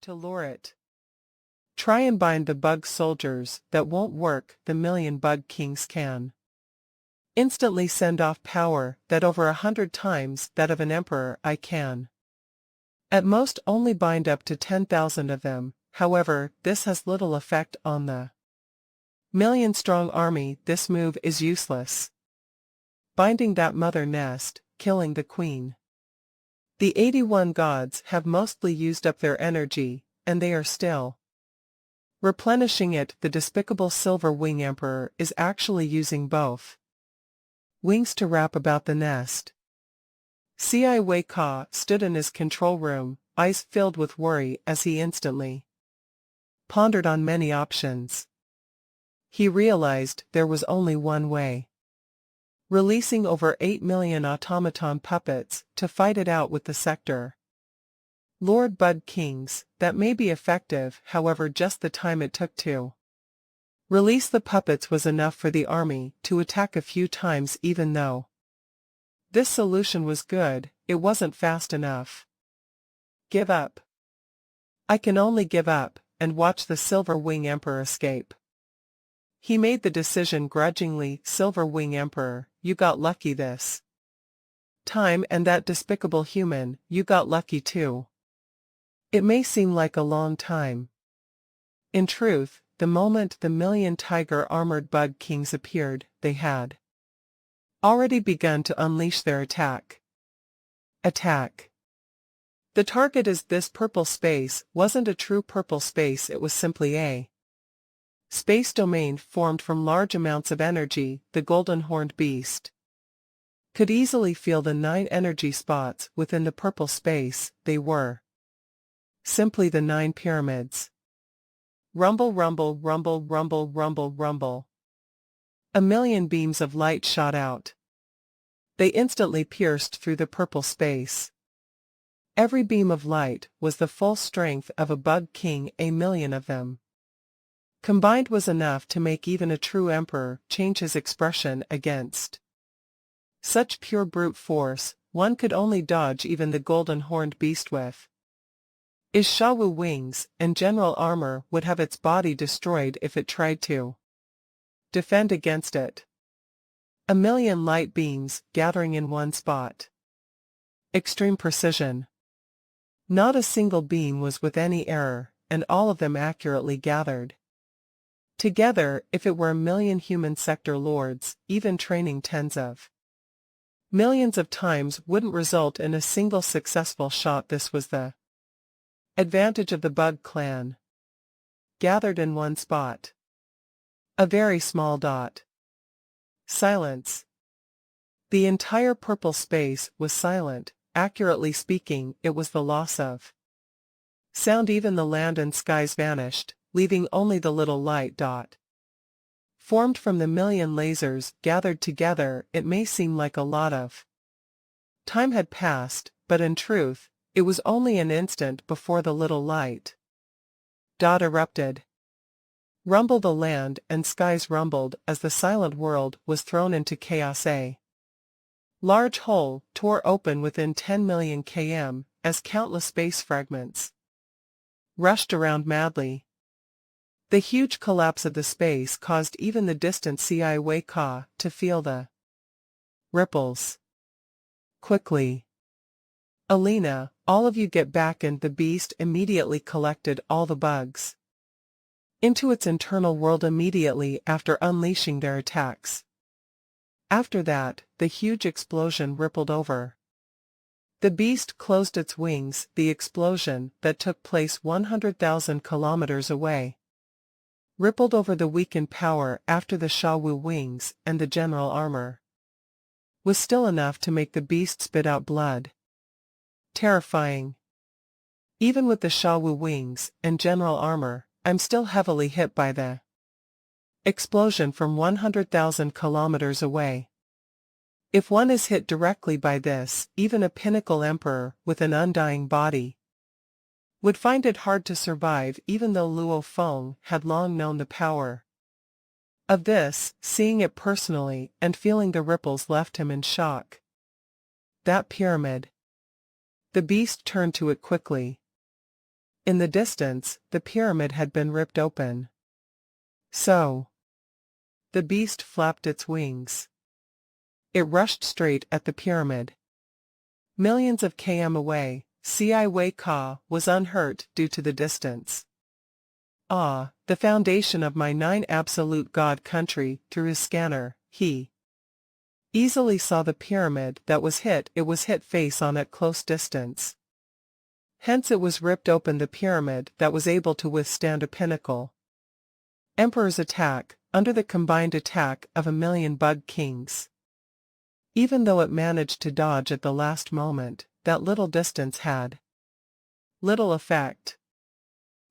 to lure it. Try and bind the bug soldiers, that won't work, the million bug kings can. Instantly send off power, that over 100 times that of an emperor I can. At most only bind up to 10,000 of them, however, this has little effect on the million-strong army. This move is useless. Binding that mother nest, killing the queen. The 81 gods have mostly used up their energy, and they are still replenishing it. The despicable Silver Wing Emperor is actually using both wings to wrap about the nest. Cai Wei Ka stood in his control room, eyes filled with worry as he instantly pondered on many options. He realized there was only one way. Releasing over 8 million automaton puppets to fight it out with the sector Lord Bud Kings. That may be effective, however just the time it took to release the puppets was enough for the army to attack a few times. Even though this solution was good, it wasn't fast enough. Give up. I can only give up, and watch the Silver Wing Emperor escape. He made the decision grudgingly. Silver Wing Emperor, you got lucky this time, and that despicable human, you got lucky too. It may seem like a long time. In truth, the moment the million tiger-armored bug kings appeared, they had already begun to unleash their attack. The target is this purple space. Wasn't a true purple space, it was simply a space domain formed from large amounts of energy. The golden horned beast could easily feel the 9 energy spots within the purple space. They were simply the 9 pyramids. Rumble, rumble, rumble, rumble, rumble, rumble. A million beams of light shot out. They instantly pierced through the purple space. Every beam of light was the full strength of a bug king. A million of them combined was enough to make even a true emperor change his expression. Against such pure brute force, one could only dodge even the golden horned beast with his Shawu wings, and general armor would have its body destroyed if it tried to defend against it. A million light beams gathering in one spot. Extreme precision. Not a single beam was with any error, and all of them accurately gathered together. If it were a million human sector lords, even training tens of millions of times wouldn't result in a single successful shot. This was the advantage of the bug clan. Gathered in one spot. A very small dot. Silence. The entire purple space was silent. Accurately speaking, it was the loss of sound. Even the land and skies vanished, leaving only the little light dot formed from the million lasers gathered together. It may seem like a lot of time had passed, but in truth, it was only an instant before the little light dot erupted. Rumble. The land and skies rumbled as the silent world was thrown into chaos. A large hole tore open within 10 million km, as countless space fragments rushed around madly. The huge collapse of the space caused even the distant Cai Wei Ka to feel the ripples. Quickly. Alina, all of you get back. And the beast immediately collected all the bugs into its internal world immediately after unleashing their attacks. After that, the huge explosion rippled over. The beast closed its wings. The explosion, that took place 100,000 kilometers away, rippled over the weakened power after the Shawu wings, and the general armor was still enough to make the beast spit out blood. Terrifying. Even with the Shawu wings and general armor, I'm still heavily hit by the explosion from 100,000 kilometers away. If one is hit directly by this, even a pinnacle emperor with an undying body would find it hard to survive. Even though Luo Feng had long known the power of this, seeing it personally and feeling the ripples left him in shock. That pyramid. The beast turned to it quickly. In the distance, the pyramid had been ripped open. So. The beast flapped its wings. It rushed straight at the pyramid. Millions of km away, Ci Wei Ka was unhurt due to the distance. Ah, the foundation of my 9 absolute God country. Through his scanner, he easily saw the pyramid that was hit. It was hit face on at close distance. Hence it was ripped open, the pyramid that was able to withstand a pinnacle Emperor's attack, under the combined attack of 1,000,000 bug kings. Even though it managed to dodge at the last moment, that little distance had little effect.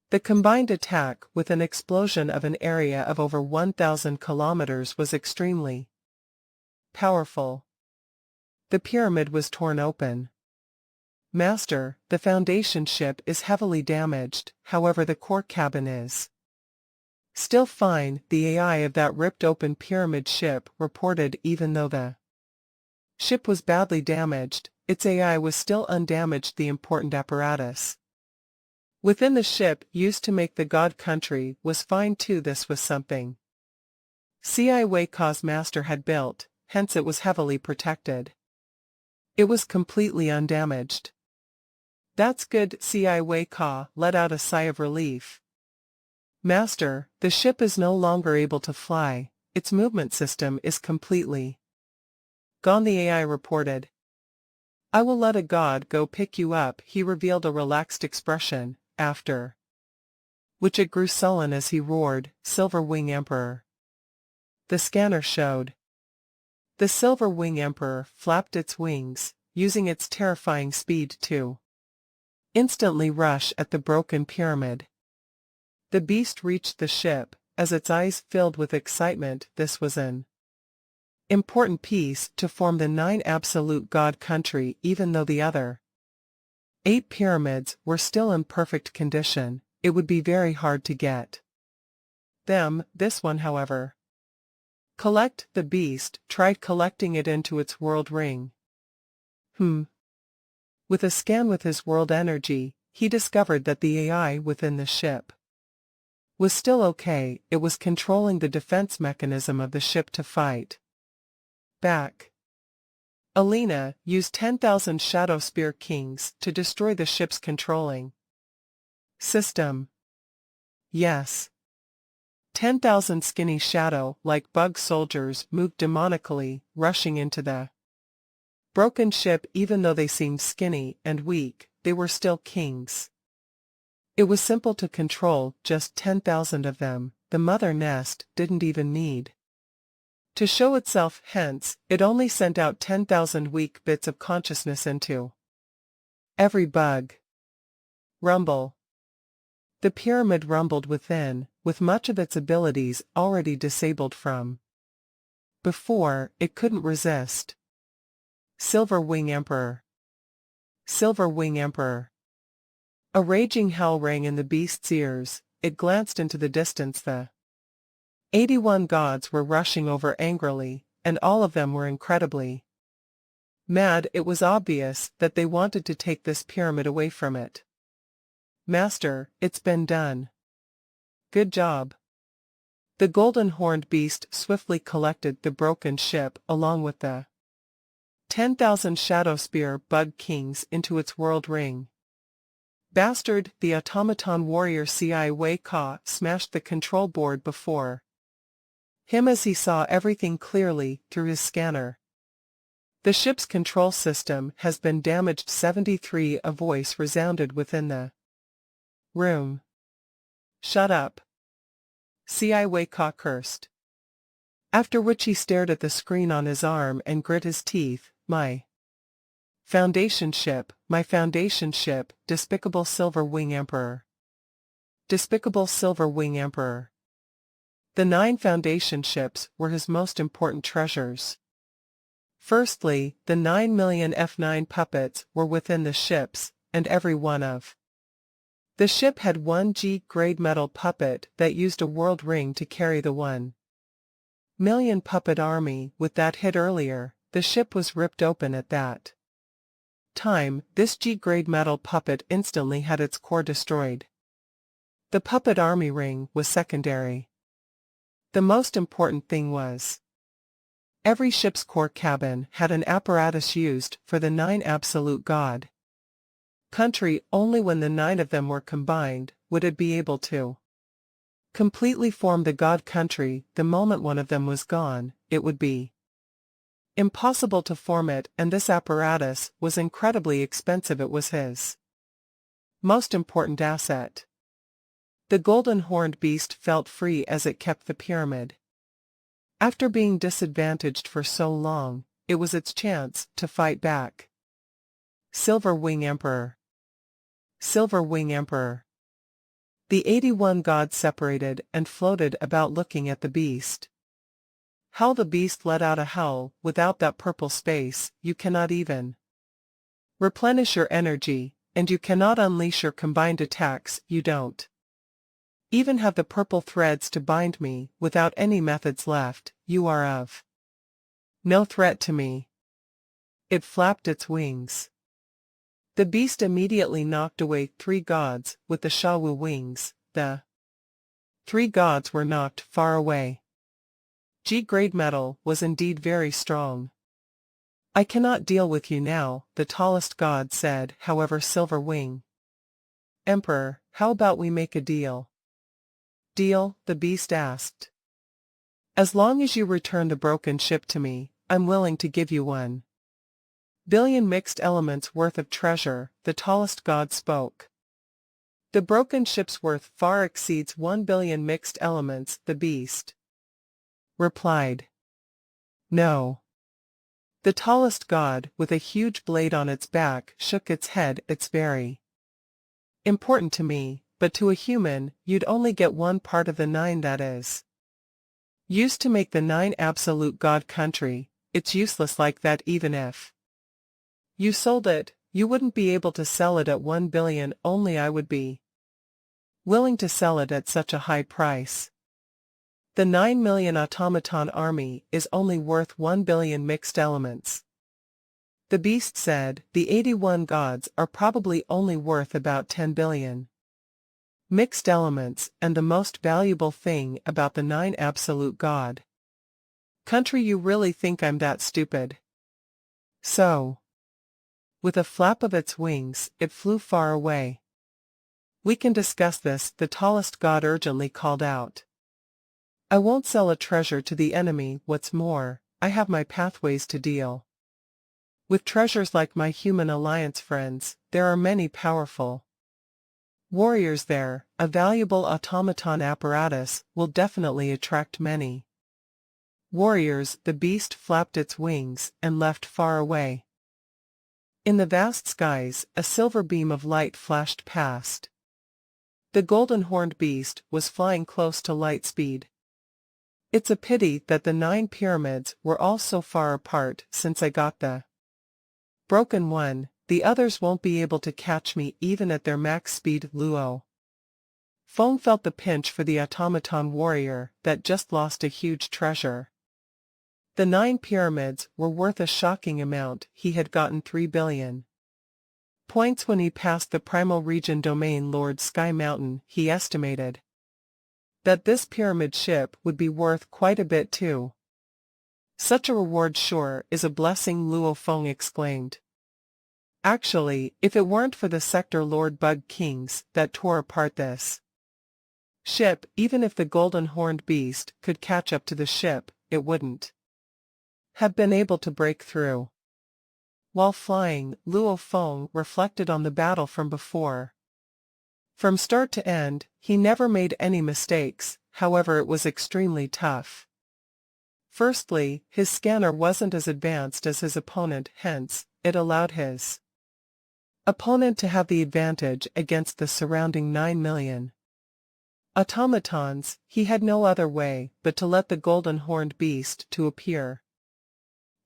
The combined attack with an explosion of an area of over 1,000 kilometers was extremely powerful. The pyramid was torn open. Master, the foundation ship is heavily damaged, however the core cabin is still fine, the AI of that ripped open pyramid ship reported. Even though the ship was badly damaged, its AI was still undamaged. The important apparatus within the ship used to make the God country was fine too. This was something Ci Wei Ka's master had built, hence it was heavily protected. It was completely undamaged. That's good. Ci Wei Ka let out a sigh of relief. Master, the ship is no longer able to fly, its movement system is completely gone, the AI reported. I will let a god go pick you up. He revealed a relaxed expression, after which it grew sullen as he roared, Silver Wing Emperor. The scanner showed. The Silver Wing Emperor flapped its wings, using its terrifying speed to instantly rush at the broken pyramid. The beast reached the ship, as its eyes filled with excitement. This was an important piece to form the 9 absolute God country. Even though the other 8 pyramids were still in perfect condition, it would be very hard to get them. This one, however, collect. The beast tried collecting it into its world ring. With a scan with his world energy, he discovered that the AI within the ship was still okay. It was controlling the defense mechanism of the ship to fight back. Alina used 10,000 Shadow Spear Kings to destroy the ship's controlling system. Yes. 10,000 skinny shadow-like bug soldiers moved demonically, rushing into the broken ship. Even though they seemed skinny and weak, they were still kings. It was simple to control just 10,000 of them. The mother nest didn't even need to show itself, hence, it only sent out 10,000 weak bits of consciousness into every bug. Rumble. The pyramid rumbled within, with much of its abilities already disabled from before. It couldn't resist. Silver Wing Emperor. Silver Wing Emperor. A raging howl rang in the beast's ears. It glanced into the distance. The 81 gods were rushing over angrily, and all of them were incredibly mad. It was obvious that they wanted to take this pyramid away from it. Master, it's been done. Good job. The golden-horned beast swiftly collected the broken ship along with the 10,000 Shadow Spear Bug Kings into its world ring. Bastard, the automaton warrior Ci Wei Ka smashed the control board before him as he saw everything clearly through his scanner. The ship's control system has been damaged. 73. A voice resounded within the room. Shut up. Ci Wei Ka cursed. After which he stared at the screen on his arm and grit his teeth. My foundation ship, despicable Silver Wing Emperor. Despicable Silver Wing Emperor. The 9 foundation ships were his most important treasures. Firstly, the 9 million F9 puppets were within the ships, and every one of the ship had 1 G-grade metal puppet that used a world ring to carry the 1 million puppet army. With that hit earlier, the ship was ripped open at that time, this G-grade metal puppet instantly had its core destroyed. The puppet army ring was secondary. The most important thing was, every ship's core cabin had an apparatus used for the 9 absolute god country. Only when the 9 of them were combined would it be able to completely form the god country. The moment one of them was gone, it would be impossible to form it, and this apparatus was incredibly expensive. It was his most important asset. The golden horned beast felt free as it kept the pyramid. After being disadvantaged for so long, it was its chance to fight back. Silver Wing Emperor. Silver Wing Emperor. The 81 gods separated and floated about looking at the beast. How the beast let out a howl. Without that purple space, you cannot even replenish your energy, and you cannot unleash your combined attacks. You don't even have the purple threads to bind me. Without any methods left, you are of no threat to me. It flapped its wings. The beast immediately knocked away 3 gods with the Shawu wings. The 3 gods were knocked far away. G-grade metal was indeed very strong. I cannot deal with you now, the tallest god said. However, Silver Wing Emperor, how about we make a deal? Deal? The beast asked. As long as you return the broken ship to me, I'm willing to give you 1 billion mixed elements worth of treasure. The tallest god spoke. The broken ship's worth far exceeds 1 billion mixed elements. The beast replied. No. The tallest god, with a huge blade on its back, shook its head. It's very important to me, but to a human, you'd only get 1 part of the 9 that is used to make the 9 absolute god country. It's useless like that. Even if you sold it, you wouldn't be able to sell it at 1 billion. Only I would be willing to sell it at such a high price. The 9 million automaton army is only worth 1 billion mixed elements. The beast said, the 81 gods are probably only worth about 10 billion mixed elements, and the most valuable thing about the 9 absolute god country. You really think I'm that stupid? So, with a flap of its wings, it flew far away. We can discuss this, the tallest god urgently called out. I won't sell a treasure to the enemy. What's more, I have my pathways to deal with treasures like my human alliance friends. There are many powerful warriors there. A valuable automaton apparatus will definitely attract many warriors. The beast flapped its wings and left far away. In the vast skies, a silver beam of light flashed past. The golden horned beast was flying close to light speed. It's a pity that the 9 pyramids were all so far apart. Since I got the broken one, the others won't be able to catch me even at their max speed. Luo Feng felt the pinch for the automaton warrior that just lost a huge treasure. The 9 pyramids were worth a shocking amount. He had gotten 3 billion points when he passed the primal region domain Lord Sky Mountain. He estimated that this pyramid ship would be worth quite a bit too. Such a reward sure is a blessing, Luo Feng exclaimed. Actually, if it weren't for the Sector Lord Bug Kings that tore apart this ship, even if the golden horned beast could catch up to the ship, it wouldn't have been able to break through. While flying, Luo Feng reflected on the battle from before. From start to end, he never made any mistakes. However, it was extremely tough. Firstly, his scanner wasn't as advanced as his opponent, hence, it allowed his opponent to have the advantage against the surrounding 9 million automatons. He had no other way but to let the golden horned beast to appear.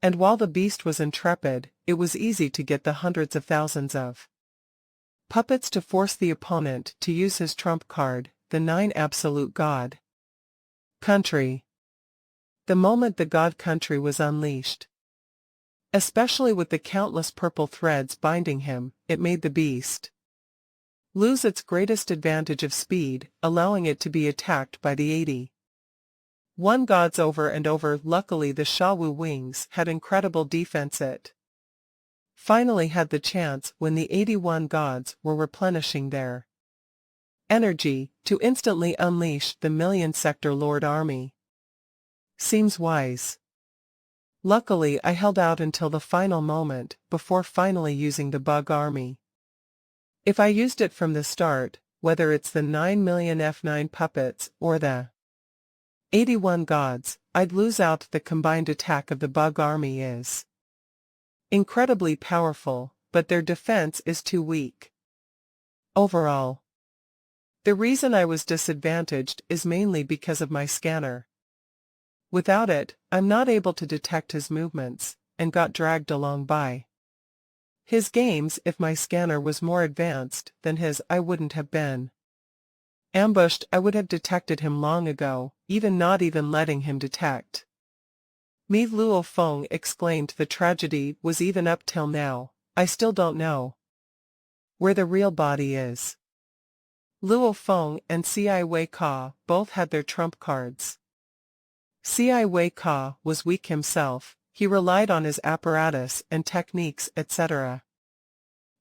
And while the beast was intrepid, it was easy to get the hundreds of thousands of puppets to force the opponent to use his trump card, the 9 absolute god country. The moment the god country was unleashed, Especially with the countless purple threads binding him, it made the beast lose its greatest advantage of speed, allowing it to be attacked by the 81 gods over and over. Luckily the Shawu wings had incredible defense. It finally had the chance when the 81 gods were replenishing their energy to instantly unleash the Million Sector Lord army. Seems wise. Luckily I held out until the final moment before finally using the bug army. If I used it from the start, whether it's the 9 million F9 puppets or the 81 gods, I'd lose out. The combined attack of the bug army is incredibly powerful, but their defense is too weak. Overall, the reason I was disadvantaged is mainly because of my scanner. Without it, I'm not able to detect his movements, and got dragged along by his games. If my scanner was more advanced than his, I wouldn't have been ambushed. I would have detected him long ago, not even letting him detect me. Luo Feng exclaimed. The tragedy was even up till now, I still don't know where the real body is. Luo Feng and Ci Wei Ka both had their trump cards. Ci Wei Ka was weak himself, he relied on his apparatus and techniques, etc.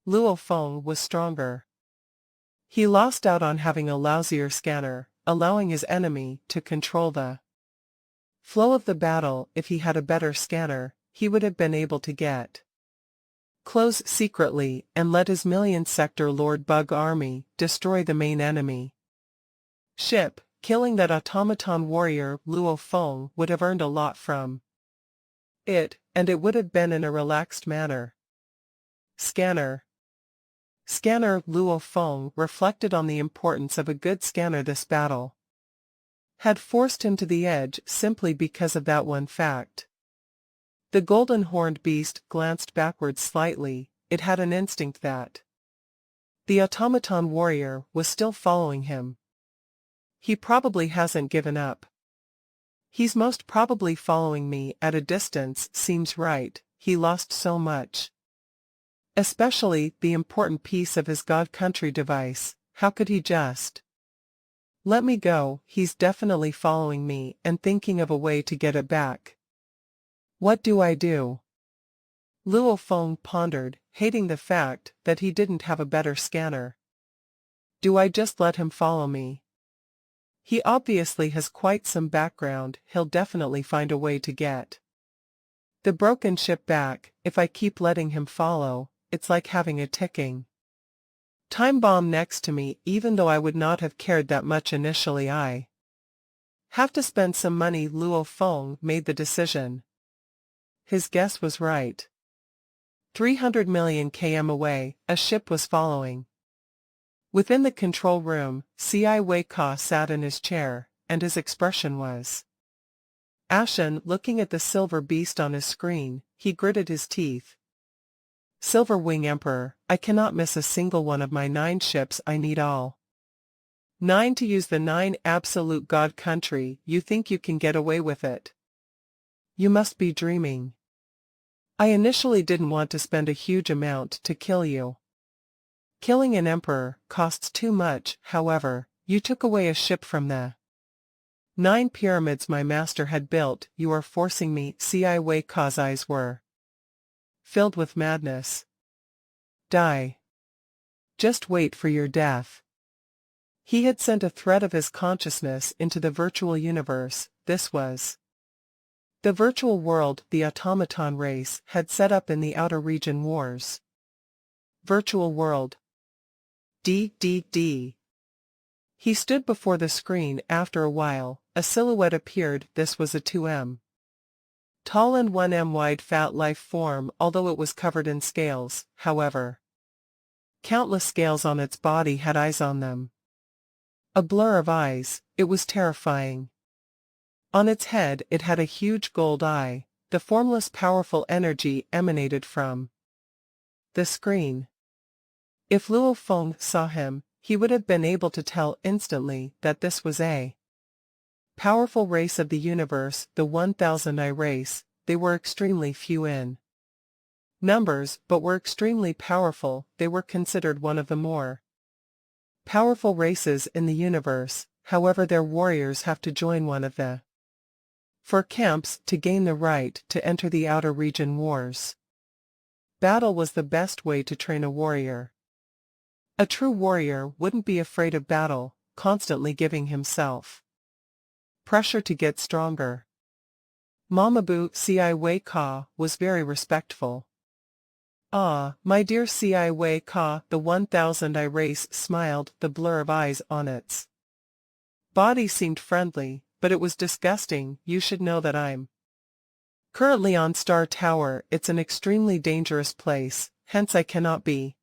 Luo Feng was stronger. He lost out on having a lousier scanner, allowing his enemy to control the flow of the battle. If he had a better scanner, he would have been able to get close secretly and let his Million Sector Lord bug army destroy the main enemy ship. Killing that automaton warrior, Luo Feng would have earned a lot from it, and it would have been in a relaxed manner. Scanner. Luo Feng reflected on the importance of a good scanner. This battle had forced him to the edge simply because of that one fact. The golden horned beast glanced backwards slightly. It had an instinct that the automaton warrior was still following him. He probably hasn't given up. He's most probably following me at a distance. Seems right, he lost so much. Especially the important piece of his God Country device. How could he just let me go? He's definitely following me and thinking of a way to get it back. What do I do? Luo Feng pondered, hating the fact that he didn't have a better scanner. Do I just let him follow me? He obviously has quite some background. He'll definitely find a way to get the broken ship back. If I keep letting him follow, it's like having a ticking time bomb next to me. Even though I would not have cared that much initially, I have to spend some money. Luo Feng made the decision. His guess was right. 300 million km away, a ship was following. Within the control room, Ci Wei Ka sat in his chair, and his expression was ashen. Looking at the silver beast on his screen, he gritted his teeth. Silver Wing Emperor, I cannot miss a single one of my 9 ships. I need all 9 to use the 9 absolute God Country. You think you can get away with it? You must be dreaming. I initially didn't want to spend a huge amount to kill you. Killing an emperor costs too much. However, you took away a ship from the 9 pyramids my master had built. You are forcing me. Ci Wei Ka's eyes were filled with madness. Die. Just wait for your death. He had sent a thread of his consciousness into the virtual universe. This was the virtual world the automaton race had set up in the Outer Region Wars. Virtual world. D. He stood before the screen. After a while, a silhouette appeared. This was a 2m tall and 1m wide fat life form, although it was covered in scales. However, countless scales on its body had eyes on them. A blur of eyes. It was terrifying. On its head it had a huge gold eye. The formless powerful energy emanated from the screen. If Luo Feng saw him, he would have been able to tell instantly that this was a powerful race of the universe, the 1000 Eye race. They were extremely few in numbers but were extremely powerful. They were considered one of the more powerful races in the universe. However, their warriors have to join one of the 4 camps to gain the right to enter the outer region wars. Battle was the best way to train a warrior. A true warrior wouldn't be afraid of battle, constantly giving himself pressure to get stronger. Mamabu Ci Wei Ka was very respectful. "Ah, my dear Ci Wei Ka," the 1000 I race smiled, the blur of eyes on its body seemed friendly, but it was disgusting. "You should know that I'm currently on Star Tower. It's an extremely dangerous place, hence I cannot be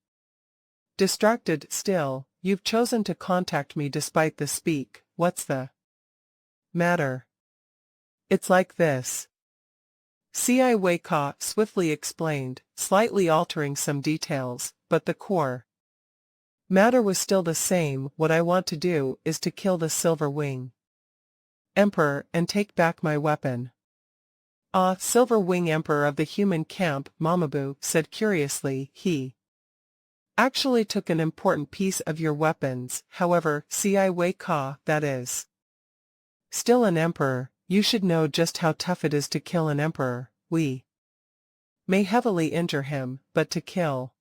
distracted. Still, you've chosen to contact me despite the speak. What's the matter?" "It's like this," Ci Wei Ka swiftly explained, slightly altering some details, but the core matter was still the same. "What I want to do is to kill the Silver Wing Emperor and take back my weapon." "Ah, Silver Wing Emperor of the human camp," Mamabu said curiously. "He actually took an important piece of your weapons. However, Ci Wei Ka, that is still an emperor. You should know just how tough it is to kill an emperor. We may heavily injure him, but to kill,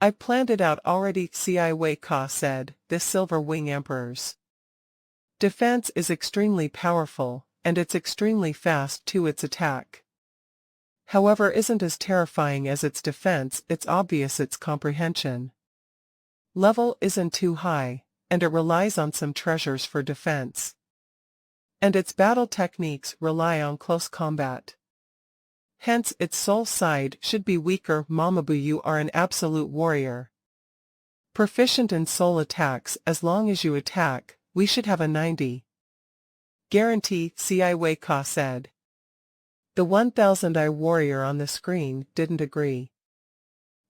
I planned it out already," Ci Wei Ka said. "This Silver Wing Emperor's defense is extremely powerful, and it's extremely fast too. Its attack, however, isn't as terrifying as its defense. It's obvious its comprehension level isn't too high, and it relies on some treasures for defense. And its battle techniques rely on close combat. Hence, its soul side should be weaker." "Mamabu, you are an absolute warrior. Proficient in soul attacks. As long as you attack, we should have a 90 guarantee," Ci Wei Ka said. The 1000 I warrior on the screen didn't agree.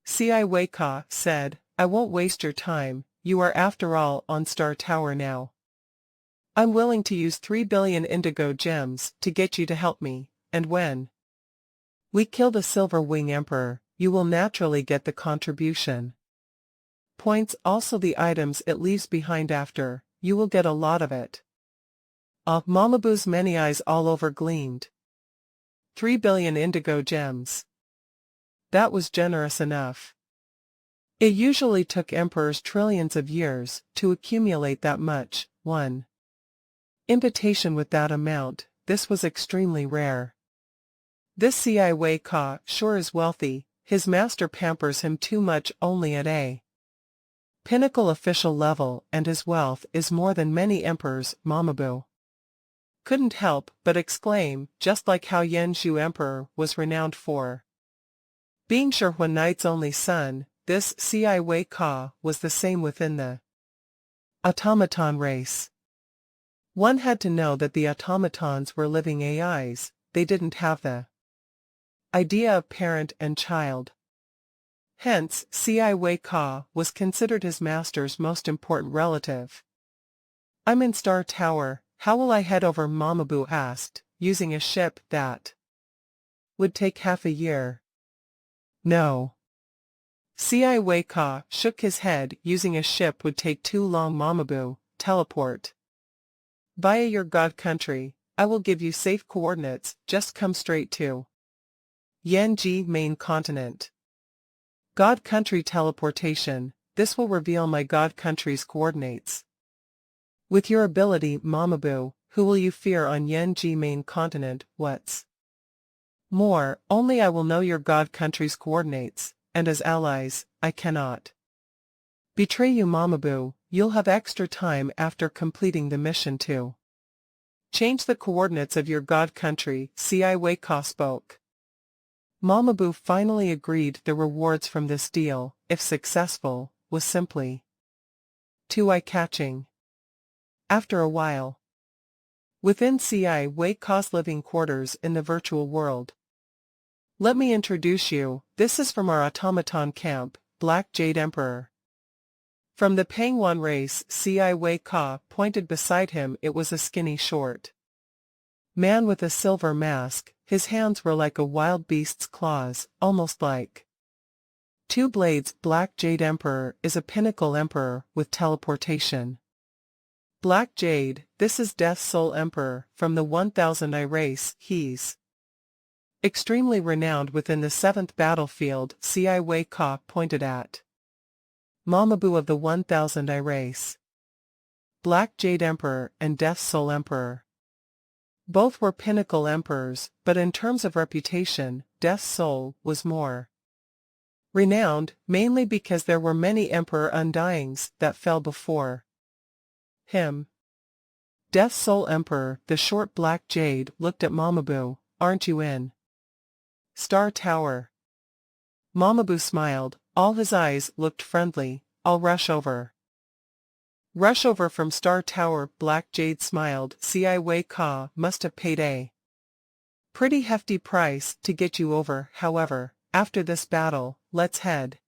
Ci Wei Ka said, "I won't waste your time. You are after all on Star Tower now. I'm willing to use 3 billion indigo gems to get you to help me, and when we kill the Silver Wing Emperor, you will naturally get the contribution points, also the items it leaves behind after. You will get a lot of it." Ah, Mamabu's many eyes all over gleamed. 3 billion indigo gems. That was generous enough. It usually took emperors trillions of years to accumulate that much. One invitation with that amount, this was extremely rare. This Ci Wei Ka sure is wealthy. His master pampers him too much, only at a pinnacle official level, and his wealth is more than many emperors. Mamabu couldn't help but exclaim, just like how Yen Zhu Emperor was renowned for being Shihua Knight's only son. This Ci Wei Ka was the same within the automaton race. One had to know that the automatons were living AIs. They didn't have the idea of parent and child. Hence, Ci Wei Ka was considered his master's most important relative. "I'm in Star Tower. How will I head over?" Mamabu asked. "Using a ship, that would take half a year." "No." Ci Wei Ka shook his head. "Using a ship would take too long." Mamabu, "Teleport via your god country. I will give you safe coordinates. Just come straight to Yanji main continent." God country teleportation. This will reveal my god country's coordinates. With your ability, Mamabu, who will you fear on Yanji main continent? What's more, only I will know your god country's coordinates, and as allies, I cannot betray you. Mamabu, you'll have extra time after completing the mission to change the coordinates of your god country. Ci Wei Ka spoke. Mamabu finally agreed. The rewards from this deal, if successful, was simply too eye-catching. After a while, within Ci Wei Ka's living quarters in the virtual world, "Let me introduce you. This is from our automaton camp, Black Jade Emperor." From the Pangwan race. Ci Wei Ka pointed beside him. It was a skinny short man with a silver mask. His hands were like a wild beast's claws, almost like two blades. Black Jade Emperor is a pinnacle emperor with teleportation. Black Jade, this is Death's Soul Emperor, from the 1000 I race. He's extremely renowned within the 7th battlefield. Ci Wei Ka pointed at Mamabu of the 1000 I race. Black Jade Emperor and Death's Soul Emperor. Both were pinnacle emperors, but in terms of reputation, Death's Soul was more renowned, mainly because there were many Emperor Undyings that fell before him. Death's Soul Emperor, the short Black Jade, looked at Mamabu. Aren't you in Star Tower? Mamabu smiled, all his eyes looked friendly. I'll rush over. Rush over from Star Tower. Black Jade smiled. Ci Wei Ka must have paid a pretty hefty price to get you over. However, after this battle, let's head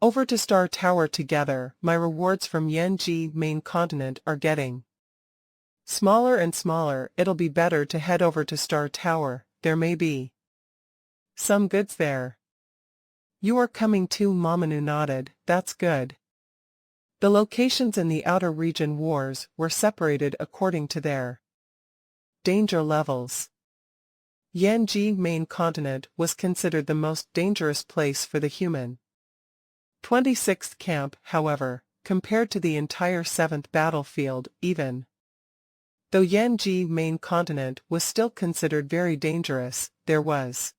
over to Star Tower together. My rewards from Yanji main continent are getting smaller and smaller. It'll be better to head over to Star Tower. There may be some goods there. You are coming too. Mamanu nodded. That's good. The locations in the outer region wars were separated according to their danger levels. Yanji main continent was considered the most dangerous place for the human 26th camp. However, compared to the entire 7th battlefield, even though Yanji main continent was still considered very dangerous, there was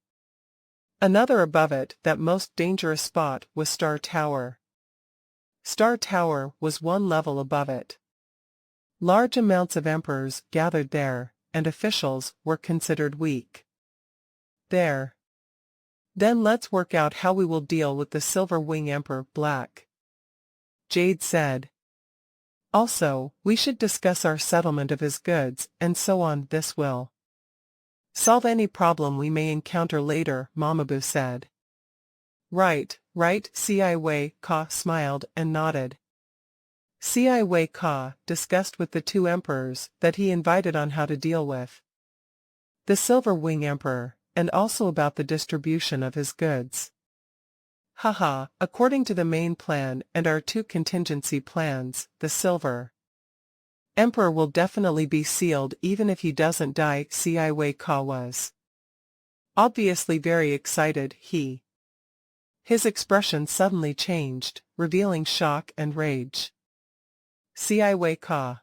another above it. That most dangerous spot was Star Tower. Star Tower was one level above it. Large amounts of emperors gathered there, and officials were considered weak there. Then let's work out how we will deal with the Silver Wing Emperor. Black Jade said. Also, we should discuss our settlement of his goods, and so on. This will solve any problem we may encounter later, Mamabu said. Right. Ci Wei Ka smiled and nodded. Ci Wei Ka discussed with the two emperors that he invited on how to deal with the Silver Wing Emperor, and also about the distribution of his goods. Haha, according to the main plan and our two contingency plans, the Silver Emperor will definitely be sealed even if he doesn't die. Ci Wei Ka was obviously very excited. His expression suddenly changed, revealing shock and rage. Ci Wei Ka.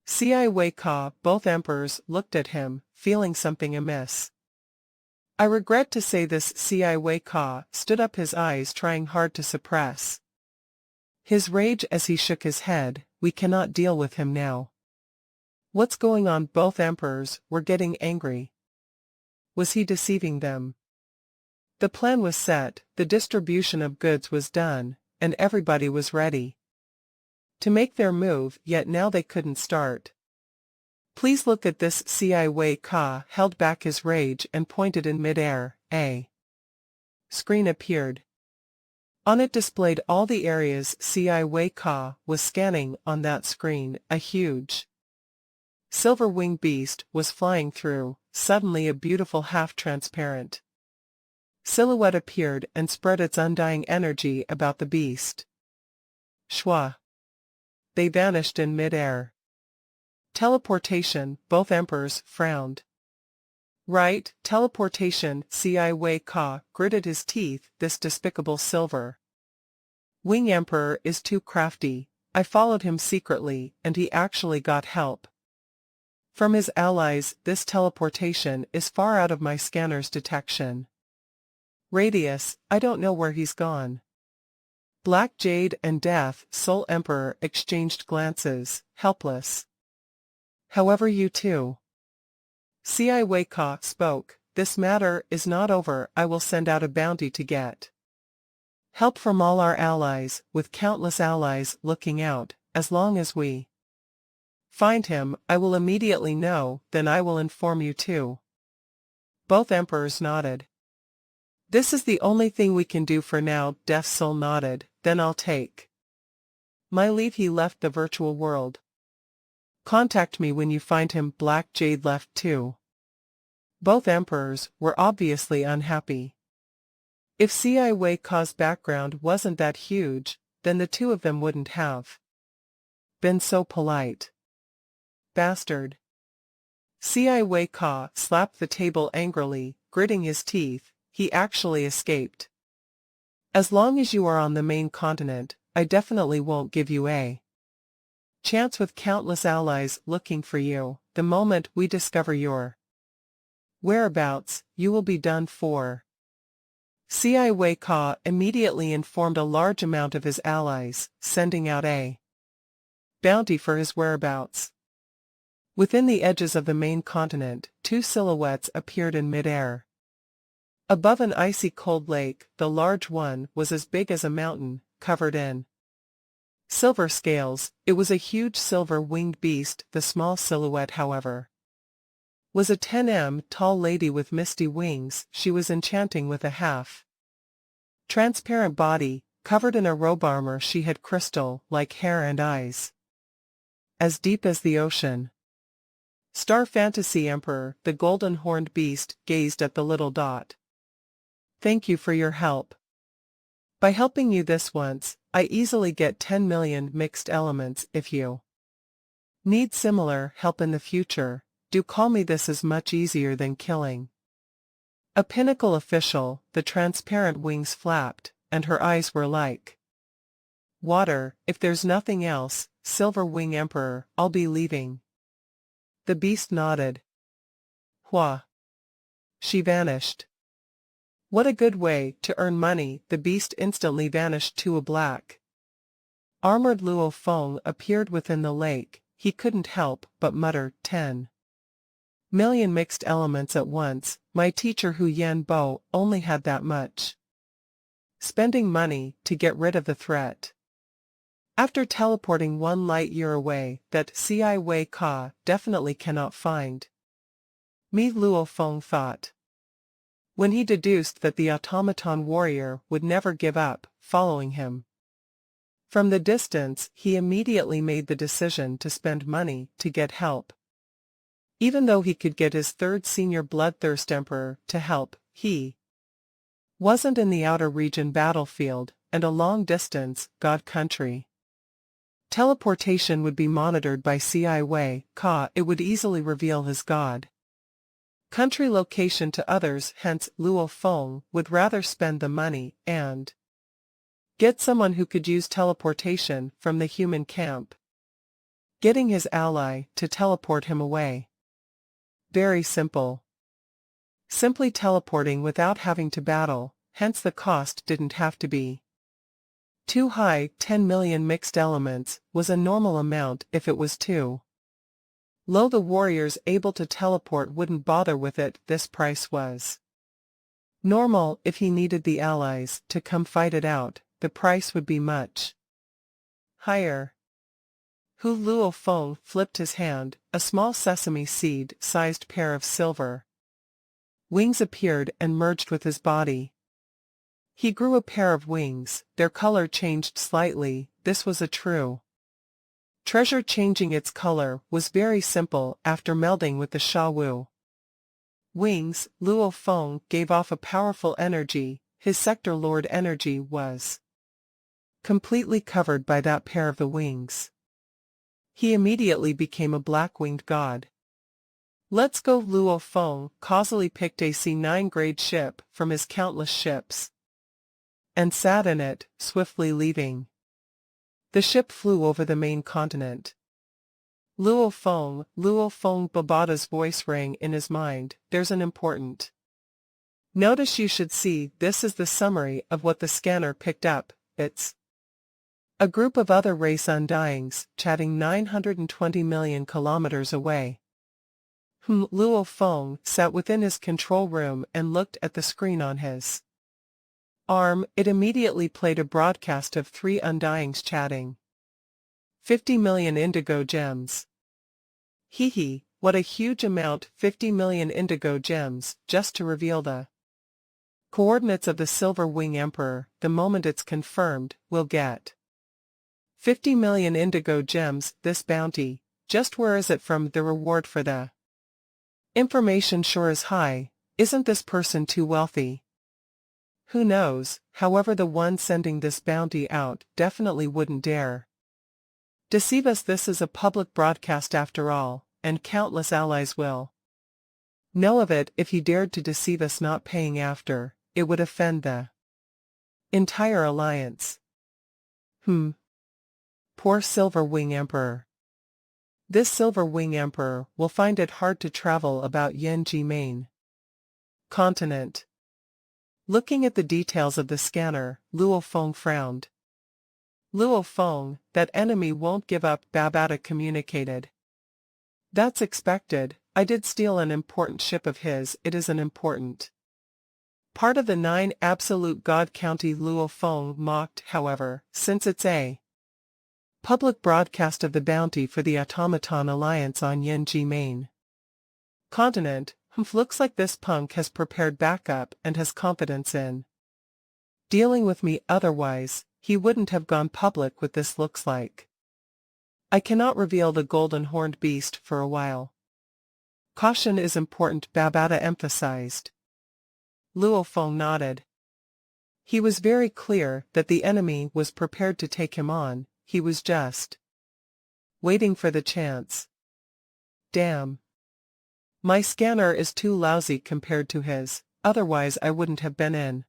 Ci Wei Ka. Both emperors looked at him, feeling something amiss. I regret to say this. Ci Wei Ka stood up, his eyes trying hard to suppress his rage as he shook his head. We cannot deal with him now. What's going on? Both emperors were getting angry. Was he deceiving them? The plan was set, the distribution of goods was done, and everybody was ready to make their move, yet now they couldn't start. Please look at this. Ci Wei Ka held back his rage and pointed in mid-air. A screen appeared. On it displayed all the areas Ci Wei Ka was scanning. On that screen, a huge silver winged beast was flying through. Suddenly a beautiful half-transparent silhouette appeared and spread its undying energy about the beast. Shwa. They vanished in mid-air. Teleportation. Both emperors frowned. Right, teleportation. Ci Wei Ka gritted his teeth. This despicable Silver Wing Emperor is too crafty. I followed him secretly, and he actually got help from his allies. This teleportation is far out of my scanner's detection radius. I don't know where he's gone. Black Jade and Death Soul Emperor exchanged glances, helpless. However, you two. Ci Wei Ka spoke. This matter is not over. I will send out a bounty to get help from all our allies, with countless allies looking out. As long as we find him, I will immediately know, then I will inform you too. Both emperors nodded. This is the only thing we can do for now. Death's Soul nodded. Then I'll take my leave. He left the virtual world. Contact me when you find him. Black Jade left too. Both emperors were obviously unhappy. If Ci Wei Ka's background wasn't that huge, then the two of them wouldn't have been so polite. Bastard. Ci Wei Ka slapped the table angrily, gritting his teeth. He actually escaped. As long as you are on the main continent, I definitely won't give you a chance with countless allies looking for you. The moment we discover your whereabouts, you will be done for. Ci Wei Ka immediately informed a large amount of his allies, sending out a bounty for his whereabouts. Within the edges of the main continent, two silhouettes appeared in mid-air. Above an icy cold lake, the large one was as big as a mountain, covered in silver scales. It was a huge silver-winged beast. The small silhouette, however, was a 10 m tall lady with misty wings. She was enchanting with a half-transparent body, covered in a robe armor. She had crystal-like hair and eyes as deep as the ocean. Star Fantasy Emperor, the golden horned beast, gazed at the little dot. Thank you for your help. By helping you this once, I easily get 10 million mixed elements. If you need similar help in the future, do call me. This is much easier than killing a pinnacle official. The transparent wings flapped, and her eyes were like water. If there's nothing else, Silver Wing Emperor, I'll be leaving. The beast nodded. Hua. She vanished. What a good way to earn money. The beast instantly vanished to a black armored Luo Feng appeared within the lake. He couldn't help but mutter, 10 million mixed elements at once. My teacher Hu Yan Bo only had that much spending money to get rid of the threat. After teleporting 1 light year away, that Ci Wei Ka definitely cannot find me, Luo Feng thought, when he deduced that the automaton warrior would never give up following him. From the distance, he immediately made the decision to spend money to get help. Even though he could get his third senior bloodthirst emperor to help, he wasn't in the outer region battlefield, and a long-distance God country. Teleportation would be monitored by Ci Wei Ka. It would easily reveal his God country location to others. Hence, Luo Feng would rather spend the money and get someone who could use teleportation from the human camp, getting his ally to teleport him away. Very simple. Simply teleporting without having to battle, hence the cost didn't have to be too high. 10 million mixed elements was a normal amount. If it was too low, the warriors able to teleport wouldn't bother with it. This price was normal. If he needed the allies to come fight it out, the price would be much higher. Hu Luo Feng flipped his hand. A small sesame seed-sized pair of silver wings appeared and merged with his body. He grew a pair of wings. Their color changed slightly. This was a true treasure. Changing its color was very simple. After melding with the Sha Wu wings, Luo Feng gave off a powerful energy. His Sector Lord energy was completely covered by that pair of the wings. He immediately became a black-winged god. Let's go. Luo Feng causally picked a C9 grade ship from his countless ships and sat in it, swiftly leaving. The ship flew over the main continent. Luo Feng, Babada's voice rang in his mind. There's an important notice you should see. This is the summary of what the scanner picked up. It's a group of other race undyings, chatting 920 million kilometers away. Luo Feng sat within his control room and looked at the screen on his arm. It immediately played a broadcast of 3 undyings chatting. 50 million indigo gems. Hee, what a huge amount. 50 million indigo gems, just to reveal the coordinates of the Silver Wing Emperor. The moment it's confirmed, we'll get 50 million indigo gems. This bounty, just where is it from? The reward for the Information sure is high. Isn't this person too wealthy? Who knows, however the one sending this bounty out definitely wouldn't dare deceive us. This is a public broadcast after all, and countless allies will know of it. If he dared to deceive us not paying after, it would offend the entire alliance. Poor Silver Wing Emperor. This Silver Wing Emperor will find it hard to travel about Yanji main continent. Looking at the details of the scanner, Luo Feng frowned. Luo Feng, that enemy won't give up, Babata communicated. That's expected. I did steal an important ship of his. It is an important part of the 9 absolute God County. Luo Feng mocked, however, since it's a public broadcast of the bounty for the Automaton Alliance on Yanji main continent, looks like this punk has prepared backup and has confidence in dealing with me. Otherwise, he wouldn't have gone public with this. Looks like I cannot reveal the golden horned beast for a while. Caution is important, Babata emphasized. Luo Feng nodded. He was very clear that the enemy was prepared to take him on. He was just waiting for the chance. Damn. My scanner is too lousy compared to his, otherwise I wouldn't have been in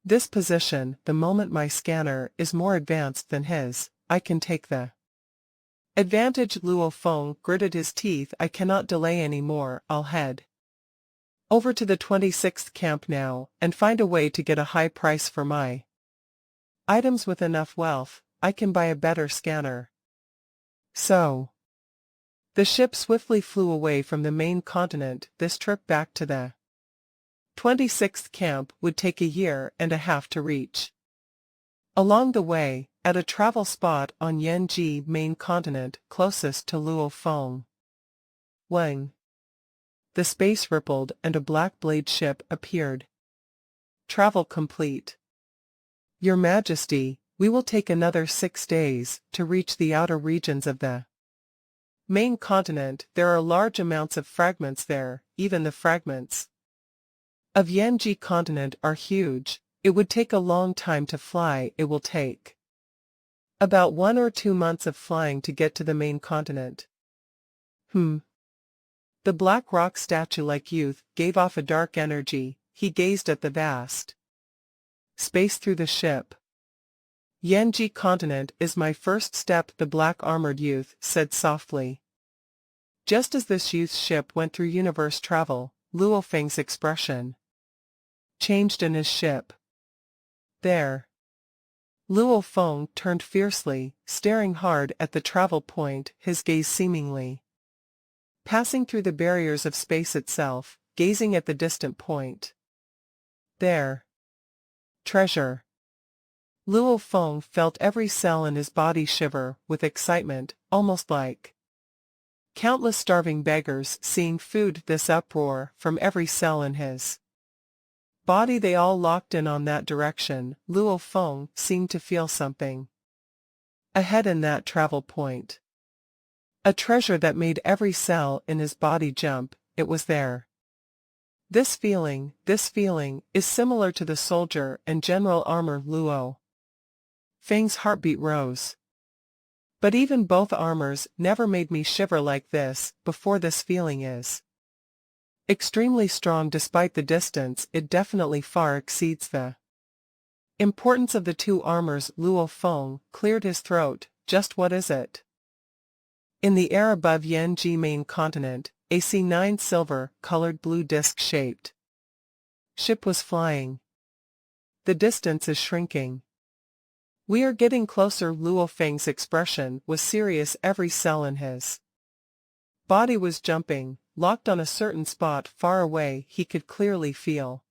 this position. The moment my scanner is more advanced than his, I can take the advantage. Luo Feng gritted his teeth. I cannot delay any more. I'll head over to the 26th camp now, and find a way to get a high price for my items. With enough wealth, I can buy a better scanner. So the ship swiftly flew away from the main continent. This trip back to the 26th camp would take a year and a half to reach. Along the way, at a travel spot on Yanji main continent closest to Luo Feng Wang, the space rippled and a black blade ship appeared. Travel complete. Your Majesty, we will take another 6 days to reach the outer regions of the main continent. There are large amounts of fragments there. Even the fragments of Yanji continent are huge. It would take a long time to fly. It will take about 1 or 2 months of flying to get to the main continent. The black rock statue-like youth gave off a dark energy. He gazed at the vast space through the ship. Yanji continent is my first step, the black-armored youth said softly. Just as this youth's ship went through universe travel, Luo Feng's expression changed in his ship. There. Luo Feng turned fiercely, staring hard at the travel point, his gaze seemingly passing through the barriers of space itself, gazing at the distant point. There. Treasure. Luo Feng felt every cell in his body shiver with excitement, almost like countless starving beggars seeing food. This uproar from every cell in his body, they all locked in on that direction. Luo Feng seemed to feel something ahead in that travel point. A treasure that made every cell in his body jump. It was there. This feeling is similar to the soldier and general armor. Luo Feng's heartbeat rose. But even both armors never made me shiver like this before. This feeling is extremely strong. Despite the distance, it definitely far exceeds the importance of the 2 armors. Luo Feng cleared his throat. Just what is it? In the air above Yanji main continent, a C9 silver-colored blue disc-shaped ship was flying. The distance is shrinking. We are getting closer. Luo Feng's expression was serious. Every cell in his body was jumping, locked on a certain spot far away. He could clearly feel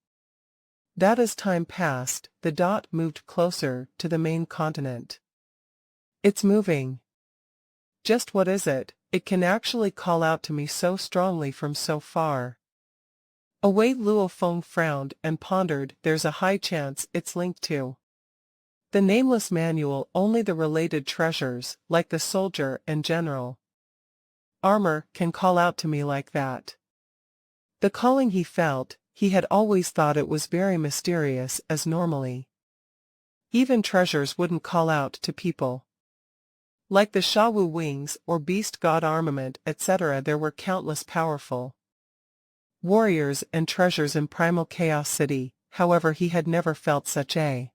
that as time passed, the dot moved closer to the main continent. It's moving. Just what is it? It can actually call out to me so strongly from so far away. Luo Feng frowned and pondered. There's a high chance it's linked to the nameless manual. Only the related treasures, like the soldier and general armor, can call out to me like that. The calling he felt, he had always thought it was very mysterious as normally. Even treasures wouldn't call out to people. Like the Shawu wings or beast god armament etc., there were countless powerful warriors and treasures in Primal Chaos City, however he had never felt such a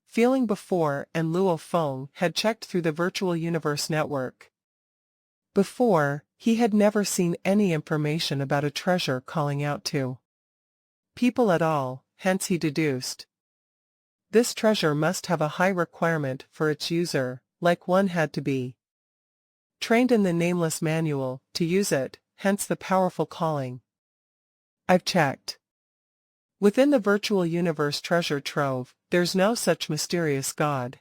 feeling before, and Luo Feng had checked through the virtual universe network. Before, he had never seen any information about a treasure calling out to people at all, hence he deduced this treasure must have a high requirement for its user, like one had to be trained in the nameless manual to use it, hence the powerful calling. I've checked. Within the virtual universe treasure trove, there's no such mysterious god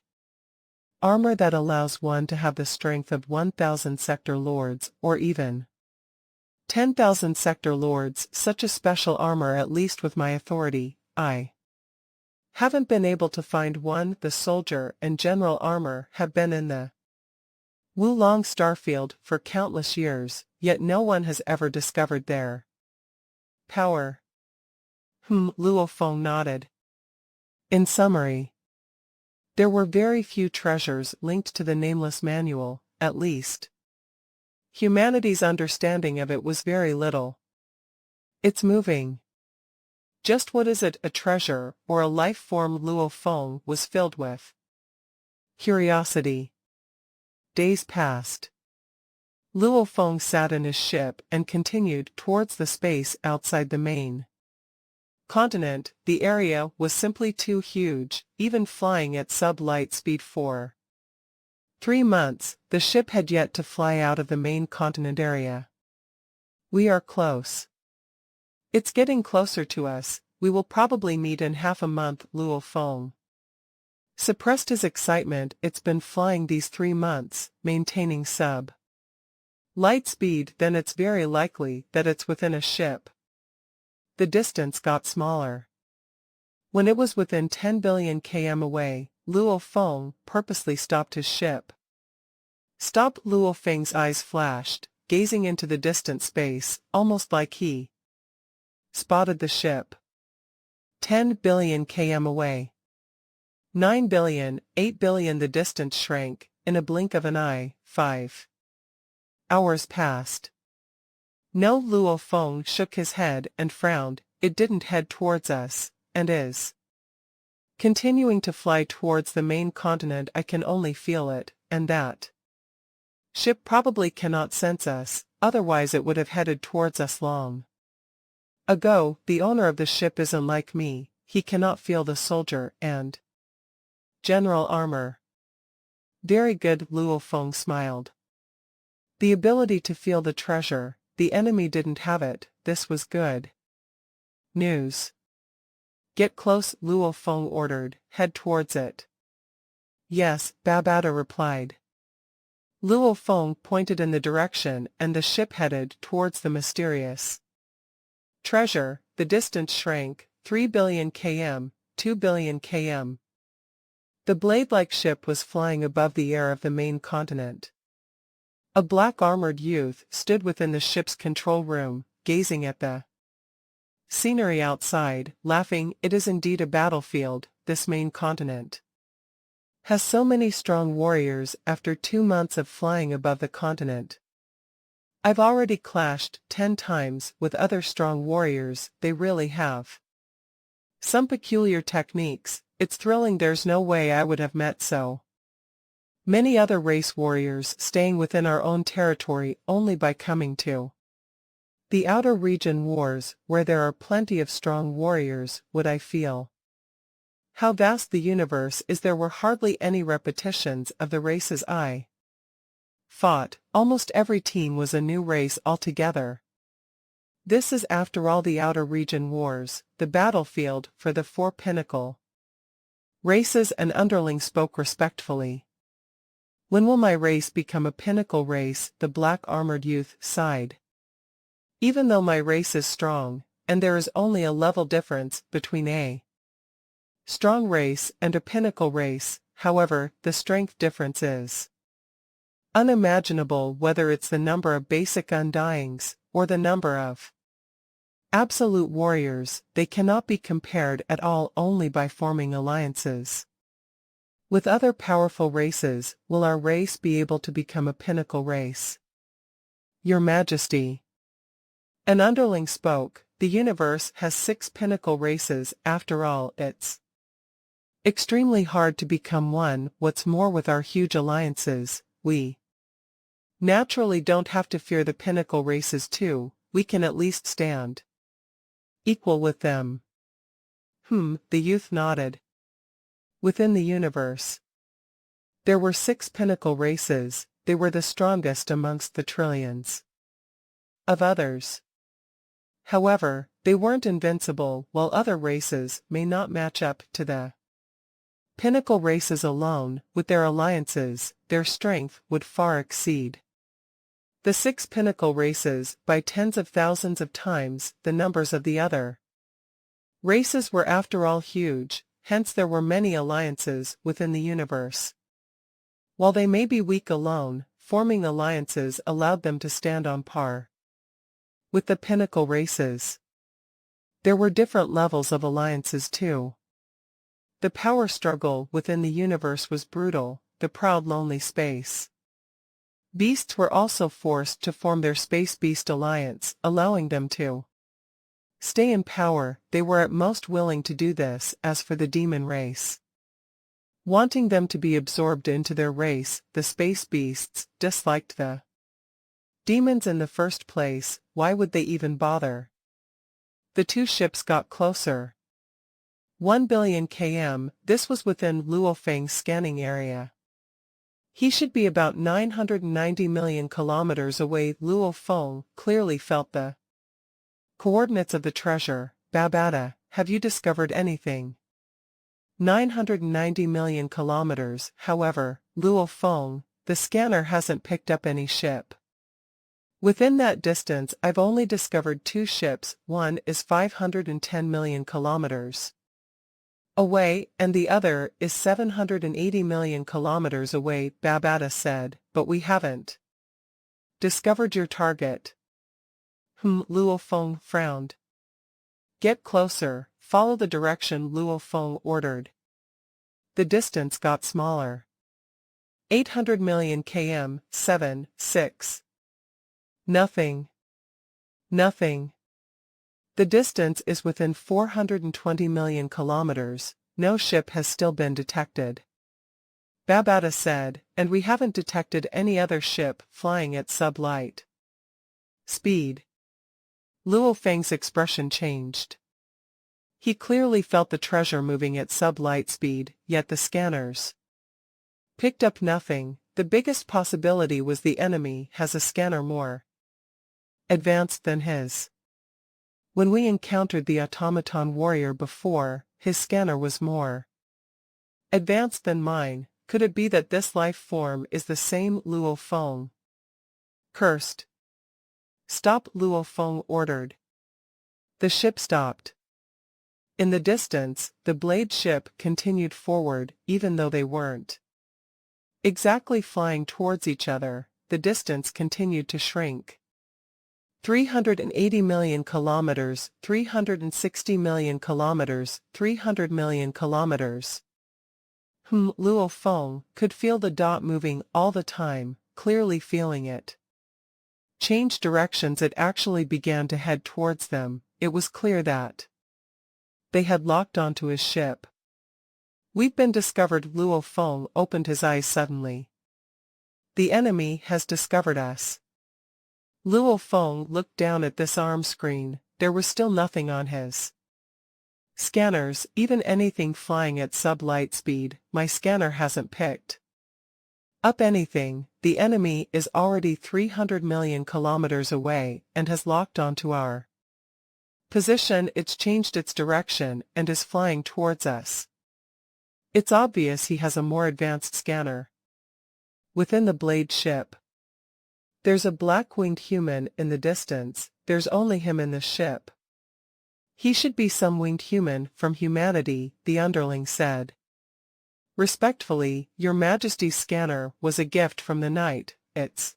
armor that allows one to have the strength of 1,000 sector lords or even 10,000 sector lords. Such a special armor, at least with my authority, I haven't been able to find one. The soldier and general armor have been in the Wulong Starfield for countless years, yet no one has ever discovered their power. Luo Feng nodded. In summary, there were very few treasures linked to the nameless manual, at least. Humanity's understanding of it was very little. It's moving. Just what is it, a treasure or a life form? Luo Feng was filled with curiosity. Days passed. Luo Feng sat in his ship and continued towards the space outside the main continent. The area was simply too huge, even flying at sub-light speed for 3 months, the ship had yet to fly out of the main continent area. We are close. It's getting closer to us. We will probably meet in half a month. Luo Feng suppressed his excitement. It's been flying these 3 months, maintaining sub-light speed, then it's very likely that it's within a ship. The distance got smaller. When it was within 10 billion km away, Luo Feng purposely stopped his ship. Stop! Luo Feng's eyes flashed, gazing into the distant space, almost like he spotted the ship. 10 billion km away. 9 billion, 8 billion. The distance shrank, in a blink of an eye. 5 hours passed. No, Luo Feng shook his head and frowned. It didn't head towards us, and is continuing to fly towards the main continent. I can only feel it, and that ship probably cannot sense us, otherwise it would have headed towards us long ago. The owner of the ship isn't like me, he cannot feel the soldier and general armor. Very good, Luo Feng smiled. The ability to feel the treasure, the enemy didn't have it. This was good news. Get close, Luo Feng ordered. Head towards it. Yes, Babata replied. Luo Feng pointed in the direction and the ship headed towards the mysterious treasure. The distance shrank, 3 billion km, 2 billion km. The blade-like ship was flying above the air of the main continent. A black armored youth stood within the ship's control room, gazing at the scenery outside, laughing. It is indeed a battlefield. This main continent has so many strong warriors. After 2 months of flying above the continent, I've already clashed 10 times with other strong warriors. They really have some peculiar techniques. It's thrilling. There's no way I would have met so many other race warriors staying within our own territory only by coming to the outer region wars, where there are plenty of strong warriors. Would I feel how vast the universe is? There were hardly any repetitions of the races I fought. Almost every team was a new race altogether. This is, after all, the outer region wars, the battlefield for the 4 pinnacle races. An underling spoke respectfully. When will my race become a pinnacle race? The black-armored youth sighed. Even though my race is strong, and there is only a level difference between a strong race and a pinnacle race, however, the strength difference is unimaginable. Whether it's the number of basic undyings, or the number of Absolute warriors, they cannot be compared at all only by forming alliances. With other powerful races, will our race be able to become a pinnacle race? Your Majesty. An underling spoke, the universe has 6 pinnacle races. After all, it's extremely hard to become one. What's more, with our huge alliances, we naturally don't have to fear the pinnacle races too. We can at least stand equal with them. The youth nodded. Within the universe, there were 6 pinnacle races. They were the strongest amongst the trillions of others. However, they weren't invincible. While other races may not match up to the pinnacle races alone, with their alliances, their strength would far exceed the 6 pinnacle races by tens of thousands of times the numbers of the other races were after all huge, hence there were many alliances within the universe. While they may be weak alone, forming alliances allowed them to stand on par with the pinnacle races. There were different levels of alliances too. The power struggle within the universe was brutal. The proud lonely space beasts were also forced to form their Space Beast Alliance, allowing them to stay in power. They were at most willing to do this. As for the demon race, wanting them to be absorbed into their race, the Space Beasts disliked the demons in the first place. Why would they even bother? The 2 ships got closer. 1 billion km, this was within Luo Feng's scanning area. He should be about 990 million kilometers away. Luo Feng clearly felt the coordinates of the treasure. Babata, have you discovered anything? 990 million kilometers, however, Luo Feng, the scanner hasn't picked up any ship. Within that distance I've only discovered 2 ships. One is 510 million kilometers away, and the other is 780 million kilometers away, Babata said, but we haven't discovered your target. Luo Feng frowned. Get closer, follow the direction Luo Feng ordered. The distance got smaller. 800 million km, 7, 6. Nothing. Nothing. The distance is within 420 million kilometers. No ship has still been detected. Babata said, and we haven't detected any other ship flying at sub-light speed. Luo Feng's expression changed. He clearly felt the treasure moving at sub-light speed, yet the scanners picked up nothing. The biggest possibility was the enemy has a scanner more advanced than his. When we encountered the automaton warrior before, his scanner was more advanced than mine. Could it be that this life form is the same? Luo Feng cursed. Stop, Luo Feng ordered. The ship stopped. In the distance, the blade ship continued forward, even though they weren't exactly flying towards each other. The distance continued to shrink. 380 million kilometers, 360 million kilometers, 300 million kilometers. Luo Feng could feel the dot moving all the time, clearly feeling it change directions. It actually began to head towards them. It was clear that they had locked onto his ship. We've been discovered. Luo Feng opened his eyes suddenly. The enemy has discovered us. Luo Feng looked down at this arm screen. There was still nothing on his scanners, even anything flying at sub-light speed. My scanner hasn't picked up anything. The enemy is already 300 million kilometers away and has locked onto our position. It's changed its direction and is flying towards us. It's obvious he has a more advanced scanner. Within the blade ship, there's a black-winged human in the distance. There's only him in the ship. He should be some winged human from humanity, the underling said. Respectfully, Your Majesty's scanner was a gift from the night. It's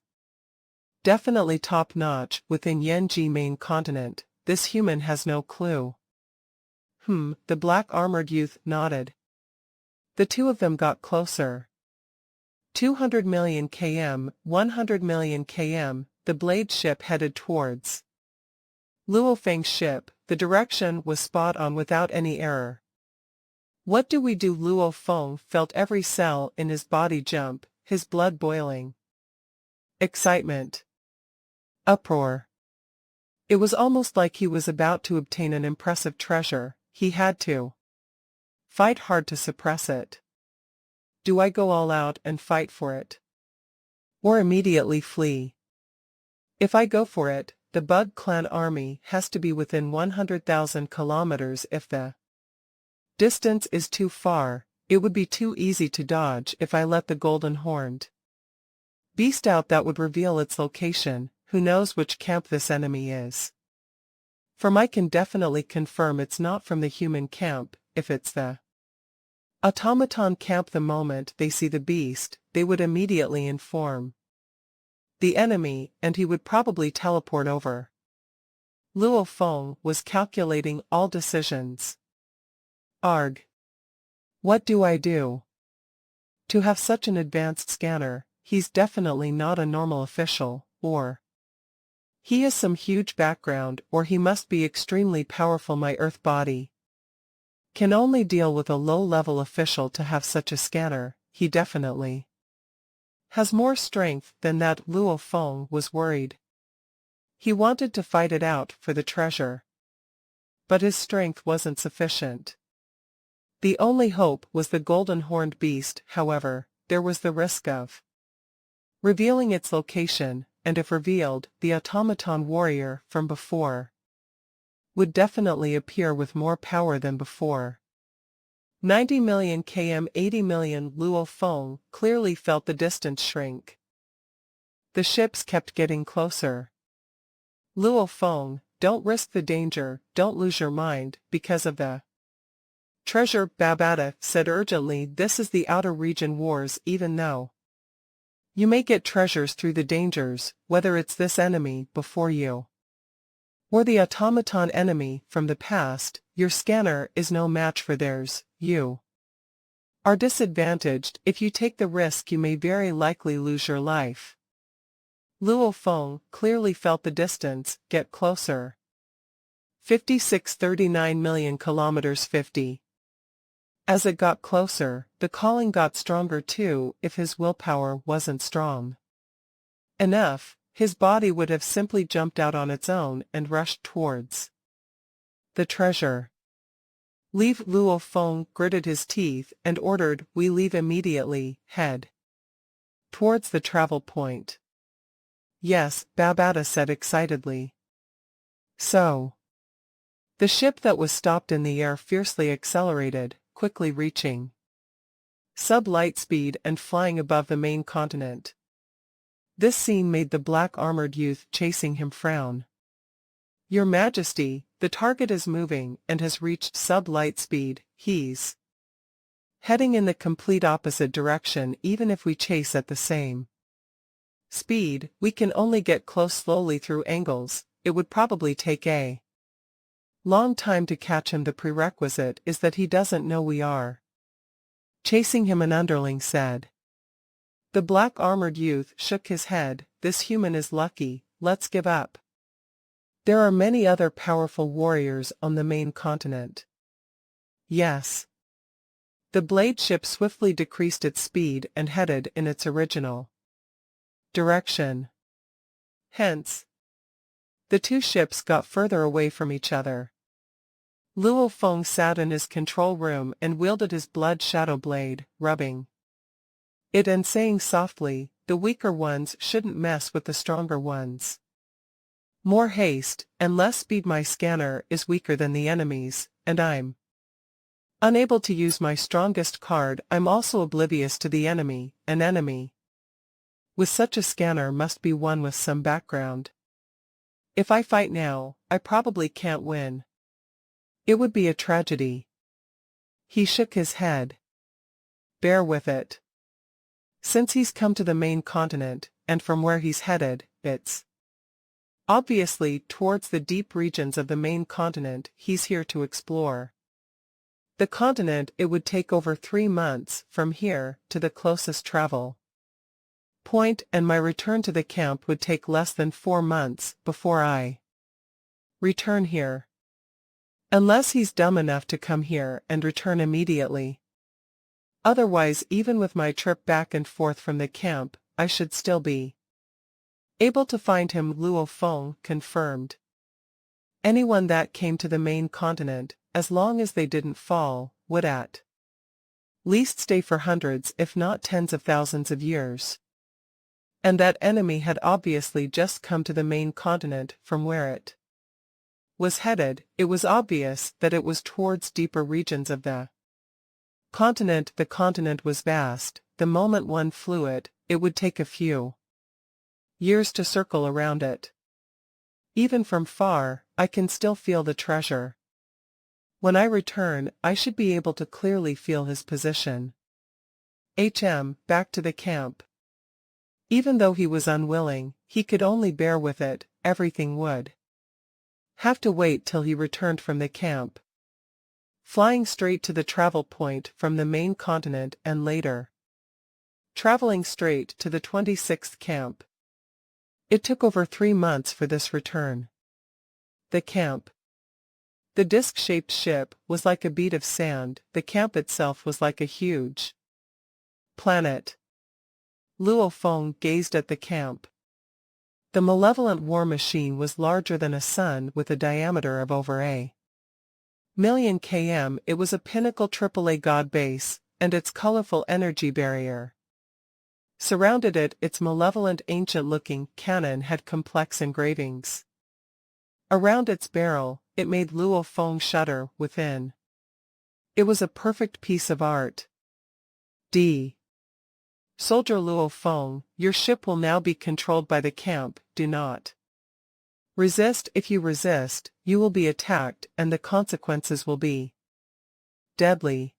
definitely top-notch. Within Yanji main continent, this human has no clue. The black-armored youth nodded. The two of them got closer. 200 million km, 100 million km, the blade ship headed towards Luo Feng's ship. The direction was spot on without any error. What do we do? Luo Feng felt every cell in his body jump, his blood boiling. Excitement. Uproar. It was almost like he was about to obtain an impressive treasure. He had to fight hard to suppress it. Do I go all out and fight for it? Or immediately flee? If I go for it, the Bug Clan army has to be within 100,000 kilometers. If the distance is too far, it would be too easy to dodge if I let the golden horned beast out. That would reveal its location. Who knows which camp this enemy is? I can definitely confirm it's not from the human camp. If it's the automaton camp, the moment they see the beast, they would immediately inform the enemy, and he would probably teleport over. Luo Feng was calculating all decisions. Arg. What do I do? To have such an advanced scanner, he's definitely not a normal official, or he has some huge background, or he must be extremely powerful. My Earth body can only deal with a low-level official. To have such a scanner, he definitely has more strength than that. Luo Feng was worried. He wanted to fight it out for the treasure, but his strength wasn't sufficient. The only hope was the golden horned beast. However, there was the risk of revealing its location, and if revealed, the automaton warrior from before would definitely appear with more power than before. 90 million km, 80 million. Luo Feng clearly felt the distance shrink. The ships kept getting closer. Luo Feng, don't risk the danger, don't lose your mind, because of the treasure. Babata said urgently. This is the outer region wars. Even though you may get treasures through the dangers, whether it's this enemy before you or the automaton enemy from the past, your scanner is no match for theirs. You are disadvantaged. If you take the risk, you may very likely lose your life. Luo Feng clearly felt the distance get closer. 39 million kilometers 50. As it got closer, the calling got stronger too. If his willpower wasn't strong enough, his body would have simply jumped out on its own and rushed towards the treasure. Leave. Luo Feng gritted his teeth and ordered, we leave immediately. Head towards the travel point. Yes, Babata said excitedly. So the ship that was stopped in the air fiercely accelerated, quickly reaching sub-light speed and flying above the main continent. This scene made the black-armored youth chasing him frown. Your Majesty, the target is moving and has reached sub-light speed. He's heading in the complete opposite direction. Even if we chase at the same speed, we can only get close slowly through angles. It would probably take a long time to catch him. The prerequisite is that he doesn't know we are chasing him, an underling said. The black-armored youth shook his head. This human is lucky. Let's give up. There are many other powerful warriors on the main continent. Yes. The blade ship swiftly decreased its speed and headed in its original direction. Hence, the two ships got further away from each other. Luo Feng sat in his control room and wielded his blood shadow blade, rubbing it and saying softly, the weaker ones shouldn't mess with the stronger ones. More haste, and less speed. My scanner is weaker than the enemy's, and I'm unable to use my strongest card. I'm also oblivious to the enemy. An enemy with such a scanner must be one with some background. If I fight now, I probably can't win. It would be a tragedy. He shook his head. Bear with it. Since he's come to the main continent, and from where he's headed, it's Obviously towards the deep regions of the main continent he's here to explore. The continent it would take over 3 months from here to the closest travel point, and my return to the camp would take less than 4 months before I return here. Unless he's dumb enough to come here and return immediately. Otherwise, even with my trip back and forth from the camp, I should still be able to find him. Luo Feng confirmed. Anyone that came to the main continent, as long as they didn't fall, would at least stay for hundreds if not tens of thousands of years. And that enemy had obviously just come to the main continent from where it was headed. It was obvious that it was towards deeper regions of the continent. The continent was vast. The moment one flew it, it would take a few years to circle around it. Even from far, I can still feel the treasure. When I return, I should be able to clearly feel his position. Back to the camp. Even though he was unwilling, he could only bear with it. Everything would have to wait till he returned from the camp. Flying straight to the travel point from the main continent and later traveling straight to the 26th camp. It took over 3 months for this return. The camp. The disc-shaped ship was like a bead of sand. The camp itself was like a huge planet. Luo Feng gazed at the camp. The malevolent war machine was larger than a sun with a diameter of over a million km. It was a pinnacle AAA god base, and its colorful energy barrier surrounded it. Its malevolent ancient-looking cannon had complex engravings around its barrel. It made Luo Feng shudder within. It was a perfect piece of art. Soldier Luo Feng, your ship will now be controlled by the camp. Do not resist. If you resist, you will be attacked, and the consequences will be deadly.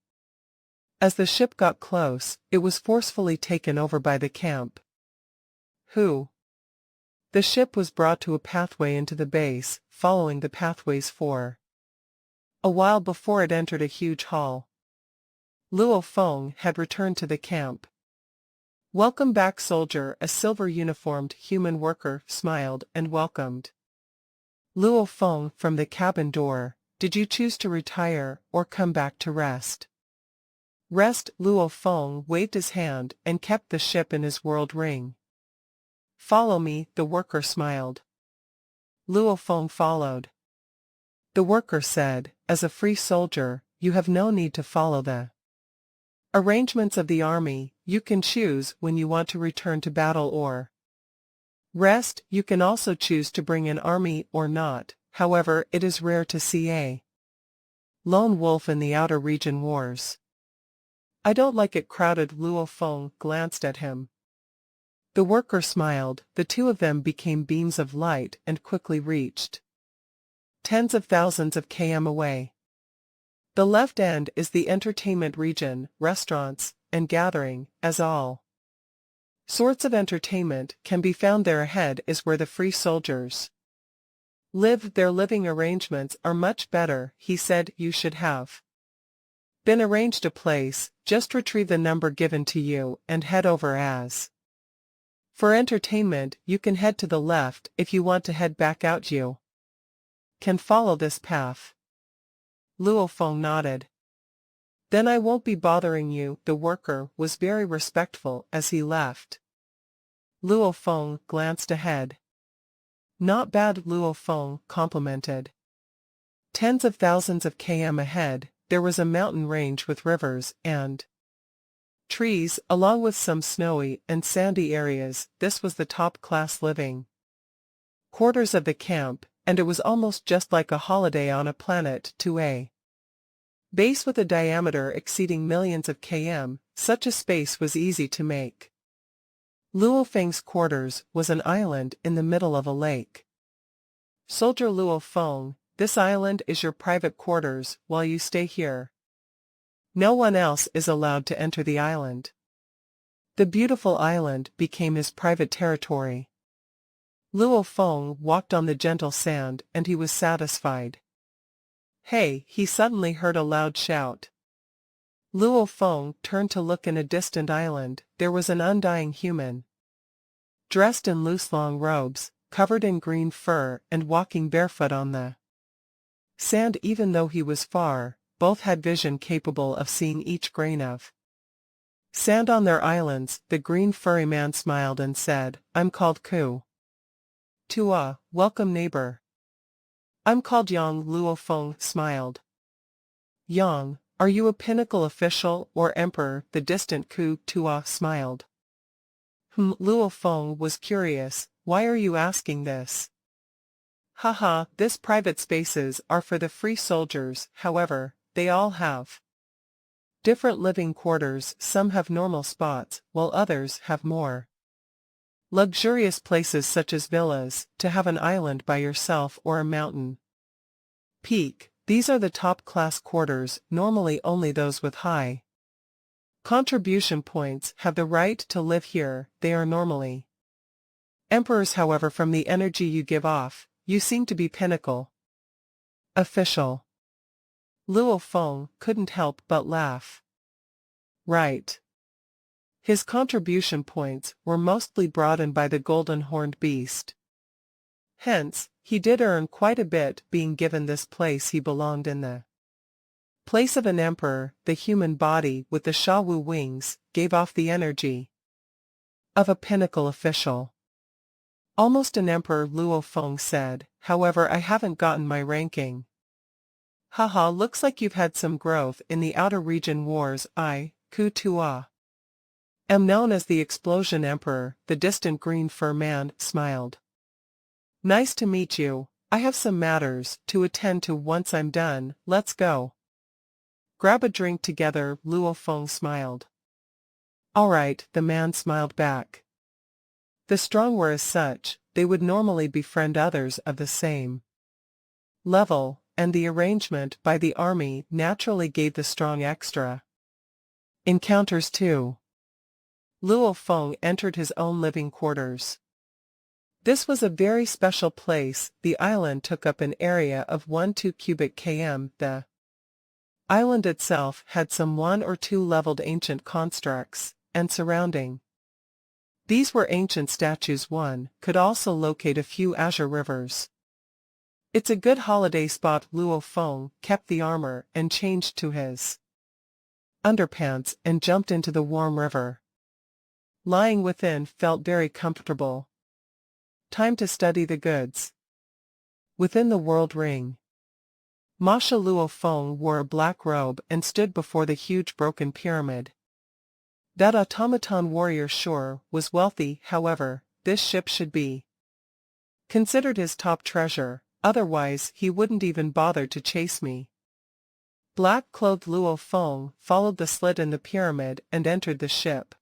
As the ship got close, it was forcefully taken over by the camp. Who? The ship was brought to a pathway into the base, following the pathways for a while before it entered a huge hall. Luo Feng had returned to the camp. Welcome back, soldier. A silver-uniformed human worker smiled and welcomed Luo Feng from the cabin door. Did you choose to retire or come back to rest? Rest. Luo Feng waved his hand and kept the ship in his world ring. Follow me, the worker smiled. Luo Feng followed. The worker said, as a free soldier, you have no need to follow the arrangements of the army. You can choose when you want to return to battle or rest. You can also choose to bring an army or not. However, it is rare to see a lone wolf in the outer region wars. I don't like it crowded. Luo Feng glanced at him. The worker smiled. The two of them became beams of light and quickly reached tens of thousands of km away. The left end is the entertainment region, restaurants, and gathering, as all sorts of entertainment can be found there. Ahead is where the free soldiers live. Their living arrangements are much better, he said. You should have been arranged a place. Just retrieve the number given to you and head over. As for entertainment, you can head to the left. If you want to head back out, you can follow this path. Luo Feng nodded. Then I won't be bothering you. The worker was very respectful as he left. Luo Feng glanced ahead. Not bad, Luo Feng complimented. Tens of thousands of km ahead, there was a mountain range with rivers and trees, along with some snowy and sandy areas. This was the top-class living quarters of the camp, and it was almost just like a holiday on a planet to a base with a diameter exceeding millions of km. Such a space was easy to make. Luo Feng's quarters was an island in the middle of a lake. Soldier Luo Feng, this island is your private quarters while you stay here. No one else is allowed to enter the island. The beautiful island became his private territory. Luo Feng walked on the gentle sand and he was satisfied. Hey, he suddenly heard a loud shout. Luo Feng turned to look. In a distant island, there was an undying human. Dressed in loose long robes, covered in green fur and walking barefoot on the sand. Even though he was far, both had vision capable of seeing each grain of sand on their islands. The green furry man smiled and said, I'm called Ku Tua, welcome neighbor. I'm called Yang. Luo Feng smiled. Yang, are you a pinnacle official or emperor? The distant Ku Tua smiled. Luo Feng was curious, why are you asking this? Haha, this private spaces are for the free soldiers. However, they all have different living quarters. Some have normal spots, while others have more luxurious places such as villas, to have an island by yourself or a mountain peak. These are the top-class quarters. Normally only those with high contribution points have the right to live here. They are normally emperors. However, from the energy you give off, you seem to be pinnacle official. Luo Feng couldn't help but laugh. Right. His contribution points were mostly broadened by the golden-horned beast. Hence, he did earn quite a bit being given this place. He belonged in the place of an emperor. The human body with the Shawu wings gave off the energy of a pinnacle official. Almost an emperor, Luo Feng said. However, I haven't gotten my ranking. Haha, looks like you've had some growth in the outer region wars. I, Ku Tua, am known as the Explosion Emperor. The distant green fur man smiled. Nice to meet you. I have some matters to attend to. Once I'm done, let's go grab a drink together. Luo Feng smiled. Alright, the man smiled back. The strong were as such, they would normally befriend others of the same level, and the arrangement by the army naturally gave the strong extra encounters too. Luo Feng entered his own living quarters. This was a very special place. The island took up an area of 1-2 cubic km. The island itself had some 1 or 2 leveled ancient constructs, and surrounding these were ancient statues. One could also locate a few azure rivers. It's a good holiday spot. Luo Feng kept the armor and changed to his underpants and jumped into the warm river. Lying within felt very comfortable. Time to study the goods within the world ring. Masha. Luo Feng wore a black robe and stood before the huge broken pyramid. That automaton warrior sure was wealthy. However, this ship should be considered his top treasure, otherwise he wouldn't even bother to chase me. Black-clothed Luo Feng followed the slit in the pyramid and entered the ship,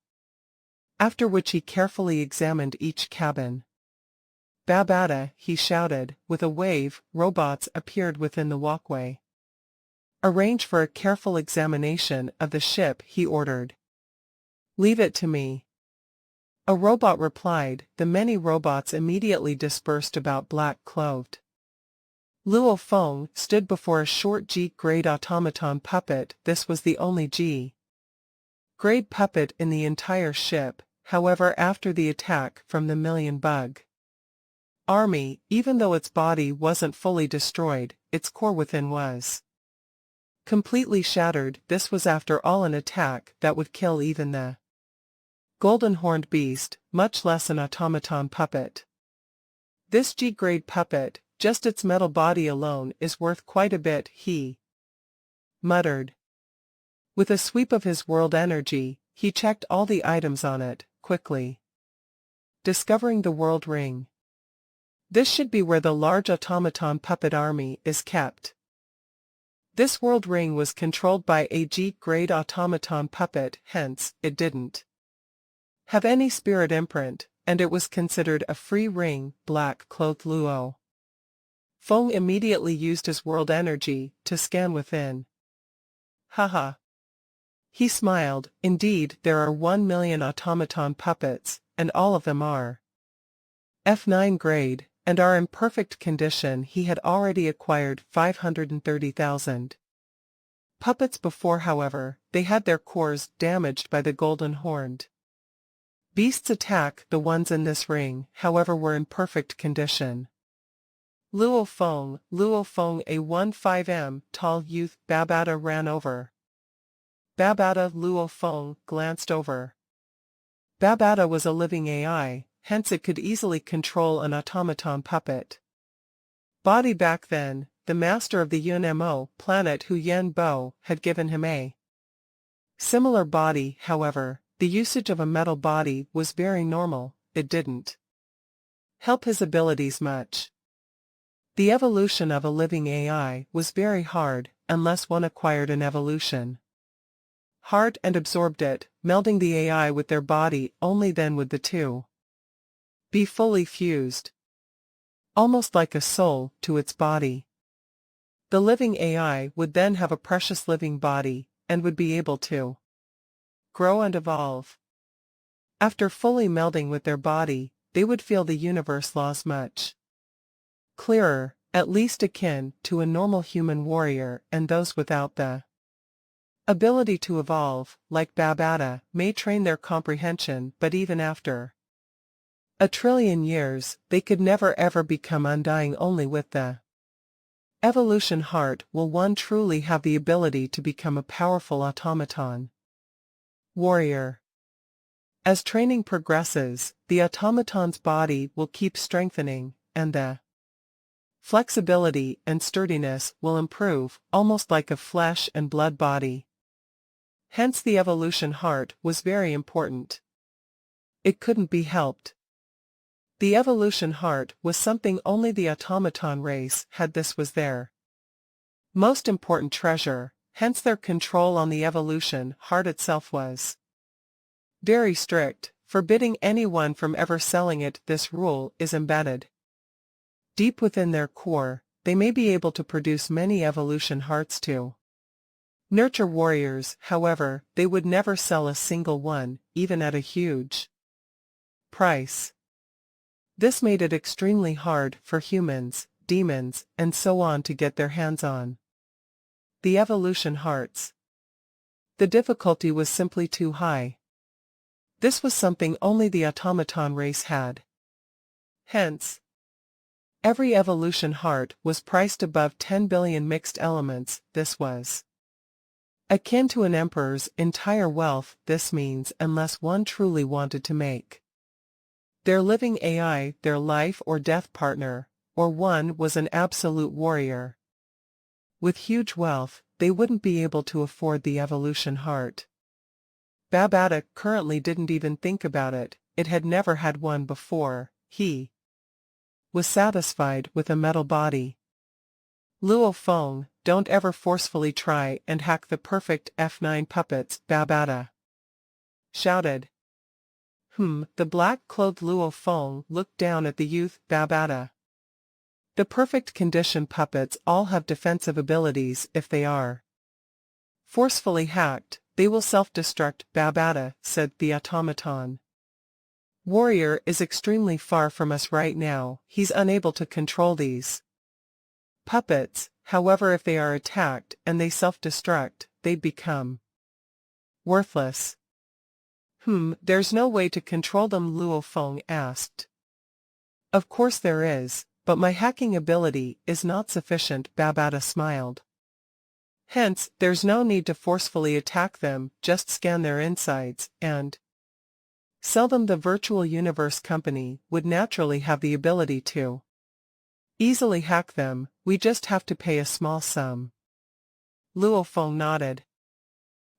after which he carefully examined each cabin. Babada, he shouted. With a wave, robots appeared within the walkway. Arrange for a careful examination of the ship, he ordered. Leave it to me. A robot replied. The many robots immediately dispersed about black-clothed. Luo Feng stood before a short G-grade automaton puppet. This was the only G-grade puppet in the entire ship. However, after the attack from the Million Bug army, even though its body wasn't fully destroyed, its core within was completely shattered. This was after all an attack that would kill even the golden-horned beast, much less an automaton puppet. This G-grade puppet, just its metal body alone, is worth quite a bit, he muttered. With a sweep of his world energy, he checked all the items on it, quickly discovering the world ring. This should be where the large automaton puppet army is kept. This world ring was controlled by a G-grade automaton puppet, hence, it didn't have any spirit imprint, and it was considered a free ring. Black-clothed Luo Feng immediately used his world energy to scan within. Haha. He smiled. Indeed, there are 1 million automaton puppets, and all of them are F9 grade, and are in perfect condition. He had already acquired 530,000 puppets before, however, they had their cores damaged by the golden horned beast's attack. The ones in this ring, however, were in perfect condition. Luo Feng, a 1.5 m tall youth. Babata ran over. Babata. Luo Feng glanced over. Babata was a living AI, hence it could easily control an automaton puppet body. Back then, the master of the UNMO planet Hu Yen Bo had given him a similar body. However, the usage of a metal body was very normal. It didn't help his abilities much. The evolution of a living AI was very hard, unless one acquired an evolution heart and absorbed it, melding the AI with their body. Only then would the two be fully fused, almost like a soul, to its body. The living AI would then have a precious living body, and would be able to grow and evolve. After fully melding with their body, they would feel the universe laws much clearer, at least akin to a normal human warrior, and those without the ability to evolve, like Babata, may train their comprehension, but even after a trillion years, they could never ever become undying. Only with the evolution heart will one truly have the ability to become a powerful automaton warrior. As training progresses, the automaton's body will keep strengthening, and the flexibility and sturdiness will improve, almost like a flesh and blood body. Hence the evolution heart was very important. It couldn't be helped. The evolution heart was something only the automaton race had. This was their most important treasure, hence their control on the evolution heart itself was very strict, forbidding anyone from ever selling it. This rule is embedded deep within their core. They may be able to produce many evolution hearts to nurture warriors. However, they would never sell a single one, even at a huge price. This made it extremely hard for humans, demons, and so on to get their hands on the evolution hearts. The difficulty was simply too high. This was something only the automaton race had. Hence, every evolution heart was priced above 10 billion mixed elements. This was akin to an emperor's entire wealth. This means unless one truly wanted to make their living AI their life or death partner, or one was an absolute warrior with huge wealth, they wouldn't be able to afford the evolution heart. Babata currently didn't even think about it. It had never had one before. He was satisfied with a metal body. Luo Feng, don't ever forcefully try and hack the perfect F9 puppets, Babata shouted. The black-clothed Luo Feng looked down at the youth. Babata. The perfect condition puppets all have defensive abilities. If they are forcefully hacked, they will self-destruct. Babata said. The automaton warrior is extremely far from us right now. He's unable to control these puppets. However, if they are attacked and they self-destruct, they'd become worthless. There's no way to control them? Luo Feng asked. Of course there is, but my hacking ability is not sufficient. Babata smiled. Hence, there's no need to forcefully attack them, just scan their insides, and sell them. The virtual universe company would naturally have the ability to easily hack them. We just have to pay a small sum. Luo Feng nodded.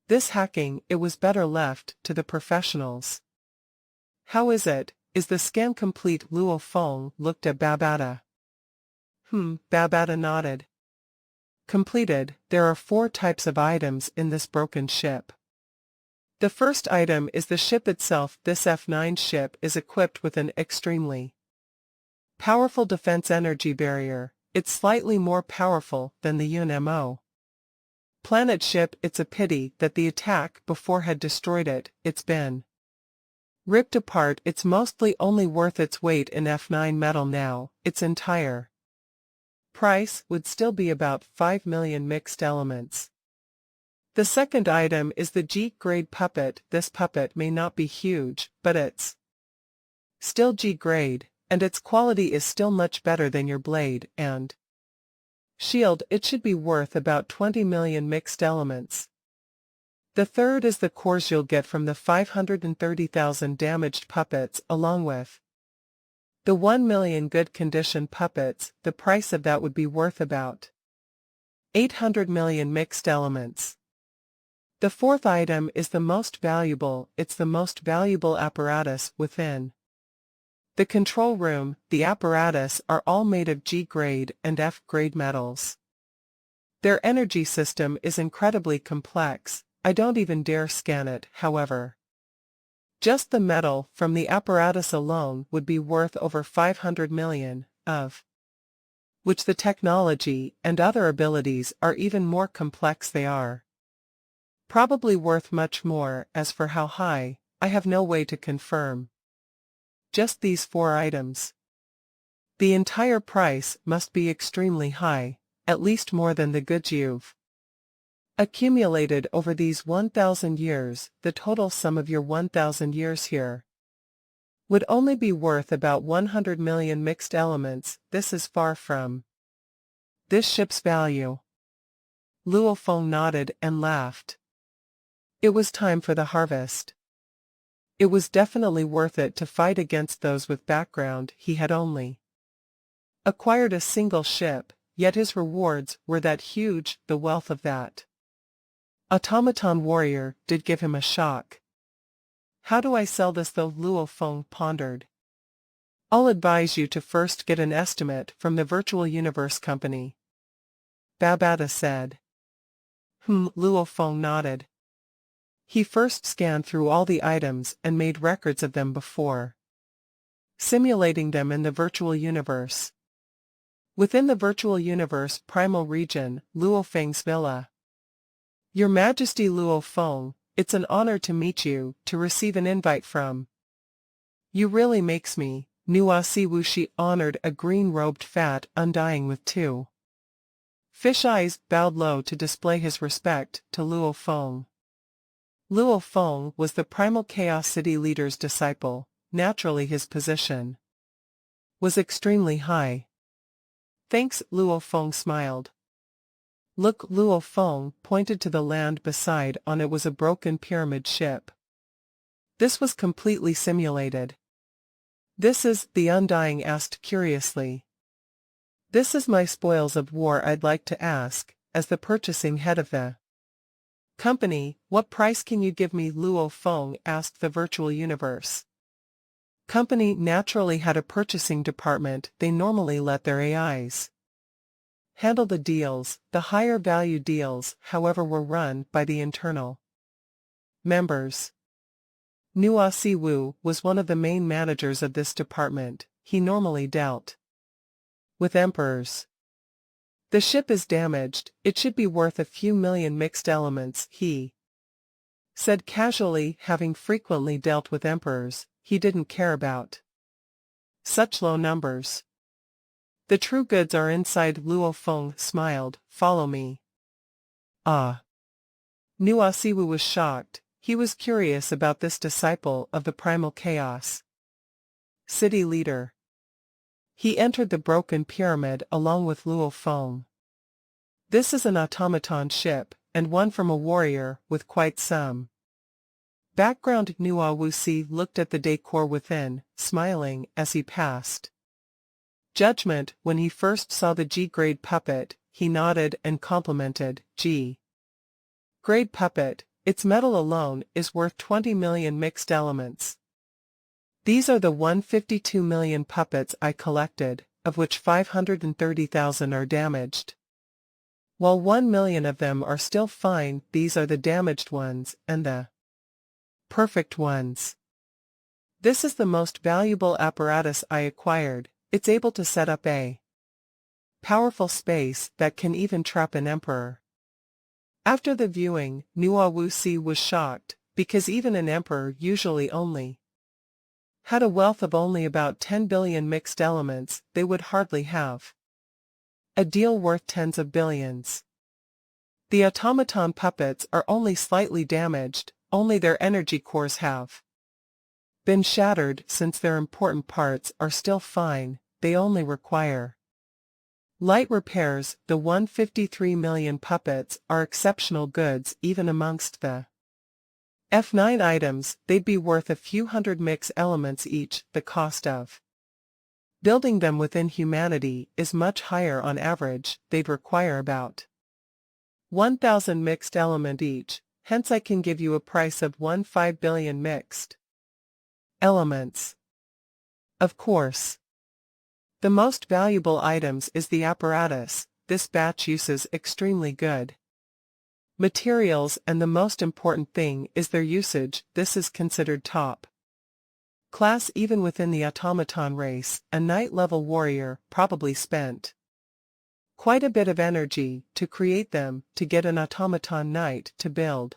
This hacking, it was better left to the professionals. How is it? Is the scan complete? Luo Feng looked at Babata. Babata nodded. Completed. There are 4 types of items in this broken ship. The first item is the ship itself. This F9 ship is equipped with an extremely powerful defense energy barrier. It's slightly more powerful than the UNMO planet ship. It's a pity that the attack before had destroyed it. It's been Ripped apart, it's mostly only worth its weight in F9 metal now. Its entire price would still be about 5 million mixed elements. The second item is the G-grade puppet. This puppet may not be huge, but it's still G-grade, and its quality is still much better than your blade and shield. It should be worth about 20 million mixed elements. The third is the cores you'll get from the 530,000 damaged puppets along with the 1 million good condition puppets. The price of that would be worth about 800 million mixed elements. The fourth item is the most valuable. It's the most valuable apparatus within the control room. The apparatus are all made of G-grade and F-grade metals. Their energy system is incredibly complex. I don't even dare scan it, however. Just the metal from the apparatus alone would be worth over 500 million, of which the technology and other abilities are even more complex. They are probably worth much more. As for how high, I have no way to confirm. Just these 4 items. The entire price must be extremely high, at least more than the goods you've accumulated over these 1,000 years. The total sum of your 1,000 years here would only be worth about 100 million mixed elements. This is far from this ship's value. Luo Feng nodded and laughed. It was time for the harvest. It was definitely worth it to fight against those with background. He had only acquired a single ship, yet his rewards were that huge. The wealth of that automaton warrior did give him a shock. How do I sell this though? Luo Feng pondered. I'll advise you to first get an estimate from the Virtual Universe Company, Babata said. Luo Feng nodded. He first scanned through all the items and made records of them before simulating them in the virtual universe. Within the virtual universe primal region, Luo Feng's villa. Your Majesty Luo Feng, it's an honor to meet you, to receive an invite from you really makes me. Nua Si Wuxi honored a green-robed fat undying with 2 fish eyes, bowed low to display his respect to Luo Feng. Luo Feng was the primal Chaos City leader's disciple. Naturally his position was extremely high. Thanks, Luo Feng smiled. Look, Luo Feng pointed to the land beside on it was a broken pyramid ship. This was completely simulated. This is, the Undying asked curiously. This is my spoils of war. I'd like to ask, as the purchasing head of the company, what price can you give me? Luo Feng asked the virtual universe company. Naturally had a purchasing department. They normally let their AIs handle the deals. The higher value deals, however, were run by the internal members. Nua Si Wu was one of the main managers of this department. He normally dealt with emperors. The ship is damaged. It should be worth a few million mixed elements, he said casually. Having frequently dealt with emperors, he didn't care about such low numbers. The true goods are inside. Luo Feng smiled. Follow me. Ah. Nua Si Wu was shocked. He was curious about this disciple of the primal chaos city leader. He entered the broken pyramid along with Luo Feng. This is an automaton ship, and one from a warrior with quite some background. Nua Wuxi looked at the decor within, smiling as he passed judgment. When he first saw the G-grade puppet, he nodded and complimented. G-grade puppet, its metal alone is worth 20 million mixed elements. These are the 152 million puppets I collected, of which 530,000 are damaged. While 1 million of them are still fine. These are the damaged ones and the perfect ones. This is the most valuable apparatus I acquired. It's able to set up a powerful space that can even trap an emperor. After the viewing, Nua Wuxi was shocked, because even an emperor usually only Had a wealth of only about 10 billion mixed elements, they would hardly have a deal worth tens of billions. The automaton puppets are only slightly damaged, only their energy cores have been shattered. Since their important parts are still fine, they only require light repairs. The 153 million puppets are exceptional goods even amongst the F9 items. They'd be worth a few hundred mix elements each. The cost of building them within humanity is much higher on average. They'd require about 1,000 mixed element each, hence I can give you a price of 15 billion mixed elements. Of course, the most valuable items is the apparatus. This batch uses extremely good materials, and the most important thing is their usage. This is considered top class even within the automaton race. A knight-level warrior probably spent quite a bit of energy to create them. To get an automaton knight to build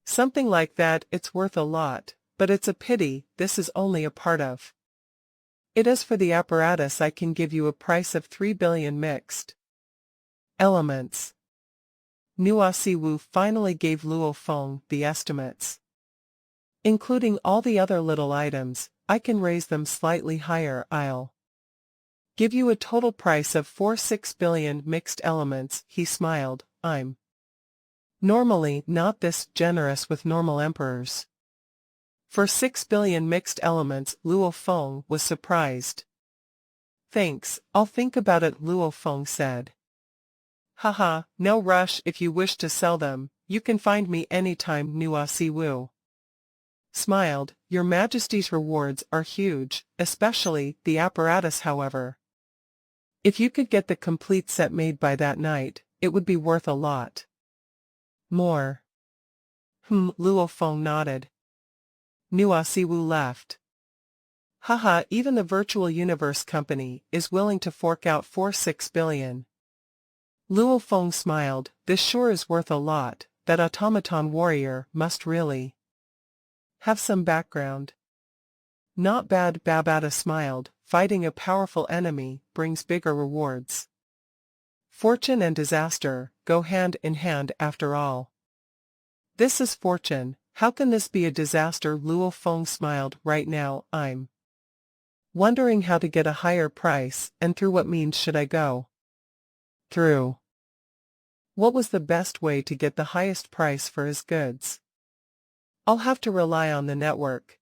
something like that, it's worth a lot, but it's a pity this is only a part of it. As for the apparatus, I can give you a price of 3 billion mixed elements. Nua Siwu finally gave Luo Feng the estimates. Including all the other little items, I can raise them slightly higher. I'll give you a total price of 46 billion mixed elements. He smiled. I'm normally not this generous with normal emperors. For 6 billion mixed elements, Luo Feng was surprised. Thanks, I'll think about it, Luo Feng said. Haha, no rush. If you wish to sell them, you can find me anytime. Nua Siwu smiled. Your Majesty's rewards are huge, especially the apparatus. However, if you could get the complete set made by that night, it would be worth a lot more. Luo Feng nodded. Nua Siwu laughed. Haha, even the virtual universe company is willing to fork out 46 billion. Luo Feng smiled. This sure is worth a lot. That automaton warrior must really have some background. Not bad. Babata smiled. Fighting a powerful enemy brings bigger rewards. Fortune and disaster go hand in hand after all. This is fortune. How can this be a disaster? Luo Feng smiled. Right now, I'm wondering how to get a higher price, and through what means should I go through? What was the best way to get the highest price for his goods? I'll have to rely on the network.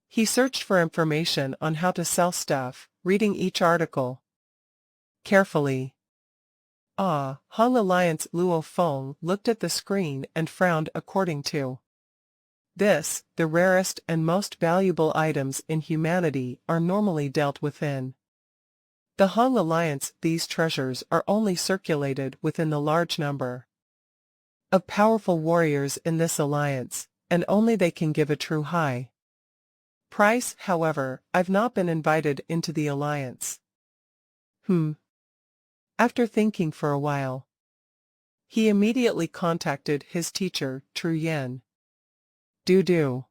He searched for information on how to sell stuff, reading each article carefully. Han Alliance. Luo Feng looked at the screen and frowned. According to this, the rarest and most valuable items in humanity are normally dealt within the Han Alliance. These treasures are only circulated within the large number of powerful warriors in this alliance, and only they can give a true high price. However, I've not been invited into the alliance. After thinking for a while, he immediately contacted his teacher, Tru Yen. Do.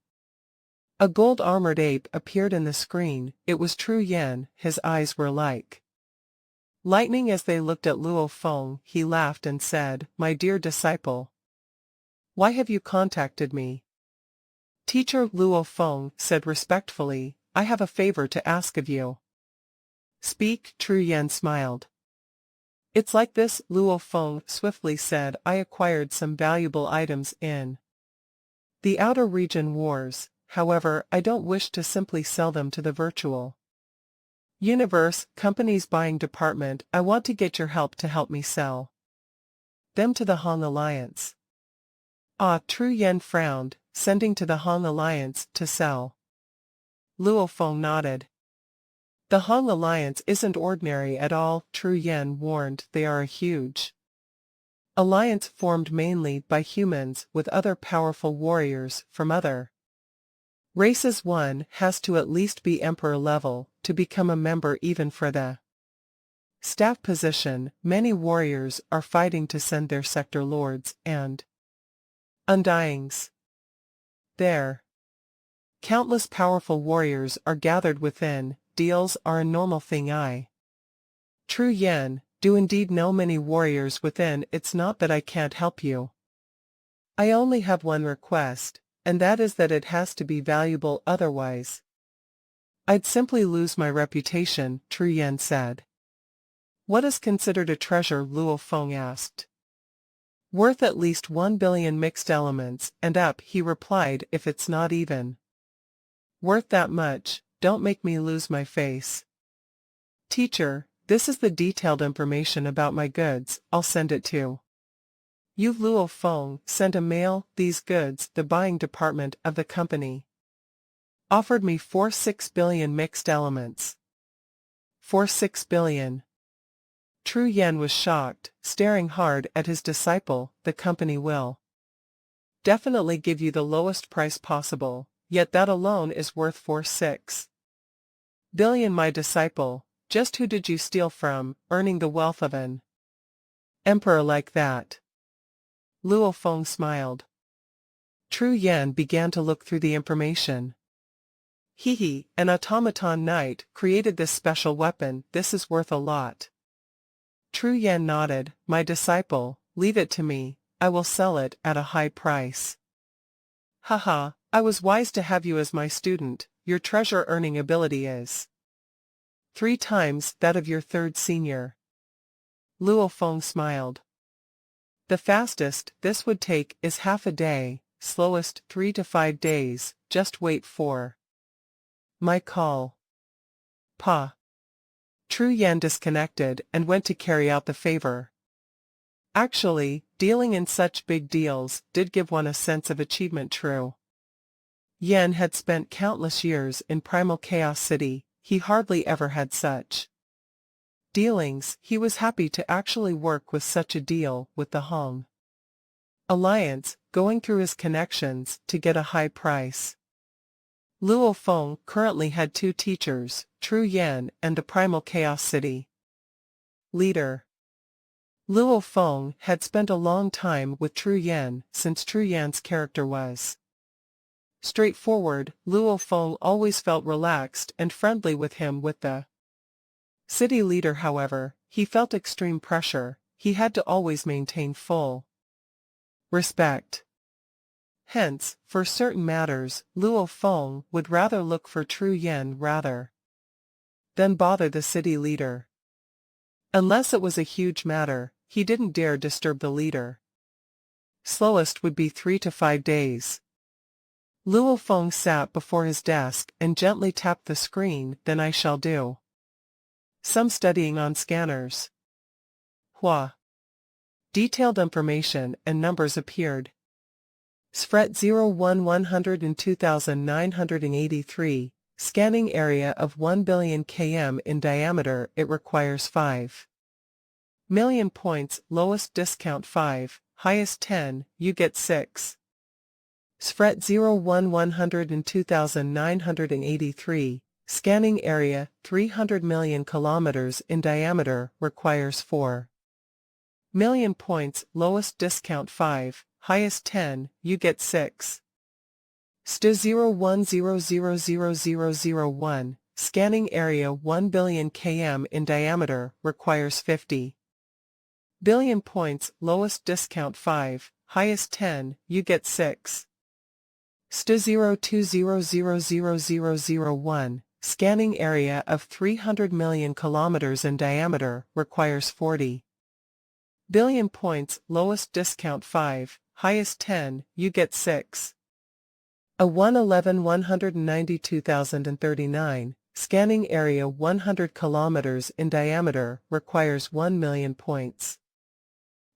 A gold-armored ape appeared in the screen. It was Tru Yen. His eyes were like lightning as they looked at Luo Feng. He laughed and said, My dear disciple, why have you contacted me? Teacher. Luo Feng said respectfully, I have a favor to ask of you. Speak. Tru Yen smiled. It's like this, Luo Feng swiftly said. I acquired some valuable items in the outer region wars. However, I don't wish to simply sell them to the virtual universe company's buying department. I want to get your help to help me sell them to the Han Alliance. Tru Yen frowned. Sending to the Han Alliance to sell? Luo Feng nodded. The Han Alliance isn't ordinary at all, Tru Yen warned. They are a huge alliance formed mainly by humans with other powerful warriors from other races. One has to at least be emperor level to become a member. Even for the staff position, many warriors are fighting to send their sector lords and undyings there. Countless powerful warriors are gathered within, deals are a normal thing. True yen, do indeed know many warriors within. It's not that I can't help you. I only have one request, and that is that it has to be valuable, otherwise I'd simply lose my reputation, True Yen said. What is considered a treasure? Luo Feng asked. Worth at least 1 billion mixed elements and up, he replied. If it's not even worth that much, don't make me lose my face. Teacher, this is the detailed information about my goods. I'll send it to you. Luo Feng sent a mail. These goods, the buying department of the company offered me 46 billion mixed elements. 46 billion. True Yen was shocked, staring hard at his disciple. The company will definitely give you the lowest price possible, yet that alone is worth 46 billion. My disciple, just who did you steal from, earning the wealth of an emperor like that? Luo Feng smiled. True Yen began to look through the information. An automaton knight created this special weapon. This is worth a lot. True Yen nodded. My disciple, leave it to me, I will sell it at a high price. Haha, I was wise to have you as my student. Your treasure earning ability is 3 times that of your third senior. Luo Feng smiled. The fastest this would take is half a day, slowest 3 to 5 days, just wait for my call. Pa. True Yen disconnected and went to carry out the favor. Actually, dealing in such big deals did give one a sense of achievement. True Yen had spent countless years in Primal Chaos City. He hardly ever had such dealings. He was happy to actually work with such a deal with the Hong Alliance, going through his connections to get a high price. Luo Feng currently had 2 teachers, True Yen and the Primal Chaos City leader. Luo Feng had spent a long time with True Yen. Since True Yen's character was straightforward, Luo Feng always felt relaxed and friendly with him. With the city leader, however, he felt extreme pressure. He had to always maintain full respect. Hence, for certain matters, Luo Feng would rather look for True Yen rather than bother the city leader. Unless it was a huge matter, he didn't dare disturb the leader. Slowest would be 3 to 5 days. Luo Feng sat before his desk and gently tapped the screen. Then I shall do some studying on scanners. Hua. Detailed information and numbers appeared. SFRET 01-102,983, scanning area of 1 billion km in diameter. It requires 5 million points. Lowest discount 5, highest 10, you get 6. SFRET 01-102,983, scanning area 300 million kilometers in diameter. Requires 4 million points. Lowest discount 5, highest 10, you get 6. STA 01-0000001, scanning area 1 billion km in diameter. Requires 50 billion points. Lowest discount 5, highest 10, you get 6. STA 02-0000001, scanning area of 300 million kilometers in diameter. Requires 40 billion points. Lowest discount 5, highest 10, you get 6. A 111-192,039, scanning area 100 kilometers in diameter. Requires 1 million points.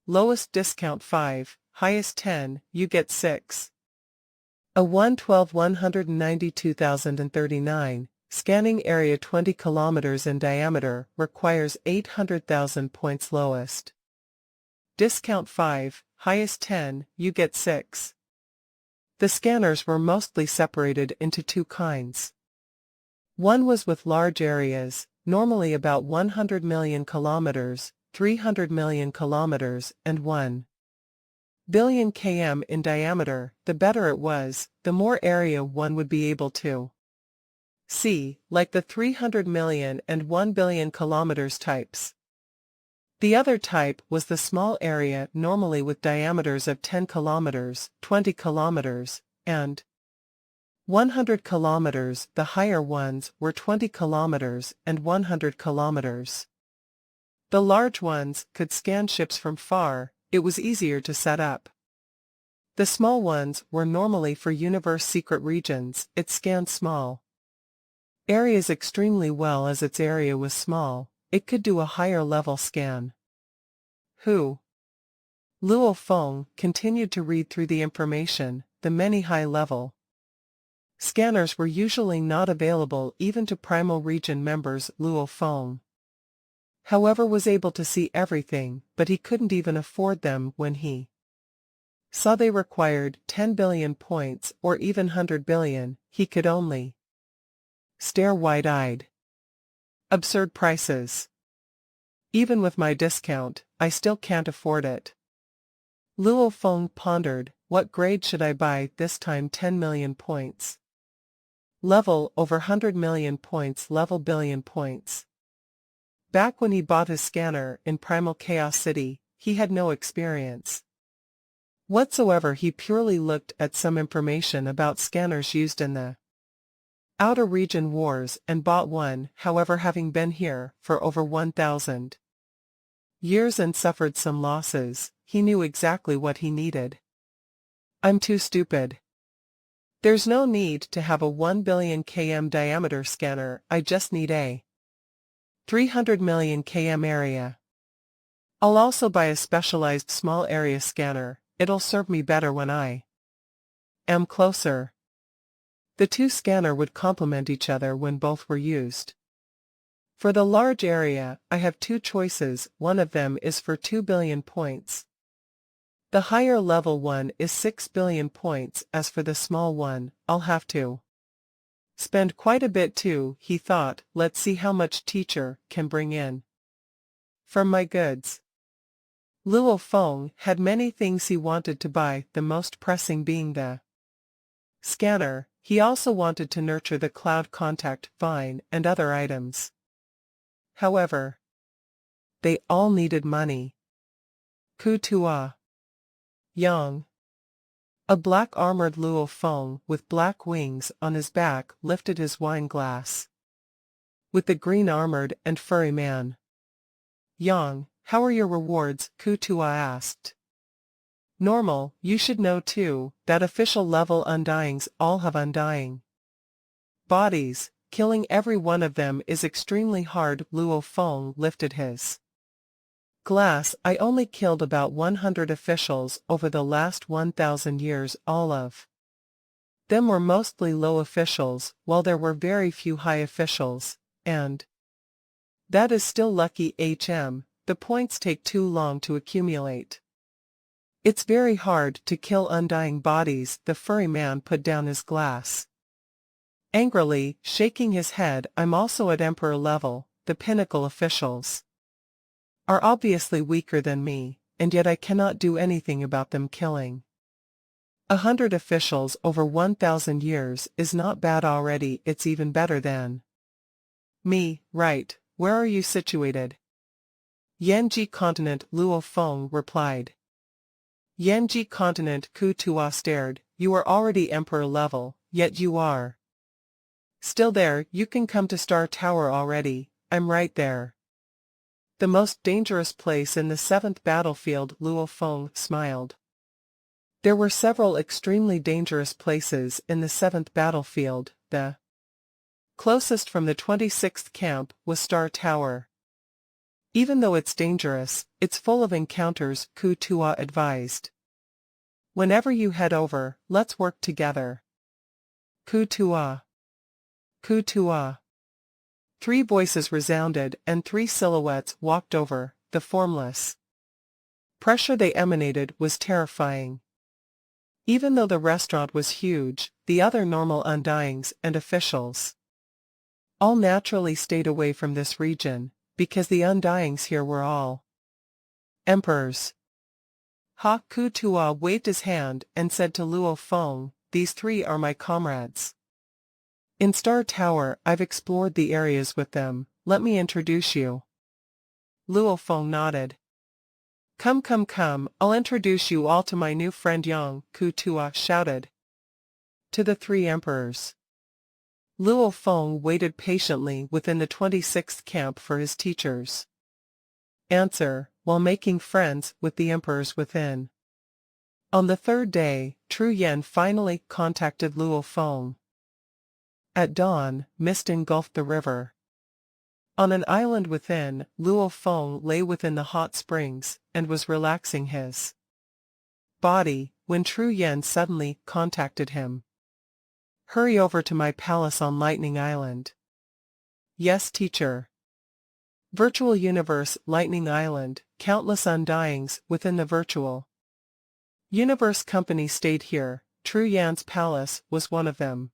Lowest discount 5, highest 10, you get 6. A 112-192,039, scanning area 20 kilometers in diameter. Requires 800,000 points. Lowest discount 5, highest 10, you get 6. The scanners were mostly separated into 2 kinds. One was with large areas, normally about 100 million kilometers, 300 million kilometers, and one billion km in diameter, the better it was, the more area one would be able to see, like the 300 million and 1 billion kilometers types. The other type was the small area, normally with diameters of 10 kilometers, 20 kilometers, and 100 kilometers. The higher ones were 20 kilometers and 100 kilometers. The large ones could scan ships from far. It was easier to set up. The small ones were normally for universe secret regions. It scanned small areas extremely well. As its area was small, it could do a higher level scan. Luo Feng continued to read through the information. The many high-level scanners were usually not available even to Primal Region members. Luo Feng, however, was able to see everything, but he couldn't even afford them when he saw they required 10 billion points or even 100 billion. He could only stare wide-eyed. Absurd prices. Even with my discount, I still can't afford it. Luo Feng pondered, what grade should I buy this time? 10 million points. Level over 100 million points. Level billion points. Back when he bought his scanner in Primal Chaos City, he had no experience whatsoever. He purely looked at some information about scanners used in the Outer Region Wars and bought one. However, having been here for over 1,000 years and suffered some losses, he knew exactly what he needed. I'm too stupid. There's no need to have a 1 billion km diameter scanner. I just need a 300 million km area. I'll also buy a specialized small area scanner. It'll serve me better when I am closer. The two scanner would complement each other when both were used. For the large area, I have two choices. One of them is for 2 billion points. The higher level one is 6 billion points. As for the small one, I'll have to spend quite a bit too, he thought. Let's see how much teacher can bring in from my goods. Luo Feng had many things he wanted to buy, the most pressing being the scanner. He also wanted to nurture the cloud contact vine and other items. However, they all needed money. Ku Tua Yang, a black-armored Luo Feng with black wings on his back, lifted his wine glass with the green-armored and furry man. Yang, how are your rewards? Ku Tua asked. Normal. You should know too, that official level undyings all have undying bodies. Killing every one of them is extremely hard. Luo Feng lifted his glass. I only killed about 100 officials over the last 1,000 years. All of them were mostly low officials, while there were very few high officials, and that is still lucky. The points take too long to accumulate. It's very hard to kill undying bodies. The furry man put down his glass angrily, shaking his head. I'm also at Emperor level. The pinnacle officials are obviously weaker than me, and yet I cannot do anything about them. Killing 100 officials over 1,000 years is not bad already. It's even better than me, right? Where are you situated? Yanji continent, Luo Feng replied. Yanji continent. Ku Tua stared. You are already Emperor level, yet you are still there. You can come to Star Tower already. I'm right there. The most dangerous place in the 7th battlefield. Luo Feng smiled. There were several extremely dangerous places in the 7th battlefield. The closest from the 26th camp was Star Tower. Even though it's dangerous, it's full of encounters, Ku Tua advised. Whenever you head over, let's work together. Ku Tua. Ku Tua. 3 voices resounded, and 3 silhouettes walked over. The formless pressure they emanated was terrifying. Even though the restaurant was huge, the other normal undyings and officials all naturally stayed away from this region, because the undyings here were all emperors. Ku Tua waved his hand and said to Luo Feng, "These three are my comrades. In Star Tower I've explored the areas with them, let me introduce you." Luo Feng nodded. Come, I'll introduce you all to my new friend Yang," Ku Tua shouted. To the three emperors. Luo Feng waited patiently within the 26th camp for his teachers. Answer, while making friends with the emperors within. On the third day, Tru Yen finally contacted Luo Feng. At dawn, mist engulfed the river. On an island within, Luo Feng lay within the hot springs, and was relaxing his body, when Tru Yen suddenly contacted him. "Hurry over to my palace on Lightning Island." "Yes, teacher." Virtual Universe Lightning Island, countless undyings within the virtual Universe company stayed here, Tru Yan's palace was one of them.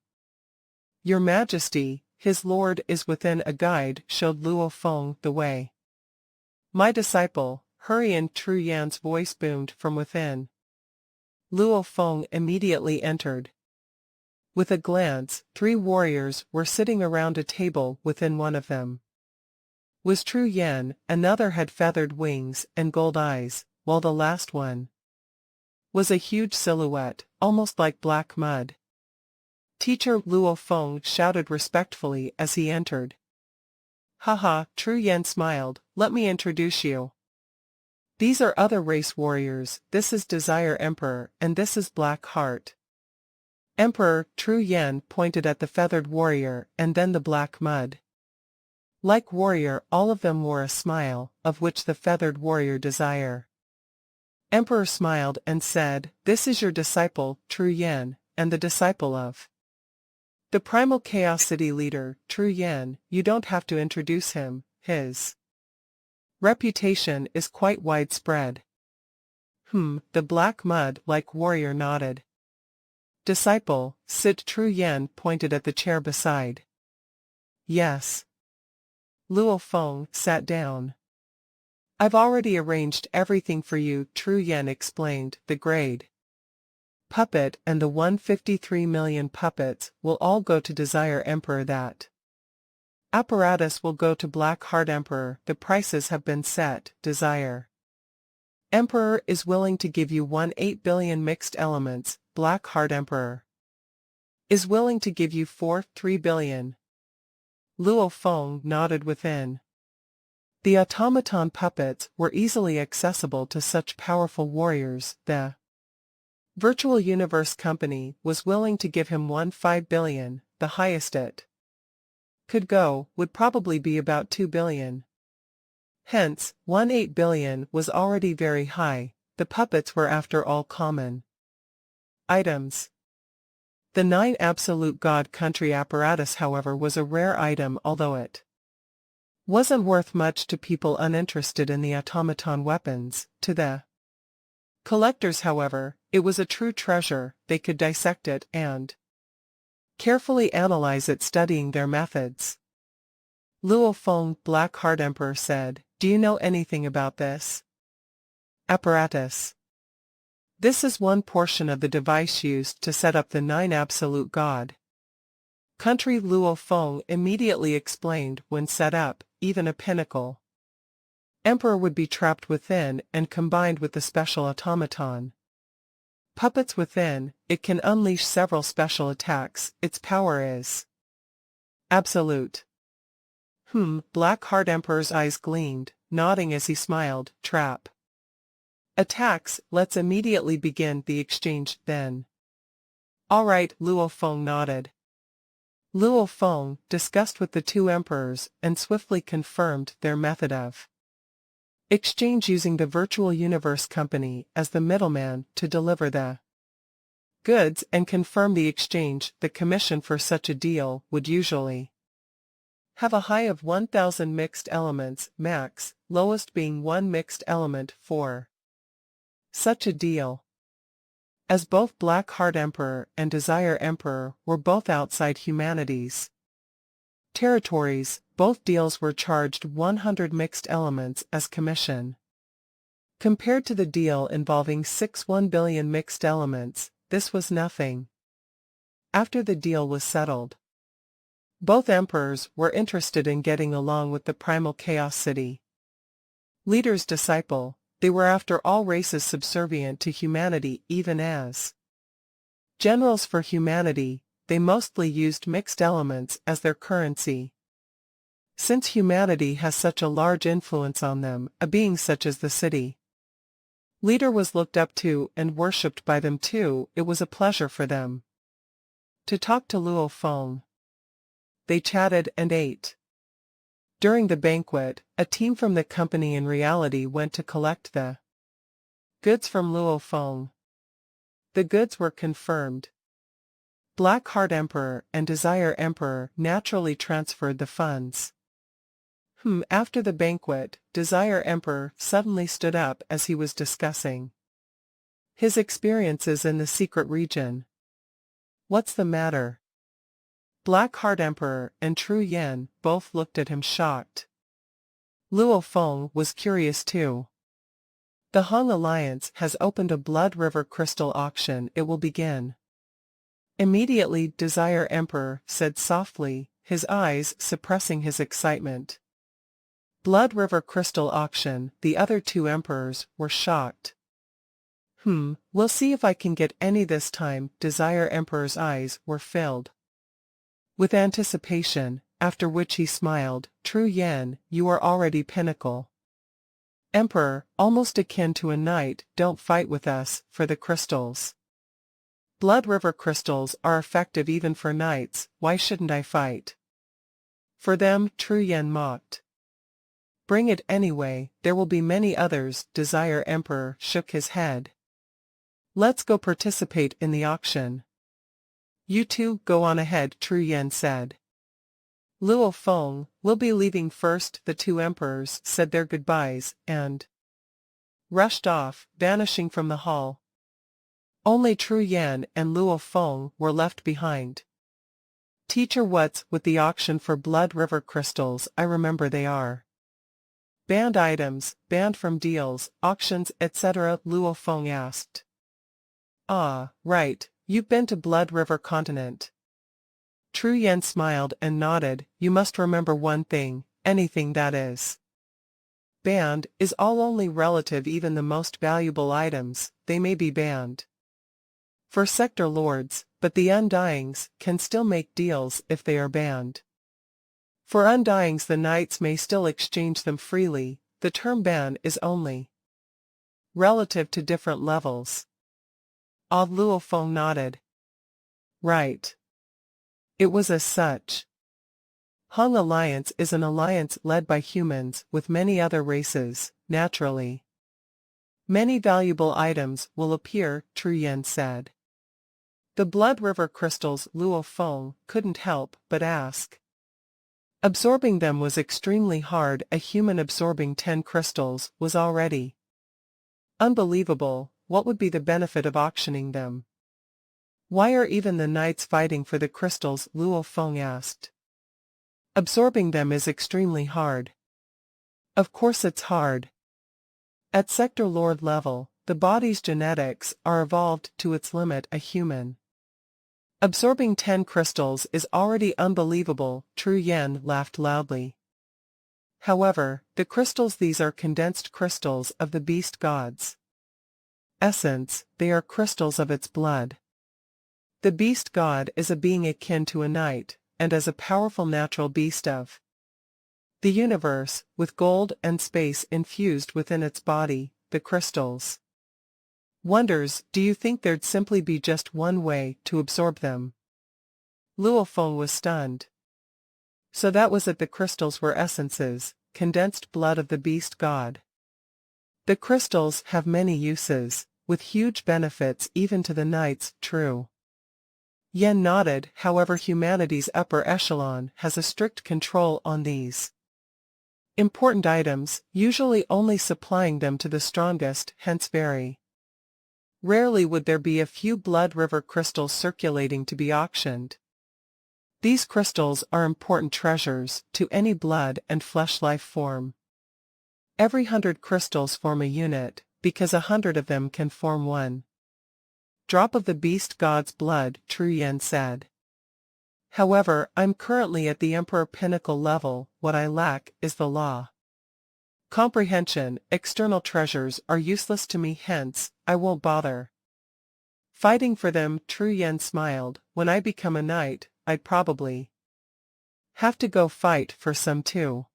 "Your Majesty, his lord is within," a guide showed Luo Feng the way. "My disciple, hurry in," Tru Yan's voice boomed from within. Luo Feng immediately entered. With a glance, three warriors were sitting around a table within one of them. Was Tru Yen, another had feathered wings and gold eyes, while the last one was a huge silhouette, almost like black mud. "Teacher," Luo Feng shouted respectfully as he entered. "Haha," Tru Yen smiled, "let me introduce you. These are other race warriors, this is Desire Emperor and this is Black Heart Emperor." Tru Yen pointed at the feathered warrior and then the black mud like warrior. All of them wore a smile, of which the feathered warrior Desire Emperor smiled and said, "This is your disciple, Tru Yen, and the disciple of the Primal Chaos City leader, Tru Yen. You don't have to introduce him, his reputation is quite widespread." The black mud-like warrior nodded. "Disciple, sit." Tru Yen pointed at the chair beside. "Yes." Luo Feng sat down. "I've already arranged everything for you," Tru Yen explained. "The grade puppet and the 153 million puppets will all go to Desire Emperor. That apparatus will go to Black Heart Emperor. The prices have been set. Desire Emperor is willing to give you 18 billion mixed elements. Black Heart Emperor is willing to give you 3 billion. Luo Feng nodded within. The automaton puppets were easily accessible to such powerful warriors. The Virtual Universe Company was willing to give him 15 billion, the highest it could go would probably be about 2 billion. Hence, 18 billion was already very high. The puppets were after all common items. The 9 Absolute God Country apparatus, however, was a rare item, although it wasn't worth much to people uninterested in the automaton weapons. To the collectors, however, it was a true treasure. They could dissect it and carefully analyze it, studying their methods. Luo Feng, Black Heart Emperor, said, "Do you know anything about this apparatus?" "This is one portion of the device used to set up the 9 Absolute God Country," Luo Feng immediately explained. "When set up, even a pinnacle emperor would be trapped within, and combined with the special automaton puppets within, it can unleash several special attacks. Its power is absolute." Black Heart Emperor's eyes gleamed, nodding as he smiled. "Trap attacks, let's immediately begin the exchange, then." "All right," Luo Feng nodded. Luo Feng discussed with the two emperors and swiftly confirmed their method of exchange, using the Virtual Universe Company as the middleman to deliver the goods and confirm the exchange. The commission for such a deal would usually have a high of 1,000 mixed elements, max, lowest being 1 mixed element for such a deal. As both Black Heart Emperor and Desire Emperor were both outside humanity's territories, both deals were charged 100 mixed elements as commission. Compared to the deal involving 1 billion mixed elements, this was nothing. After the deal was settled, both emperors were interested in getting along with the primal chaos city. Leader's disciple, they were after all races subservient to humanity even as generals for humanity, they mostly used mixed elements as their currency. Since humanity has such a large influence on them, a being such as the city leader was looked up to and worshipped by them too. It was a pleasure for them to talk to Luo Feng. They chatted and ate. During the banquet, a team from the company in reality went to collect the goods from Luo Feng. The goods were confirmed. Blackheart Emperor and Desire Emperor naturally transferred the funds. After the banquet, Desire Emperor suddenly stood up as he was discussing his experiences in the secret region. What's the matter? Blackheart Emperor and True Yen both looked at him shocked. Luo Feng was curious too. The Hong Alliance has opened a Blood River crystal auction. It will begin immediately, Desire Emperor said softly, his eyes suppressing his excitement. Blood River crystal auction. The other two emperors were shocked. We'll see if I can get any this time. Desire Emperor's eyes were filled with anticipation, after which he smiled. True Yen, you are already pinnacle Emperor, almost akin to a knight. Don't fight with us for the crystals. Blood River crystals are effective even for knights. Why shouldn't I fight for them? True Yen mocked. Bring it anyway, there will be many others. Desire Emperor shook his head. Let's go participate in the auction. You two go on ahead, True Yen said. Luo Feng will be leaving first. The two emperors said their goodbyes and rushed off, vanishing from the hall. Only True Yen and Luo Feng were left behind. Teacher, what's with the auction for Blood River crystals? I remember they are banned items, banned from deals, auctions, etc. Luo Feng asked. Ah, right, you've been to Blood River continent. True Yen smiled and nodded. You must remember one thing, anything that is banned is all only relative. Even the most valuable items, they may be banned for sector lords, but the Undyings can still make deals if they are banned. For Undyings the knights may still exchange them freely. The term ban is only relative to different levels. Luo Feng nodded. Right. It was as such. Hong Alliance is an alliance led by humans with many other races. Naturally, many valuable items will appear, True Yen said. The Blood River crystals. Luo Feng couldn't help but ask. Absorbing them was extremely hard. A human absorbing 10 crystals was already unbelievable. What would be the benefit of auctioning them? Why are even the knights fighting for the crystals? Luo Feng asked. Absorbing them is extremely hard. Of course it's hard. At sector lord level, the body's genetics are evolved to its limit. A human absorbing 10 crystals is already unbelievable. True Yen laughed loudly. However, the crystals, these are condensed crystals of the beast god's essence. They are crystals of its blood. The beast god is a being akin to a knight, and as a powerful natural beast of the universe, with gold and space infused within its body. The crystals wonders. Do you think there'd simply be just one way to absorb them? Luo Feng was stunned. So that was it. The crystals were essences, condensed blood of the beast god. The crystals have many uses, with huge benefits even to the knights. True Yen nodded. However, humanity's upper echelon has a strict control on these important items, usually only supplying them to the strongest. Hence very rarely would there be a few Blood River crystals circulating to be auctioned. These crystals are important treasures to any blood and flesh life form. Every 100 crystals form a unit, because 100 of them can form one drop of the beast god's blood, True Yen said. However, I'm currently at the Emperor Pinnacle level, what I lack is the law. Comprehension, external treasures are useless to me, hence, I won't bother fighting for them. True Yen smiled. When I become a knight, I'd probably have to go fight for some too.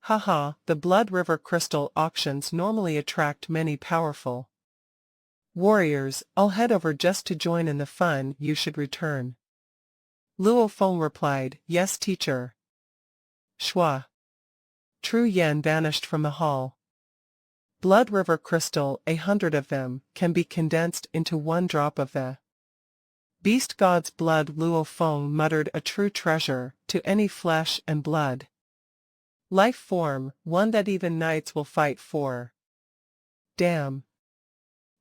Haha, the Blood River crystal auctions normally attract many powerful warriors. I'll head over just to join in the fun. You should return. Luo Feng replied, yes teacher. Shua. True Yen vanished from the hall. Blood River crystal, 100 of them, can be condensed into one drop of the beast god's blood. Luo Feng muttered, a true treasure, to any flesh and blood life form, one that even knights will fight for. Damn.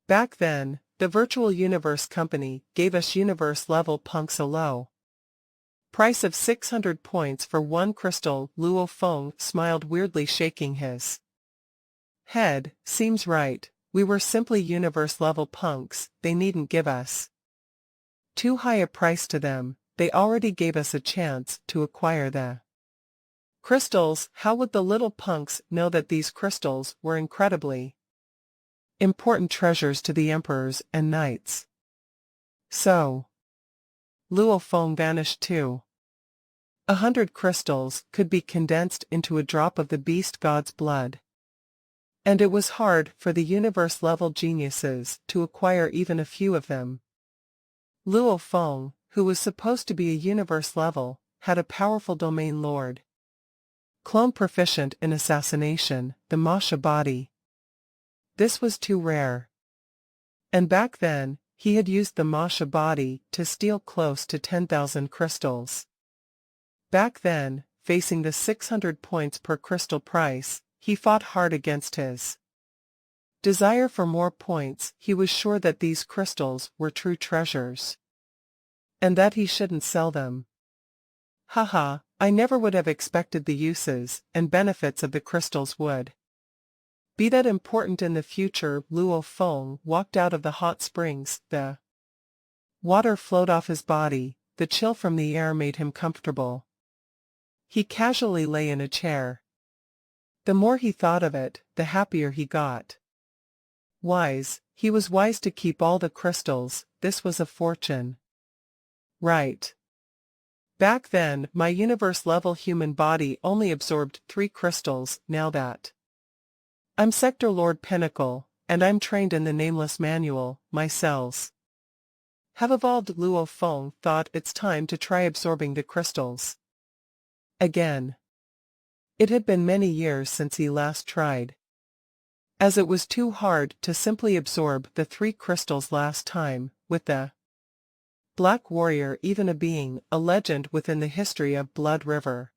Back then, the Virtual Universe Company gave us universe-level punks a low price of 600 points for one crystal. Luo Feng smiled weirdly, shaking his head. Seems right, we were simply universe-level punks, they needn't give us too high a price to them, they already gave us a chance to acquire the crystals. How would the little punks know that these crystals were incredibly important treasures to the emperors and knights? So, Luo Feng vanished too. 100 crystals could be condensed into a drop of the beast god's blood. And it was hard for the universe-level geniuses to acquire even a few of them. Luo Feng, who was supposed to be a universe-level, had a powerful domain lord clone proficient in assassination, the Masha body. This was too rare. And back then, he had used the Masha body to steal close to 10,000 crystals. Back then, facing the 600 points per crystal price, he fought hard against his desire for more points. He was sure that these crystals were true treasures, and that he shouldn't sell them. Haha, I never would have expected the uses and benefits of the crystals would be that important in the future. Luo Feng walked out of the hot springs. The water flowed off his body, the chill from the air made him comfortable. He casually lay in a chair. The more he thought of it, the happier he got. He was wise to keep all the crystals, this was a fortune. Right. Back then, my universe-level human body only absorbed 3 crystals. Now that I'm Sector Lord Pinnacle, and I'm trained in the Nameless Manual, my cells have evolved. Luo Feng thought, it's time to try absorbing the crystals again. It had been many years since he last tried, as it was too hard to simply absorb the 3 crystals last time, with the Black Warrior, even a being, a legend within the history of Blood River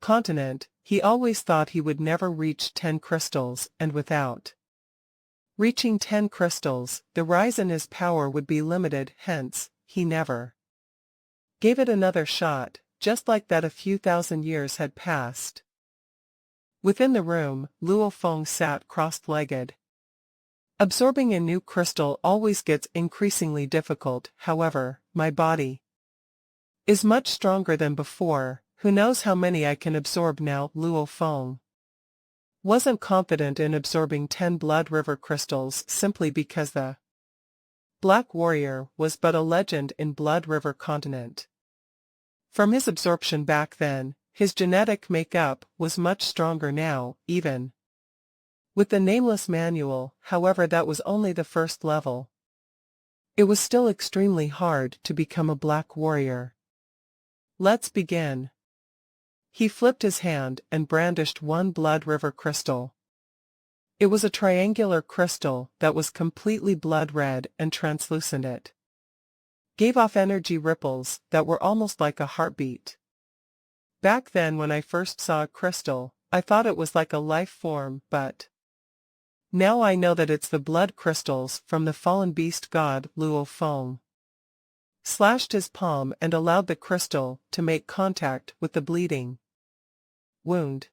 continent. He always thought he would never reach 10 crystals, and without reaching 10 crystals, the rise in his power would be limited, hence, he never gave it another shot. Just like that, a few thousand years had passed. Within the room, Luo Feng sat cross-legged. Absorbing a new crystal always gets increasingly difficult. However, my body is much stronger than before. Who knows how many I can absorb now? Luo Feng wasn't confident in absorbing 10 Blood River crystals simply because the Black Warrior was but a legend in Blood River continent. From his absorption back then, his genetic makeup was much stronger now, even with the Nameless Manual. However, that was only the first level. It was still extremely hard to become a Black Warrior. Let's begin. He flipped his hand and brandished one Blood River crystal. It was a triangular crystal that was completely blood red and translucent. It gave off energy ripples that were almost like a heartbeat. Back then, when I first saw a crystal, I thought it was like a life form, but now I know that it's the blood crystals from the fallen beast god. Luo Feng slashed his palm and allowed the crystal to make contact with the bleeding wound.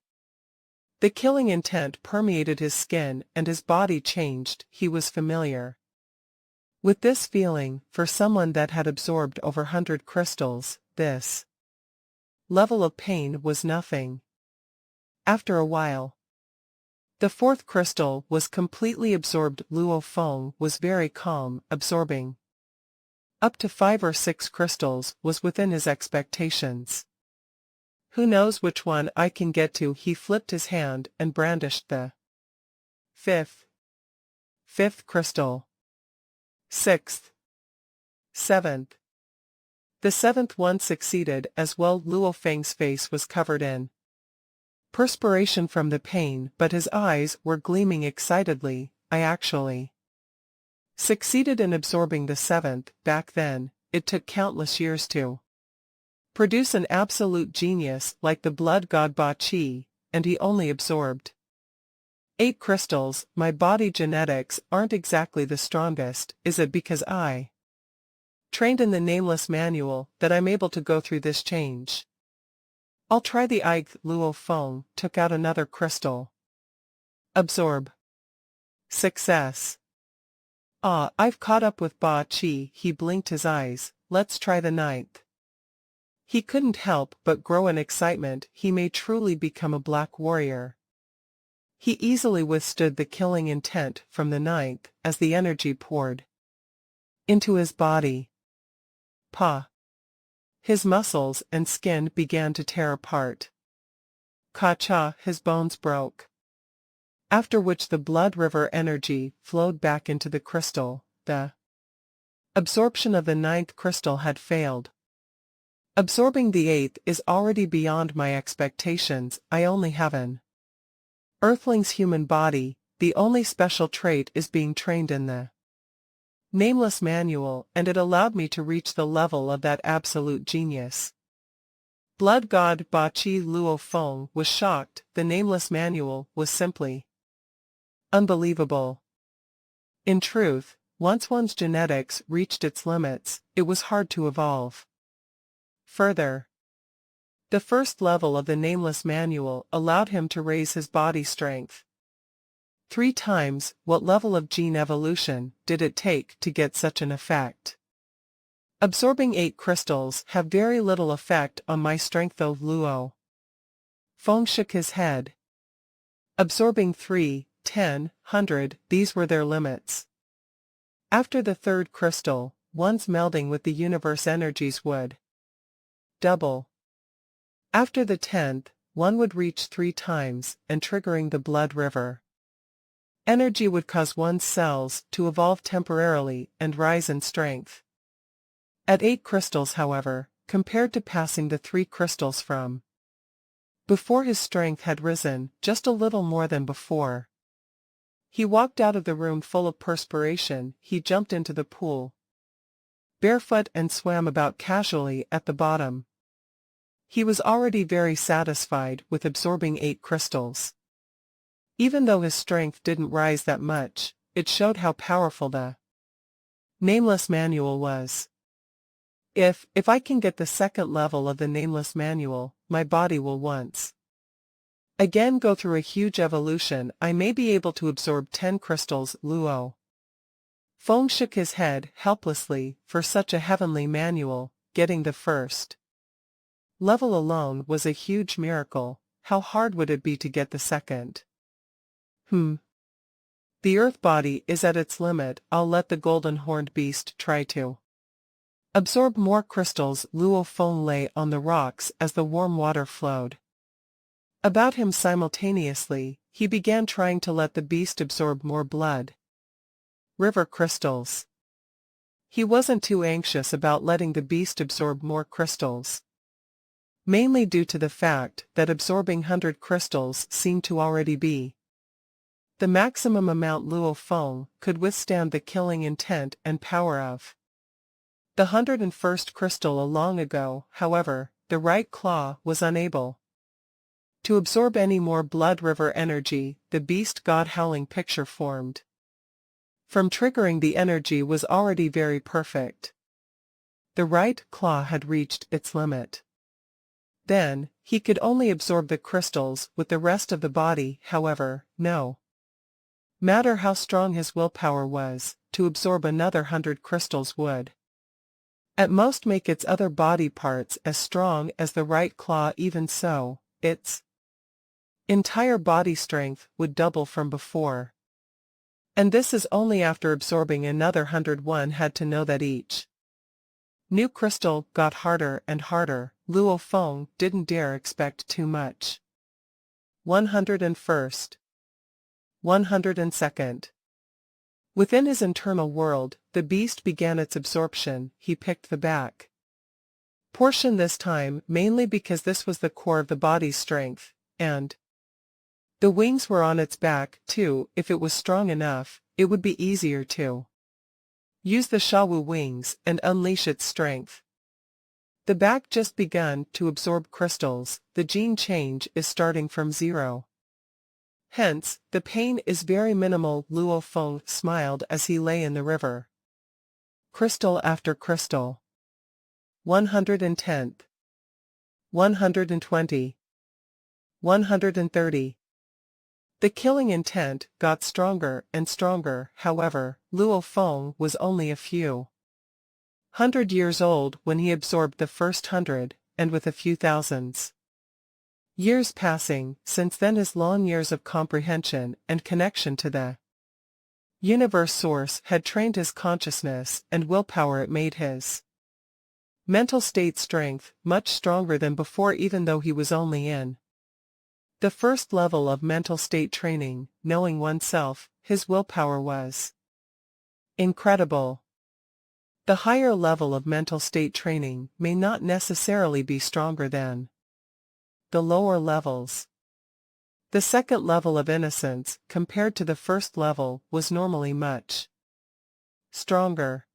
The killing intent permeated his skin and his body changed. He was familiar with this feeling. For someone that had absorbed over 100 crystals, this level of pain was nothing. After a while, the fourth crystal was completely absorbed. Luo Feng was very calm. Absorbing up to 5 or 6 crystals was within his expectations. Who knows which one I can get to? He flipped his hand and brandished the fifth crystal. Sixth. Seventh. The seventh one succeeded as well. Luo Feng's face was covered in perspiration from the pain, but his eyes were gleaming excitedly. I actually succeeded in absorbing the seventh. Back then, it took countless years to produce an absolute genius like the blood god Ba Qi, and he only absorbed 8 crystals. My body genetics aren't exactly the strongest. Is it because I trained in the nameless manual that I'm able to go through this change? I'll try the eighth. Luo Feng took out another crystal. Absorb. Success. Ah, I've caught up with Ba Qi. He blinked his eyes. Let's try the ninth. He couldn't help but grow in excitement. He may truly become a black warrior. He easily withstood the killing intent from the ninth as the energy poured into his body. Pa. His muscles and skin began to tear apart. Ka-cha, his bones broke. After which the blood river energy flowed back into the crystal. The absorption of the ninth crystal had failed. Absorbing the eighth is already beyond my expectations. I only have an earthling's human body. The only special trait is being trained in the nameless manual, and it allowed me to reach the level of that absolute genius. Blood god Ba Qi. Luo Feng was shocked. The nameless manual was simply unbelievable. In truth, once one's genetics reached its limits, it was hard to evolve further. The first level of the nameless manual allowed him to raise his body strength 3 times. What level of gene evolution did it take to get such an effect? Absorbing 8 crystals have very little effect on my strength though. Luo Feng shook his head. Absorbing 3, 10, 100, these were their limits. After the third crystal, one's melding with the universe energies would double. After the 10th, one would reach 3 times, and triggering the blood river energy would cause one's cells to evolve temporarily and rise in strength. At 8 crystals, however, compared to passing the 3 crystals from before, his strength had risen just a little more than before. He walked out of the room full of perspiration. He jumped into the pool barefoot and swam about casually at the bottom. He was already very satisfied with absorbing 8 crystals. Even though his strength didn't rise that much, it showed how powerful the nameless manual was. If I can get the second level of the nameless manual, my body will once again go through a huge evolution. I may be able to absorb 10 crystals. Luo Feng shook his head helplessly. For such a heavenly manual, getting the first level alone was a huge miracle. How hard would it be to get the second? The earth body is at its limit. I'll let the golden horned beast try to absorb more crystals. Luo Feng lay on the rocks as the warm water flowed about him simultaneously. He began trying to let the beast absorb more blood river crystals. He wasn't too anxious about letting the beast absorb more crystals, mainly due to the fact that absorbing 100 crystals seemed to already be the maximum amount Luo Feng could withstand the killing intent and power of the 101st crystal. A long ago, however, the right claw was unable to absorb any more blood river energy. The beast god howling picture formed from triggering the energy was already very perfect. The right claw had reached its limit. Then, he could only absorb the crystals with the rest of the body, however, no matter how strong his willpower was, to absorb another 100 crystals would at most make its other body parts as strong as the right claw. Even so, its entire body strength would double from before. And this is only after absorbing another 101. Had to know that each new crystal got harder and harder. Luo Feng didn't dare expect too much. 101st. 102nd. Within his internal world, the beast began its absorption. He picked the back portion this time, mainly because this was the core of the body's strength, and the wings were on its back, too. If it was strong enough, it would be easier to use the Shawu wings and unleash its strength. The back just begun to absorb crystals. The gene change is starting from 0. Hence, the pain is very minimal. Luo Feng smiled as he lay in the river. Crystal after crystal. 110th. 120. 130. The killing intent got stronger and stronger. However, Luo Feng was only a few 100 years old when he absorbed the first 100, and with a few thousands years passing since then, his long years of comprehension and connection to the universe source had trained his consciousness and willpower. It made his mental state strength much stronger than before, even though he was only in the first level of mental state training. Knowing oneself, his willpower was incredible. The higher level of mental state training may not necessarily be stronger than the lower levels. The second level of innocence, compared to the first level, was normally much stronger.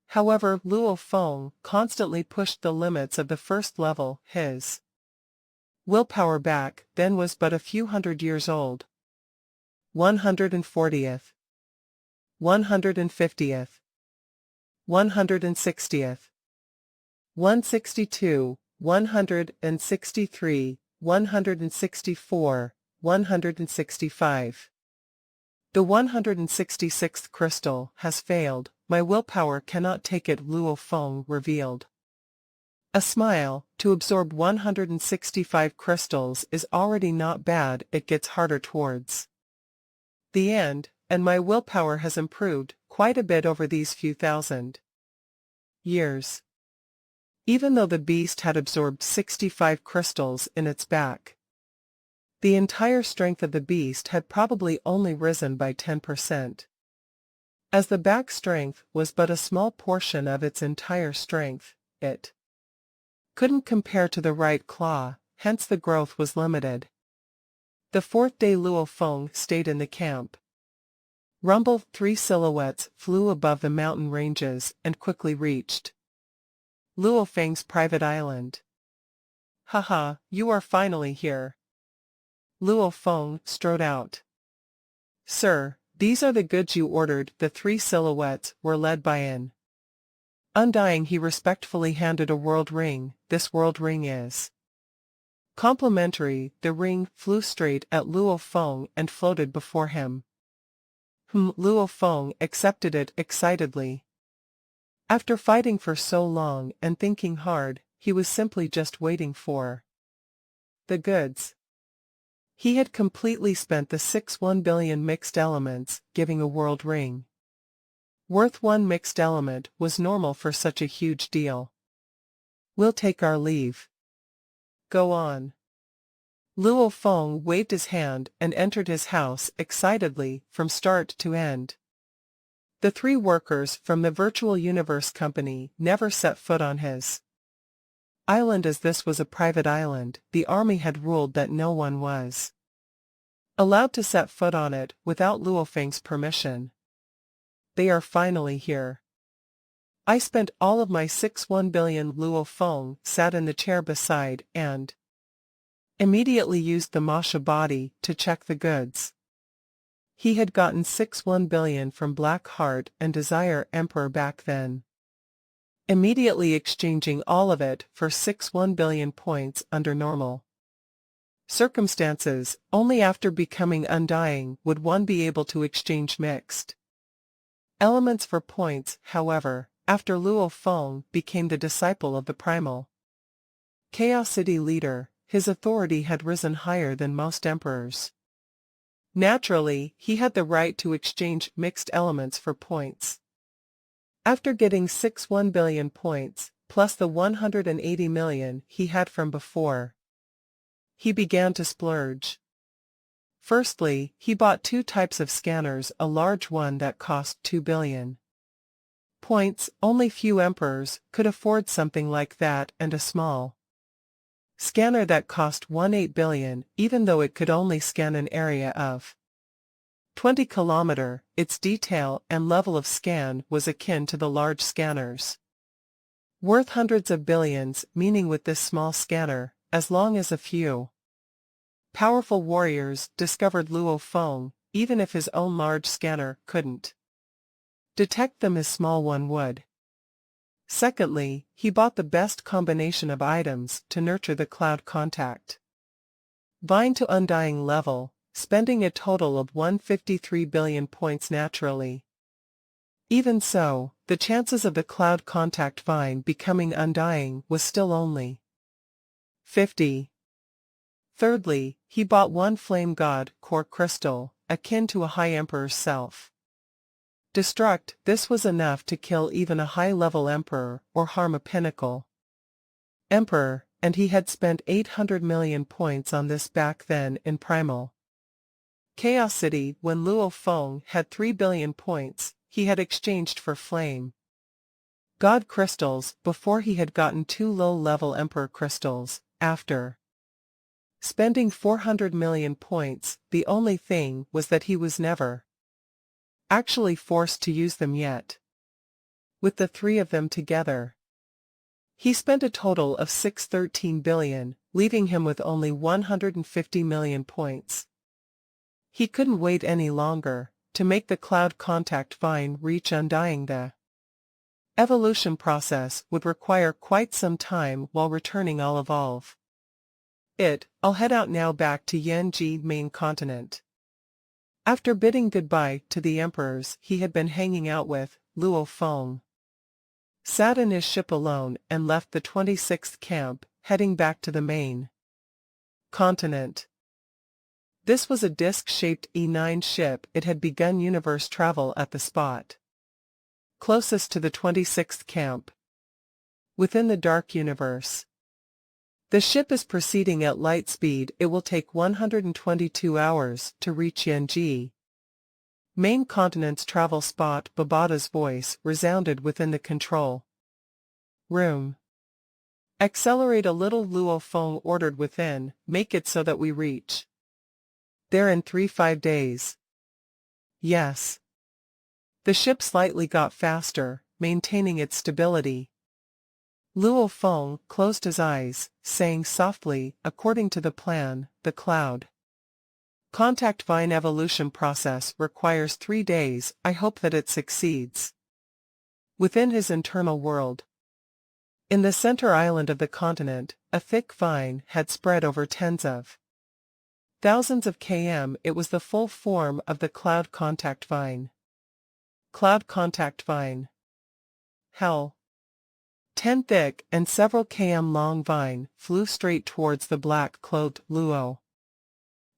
However, Luo Feng constantly pushed the limits of the first level. His willpower back then was but a few 100 years old. 140th. 150th. 160th. 162. 163, 164, 165. The 166th crystal has failed. My willpower cannot take it, Luo Feng revealed. A smile. To absorb 165 crystals is already not bad. It gets harder towards the end, and my willpower has improved quite a bit over these few thousand years. Even though the beast had absorbed 65 crystals in its back, the entire strength of the beast had probably only risen by 10%. As the back strength was but a small portion of its entire strength, it couldn't compare to the right claw, hence the growth was limited. The fourth day, Luo Feng stayed in the camp. Rumble 3 silhouettes flew above the mountain ranges and quickly reached Luo Feng's private island. Haha, you are finally here. Luo Feng strode out. Sir, these are the goods you ordered. The 3 silhouettes were led by an undying. He respectfully handed a world ring. This world ring is complimentary. The ring flew straight at Luo Feng and floated before him. Luo Feng accepted it excitedly. After fighting for so long and thinking hard, he was simply just waiting for the goods. He had completely spent the 1 billion mixed elements, giving a world ring worth 1 mixed element was normal for such a huge deal. We'll take our leave. Go on. Luo Feng waved his hand and entered his house excitedly from start to end. The 3 workers from the Virtual Universe Company never set foot on his island, as this was a private island. The army had ruled that no one was allowed to set foot on it without Luo Feng's permission. They are finally here. I spent all of my 1 billion. Luo Feng sat in the chair beside and immediately used the Masha body to check the goods. He had gotten 1 billion from Black Heart and Desire Emperor back then. immediately exchanging all of it for 61 billion points under normal circumstances. Only after becoming undying would one be able to exchange mixed elements for points. However, after Luo Feng became the disciple of the primal Chaos City leader, his authority had risen higher than most emperors. Naturally, he had the right to exchange mixed elements for points. After getting 61 billion points, plus the 180 million he had from before, he began to splurge. Firstly, he bought two types of scanners, a large one that cost 2 billion points. Only few emperors could afford something like that, and a small scanner that cost 18 billion, even though it could only scan an area of 20 km. Its detail and level of scan was akin to the large scanners, worth hundreds of billions, meaning with this small scanner, as long as a few powerful warriors discovered Luo Feng, even if his own large scanner couldn't detect them, his small one would. Secondly, he bought the best combination of items to nurture the cloud contact vine to undying level, spending a total of 153 billion points naturally. Even so, the chances of the cloud contact vine becoming undying was still only 50. Thirdly, he bought one flame god core crystal, akin to a high emperor's self destruct. This was enough to kill even a high-level emperor or harm a pinnacle emperor, and he had spent 800 million points on this back then in primal Chaos City. When Luo Feng had 3 billion points, he had exchanged for flame god crystals before he had gotten 2 low-level emperor crystals. After spending 400 million points, the only thing was that he was never actually forced to use them yet. With the three of them together, he spent a total of 613 billion, leaving him with only 150 million points. He couldn't wait any longer to make the cloud contact vine reach undying. The evolution process would require quite some time. While returning, I'll evolve it. I'll head out now back to Yanji main continent. After bidding goodbye to the emperors he had been hanging out with, Luo Feng sat in his ship alone and left the 26th camp, heading back to the main continent. This was a disc-shaped E9 ship. It had begun universe travel at the spot closest to the 26th camp within the dark universe. The ship is proceeding at light speed. It will take 122 hours to reach Yanji main continent's travel spot. Babata's voice resounded within the control room. Accelerate a little, Luo Feng ordered within. Make it so that we reach there in 3-5 days. Yes. The ship slightly got faster, maintaining its stability. Luo Feng closed his eyes, saying softly, according to the plan, the cloud contact vine evolution process requires 3 days. I hope that it succeeds. Within his internal world, in the center island of the continent, a thick vine had spread over tens of thousands of km. It was the full form of the cloud contact vine. Cloud contact vine. Hell. 10 thick and several km long vine flew straight towards the black-clothed Luo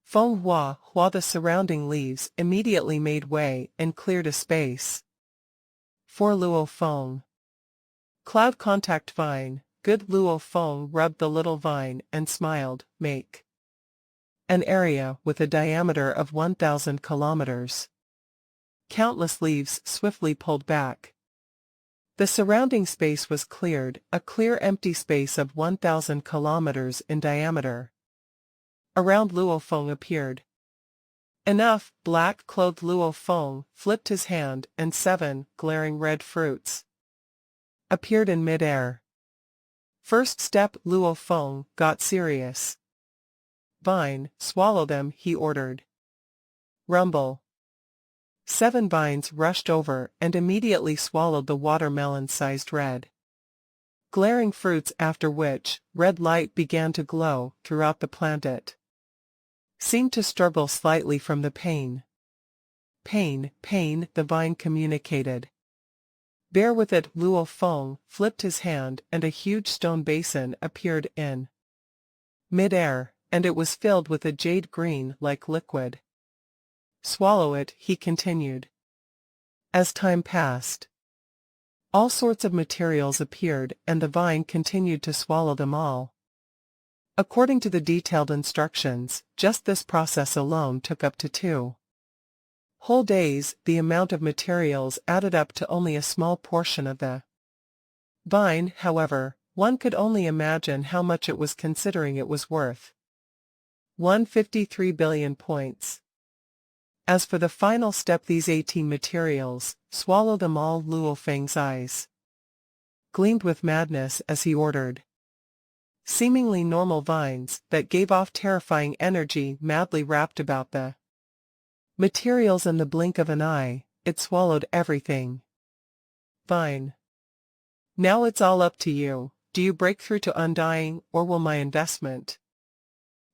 Feng. Hua. The surrounding leaves immediately made way and cleared a space for Luo Feng. Cloud contact vine. Good. Luo Feng rubbed the little vine and smiled. Make an area with a diameter of 1,000 kilometers. Countless leaves swiftly pulled back. The surrounding space was cleared, a clear empty space of 1,000 kilometers in diameter. Around Luo Feng appeared. Enough. Black-clothed Luo Feng flipped his hand and 7 glaring red fruits appeared in mid-air. First step. Luo Feng got serious. Vine, swallow them, he ordered. Rumble. 7 vines rushed over and immediately swallowed the watermelon-sized red glaring fruits after which red light began to glow throughout the plant. It seemed to struggle slightly from the pain. Pain, pain, the vine communicated. Bear with it. Luo Feng flipped his hand and a huge stone basin appeared in mid-air, and it was filled with a jade green-like liquid. Swallow it, he continued. As time passed, all sorts of materials appeared and the vine continued to swallow them all. According to the detailed instructions, just this process alone took up to 2 whole days. The amount of materials added up to only a small portion of the vine, however. One could only imagine how much it was considering it was worth 153 billion points. As for the final step, these 18 materials, swallow them all. Luo Feng's eyes gleamed with madness as he ordered. Seemingly normal vines that gave off terrifying energy madly wrapped about the materials in the blink of an eye. It swallowed everything. Vine. Now it's all up to you. Do you break through to undying, or will my investment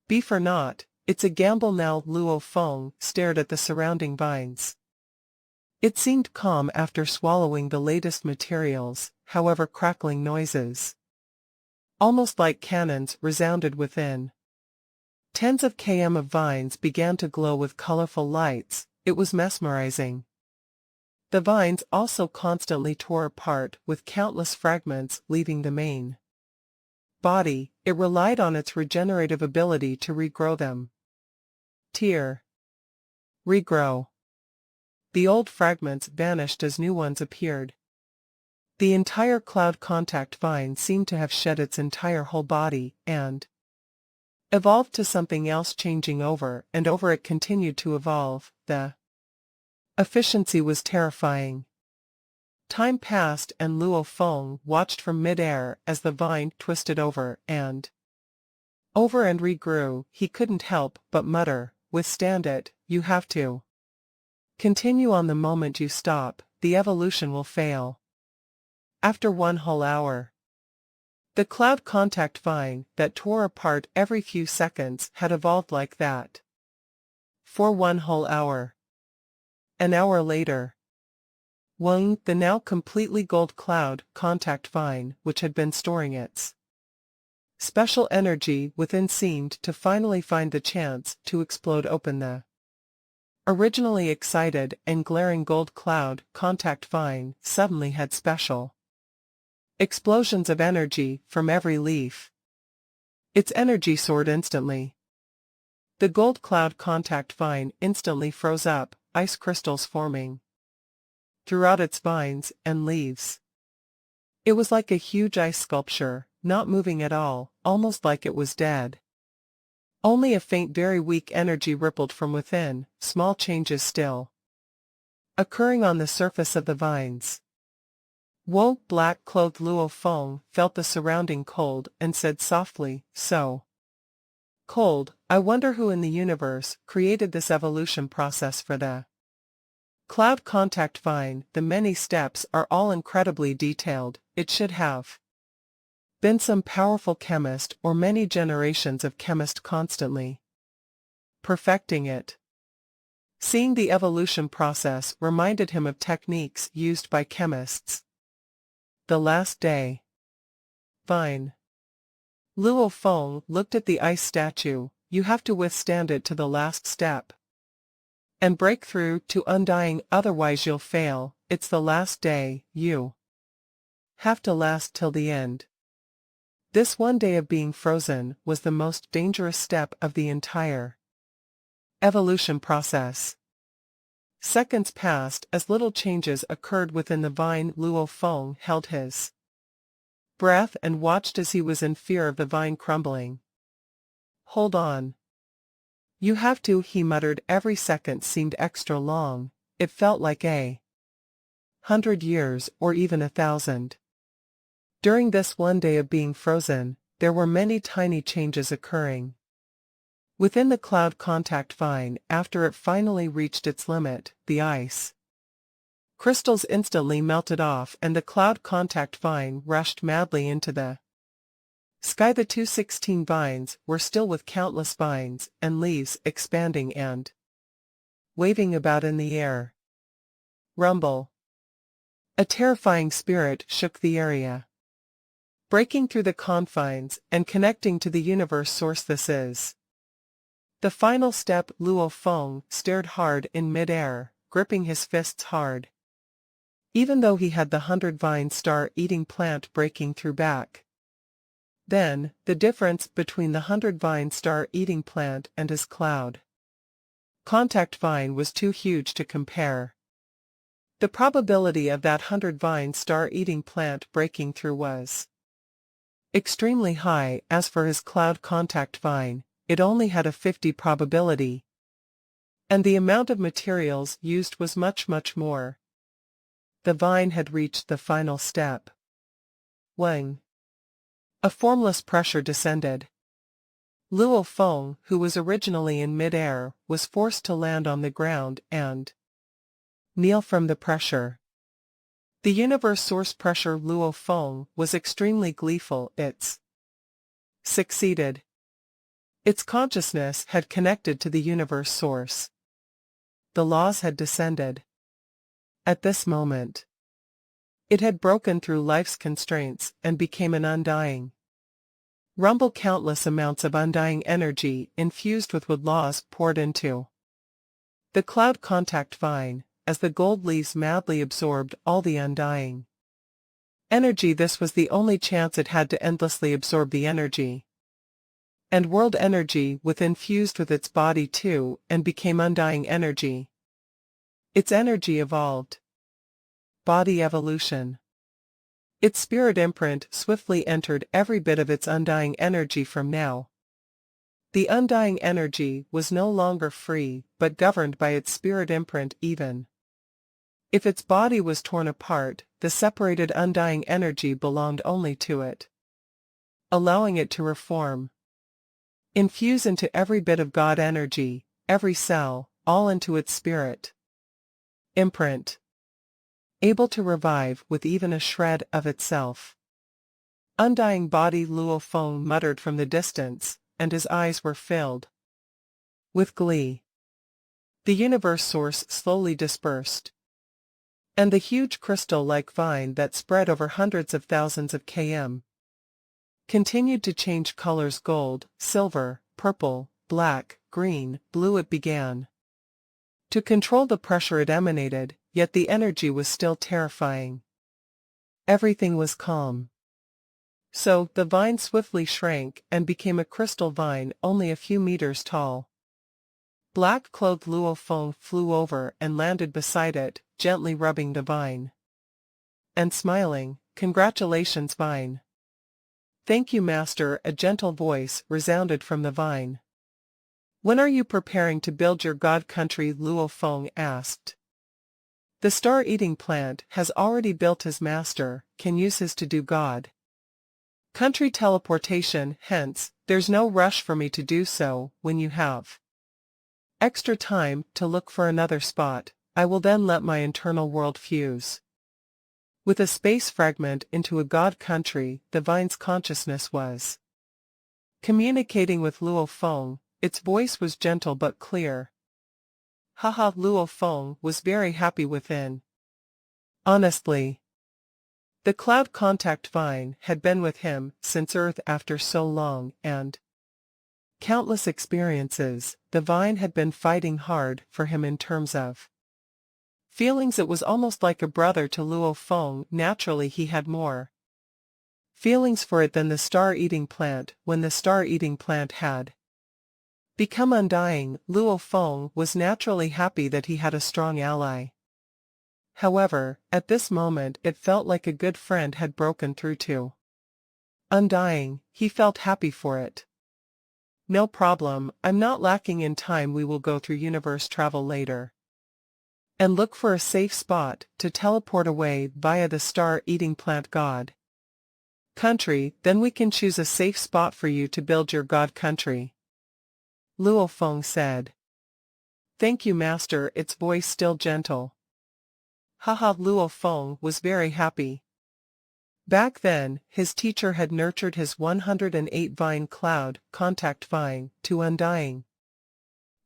be for naught? It's a gamble now. Luo Feng stared at the surrounding vines. It seemed calm after swallowing the latest materials, however crackling noises, almost like cannons, resounded within. Tens of km of vines began to glow with colorful lights. It was mesmerizing. The vines also constantly tore apart, with countless fragments leaving the main body. It relied on its regenerative ability to regrow them. Tear. Regrow. The old fragments vanished as new ones appeared. The entire cloud contact vine seemed to have shed its entire whole body, and evolved to something else. Changing over and over, it continued to evolve. The efficiency was terrifying. Time passed and Luo Feng watched from mid-air as the vine twisted over and regrew. He couldn't help but mutter, "Withstand it, you have to continue on. The moment you stop, the evolution will fail." After 1 whole hour, the cloud contact vine that tore apart every few seconds had evolved like that. For 1 whole hour. An hour later, Wang, the now completely gold cloud contact vine, which had been storing its special energy within, seemed to finally find the chance to explode open. The originally excited and glaring gold cloud contact vine suddenly had special explosions of energy from every leaf. Its energy soared instantly. The gold cloud contact vine instantly froze up, ice crystals forming throughout its vines and leaves. It was like a huge ice sculpture, not moving at all, almost like it was dead. Only a faint, very weak energy rippled from within, small changes still occurring on the surface of the vines. Woe, black-clothed Luo Feng felt the surrounding cold and said softly, "So cold, I wonder who in the universe created this evolution process for the cloud contact vine. The many steps are all incredibly detailed. It should have been some powerful chemist or many generations of chemists constantly perfecting it." Seeing the evolution process reminded him of techniques used by chemists. The last day. Vine. Luo Feng looked at the ice statue. You have to withstand it to the last step and break through to undying, otherwise you'll fail. It's the last day. You have to last till the end. This one day of being frozen was the most dangerous step of the entire evolution process. Seconds passed as little changes occurred within the vine. Luo Feng held his breath and watched as he was in fear of the vine crumbling. "Hold on. You have to," he muttered. Every second seemed extra long. It felt like 100 years or even 1,000. During this one day of being frozen, there were many tiny changes occurring within the cloud contact vine. After it finally reached its limit, the ice Crystals instantly melted off and the cloud contact vine rushed madly into the sky. The 216 vines were still with countless vines and leaves expanding and waving about in the air. Rumble. A terrifying spirit shook the area, breaking through the confines and connecting to the universe source. This is the final step. Luo Feng stared hard in mid-air, gripping his fists hard. Even though he had the 100-vine star-eating plant breaking through back. Then, the difference between the 100-vine star-eating plant and his cloud contact vine was too huge to compare. The probability of that 100-vine star-eating plant breaking through was extremely high. As for his cloud contact vine, it only had a 50 probability. And the amount of materials used was much more. The vine had reached the final step. Wang. A formless pressure descended. Luo Feng, who was originally in mid-air, was forced to land on the ground and kneel from the pressure. The universe source pressure. Luo Feng was extremely gleeful. It's succeeded. Its consciousness had connected to the universe source. The laws had descended. At this moment, it had broken through life's constraints and became an undying rumble. Countless amounts of undying energy infused with wood laws poured into the cloud contact vine, as the gold leaves madly absorbed all the undying energy. This was the only chance it had to endlessly absorb the energy and world energy within, fused with its body too, and became undying energy. Its energy evolved. Body evolution. Its spirit imprint swiftly entered every bit of its undying energy. From now, the undying energy was no longer free, but governed by its spirit imprint. Even if its body was torn apart, the separated undying energy belonged only to it, allowing it to reform, infuse into every bit of God energy, every cell, all into its spirit imprint, able to revive with even a shred of itself. Undying body. Luo Feng muttered from the distance, and his eyes were filled with glee. The universe source slowly dispersed, and the huge crystal-like vine that spread over hundreds of thousands of km continued to change colors: gold, silver, purple, black, green, blue. It began to control the pressure it emanated, yet the energy was still terrifying. Everything was calm. So, the vine swiftly shrank and became a crystal vine only a few meters tall. Black-clothed Luo Feng flew over and landed beside it, gently rubbing the vine and smiling. "Congratulations, vine." "Thank you, master," a gentle voice resounded from the vine. "When are you preparing to build your god country?" Luo Feng asked. "The star-eating plant has already built. His master can use his to do god country teleportation, hence, there's no rush for me to do so. When you have extra time to look for another spot, I will then let my internal world fuse with a space fragment into a god country." The vine's consciousness was communicating with Luo Feng. Its voice was gentle but clear. Haha. Luo Feng was very happy within. Honestly, the cloud contact vine had been with him since Earth. After so long and countless experiences, the vine had been fighting hard for him in terms of feelings. It was almost like a brother to Luo Feng. Naturally, he had more feelings for it than the star-eating plant. When the star-eating plant had become undying, Luo Feng was naturally happy that he had a strong ally. However, at this moment it felt like a good friend had broken through to undying. He felt happy for it. "No problem, I'm not lacking in time. We will go through universe travel later and look for a safe spot to teleport away via the star-eating plant god country. Then we can choose a safe spot for you to build your god country," Luo Feng said. "Thank you, master," its voice still gentle. Haha, Luo Feng was very happy. Back then, his teacher had nurtured his 108 vine cloud contact vine to undying.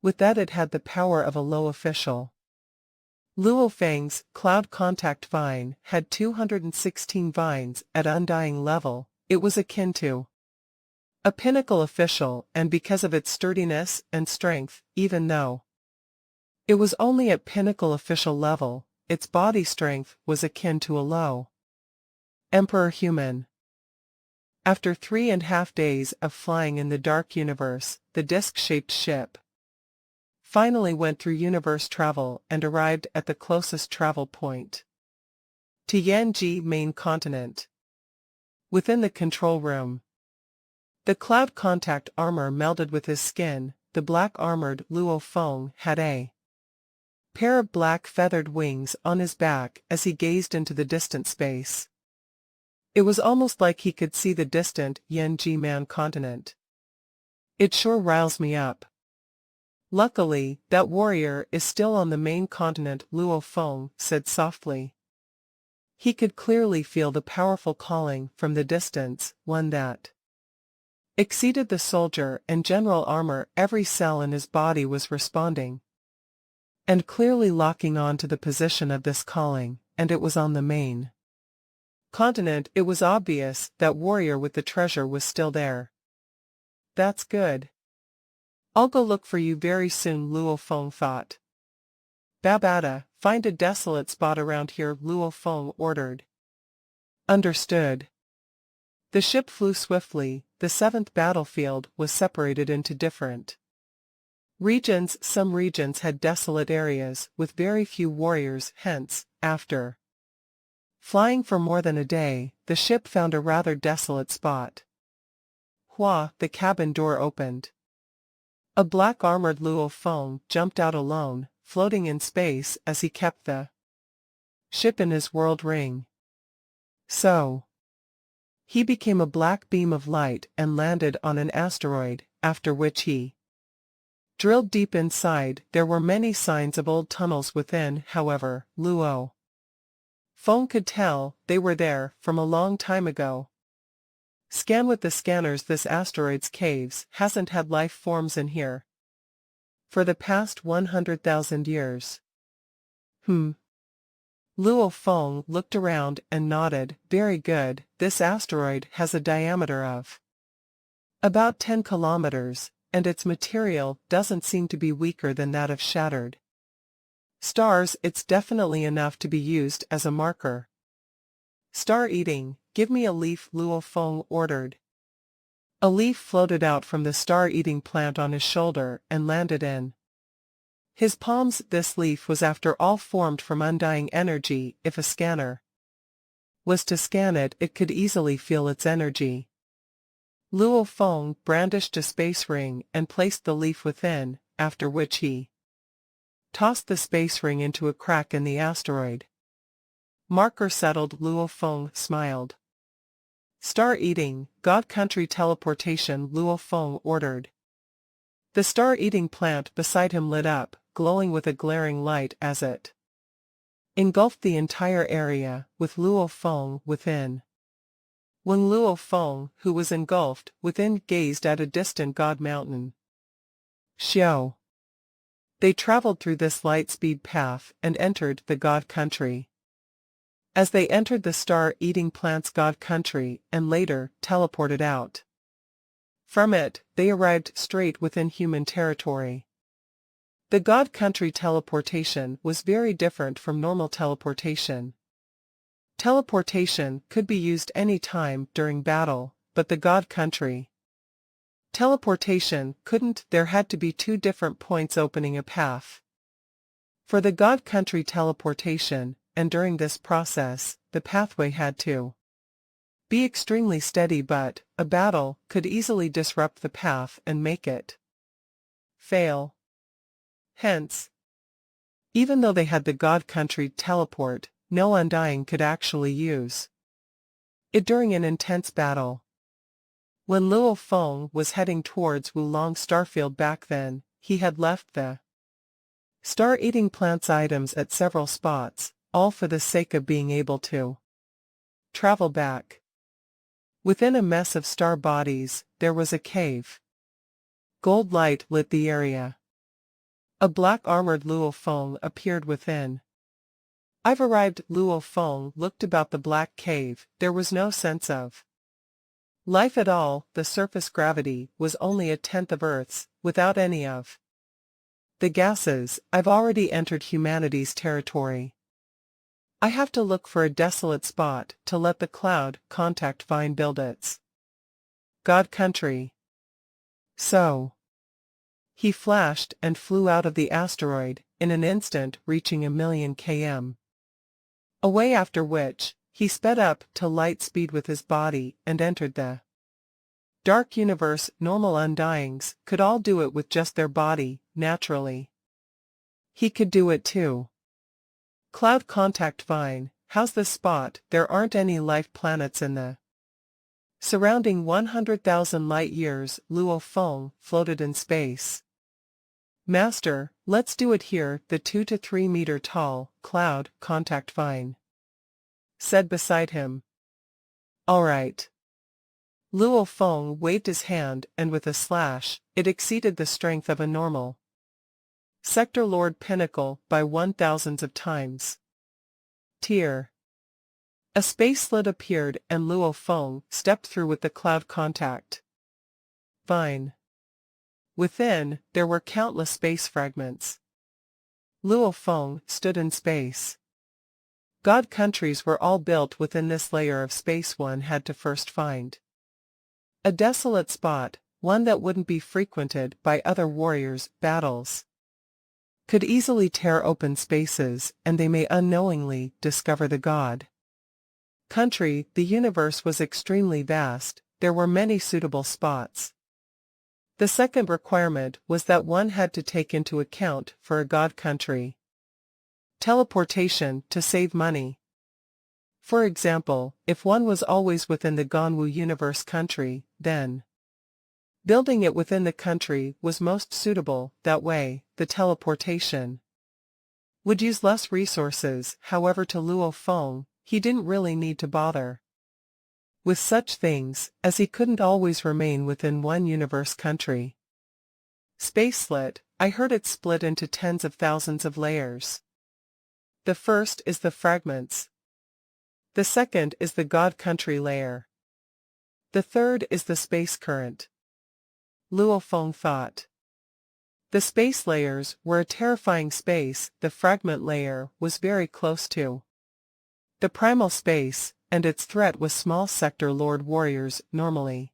With that it had the power of a low official. Luo Feng's cloud contact vine had 216 vines at undying level. It was akin to a pinnacle official, and because of its sturdiness and strength, even though it was only at pinnacle official level, its body strength was akin to a low emperor human. After 3.5 days of flying in the dark universe, the disc-shaped ship finally went through universe travel and arrived at the closest travel point. Tianji main continent. Within the control room, the cloud contact armor melded with his skin. The black-armored Luo Feng had a pair of black feathered wings on his back as he gazed into the distant space. It was almost like he could see the distant Yanji man continent. It sure riles me up. Luckily, that warrior is still on the main continent, Luo Feng said softly. He could clearly feel the powerful calling from the distance, one that exceeded the soldier and general armor. Every cell in his body was responding and clearly locking on to the position of this calling, and it was on the main continent. It was obvious that warrior with the treasure was still there. That's good. I'll go look for you very soon, Luo Feng thought. Babada, find a desolate spot around here, Luo Feng ordered. Understood. The ship flew swiftly. The seventh battlefield was separated into different regions. Some regions had desolate areas with very few warriors, hence, after flying for more than a day, the ship found a rather desolate spot. Hua, the cabin door opened. A black-armored Luo Feng jumped out alone, floating in space as he kept the ship in his world ring. So he became a black beam of light and landed on an asteroid, after which he drilled deep inside. There were many signs of old tunnels within, however, Luo Feng could tell they were there from a long time ago. Scan with the scanners. This asteroid's caves hasn't had life forms in here for the past 100,000 years. Luo Feng looked around and nodded. Very good. This asteroid has a diameter of about 10 kilometers, and its material doesn't seem to be weaker than that of shattered stars. It's definitely enough to be used as a marker. Star eating. Give me a leaf, Luo Feng ordered. A leaf floated out from the star-eating plant on his shoulder and landed in his palms. This leaf was after all formed from undying energy. If a scanner was to scan it, it could easily feel its energy. Luo Feng brandished a space ring and placed the leaf within, after which he tossed the space ring into a crack in the asteroid. Marker settled. Luo Feng smiled. Star-eating, God country teleportation, Luo Feng ordered. The star-eating plant beside him lit up, glowing with a glaring light as it engulfed the entire area, with Luo Feng within. When Luo Feng, who was engulfed within, gazed at a distant god mountain, Xiao. They traveled through this light-speed path and entered the god country. As they entered the star-eating plant's god country and later teleported out from it, they arrived straight within human territory. The god country teleportation was very different from normal teleportation. Teleportation could be used any time during battle, but the god country teleportation couldn't. There had to be two different points opening a path for the god country teleportation, and during this process, the pathway had to be extremely steady, but a battle could easily disrupt the path and make it fail. Hence, even though they had the god country teleport, no undying could actually use it during an intense battle. When Luo Feng was heading towards Wulong Starfield back then, he had left the star-eating plant's items at several spots, all for the sake of being able to travel back. Within a mess of star bodies, there was a cave. Gold light lit the area. A black-armored Luo Feng appeared within. "I've arrived." Luo Feng looked about the black cave. There was no sense of life at all. The surface gravity was only a tenth of Earth's, without any of the gases. "I've already entered humanity's territory. I have to look for a desolate spot to let the cloud contact vine build its God country." So he flashed and flew out of the asteroid, in an instant reaching 1,000,000 km away, after which he sped up to light speed with his body and entered the dark universe. Normal undyings could all do it with just their body, naturally. He could do it too. Cloud contact vine, how's the spot? There aren't any life planets in the surrounding 100,000 light-years. Luo Feng floated in space. "Master, let's do it here." The 2 to 3 meter tall cloud contact vine said beside him. "All right." Luo Feng waved his hand, and with a slash, it exceeded the strength of a normal Sector Lord pinnacle by 1,000 of times. Tier. A space slit appeared, and Luo Feng stepped through with the cloud contact vine. Within, there were countless space fragments. Luo Feng stood in space. God countries were all built within this layer of space. One had to first find a desolate spot, one that wouldn't be frequented by other warriors. Battles could easily tear open spaces, and they may unknowingly discover the God country. The universe was extremely vast. There were many suitable spots. The second requirement was that one had to take into account for a God country teleportation to save money. For example, if one was always within the Ganwu universe country, then building it within the country was most suitable. That way, the teleportation would use less resources. However, to Luo Feng, he didn't really need to bother with such things, as he couldn't always remain within one universe country. Space slit, I heard it split into tens of thousands of layers. The first is the fragments. The second is the God country layer. The third is the space current. Luo Feng thought. The space layers were a terrifying space. The fragment layer was very close to the primal space, and its threat was small. Sector Lord warriors normally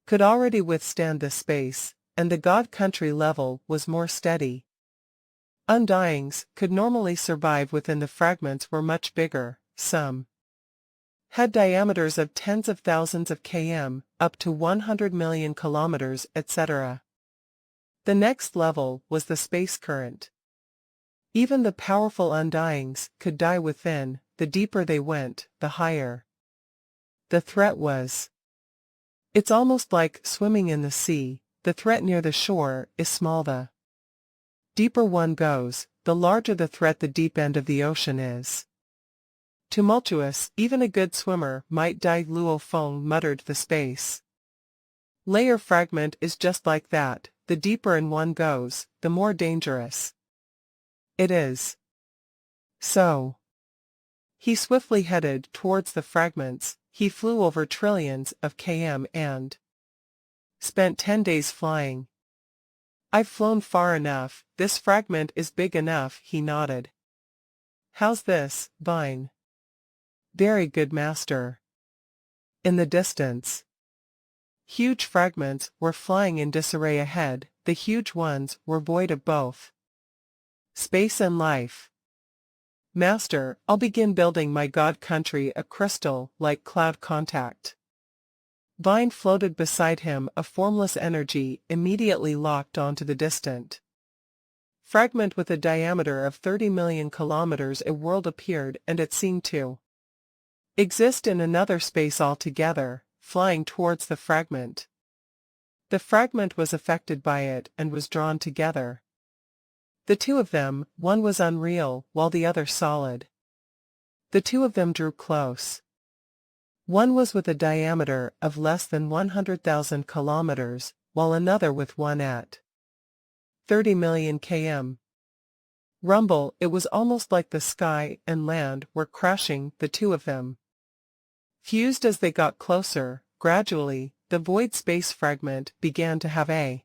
could already withstand this space, and the God country level was more steady. Undyings could normally survive within the fragments were much bigger. Some had diameters of tens of thousands of km, up to 100 million kilometers, etc. The next level was the space current. Even the powerful undyings could die within. The deeper they went, the higher the threat was. It's almost like swimming in the sea. The threat near the shore is small. The deeper one goes, the larger the threat. The deep end of the ocean is tumultuous. Even a good swimmer might die. Luo Feng muttered. The space layer fragment is just like that. The deeper in one goes, the more dangerous it is. So he swiftly headed towards the fragments. He flew over trillions of km and spent 10 days flying. "I've flown far enough. This fragment is big enough," he nodded. "How's this, Vine?" "Very good, master." In the distance, huge fragments were flying in disarray ahead. The huge ones were void of both space and life. "Master, I'll begin building my God country." A crystal-like cloud contact vine floated beside him. A formless energy immediately locked onto the distant fragment with a diameter of 30 million kilometers. A world appeared, and it seemed to exist in another space altogether, flying towards the fragment. The fragment was affected by it and was drawn together. The two of them, one was unreal, while the other solid. The two of them drew close. One was with a diameter of less than 100,000 kilometers, while another with one at 30 million km. Rumble, it was almost like the sky and land were crashing, the two of them fused as they got closer. Gradually, the void space fragment began to have a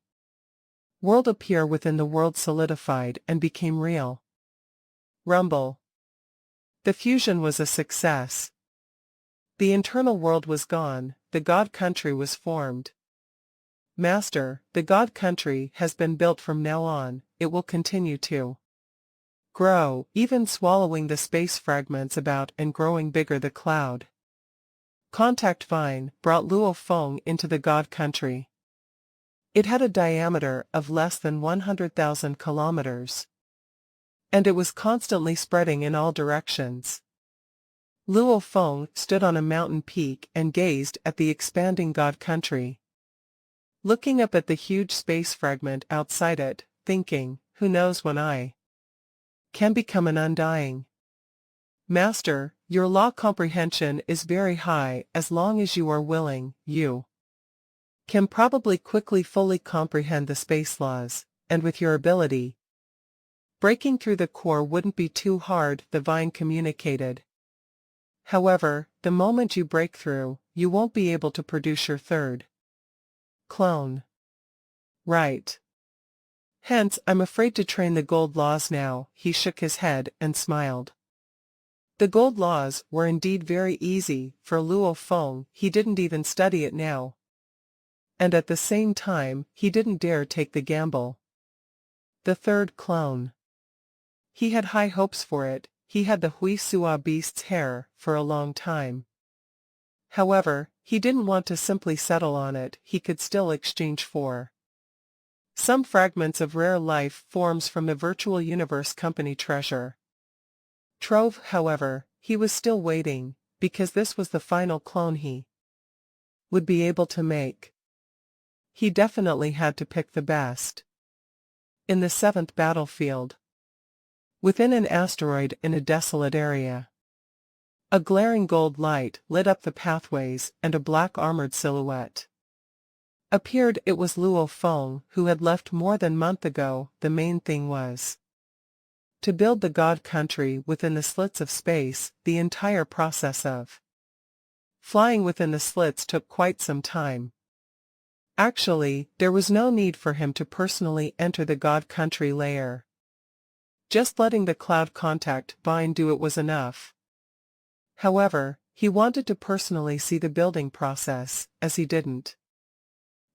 world appear within the world, solidified and became real. Rumble. The fusion was a success. The internal world was gone, the God Country was formed. Master, the God Country has been built. From now on, it will continue to grow, even swallowing the space fragments about and growing bigger. The cloud contact vine brought Luo Feng into the God Country. It had a diameter of less than 100,000 kilometers. And it was constantly spreading in all directions. Luo Feng stood on a mountain peak and gazed at the expanding God Country, looking up at the huge space fragment outside it, thinking, who knows when I can become an undying master. Your law comprehension is very high. As long as you are willing, you can probably quickly fully comprehend the space laws, and with your ability, breaking through the core wouldn't be too hard, the vine communicated. However, the moment you break through, you won't be able to produce your third clone. Right. Hence, I'm afraid to train the gold laws now. He shook his head and smiled. The gold laws were indeed very easy for Luo Feng. He didn't even study it now. And at the same time, he didn't dare take the gamble. The third clone. He had high hopes for it. He had the Hui Sua beast's hair for a long time. However, he didn't want to simply settle on it. He could still exchange for some fragments of rare life forms from the virtual universe company treasure trove. However, he was still waiting, because this was the final clone he would be able to make. He definitely had to pick the best. In the 7th battlefield, within an asteroid in a desolate area, a glaring gold light lit up the pathways, and a black armored silhouette appeared. It was Luo Feng, who had left more than a month ago. The main thing was to build the God Country within the slits of space. The entire process of flying within the slits took quite some time. Actually, there was no need for him to personally enter the God Country layer. Just letting the cloud contact vine do it was enough. However, he wanted to personally see the building process, as he didn't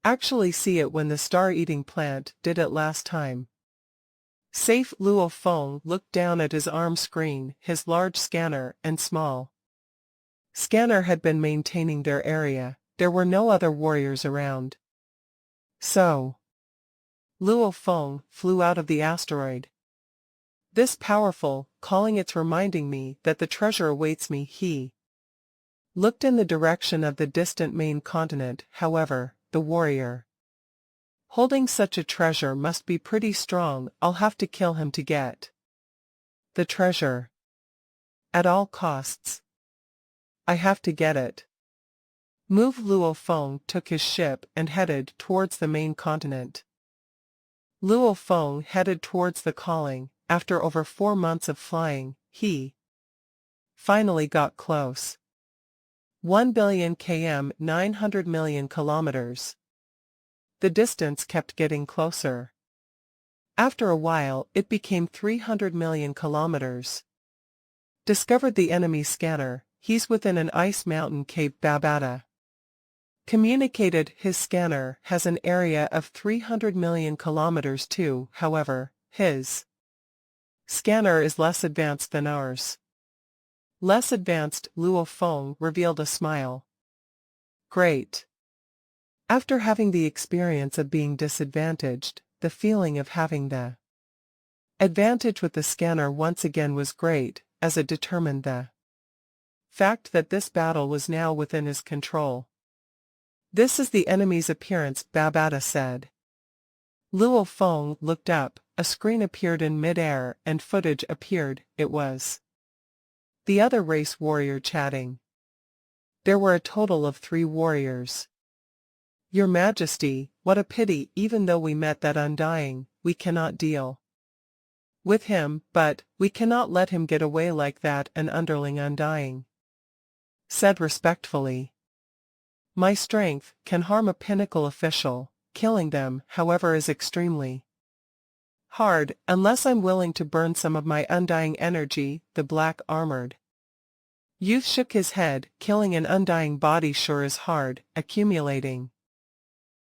actually see it when the star-eating plant did it last time. Safe. Luo Feng looked down at his arm screen. His large scanner and small scanner had been maintaining their area. There were no other warriors around. So, Luo Feng flew out of the asteroid. This powerful, calling it's reminding me that the treasure awaits me. He looked in the direction of the distant main continent. However, the warrior holding such a treasure must be pretty strong. I'll have to kill him to get the treasure. At all costs. I have to get it. Move. Luo Feng took his ship and headed towards the main continent. Luo Feng headed towards the calling. After over 4 months of flying, he finally got close. 1 billion km, 900 million kilometers. The distance kept getting closer. After a while, it became 300 million kilometers. Discovered the enemy scanner. He's within an ice mountain cave. Babata communicated. His scanner has an area of 300 million kilometers too. However, his scanner is less advanced than ours. Less advanced. Luo Feng revealed a smile. Great. After having the experience of being disadvantaged, the feeling of having the advantage with the scanner once again was great, as it determined the fact that this battle was now within his control. This is the enemy's appearance, Babata said. Luo Feng looked up. A screen appeared in mid-air and footage appeared. It was The other race warrior chatting. There were a total of 3 warriors. Your Majesty, what a pity, even though we met that undying, we cannot deal with him, but we cannot let him get away like that, an underling undying said respectfully. My strength can harm a pinnacle official, killing them, however, is extremely hard, unless I'm willing to burn some of my undying energy, the black-armored youth shook his head. Killing an undying body sure is hard, accumulating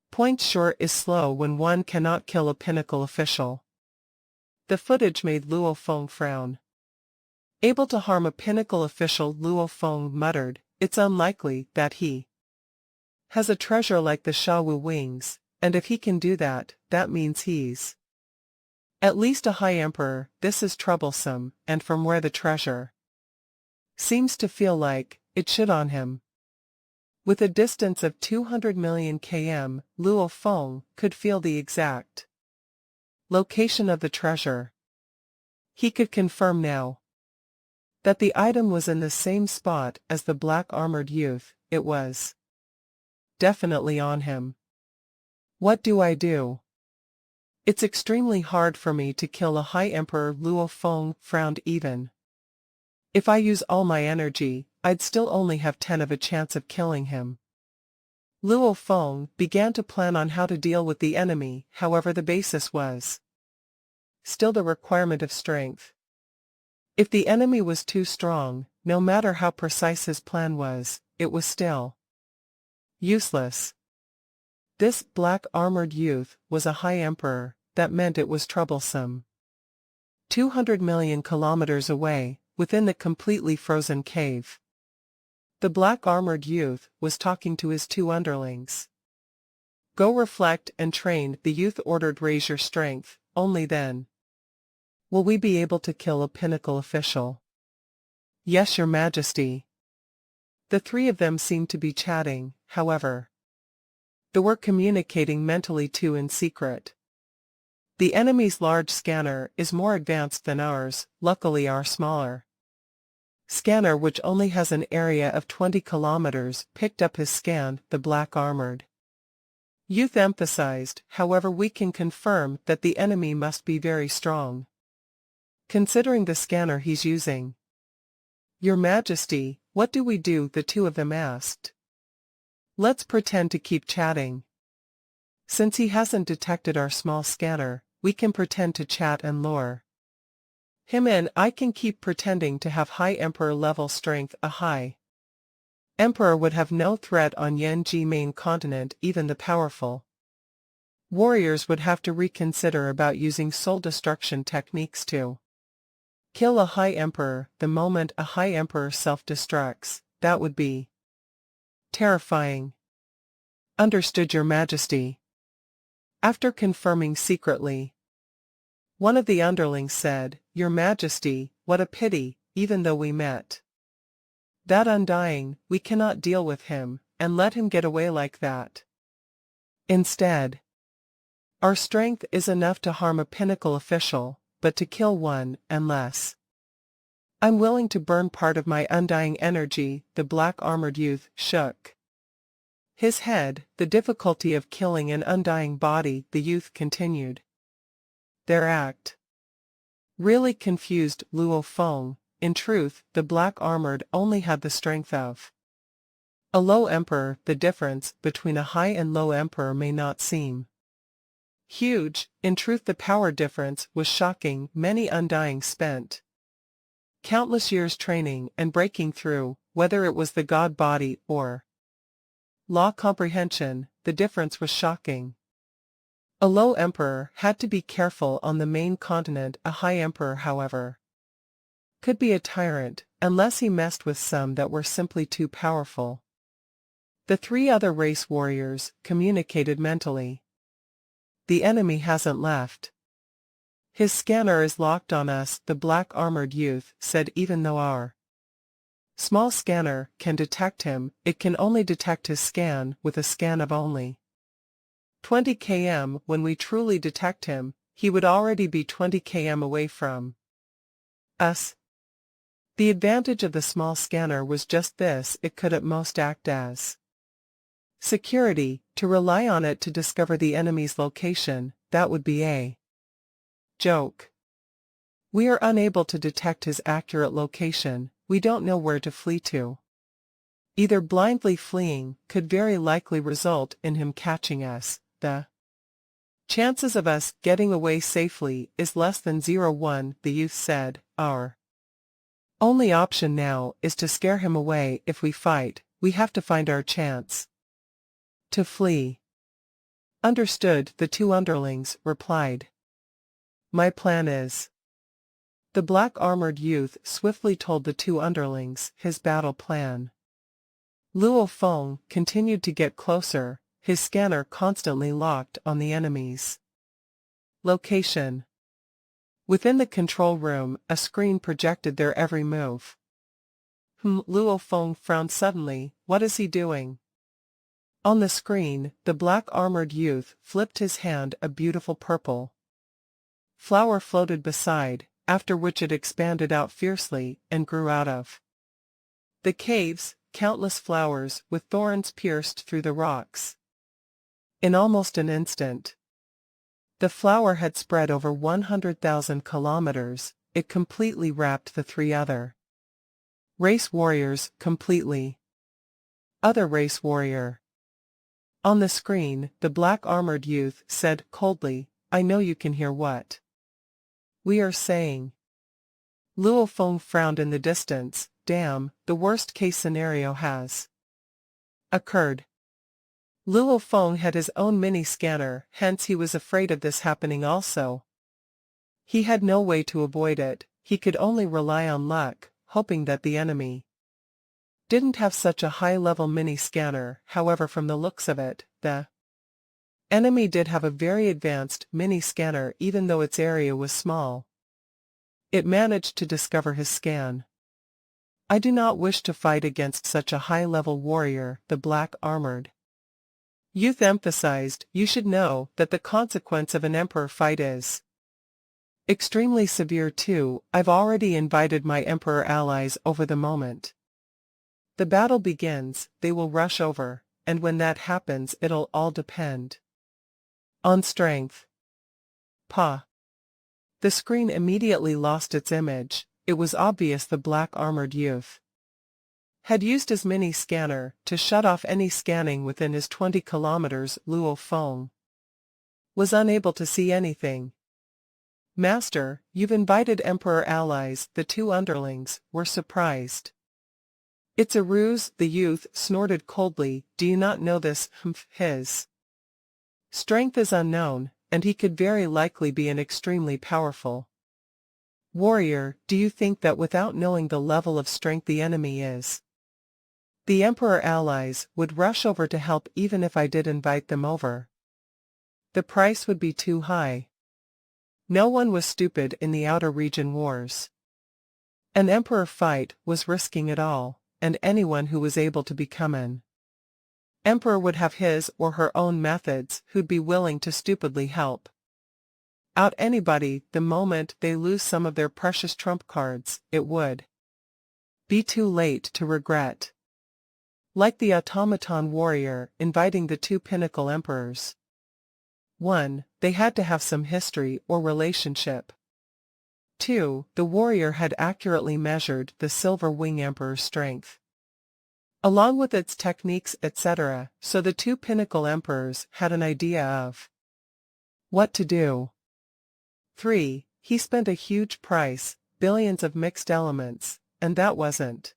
points sure is slow when one cannot kill a pinnacle official. The footage made Luo Feng frown. Able to harm a pinnacle official, Luo Feng muttered, it's unlikely that he has a treasure like the Shawu wings, and if he can do that, that means he's at least a high emperor. This is troublesome, and from where the treasure seems to feel like it should on him. With a distance of 200 million km, Luo Feng could feel the exact location of the treasure. He could confirm now that the item was in the same spot as the black-armored youth. It was definitely on him. What do I do? It's extremely hard for me to kill a high emperor. Luo Feng frowned. Even if I use all my energy, I'd still only have 10 of a chance of killing him. Luo Feng began to plan on how to deal with the enemy. However, the basis was still the requirement of strength. If the enemy was too strong, no matter how precise his plan was, it was still useless. This black-armored youth was a high emperor. That meant it was troublesome. 200 million kilometers away, within the completely frozen cave, the black-armored youth was talking to his 2 underlings. Go reflect and train, the youth ordered. Raise your strength, only then will we be able to kill a pinnacle official. Yes, Your Majesty. The 3 of them seemed to be chatting, however. They were communicating mentally too in secret. The enemy's large scanner is more advanced than ours. Luckily our smaller scanner, which only has an area of 20 kilometers, picked up his scan. The black-armored youth emphasized, however, we can confirm that the enemy must be very strong, considering the scanner he's using. Your Majesty, what do we do? The 2 of them asked. Let's pretend to keep chatting. Since he hasn't detected our small scanner, we can pretend to chat and lure him in. I can keep pretending to have high emperor level strength. A high emperor would have no threat on Yanji main continent. Even the powerful warriors would have to reconsider about using soul destruction techniques to kill a high emperor. The moment a high emperor self-destructs, that would be terrifying. Understood, Your Majesty. After confirming secretly, one of the underlings said, Your Majesty, what a pity, even though we met that undying, we cannot deal with him, and let him get away like that. Instead, our strength is enough to harm a pinnacle official, but to kill one, unless I'm willing to burn part of my undying energy. The black-armored youth shook his head. The difficulty of killing an undying body, the youth continued. Their act really confused Luo Feng. In truth, the black-armored only had the strength of a low emperor. The difference between a high and low emperor may not seem huge. In truth, the power difference was shocking. Many undying spent countless years training and breaking through, whether it was the god body or law comprehension. The difference was shocking. A low emperor had to be careful on the main continent. A high emperor, however, could be a tyrant, unless he messed with some that were simply too powerful. The 3 other race warriors communicated mentally. The enemy hasn't left. His scanner is locked on us, the black-armored youth said. Even though our small scanner can detect him, it can only detect his scan with a scan of only 20 km. When we truly detect him, he would already be 20 km away from us. The advantage of the small scanner was just this: it could at most act as security, to rely on it to discover the enemy's location. That would be a joke. We are unable to detect his accurate location, we don't know where to flee to. Either blindly fleeing could very likely result in him catching us. The chances of us getting away safely is less than 0.1, the youth said. Our only option now is to scare him away. If we fight, we have to find our chance to flee. Understood, the two underlings replied. My plan is. The black-armored youth swiftly told the two underlings his battle plan. Luo Feng continued to get closer, his scanner constantly locked on the enemy's location. Within the control room, a screen projected their every move. Luo Feng frowned suddenly. What is he doing? On the screen, the black-armored youth flipped his hand. A beautiful purple flower floated beside, after which it expanded out fiercely and grew out of the caves, countless flowers with thorns pierced through the rocks. In almost an instant, the flower had spread over 100,000 kilometers. It completely wrapped the three other race warriors completely. Other race warrior. On the screen, the black-armored youth said coldly, I know you can hear what we are saying. Luo Feng frowned in the distance. Damn, the worst-case scenario has occurred. Luo Feng had his own mini-scanner, hence he was afraid of this happening also. He had no way to avoid it, he could only rely on luck, hoping that the enemy didn't have such a high-level mini-scanner. However, from the looks of it, the enemy did have a very advanced mini-scanner. Even though its area was small, it managed to discover his scan. I do not wish to fight against such a high-level warrior, the black-armored youth emphasized. You should know that the consequence of an emperor fight is extremely severe too. I've already invited my emperor allies over the moment the battle begins, they will rush over, and when that happens it'll all depend on strength. Pa. The screen immediately lost its image. It was obvious the black-armored youth had used his mini-scanner to shut off any scanning within his 20 kilometers. Luo Feng was unable to see anything. Master, you've invited Emperor allies. The two underlings were surprised. It's a ruse, the youth snorted coldly. Do you not know this? His strength is unknown, and he could very likely be an extremely powerful warrior. Do you think that without knowing the level of strength the enemy is, the Emperor allies would rush over to help? Even if I did invite them over, the price would be too high. No one was stupid in the outer region wars. An emperor fight was risking it all, and anyone who was able to become an emperor would have his or her own methods. Who'd be willing to stupidly help out anybody the moment they lose some of their precious trump cards? It would be too late to regret. Like the automaton warrior inviting the two pinnacle emperors. 1. They had to have some history or relationship. 2. The warrior had accurately measured the Silver Wing Emperor's strength, along with its techniques, etc., so the two pinnacle emperors had an idea of what to do. 3. He spent a huge price, billions of mixed elements, and that wasn't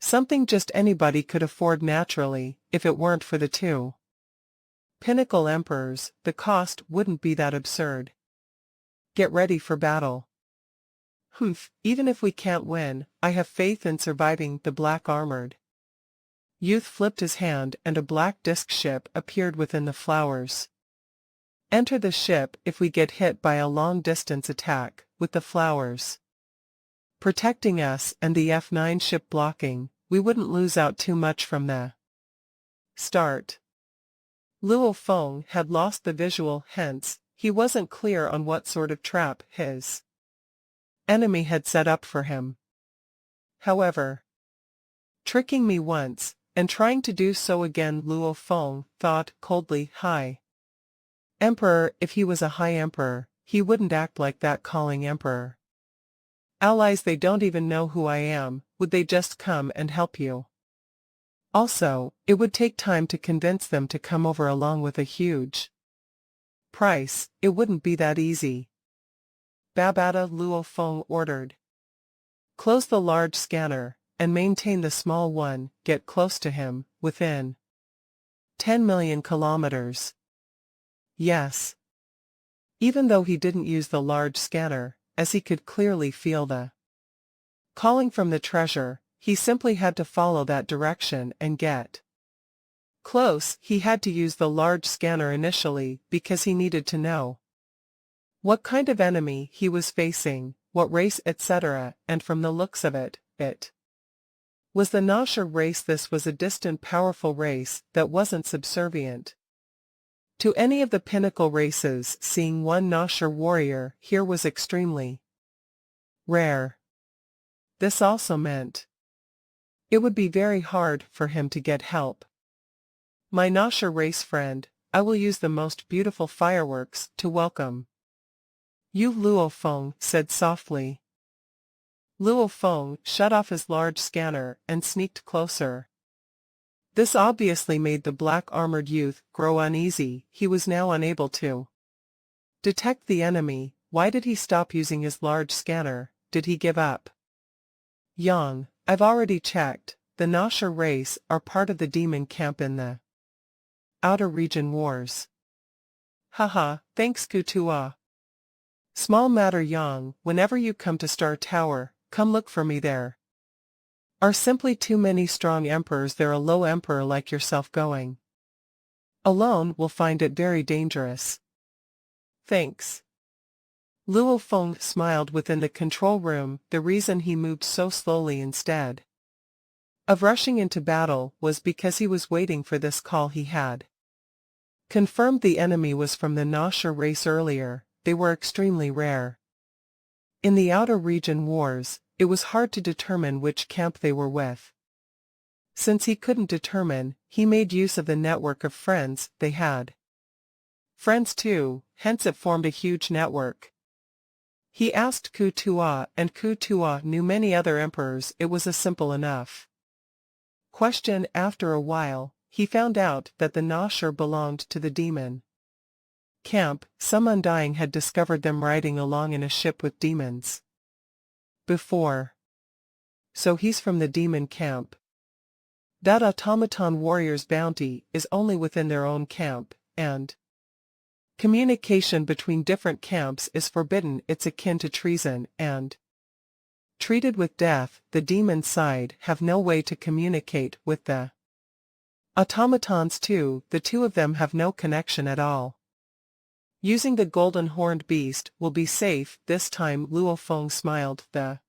something just anybody could afford naturally. If it weren't for the two pinnacle emperors, the cost wouldn't be that absurd. Get ready for battle. Even if we can't win, I have faith in surviving. The black-armored youth flipped his hand and a black disc ship appeared within the flowers. Enter the ship. If we get hit by a long-distance attack, with the flowers protecting us and the F9 ship blocking, we wouldn't lose out too much from the start. Luo Feng had lost the visual, hence, he wasn't clear on what sort of trap his enemy had set up for him. however. Tricking me once, and trying to do so again, Luo Feng thought coldly. High Emperor, if he was a high emperor, he wouldn't act like that. Calling emperor allies, they don't even know who I am, would they just come and help you? Also, it would take time to convince them to come over along with a huge price, it wouldn't be that easy. Babata, Luo Feng ordered. Close the large scanner, and maintain the small one. Get close to him, within 10 million kilometers. Yes. Even though he didn't use the large scanner, as he could clearly feel the calling from the treasure, he simply had to follow that direction and get close. He had to use the large scanner initially because he needed to know what kind of enemy he was facing, what race, etc., and from the looks of it, it was the Nasher race. This was a distant, powerful race that wasn't subservient to any of the pinnacle races. Seeing one Nasher warrior here was extremely rare. This also meant it would be very hard for him to get help. My Nasher race friend, I will use the most beautiful fireworks to welcome you, Luo Feng said softly. Luo Feng shut off his large scanner and sneaked closer. This obviously made the black-armored youth grow uneasy. He was now unable to detect the enemy. Why did he stop using his large scanner? Did he give up? Yang, I've already checked. The Nasher race are part of the demon camp in the Outer Region Wars. Haha, thanks Kutua. Small matter Yang, whenever you come to Star Tower, come look for me. There are simply too many strong emperors there. A low emperor like yourself going alone will find it very dangerous. Thanks. Luo Feng smiled within the control room. The reason he moved so slowly instead of rushing into battle was because he was waiting for this call. He had confirmed the enemy was from the Nasher race earlier. They were extremely rare. In the Outer Region Wars, it was hard to determine which camp they were with. Since he couldn't determine, he made use of the network of friends they had. Friends too, hence it formed a huge network. He asked Kutua, and Kutua knew many other emperors. It was a simple enough question. After a while, he found out that the Nasher belonged to the demon camp. Some Undying had discovered them riding along in a ship with demons before. So he's from the demon camp. That automaton warrior's bounty is only within their own camp, and communication between different camps is forbidden. It's akin to treason and treated with death. The demon side have no way to communicate with the automatons too. The two of them have no connection at all. Using the golden horned beast will be safe this time. Luo Feng smiled. The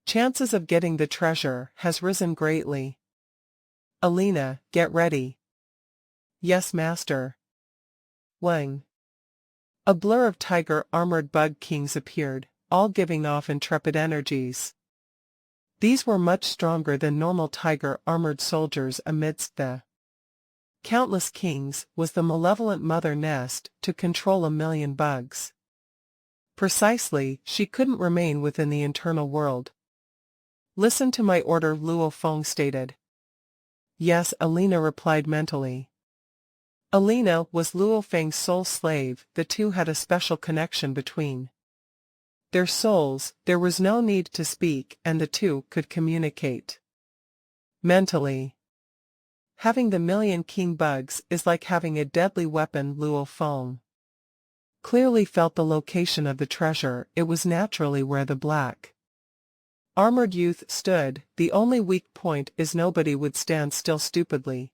chances of getting the treasure has risen greatly. Alina, get ready. Yes, master. Wang. A blur of tiger-armored bug kings appeared, all giving off intrepid energies. These were much stronger than normal tiger-armored soldiers. Amidst the countless kings was the malevolent mother nest to control 1,000,000 bugs. Precisely, she couldn't remain within the internal world. Listen to my order, Luo Feng stated. Yes, Alina replied mentally. Alina was Luo Feng's soul slave. The two had a special connection between their souls. There was no need to speak, and the two could communicate mentally. Having the 1,000,000 king bugs is like having a deadly weapon. Luo Feng clearly felt the location of the treasure. It was naturally where the black armored youth stood. The only weak point is nobody would stand still stupidly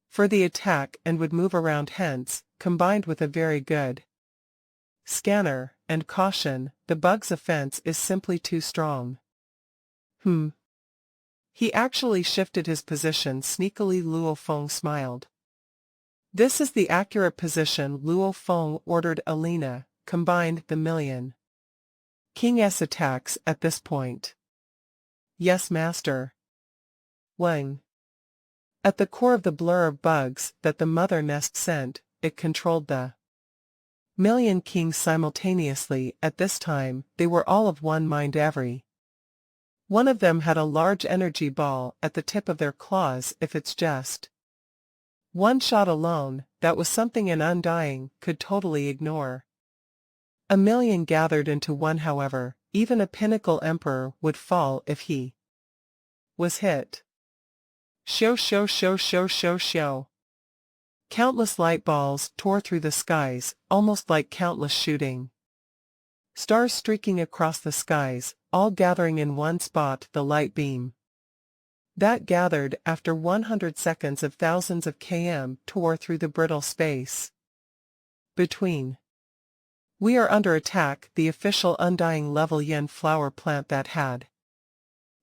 for the attack and would move around. Hence, combined with a very good scanner and caution, the bug's offense is simply too strong. He actually shifted his position sneakily. Luo Feng smiled. This is the accurate position. Luo Feng ordered Alina, combined the 1,000,000 King's attacks at this point. Yes, master. Wang. At the core of the blur of bugs that the mother nest sent, it controlled the million kings simultaneously. At this time, they were all of one mind. Every one of them had a large energy ball at the tip of their claws. If it's just one shot alone, that was something an undying could totally ignore. A million gathered into one, however, even a pinnacle emperor would fall if he was hit. Show. Countless light balls tore through the skies, almost like countless shooting stars streaking across the skies, all gathering in one spot. The light beam that gathered after 100 seconds of thousands of km tore through the brittle space between. We are under attack. The official undying level yen flower plant that had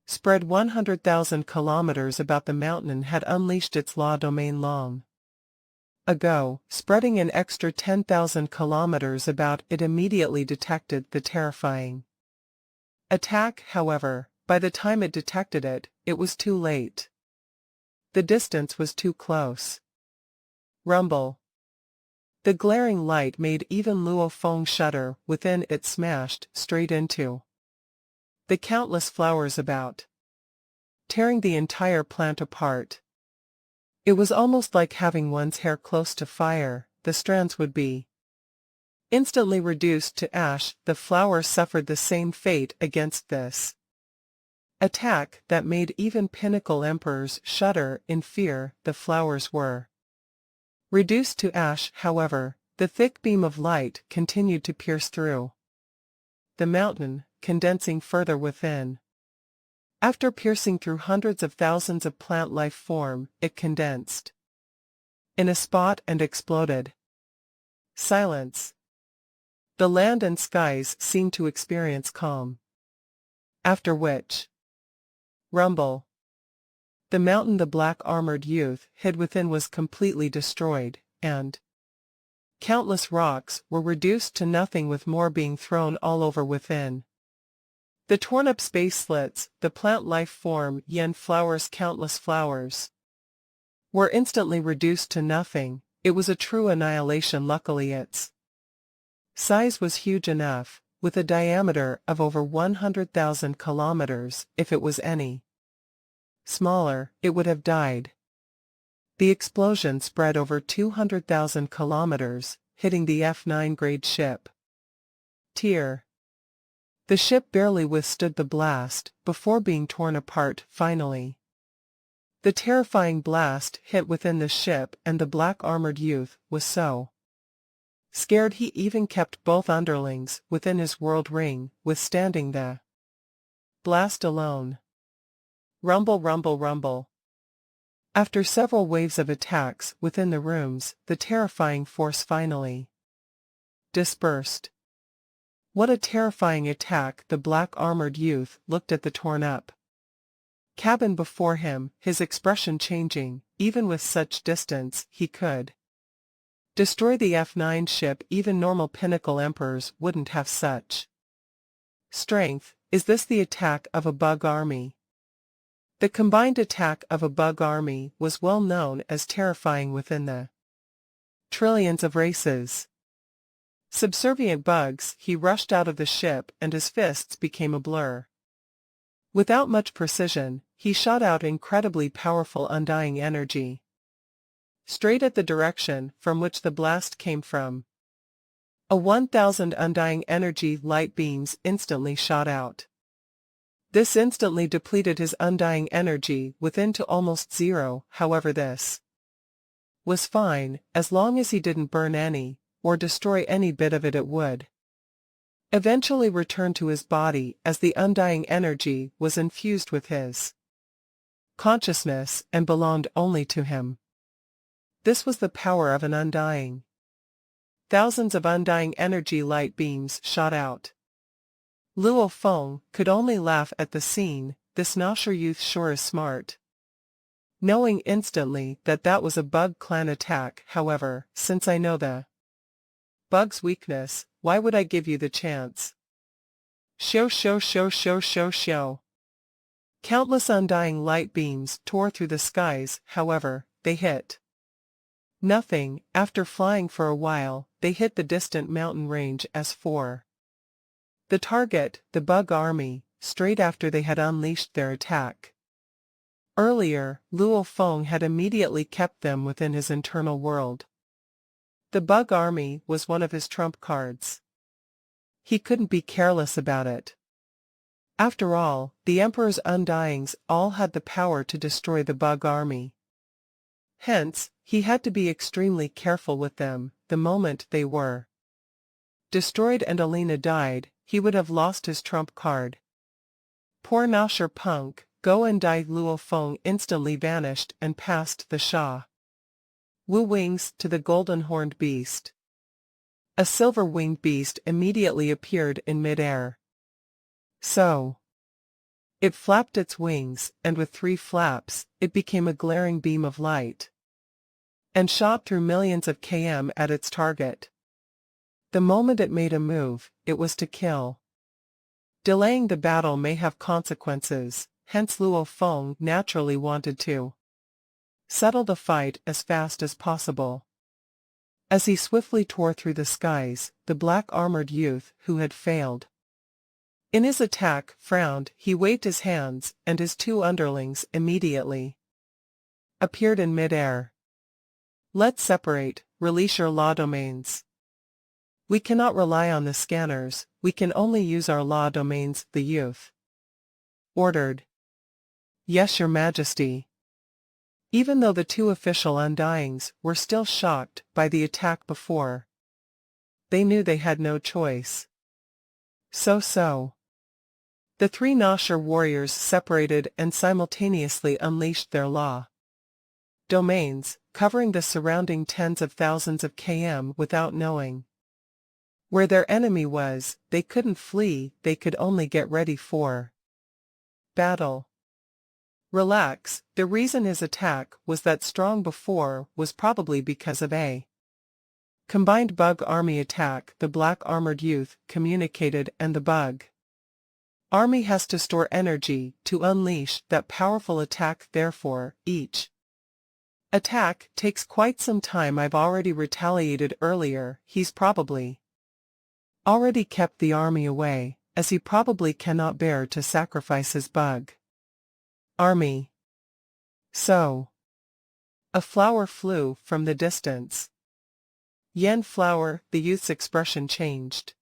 spread 100,000 kilometers about the mountain had unleashed its law domain long ago, spreading an extra 10,000 kilometers about. It immediately detected the terrifying attack. However, by the time it detected it, it was too late. The distance was too close. Rumble. The glaring light made even Luo Feng shudder. Within, it smashed straight into the countless flowers about, tearing the entire plant apart. It was almost like having one's hair close to fire. The strands would be instantly reduced to ash. The flowers suffered the same fate against this attack that made even pinnacle emperors shudder in fear. The flowers were reduced to ash. However, the thick beam of light continued to pierce through the mountain, condensing further within. After piercing through hundreds of thousands of plant life form, it condensed in a spot and exploded. Silence. The land and skies seemed to experience calm. After which, rumble. The mountain the black-armored youth hid within was completely destroyed, and countless rocks were reduced to nothing, with more being thrown all over within. The torn-up space slits, the plant life form yen flowers, countless flowers, were instantly reduced to nothing. It was a true annihilation. Luckily its size was huge enough, with a diameter of over 100,000 kilometers. If it was any smaller, it would have died. The explosion spread over 200,000 kilometers, hitting the F9 grade ship. Tier. The ship barely withstood the blast, before being torn apart. Finally, the terrifying blast hit within the ship, and the black-armored youth was so scared he even kept both underlings within his world ring, withstanding the blast alone. Rumble. After several waves of attacks within the rooms, the terrifying force finally dispersed. What a terrifying attack! The black-armored youth looked at the torn-up cabin before him, his expression changing. Even with such distance, he could destroy the F9 ship. Even normal pinnacle emperors wouldn't have such strength. Is this the attack of a bug army? The combined attack of a bug army was well known as terrifying within the trillions of races. Subservient bugs. He rushed out of the ship and his fists became a blur. Without much precision, he shot out incredibly powerful undying energy straight at the direction from which the blast came from. A 1,000 undying energy light beams instantly shot out. This instantly depleted his undying energy within to almost zero. However, this was fine, as long as he didn't burn any, or destroy any bit of it. It would eventually return to his body, as the undying energy was infused with his consciousness and belonged only to him. This was the power of an undying. Thousands of undying energy light beams shot out. Luo Feng could only laugh at the scene. This Nosher youth sure is smart. Knowing instantly that that was a bug clan attack. However, since I know the bug's weakness, why would I give you the chance? Show. Countless undying light beams tore through the skies, however, they hit nothing. After flying for a while, they hit the distant mountain range S4. The target, the bug army, straight after they had unleashed their attack. Earlier, Luo Feng had immediately kept them within his internal world. The bug army was one of his trump cards. He couldn't be careless about it. After all, the Emperor's Undyings all had the power to destroy the bug army. Hence, he had to be extremely careful with them. The moment they were destroyed and Alina died, he would have lost his trump card. Poor Nasher Punk, Go and Die. Luo Feng instantly vanished and passed the Shah Wu wings to the golden-horned beast. A silver-winged beast immediately appeared in mid-air. So it flapped its wings, and with 3 flaps, it became a glaring beam of light and shot through millions of km at its target. The moment it made a move, it was to kill. Delaying the battle may have consequences, hence Luo Feng naturally wanted to settle the fight as fast as possible. As he swiftly tore through the skies, the black-armored youth who had failed in his attack frowned. He waved his hands, and his 2 underlings immediately appeared in mid-air. Let's separate, release your law domains. We cannot rely on the scanners, we can only use our law domains, the youth ordered. Yes, Your Majesty. Even though the 2 official Undyings were still shocked by the attack before, they knew they had no choice. So. The 3 Nasher warriors separated and simultaneously unleashed their law domains, covering the surrounding tens of thousands of km without knowing where their enemy was. They couldn't flee, they could only get ready for battle. Relax, the reason his attack was that strong before was probably because of a combined bug army attack. The black-armored youth communicated, and the bug army has to store energy to unleash that powerful attack. Therefore, each attack takes quite some time. I've already retaliated earlier. He's probably already kept the army away, as he probably cannot bear to sacrifice his bug army. So a flower flew from the distance. Yen flower. The youth's expression changed.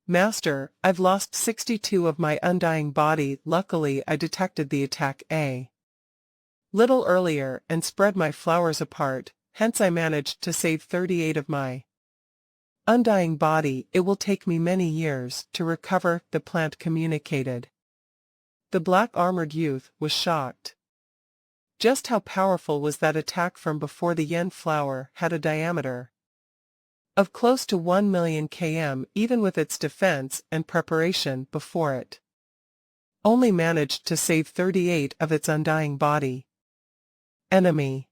Master, I've lost 62 of my undying body. Luckily I detected the attack a little earlier and spread my flowers apart, hence I managed to save 38 of my undying body. It will take me many years to recover, the plant communicated. The black-armored youth was shocked. Just how powerful was that attack from before? The yen flower had a diameter of close to 1 million km. Even with its defense and preparation before, it only managed to save 38 of its undying body. Enemy.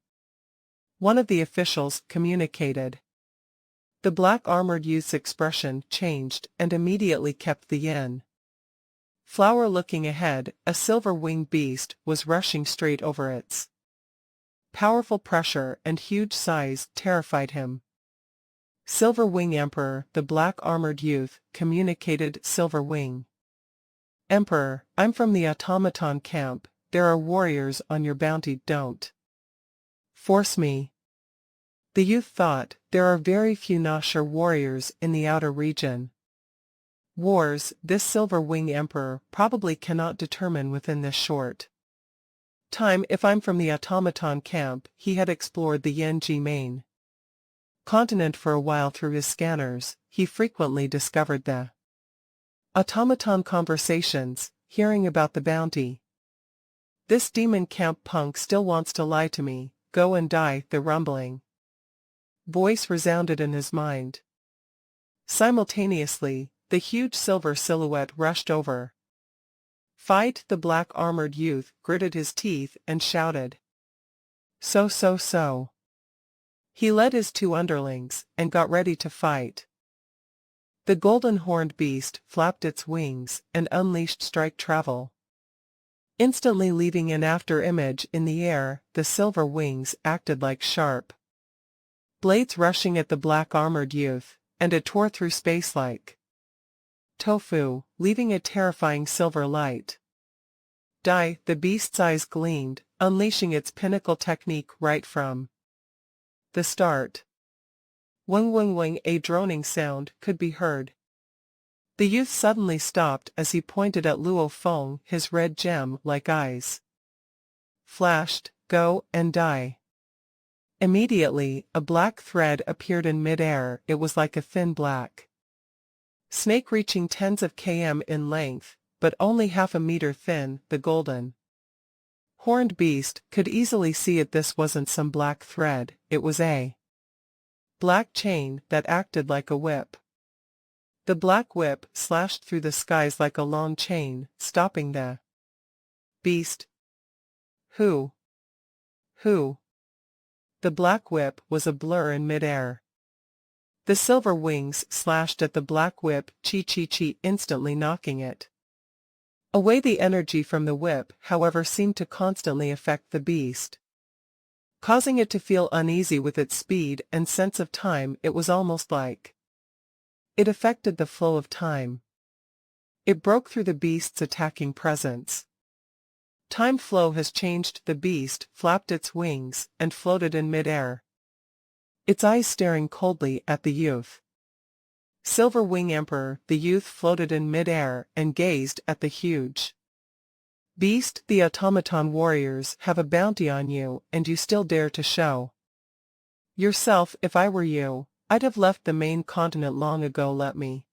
One of the officials communicated. The black-armored youth's expression changed and immediately kept the yen flower looking ahead. A silver-winged beast was rushing straight over its powerful pressure and huge size terrified him. Silver Wing Emperor. The black-armored youth communicated. Silver Wing Emperor, I'm from the automaton camp. There are warriors on your bounty. Don't force me. The youth thought, there are very few Nasher warriors in the outer region. Wars, this Silver Wing Emperor probably cannot determine within this short time. If I'm from the automaton camp, he had explored the Yenji main continent for a while. Through his scanners, he frequently discovered the automaton conversations, hearing about the bounty. This demon camp punk still wants to lie to me. Go and die. The rumbling voice resounded in his mind. Simultaneously, the huge silver silhouette rushed over. Fight! The black-armored youth gritted his teeth and shouted. So. He led his 2 underlings, and got ready to fight. The golden-horned beast flapped its wings, and unleashed strike travel. Instantly leaving an after-image in the air, the silver wings acted like sharp blades rushing at the black-armored youth, and it tore through space like tofu, leaving a terrifying silver light. The beast's eyes gleamed, unleashing its pinnacle technique right from the start. Wing wing wing, a droning sound could be heard. The youth suddenly stopped as he pointed at Luo Feng, his red gem-like eyes flashed, "Go and die." Immediately, a black thread appeared in mid-air. It was like a thin black snake reaching tens of km in length, but only half a meter thin. The golden horned beast could easily see it. This wasn't some black thread, it was a black chain that acted like a whip. The black whip slashed through the skies like a long chain, stopping the beast. Who? The black whip was a blur in mid-air. The silver wings slashed at the black whip, chi, instantly knocking it away. The energy from the whip, however, seemed to constantly affect the beast, causing it to feel uneasy with its speed and sense of time. It was almost like it affected the flow of time. It broke through the beast's attacking presence. Time flow has changed. The beast flapped its wings and floated in mid-air, its eyes staring coldly at the youth. Silver Wing Emperor, the youth floated in mid-air and gazed at the huge beast. The automaton warriors have a bounty on you, and you still dare to show yourself. If I were you, I'd have left the main continent long ago. Let me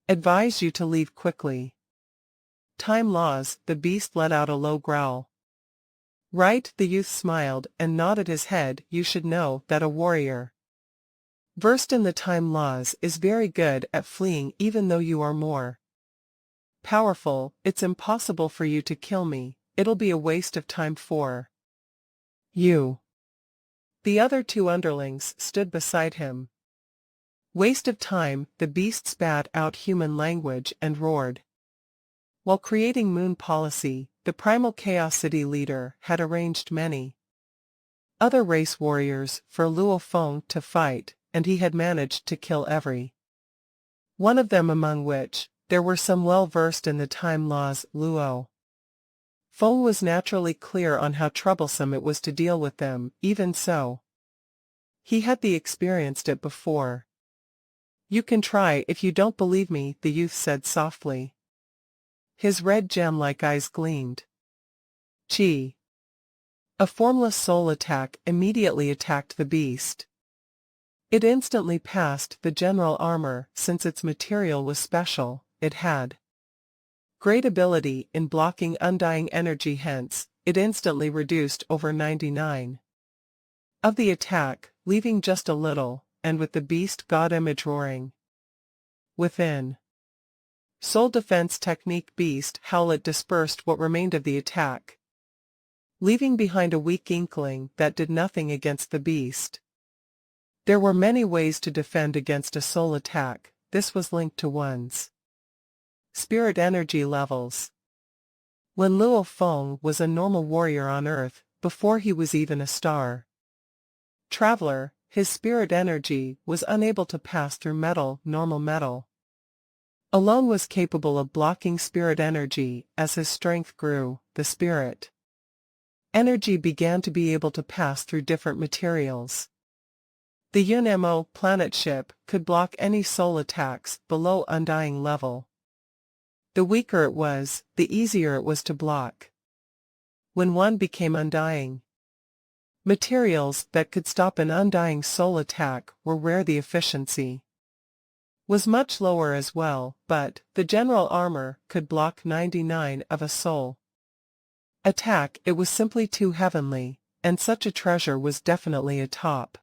advise you to leave quickly. Time laws. The beast let out a low growl. Right, the youth smiled and nodded his head. You should know that a warrior versed in the time laws is very good at fleeing. Even though you are more powerful, it's impossible for you to kill me. It'll be a waste of time for you. The other two underlings stood beside him. Waste of time. The beast spat out human language and roared. While creating moon policy, the primal Chaos City leader had arranged many other race warriors for Luo Feng to fight, and he had managed to kill every one of them, among which there were some well versed in the time laws. Luo Feng was naturally clear on how troublesome it was to deal with them. Even so, he had experienced it before. You can try if you don't believe me, the youth said softly. His red gem-like eyes gleamed. Chi. A formless soul attack immediately attacked the beast. It instantly passed the general armor. Since its material was special, it had great ability in blocking undying energy. Hence, it instantly reduced over 99 of the attack, leaving just a little, and with the beast god image roaring within. Soul defense technique. Beast howl. It dispersed what remained of the attack, leaving behind a weak inkling that did nothing against the beast. There were many ways to defend against a soul attack. This was linked to one's spirit energy levels. When Luo Feng was a normal warrior on Earth, before he was even a star traveler, his spirit energy was unable to pass through metal. Normal metal alone was capable of blocking spirit energy. As his strength grew, the spirit energy began to be able to pass through different materials. The Yunmo planet ship could block any soul attacks below undying level. The weaker it was, the easier it was to block. When one became undying, materials that could stop an undying soul attack were rare. The efficiency was much lower as well, but the general armor could block 99 of a soul attack. It was simply too heavenly, and such a treasure was definitely a top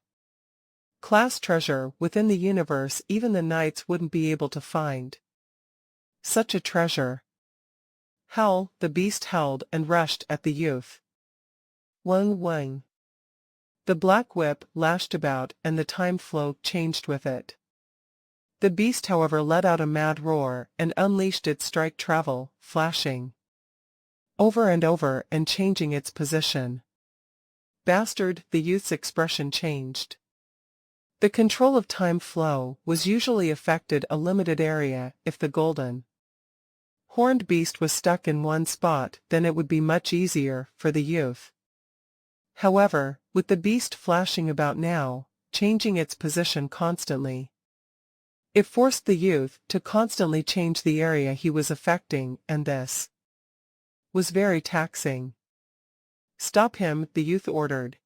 class treasure within the universe. Even the knights wouldn't be able to find such a treasure. Howl. The beast howled and rushed at the youth. Wang wang. The black whip lashed about and the time flow changed with it. The beast, however, let out a mad roar and unleashed its strike travel, flashing over and over and changing its position. Bastard, the youth's expression changed. The control of time flow was usually affected a limited area. If the golden horned beast was stuck in one spot, then it would be much easier for the youth. However, with the beast flashing about now, changing its position constantly, it forced the youth to constantly change the area he was affecting, and this was very taxing. Stop him, the youth ordered.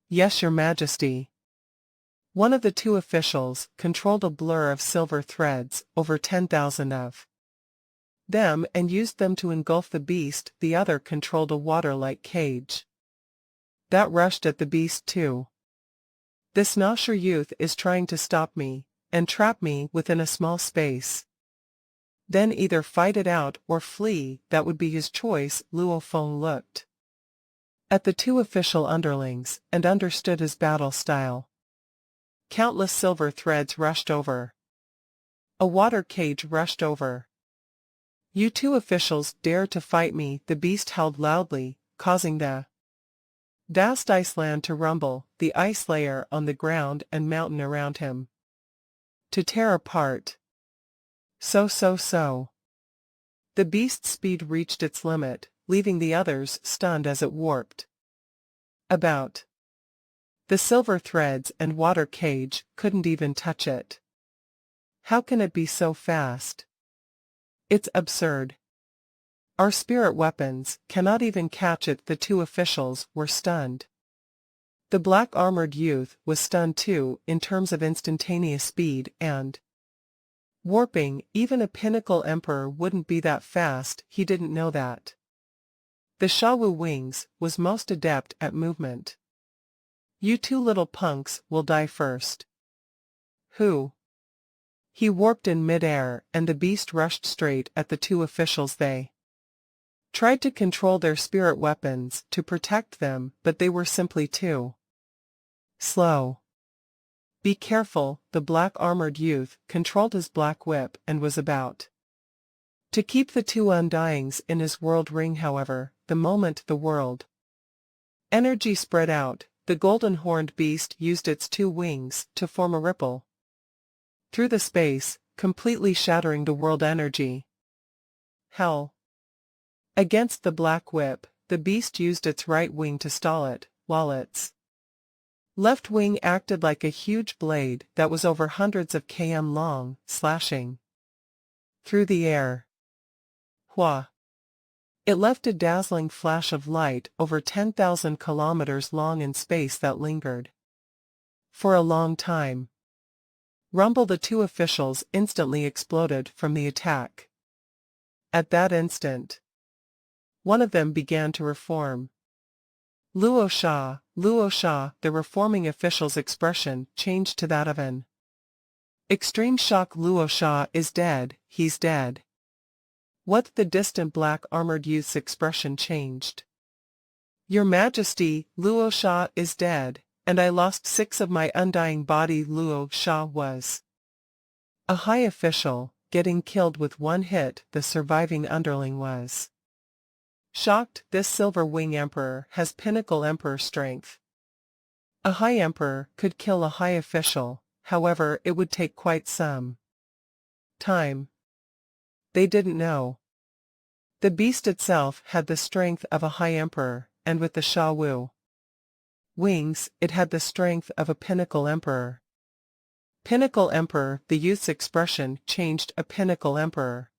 Yes, Your Majesty. One of the two officials controlled a blur of silver threads, over 10,000 of them, and used them to engulf the beast. The other controlled a water-like cage that rushed at the beast too. This nosher youth is trying to stop me and trap me within a small space. Then either fight it out or flee, that would be his choice. Luo Feng looked at the two official underlings and understood his battle style. Countless silver threads rushed over. A water cage rushed over. You two officials dare to fight me, the beast howled loudly, causing the vast iceland to rumble, the ice layer on the ground and mountain around him to tear apart. So. The beast's speed reached its limit, leaving the others stunned as it warped about. The silver threads and water cage couldn't even touch it. How can it be so fast? It's absurd. Our spirit weapons cannot even catch it. The two officials were stunned. The black-armored youth was stunned too, in terms of instantaneous speed and warping. Even a pinnacle emperor wouldn't be that fast. He didn't know that. The Shawu Wings was most adept at movement. You two little punks will die first. Who? He warped in mid-air, and the beast rushed straight at the two officials. They tried to control their spirit weapons to protect them, but they were simply too slow. Be careful, the black-armored youth controlled his black whip and was about to keep the two undyings in his world ring. However, the moment the world energy spread out, the golden-horned beast used its two wings to form a ripple through the space, completely shattering the world energy. Hell! Against the black whip, the beast used its right wing to stall it, while its left wing acted like a huge blade that was over hundreds of km long, slashing through the air. Hua! It left a dazzling flash of light over 10,000 kilometers long in space that lingered for a long time. Rumble, the two officials instantly exploded from the attack. At that instant, one of them began to reform. Luo Sha, the reforming official's expression changed to that of an extreme shock. Luo Sha is dead, he's dead. What? The distant black-armored youth's expression changed. Your Majesty, Luo Sha is dead, and I lost 6 of my undying body. Luo Sha was a high official, getting killed with one hit. The surviving underling was shocked. This Silver Wing Emperor has pinnacle emperor strength. A high emperor could kill a high official, however it would take quite some time. They didn't know. The beast itself had the strength of a high emperor, and with the Shawu wings, it had the strength of a pinnacle emperor. Pinnacle emperor, the youth's expression changed. A pinnacle emperor.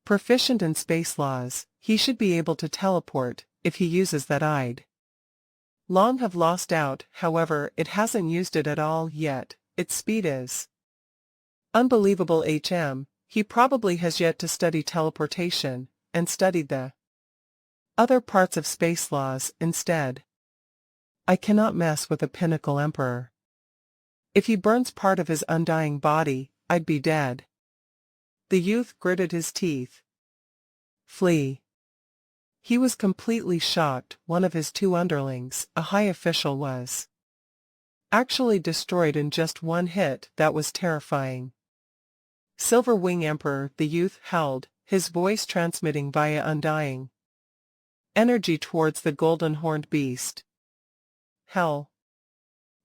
Proficient in space laws, he should be able to teleport. If he uses that, I'd long have lost out. However, it hasn't used it at all yet. Its speed is unbelievable. He probably has yet to study teleportation, and studied the other parts of space laws instead. I cannot mess with a pinnacle emperor. If he burns part of his undying body, I'd be dead. The youth gritted his teeth. Flee. He was completely shocked. One of his two underlings, a high official, was actually destroyed in just one hit. That was terrifying. Silver Wing Emperor, the youth howled, his voice transmitting via undying energy towards the golden horned beast. Hell.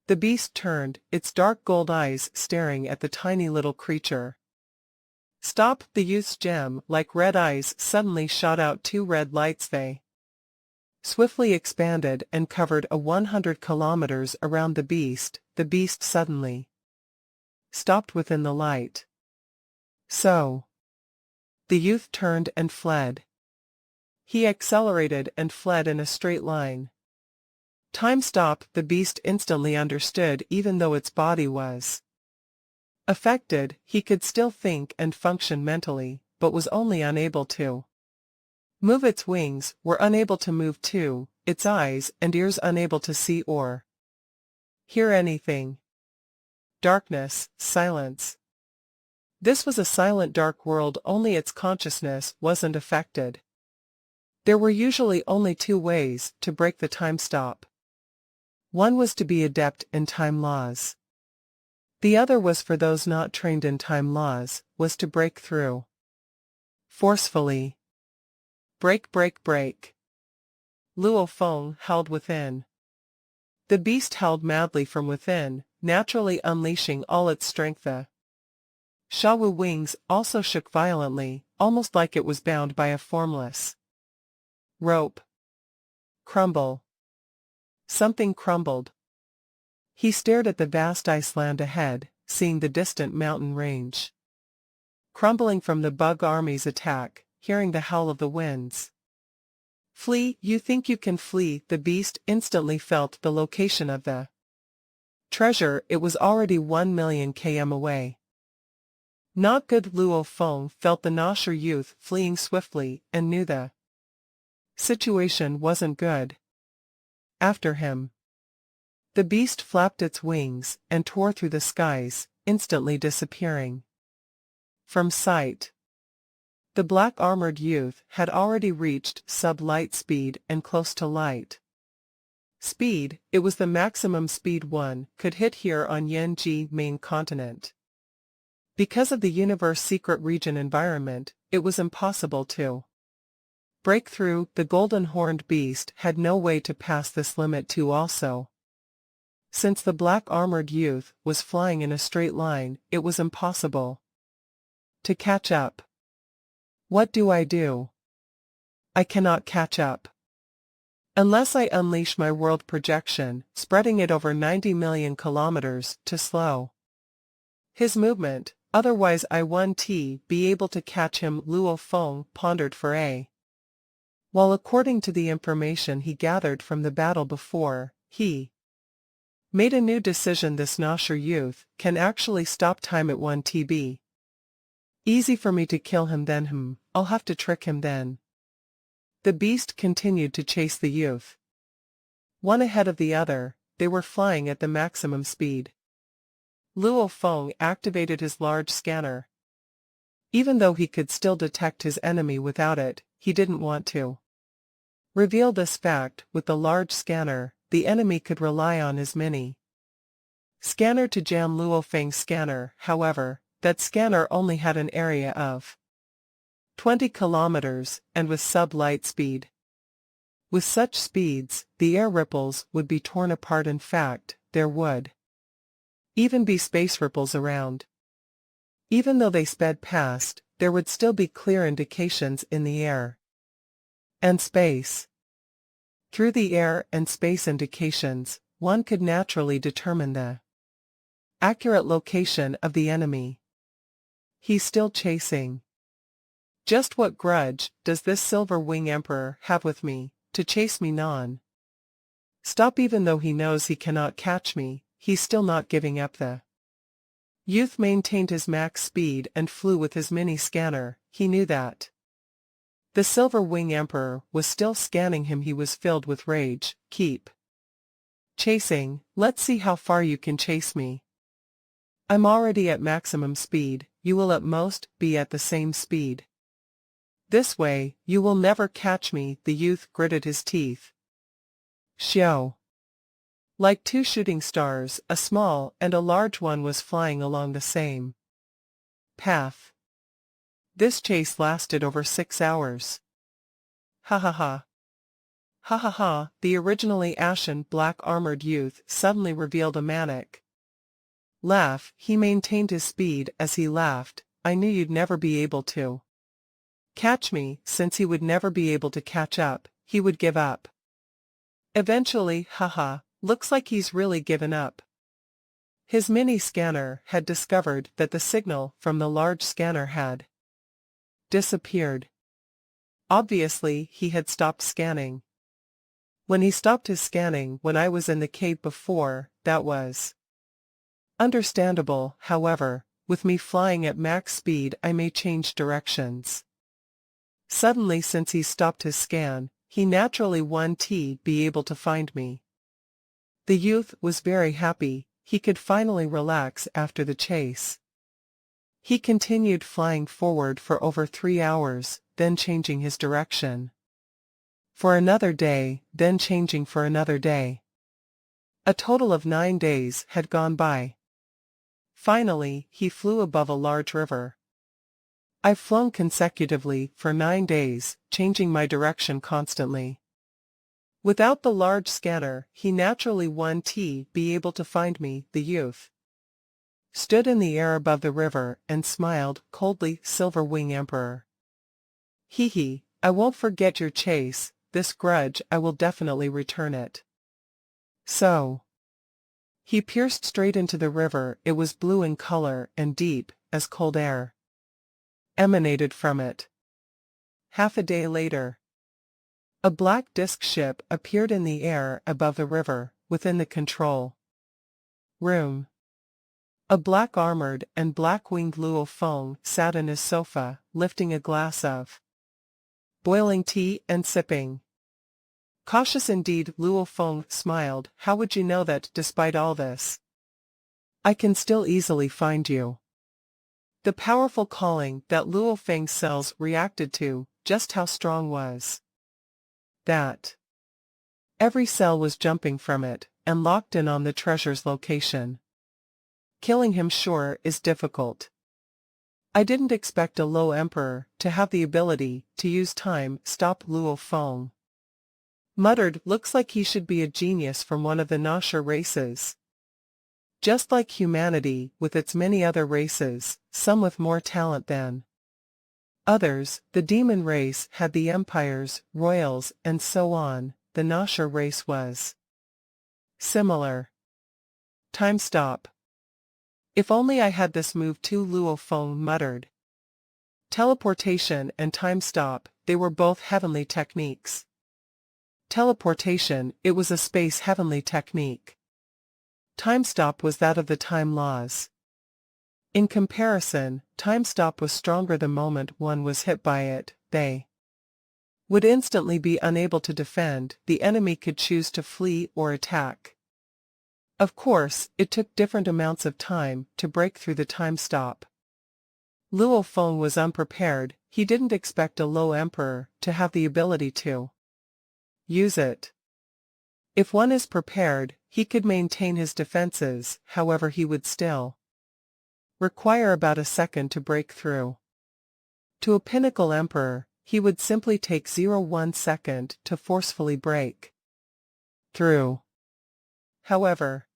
The beast turned, its dark gold eyes staring at the tiny little creature. Stop! The youth's gem, like red eyes, suddenly shot out two red lights. They swiftly expanded and covered 100 kilometers around the beast. The beast suddenly stopped within the light. So the youth turned and fled. He accelerated and fled in a straight line. Time stop. The beast instantly understood. Even though its body was affected, he could still think and function mentally, but was only unable to move. Its wings were unable to move too, its eyes and ears unable to see or hear anything. Darkness, silence. This was a silent, dark world. Only its consciousness wasn't affected. There were usually only two ways to break the time stop. One was to be adept in time laws. The other was for those not trained in time laws, was to break through forcefully. Break, break, break. Luo Feng howled within. The beast howled madly from within, naturally unleashing all its strength. The Shawu wings also shook violently, almost like it was bound by a formless rope. Crumble. Something crumbled. He stared at the vast ice land ahead, seeing the distant mountain range crumbling from the bug army's attack, hearing the howl of the winds. Flee! You think you can flee? The beast instantly felt the location of the treasure. It was already 1 million km away. Not good. Luo Feng felt the Nosher youth fleeing swiftly and knew the situation wasn't good. After him. The beast flapped its wings and tore through the skies, instantly disappearing from sight. The black-armored youth had already reached sub-light speed and close to light speed. It was the maximum speed one could hit here on Yanji main continent. Because of the universe secret region environment, it was impossible to break through. The golden horned beast had no way to pass this limit too. Also, since the black-armored youth was flying in a straight line, it was impossible to catch up. What do? I cannot catch up. Unless I unleash my world projection, spreading it over 90 million kilometers, to slow his movement, otherwise I won't be able to catch him. Luo Feng pondered for a while. According to the information he gathered from the battle before, he made a new decision. This Nosher youth can actually stop time at 1 TB. Easy for me to kill him then. I'll have to trick him then. The beast continued to chase the youth. One ahead of the other, they were flying at the maximum speed. Luo Feng activated his large scanner. Even though he could still detect his enemy without it, he didn't want to reveal this fact. With the large scanner, the enemy could rely on his mini scanner to jam Luo Feng's scanner. However, that scanner only had an area of 20 kilometers, and with sub-light speed. With such speeds, the air ripples would be torn apart. In fact, there would even be space ripples around. Even though they sped past, there would still be clear indications in the air and space. Through the air and space indications, one could naturally determine the accurate location of the enemy. He's still chasing. Just what grudge does this Silver Wing Emperor have with me, to chase me non-stop? Even though he knows he cannot catch me, he's still not giving up. The youth maintained his max speed and flew with his mini scanner. He knew that the Silver Wing Emperor was still scanning him. He was filled with rage. Keep chasing. Let's see how far you can chase me. I'm already at maximum speed. You will at most be at the same speed. This way, you will never catch me. The youth gritted his teeth. Xiao. Like two shooting stars, a small and a large one was flying along the same path. This chase lasted over 6 hours. Ha ha ha. Ha ha ha, the originally ashen black-armored youth suddenly revealed a manic laugh. He maintained his speed as he laughed. I knew you'd never be able to catch me. Since he would never be able to catch up, he would give up. Eventually, haha, looks like he's really given up. His mini-scanner had discovered that the signal from the large scanner had disappeared. Obviously, he had stopped scanning. When he stopped his scanning when I was in the cave before, that was understandable. However, with me flying at max speed, I may change directions. Suddenly, since he stopped his scan, he naturally won't be able to find me. The youth was very happy. He could finally relax after the chase. He continued flying forward for over 3 hours, then changing his direction for another day, then changing for another day. A total of 9 days had gone by. Finally, he flew above a large river. I've flown consecutively for 9 days, changing my direction constantly. Without the large scanner, he naturally won't be able to find me. The youth stood in the air above the river and smiled coldly. Silver Wing Emperor. Hee hee, I won't forget your chase. This grudge, I will definitely return it. So he pierced straight into the river. It was blue in color and deep, as cold air emanated from it. Half a day later, a black disk ship appeared in the air above the river, within the control room. A black-armored and black-winged Luo Feng sat in his sofa, lifting a glass of boiling tea and sipping. Cautious indeed, Luo Feng smiled. How would you know that, despite all this, I can still easily find you? The powerful calling that Luo Feng's cells reacted to, just how strong was that every cell was jumping from it, and locked in on the treasure's location. Killing him sure is difficult. I didn't expect a low emperor to have the ability to use time. Stop, Luo Feng muttered. Looks like he should be a genius from one of the Nasher races. Just like humanity, with its many other races, some with more talent than others. The demon race had the empires, royals, and so on. The Nasher race was similar. Time stop. If only I had this move too, Luo Feng muttered. Teleportation and time stop, they were both heavenly techniques. Teleportation, it was a space heavenly technique. Time stop was that of the time laws. In comparison, time stop was stronger. The moment one was hit by it, they would instantly be unable to defend. The enemy could choose to flee or attack. Of course, it took different amounts of time to break through the time stop. Luo Feng was unprepared. He didn't expect a low emperor to have the ability to use it. If one is prepared, he could maintain his defenses. However, he would still require about a second to break through. To a pinnacle emperor, he would simply take 0.1 second to forcefully break through. However,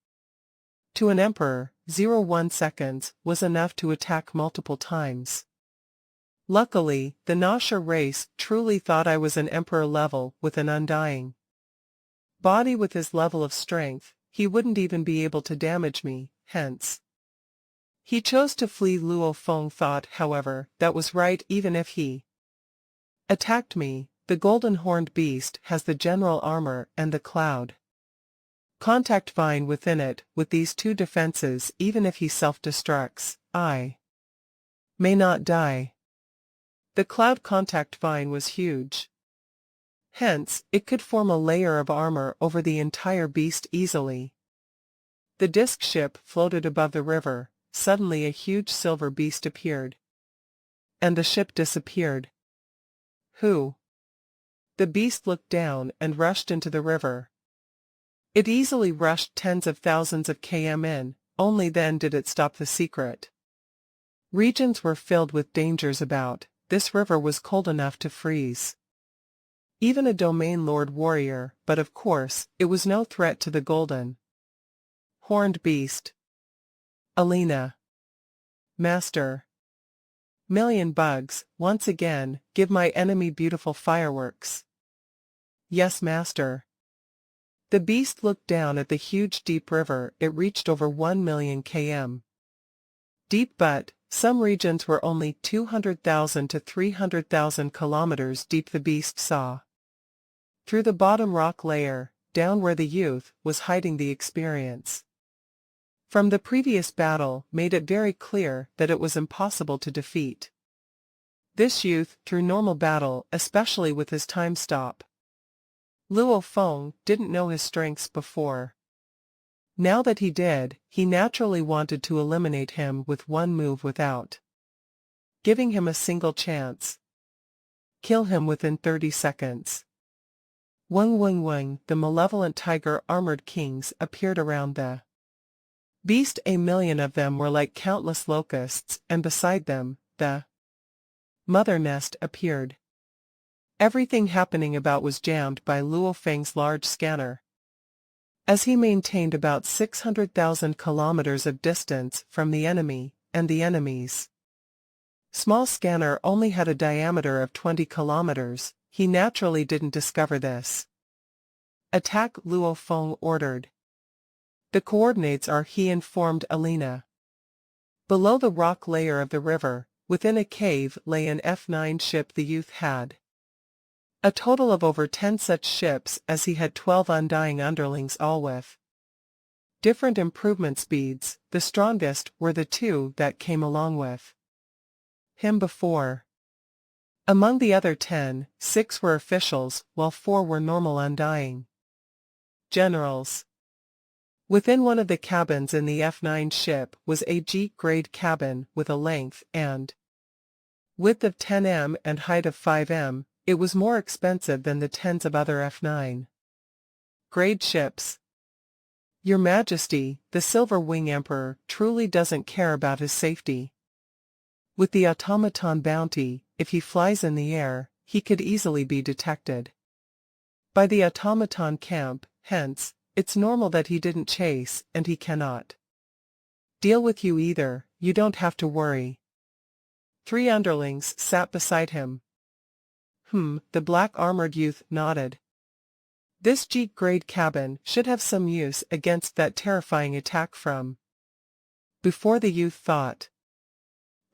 to an emperor, 0.1 seconds was enough to attack multiple times. Luckily, the Nasher race truly thought I was an emperor level with an undying body. With his level of strength, he wouldn't even be able to damage me, hence he chose to flee. Luo Feng thought, however, that was right. Even if he attacked me, the golden horned beast has the general armor and the cloud contact vine within it. With these two defenses, even if he self-destructs, I may not die. The cloud contact vine was huge. Hence, it could form a layer of armor over the entire beast easily. The disk ship floated above the river. Suddenly a huge silver beast appeared. And the ship disappeared. Who? The beast looked down and rushed into the river. It easily rushed tens of thousands of km in. Only then did it stop. The secret regions were filled with dangers about. This river was cold enough to freeze Even a domain lord warrior, but of course, it was no threat to the golden horned beast. Alina. Master. Million bugs, once again, give my enemy beautiful fireworks. Yes, master. The beast looked down at the huge deep river. It reached over 1 million km. Deep, but some regions were only 200,000 to 300,000 kilometers deep. The beast saw through the bottom rock layer, down where the youth was hiding. The experience from the previous battle made it very clear that it was impossible to defeat this youth through normal battle, especially with his time stop. Luo Feng didn't know his strengths before. Now that he did, he naturally wanted to eliminate him with one move without giving him a single chance. Kill him within 30 seconds. Weng Weng Weng, the malevolent tiger armored kings appeared around the beast. A million of them were like countless locusts, and beside them, the mother nest appeared. Everything happening about was jammed by Luo Feng's large scanner. As he maintained about 600,000 kilometers of distance from the enemy, and the enemy's small scanner only had a diameter of 20 kilometers, he naturally didn't discover this. Attack, Luo Feng ordered. The coordinates are, he informed Alina. Below the rock layer of the river, within a cave, lay an F9 ship. The youth had a total of over 10 such ships, as he had 12 undying underlings, all with different improvement speeds. The strongest were the two that came along with him before. Among the other 10, 6 were officials, while 4 were normal undying generals. Within one of the cabins in the F9 ship was a G-grade cabin with a length and width of 10 m and height of 5 m. It was more expensive than the tens of other F9 grade ships. Your Majesty, the Silver Wing Emperor truly doesn't care about his safety. With the automaton bounty, if he flies in the air, he could easily be detected by the automaton camp, hence, it's normal that he didn't chase, and he cannot deal with you either. You don't have to worry. 3 underlings sat beside him. The black-armored youth nodded. This G-grade cabin should have some use against that terrifying attack from before. The youth thought.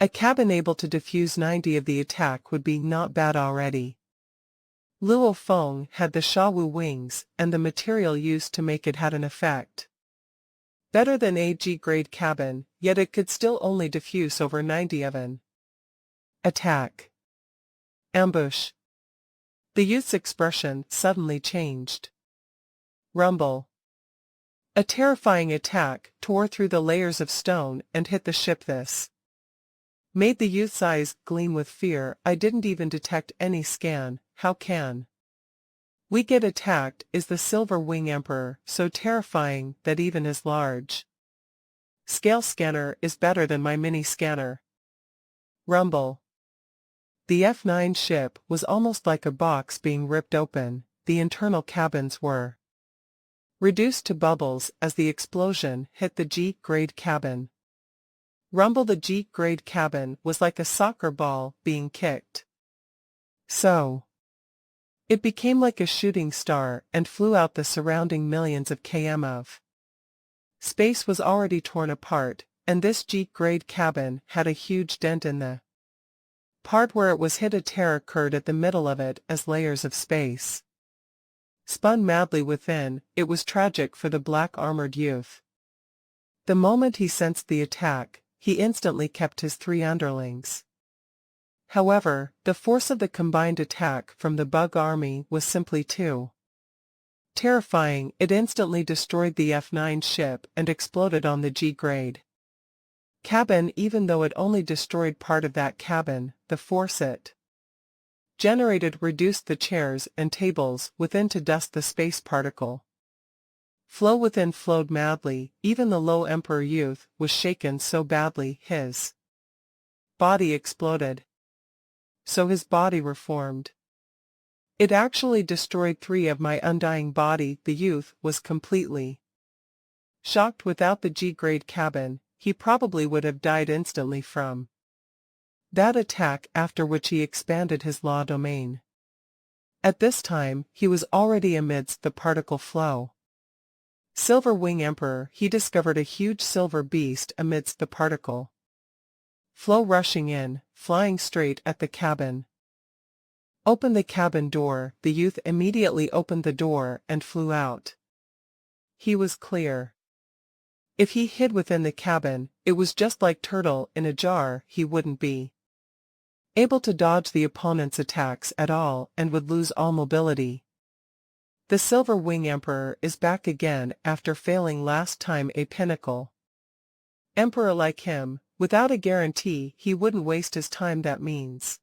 A cabin able to defuse 90 of the attack would be not bad already. Luo Feng had the Shawu wings, and the material used to make it had an effect better than a G-grade cabin, yet it could still only defuse over 90 of an attack. Ambush. The youth's expression suddenly changed. Rumble. A terrifying attack tore through the layers of stone and hit the ship. This made the youth's eyes gleam with fear. I didn't even detect any scan. How can we get attacked? Is the Silver Wing Emperor so terrifying that even his large scale scanner is better than my mini scanner? Rumble. The F9 ship was almost like a box being ripped open. The internal cabins were reduced to bubbles as the explosion hit the G-grade cabin. Rumble. The G-grade cabin was like a soccer ball being kicked. So it became like a shooting star and flew out. The surrounding millions of km of space was already torn apart, and this G-grade cabin had a huge dent in the part where it was hit. A tear occurred at the middle of it as layers of space spun madly within. It was tragic for the black-armored youth. The moment he sensed the attack, he instantly kept his 3 underlings. However, the force of the combined attack from the bug army was simply too terrifying. It instantly destroyed the F9 ship and exploded on the G-grade cabin. Even though it only destroyed part of that cabin, the force it generated reduced the chairs and tables within to dust. The space particle flow within flowed madly. Even the low Emperor youth was shaken so badly his body exploded. So his body reformed. It actually destroyed 3 of my undying body. The youth was completely shocked. Without the G-grade cabin, he probably would have died instantly from that attack, after which he expanded his law domain. At this time, he was already amidst the particle flow. Silver Wing Emperor, he discovered a huge silver beast amidst the particle flow, rushing in, flying straight at the cabin. Open the cabin door. The youth immediately opened the door and flew out. He was clear. If he hid within the cabin, it was just like turtle in a jar. He wouldn't be able to dodge the opponent's attacks at all and would lose all mobility. The Silver Wing Emperor is back again after failing last time. A pinnacle emperor like him, without a guarantee he wouldn't waste his time. That means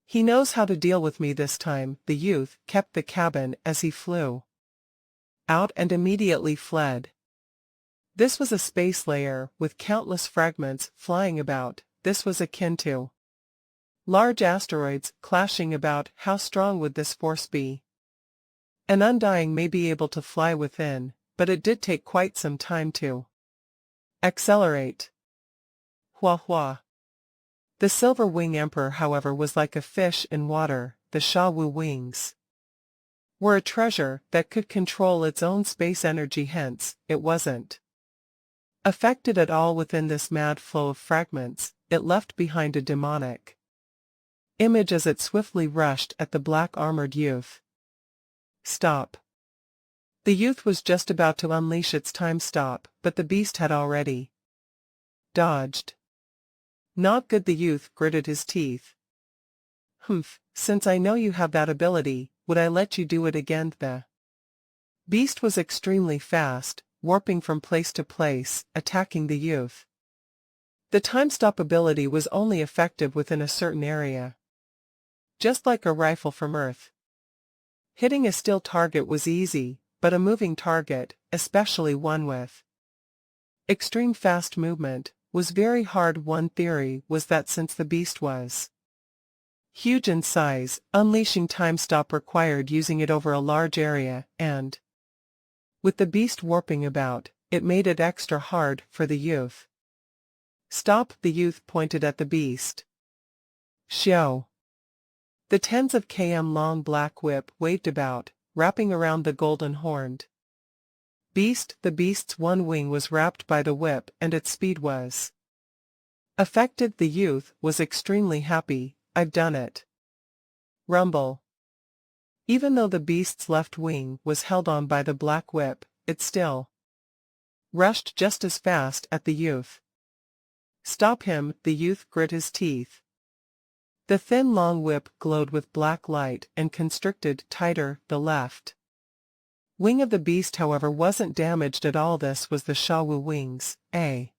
he knows how to deal with me this time. The youth kept the cabin as he flew out and immediately fled. This was a space layer with countless fragments flying about. This was akin to large asteroids clashing about. How strong would this force be? An undying may be able to fly within, but it did take quite some time to accelerate. Hua hua. The Silver Wing Emperor, however, was like a fish in water. The Sha Wu wings were a treasure that could control its own space energy, hence, it wasn't affected at all within this mad flow of fragments. It left behind a demonic image as it swiftly rushed at the black-armored youth. Stop. The youth was just about to unleash its time stop, but the beast had already dodged. Not good. The youth gritted his teeth. Humph, since I know you have that ability, would I let you do it again? The beast was extremely fast, warping from place to place, attacking the youth. The time stop ability was only effective within a certain area. Just like a rifle from Earth. Hitting a still target was easy, but a moving target, especially one with extreme fast movement, was very hard. One theory was that since the beast was huge in size, unleashing time stop required using it over a large area, and with the beast warping about, it made it extra hard for the youth. Stop. The youth pointed at the beast. Xiao. The tens of km long black whip waved about, wrapping around the golden horned beast. The beast's one wing was wrapped by the whip and its speed was affected. The youth was extremely happy. I've done it. Rumble. Even though the beast's left wing was held on by the black whip, it still rushed just as fast at the youth. Stop him. The youth grit his teeth. The thin long whip glowed with black light and constricted tighter. The left wing of the beast, however, wasn't damaged at all. This was the Sha Wu wings, a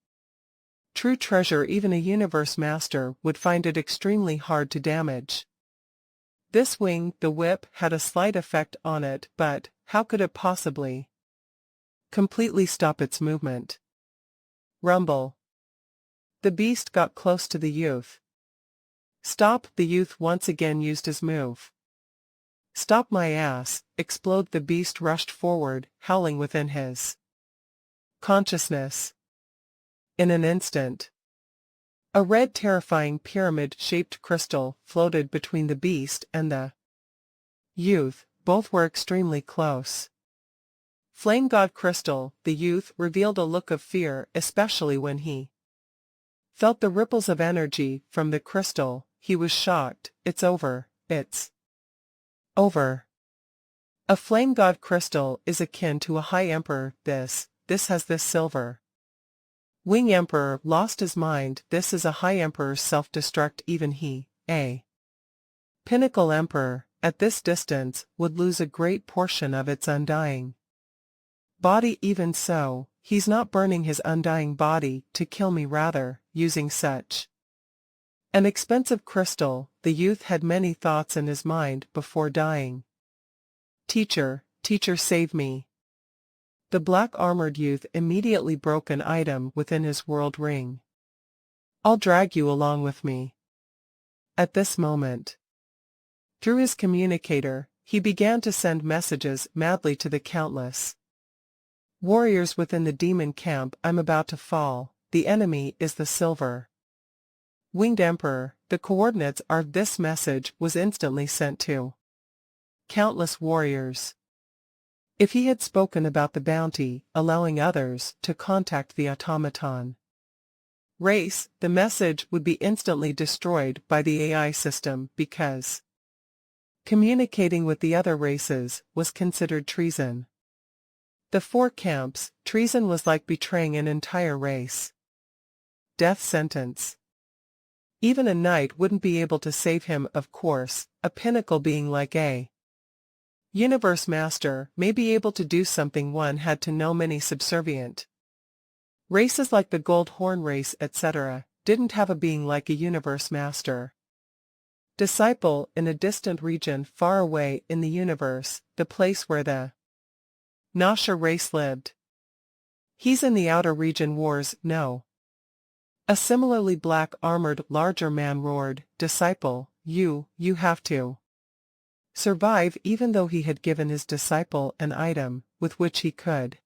true treasure. Even a universe master would find it extremely hard to damage. This wing, the whip, had a slight effect on it, but how could it possibly completely stop its movement? Rumble. The beast got close to the youth. Stop. The youth once again used his move. Stop my ass. Explode. The beast rushed forward, howling within his consciousness. In an instant, a red terrifying pyramid-shaped crystal floated between the beast and the youth. Both were extremely close. Flame God Crystal. The youth revealed a look of fear, especially when he felt the ripples of energy from the crystal. He was shocked. It's over. It's over. A Flame God Crystal is akin to a High Emperor. This has this Silver Wing Emperor lost his mind. This is a High Emperor's self-destruct. Even he, a Pinnacle Emperor, at this distance, would lose a great portion of its undying body. Even so, he's not burning his undying body to kill me, rather, using such an expensive crystal. The youth had many thoughts in his mind before dying. Teacher, save me. The black-armored youth immediately broke an item within his world ring. I'll drag you along with me. At this moment, Through his communicator, he began to send messages madly to the countless warriors within the demon camp. I'm about to fall. The enemy is the silver winged emperor. The coordinates are. This message was instantly sent to countless warriors. If he had spoken about the bounty, allowing others to contact the automaton race, the message would be instantly destroyed by the AI system because communicating with the other races was considered treason. The four camps, treason was like betraying an entire race. Death sentence. Even a knight wouldn't be able to save him, of course, a pinnacle being like a universe master may be able to do something. One had to know many subservient races like the Gold Horn race etc. didn't have a being like a universe master. Disciple in a distant region far away in the universe, the place where the Nasha race lived. He's in the outer region wars, no. A similarly black-armored larger man roared, Disciple, you have to survive. Even though he had given his disciple an item with which he could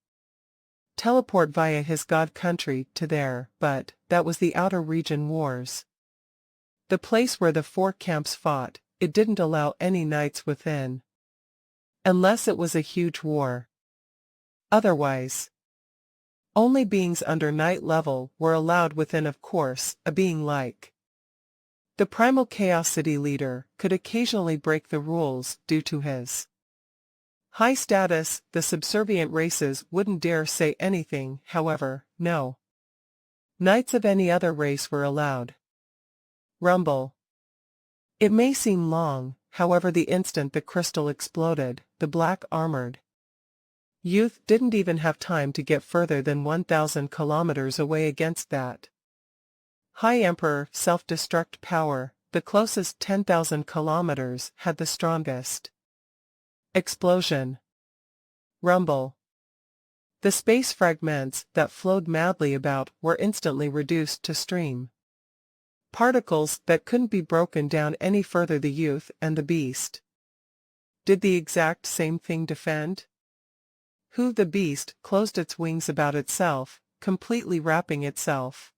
teleport via his god country to there, but that was the outer region wars. The place where the four camps fought. It didn't allow any knights within. Unless it was a huge war. Otherwise, only beings under knight level were allowed within. Of course, a being like the primal chaos city leader could occasionally break the rules due to his high status. The subservient races wouldn't dare say anything, however. No knights of any other race were allowed. Rumble. It may seem long, however, the instant the crystal exploded, the black-armored youth didn't even have time to get further than 1,000 kilometers away against that High Emperor self-destruct power. The closest 10,000 kilometers had the strongest explosion. Rumble. The space fragments that flowed madly about were instantly reduced to stream particles that couldn't be broken down any further. The youth and the beast did the exact same thing. Defend. The beast closed its wings about itself, completely wrapping itself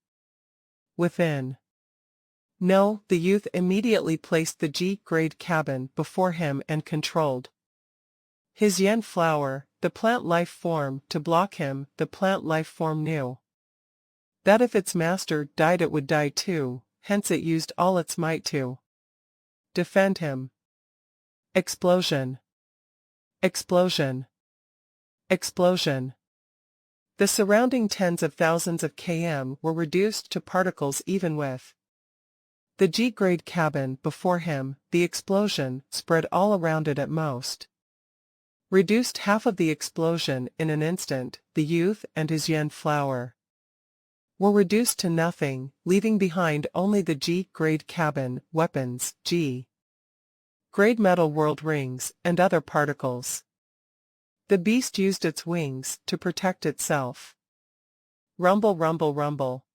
within. No, the youth immediately placed the G-grade cabin before him and controlled his yen flower, the plant life form, to block him. The plant life form knew that if its master died it would die too, hence it used all its might to defend him. Explosion. Explosion. Explosion. The surrounding tens of thousands of km were reduced to particles. Even with the G-grade cabin before him, the explosion spread all around it. At most reduced half of the explosion in an instant. The youth and his yen flower were reduced to nothing, leaving behind only the G-grade cabin, weapons, G-grade metal world rings, and other particles. The beast used its wings to protect itself. Rumble, rumble, rumble.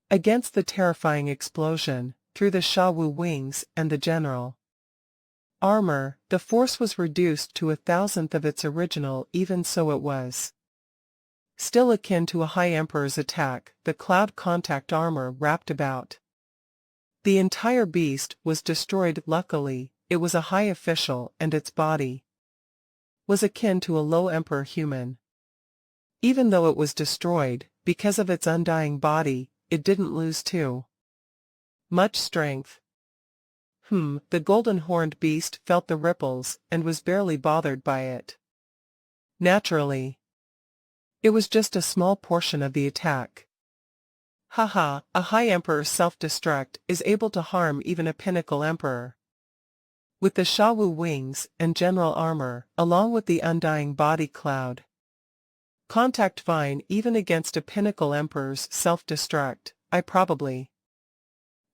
Against the terrifying explosion, through the Shawu wings and the general armor, the force was reduced to 1,000th of its original. Even so, it was still akin to a High Emperor's attack. The cloud contact armor wrapped about the entire beast was destroyed. Luckily, it was a high official and its body was akin to a low emperor human. Even though it was destroyed, because of its undying body, it didn't lose too much strength. The golden-horned beast felt the ripples and was barely bothered by it. Naturally, it was just a small portion of the attack. Haha, a high emperor's self-destruct is able to harm even a pinnacle emperor. With the Shawu wings and general armor, along with the undying body cloud contact fine even against a pinnacle emperor's self-destruct, I probably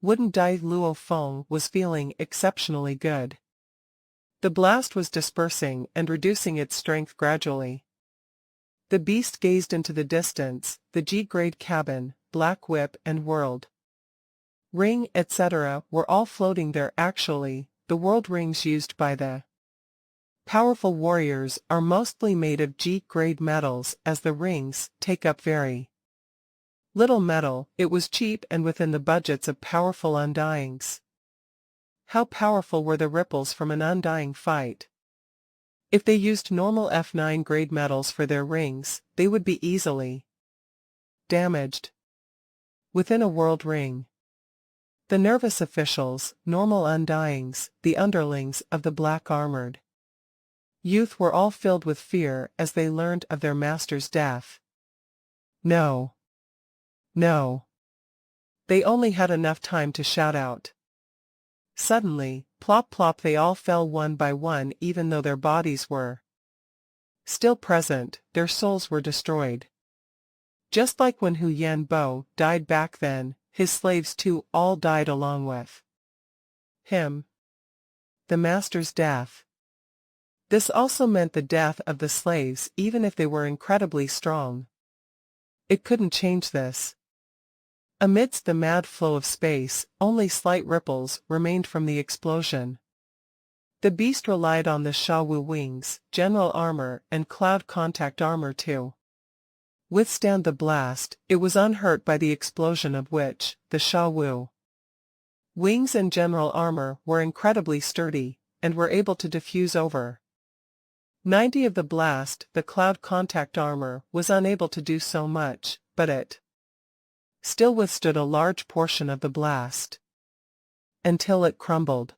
wouldn't die. Luo Feng was feeling exceptionally good. The blast was dispersing and reducing its strength gradually. The beast gazed into the distance. The G-grade cabin, black whip and world ring etc. were all floating there. Actually, the world rings used by the powerful warriors are mostly made of G-grade metals, as the rings take up very little metal. It was cheap and within the budgets of powerful undyings. How powerful were the ripples from an undying fight? If they used normal F9 grade metals for their rings, they would be easily damaged within a world ring. The nervous officials, normal undyings, the underlings of the black-armored youth were all filled with fear as they learned of their master's death. No. No. They only had enough time to shout out. Suddenly, plop plop, they all fell one by one, even though their bodies were still present, their souls were destroyed. Just like when Hu Yanbo died back then, his slaves too all died along with him. The master's death. This also meant the death of the slaves, even if they were incredibly strong. It couldn't change this. Amidst the mad flow of space, only slight ripples remained from the explosion. The beast relied on the Shawu wings, general armor, and cloud contact armor to withstand the blast. It was unhurt by the explosion of which, the Shawu wings and general armor were incredibly sturdy, and were able to diffuse over 90 of the blast. The cloud contact armor was unable to do so much, but it still withstood a large portion of the blast, until it crumbled.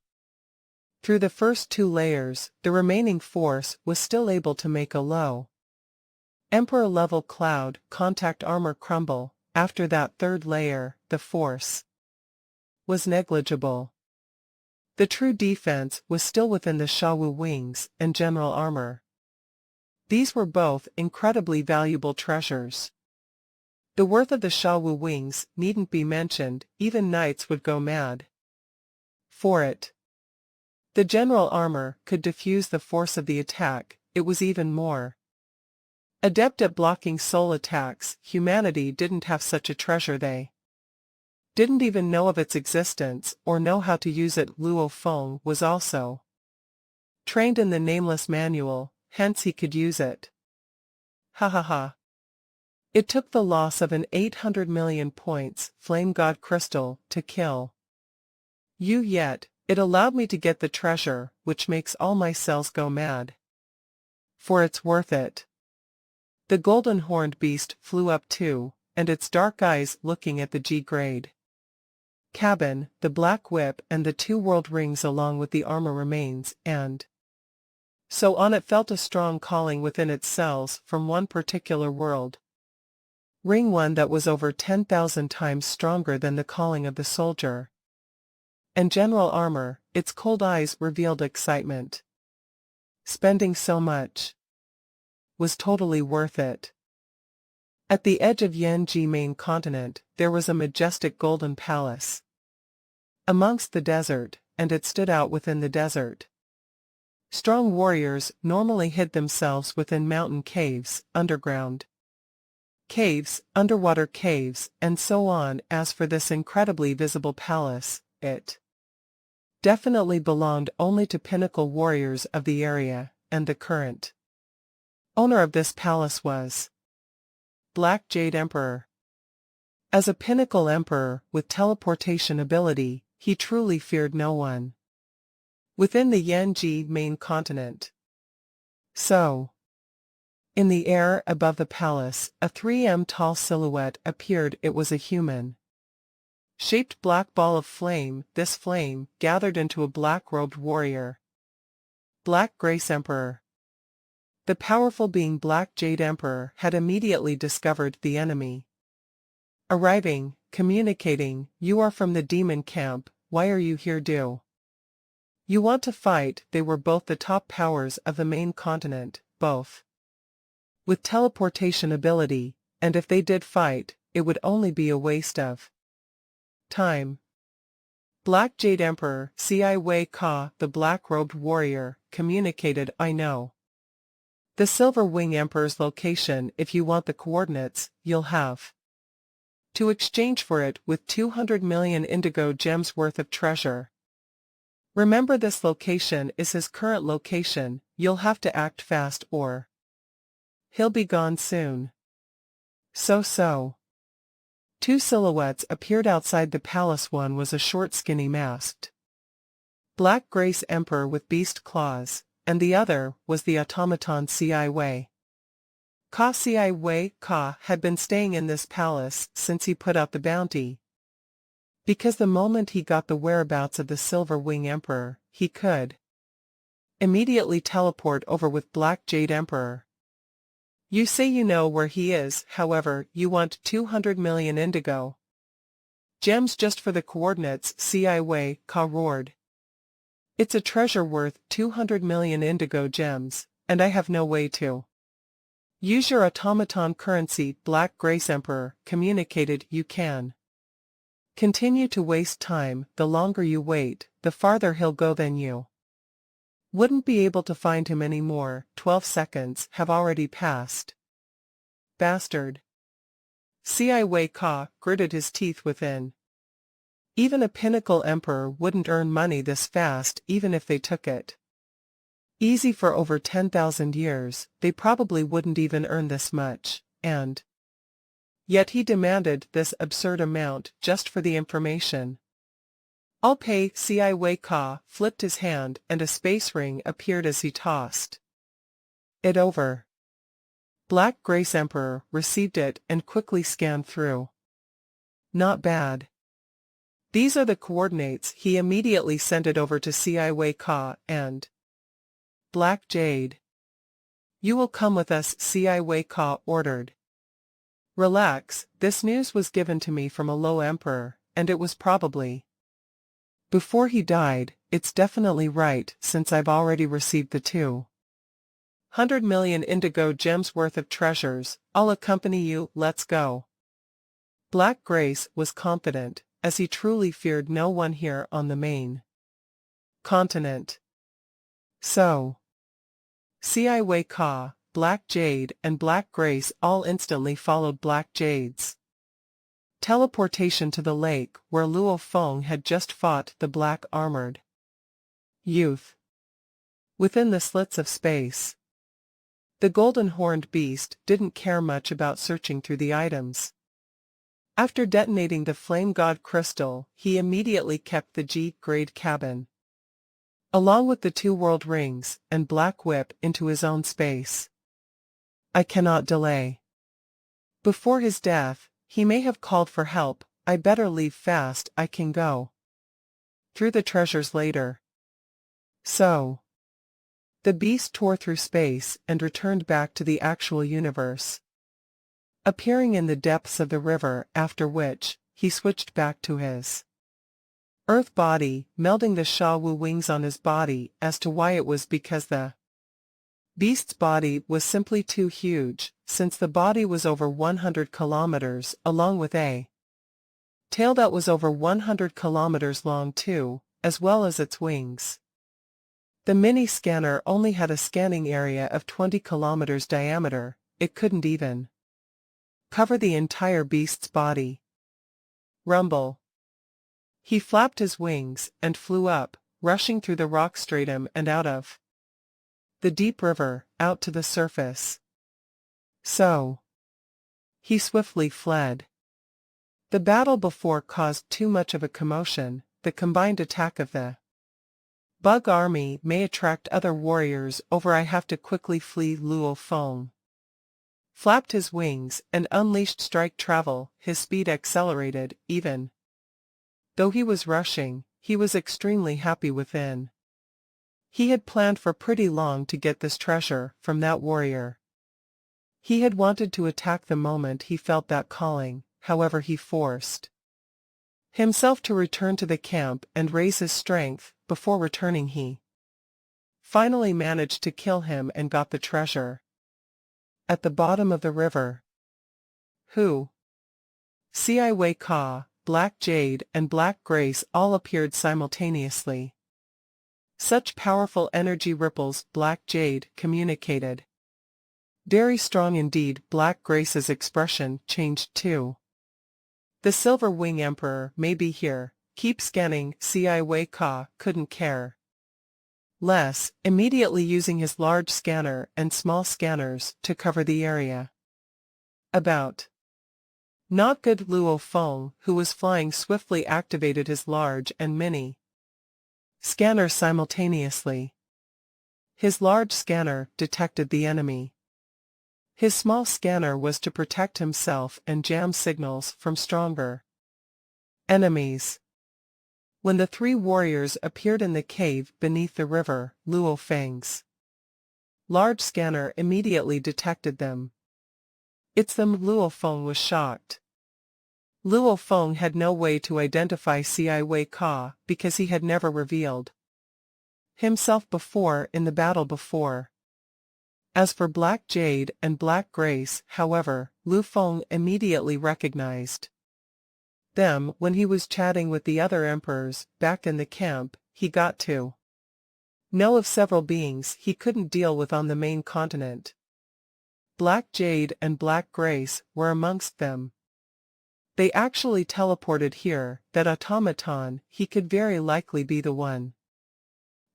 Through the first 2 layers, the remaining force was still able to make a low Emperor-level cloud contact armor crumble. After that 3rd layer, the force was negligible. The true defense was still within the Shawu wings and general armor. These were both incredibly valuable treasures. The worth of the Shawu wings needn't be mentioned, even knights would go mad for it. The general armor could diffuse the force of the attack. It was even more adept at blocking soul attacks. Humanity didn't have such a treasure. They didn't even know of its existence, or know how to use it. Luo Feng was also trained in the nameless manual, hence he could use it. Ha ha ha. It took the loss of an 800 million points flame god crystal to kill you, yet it allowed me to get the treasure, which makes all my cells go mad. For it's worth it. The golden horned beast flew up too, and its dark eyes looking at the G-grade cabin, the black whip and the 2 world rings along with the armor remains, and so on. It felt a strong calling within its cells from one particular world ring, one that was over 10,000 times stronger than the calling of the soldier and general armor. Its cold eyes revealed excitement. Spending so much was totally worth it. At the edge of Yanji main continent, there was a majestic golden palace amongst the desert, and it stood out within the desert. Strong warriors normally hid themselves within mountain caves, underground caves, underwater caves, and so on. As for this incredibly visible palace, it definitely belonged only to pinnacle warriors of the area, and the current owner of this palace was Black Jade Emperor. As a pinnacle emperor with teleportation ability, he truly feared no one within the Yanji main continent. So, in the air above the palace, a 3 m tall silhouette appeared. It was a human shaped black ball of flame. This flame gathered into a black-robed warrior, Black Grace Emperor. The powerful being Black Jade Emperor had immediately discovered the enemy arriving, communicating, "You are from the demon camp. Why are you here? Do you want to fight?" They were both the top powers of the main continent, both with teleportation ability, and if they did fight, it would only be a waste of time. Black Jade Emperor, Ci Wei Ka, the black-robed warrior, communicated, "I know the Silver Wing Emperor's location. If you want the coordinates, you'll have to exchange for it with 200 million indigo gems worth of treasure." Remember, this location is his current location. You'll have to act fast or he'll be gone soon. So. Two silhouettes appeared outside the palace. One was a short, skinny, masked Black Grace Emperor with beast claws, and the other was the automaton Ci Wei. Ci Wei had been staying in this palace since he put out the bounty, because the moment he got the whereabouts of the Silver Wing Emperor, he could immediately teleport over with Black Jade Emperor. You say you know where he is, however, you want 200 million indigo gems just for the coordinates, Ci Wei roared. It's a treasure worth 200 million indigo gems, and I have no way to use your automaton currency. Black Grace Emperor communicated. You can continue to waste time. The longer you wait, the farther he'll go. Then you wouldn't be able to find him anymore. 12 seconds have already passed. Bastard. Ci Wei gritted his teeth within. Even a pinnacle emperor wouldn't earn money this fast, even if they took it easy for over 10,000 years. They probably wouldn't even earn this much, and yet he demanded this absurd amount just for the information. I'll pay. Ci Wei flipped his hand and a space ring appeared as he tossed it over. Black Grace Emperor received it and quickly scanned through. Not bad. These are the coordinates. He immediately sent it over to Ci Wei and Black Jade. You will come with us, Ci Wei ordered. Relax, this news was given to me from a low emperor, and it was probably before he died. It's definitely right, since I've already received the 200 million indigo gems worth of treasures. I'll accompany you. Let's go. Black Grace was confident, as he truly feared no one here on the main continent. So, Ci Wei Black Jade and Black Grace all instantly followed Black Jade's teleportation to the lake where Luo Feng had just fought the black armored youth. Within the slits of space, the golden-horned beast didn't care much about searching through the items. After detonating the Flame God crystal, he immediately kept the G-grade cabin, along with the 2 world rings and Black Whip, into his own space. I cannot delay. Before his death, he may have called for help. I better leave fast. I can go through the treasures later. So, the beast tore through space and returned back to the actual universe, appearing in the depths of the river, after which, he switched back to his Earth body, melding the Sha Wu wings on his body. As to why, it was because the beast's body was simply too huge, since the body was over 100 kilometers, along with a tail that was over 100 kilometers long too, as well as its wings. The mini-scanner only had a scanning area of 20 kilometers diameter. It couldn't even cover the entire beast's body. Rumble. He flapped his wings and flew up, rushing through the rock stratum and out of the deep river, out to the surface. So, he swiftly fled. The battle before caused too much of a commotion. The combined attack of the Bug Army may attract other warriors over. I have to quickly flee. Luo Feng flapped his wings and unleashed strike travel. His speed accelerated. Even though he was rushing, he was extremely happy within. He had planned for pretty long to get this treasure from that warrior. He had wanted to attack the moment he felt that calling. However, he forced himself to return to the camp and raise his strength. Before returning, he finally managed to kill him and got the treasure. At the bottom of the river, who? Ci Wei Black Jade and Black Grace all appeared simultaneously. Such powerful energy ripples, Black Jade communicated. Very strong indeed. Black Grace's expression changed too. The Silver Wing Emperor may be here. keep scanning. Cai Wei Ka couldn't care less, immediately using his large scanner and small scanners to cover the area. About. Not good. Luo Feng, who was flying swiftly, activated his large and mini scanners simultaneously. His large scanner detected the enemy. His small scanner was to protect himself and jam signals from stronger enemies. When the three warriors appeared in the cave beneath the river, Luo Feng's large scanner immediately detected them. It's them. Luo Feng was shocked. Luo Feng had no way to identify Cai Wei Ka because he had never revealed himself before in the battle before. As for Black Jade and Black Grace, however, Lu Feng immediately recognized them when he was chatting with the other emperors back in the camp. He got to know of several beings he couldn't deal with on the main continent. Black Jade and Black Grace were amongst them. They actually teleported here. That automaton, he could very likely be the one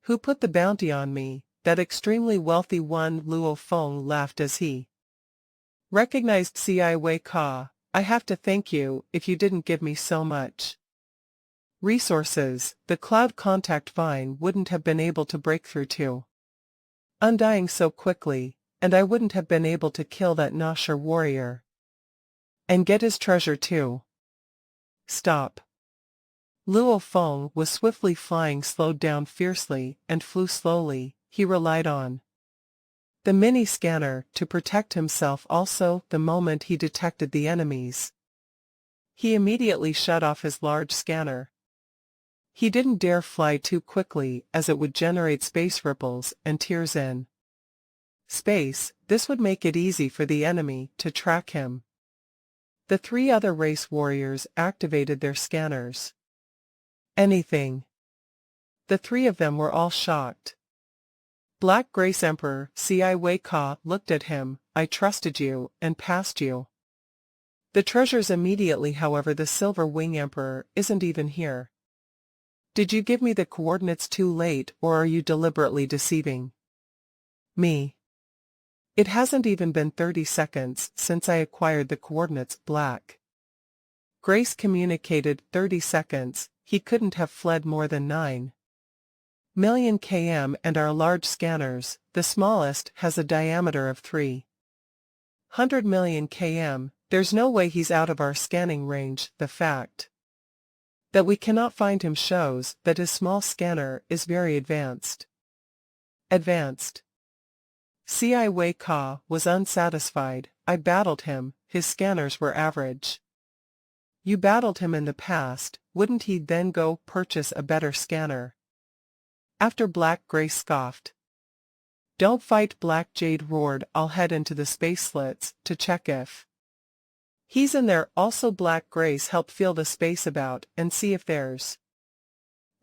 who put the bounty on me, that extremely wealthy one. Luo Feng laughed as he recognized Cai Wei Ka. I have to thank you. If you didn't give me so much resources, the cloud contact vine wouldn't have been able to break through to undying so quickly, and I wouldn't have been able to kill that Nashor warrior and get his treasure too. Stop. Luo Feng was swiftly flying, slowed down fiercely, and flew slowly. He relied on the mini scanner to protect himself. Also, the moment he detected the enemies, he immediately shut off his large scanner. He didn't dare fly too quickly, as it would generate space ripples and tears in space. This would make it easy for the enemy to track him. The three other race warriors activated their scanners. Anything. The three of them were all shocked. Black Grace Emperor Cai Wei Ka looked at him. I trusted you and passed you the treasures immediately. However, the Silver Wing Emperor isn't even here. Did you give me the coordinates too late, or are you deliberately deceiving me? It hasn't even been 30 seconds since I acquired the coordinates. Black Grace communicated. 30 seconds. He couldn't have fled more than 9 million km, and our large scanners, the smallest, has a diameter of 300 million km. There's no way he's out of our scanning range. The fact that we cannot find him shows that his small scanner is very advanced. Cai Wei Ka was unsatisfied. I battled him. His scanners were average. You battled him in the past. Wouldn't he then go purchase a better scanner? After Black Grace scoffed. Don't fight. Black Jade roared. I'll head into the space slits to check if he's in there. Also, Black Grace helped feel the space about and see if there's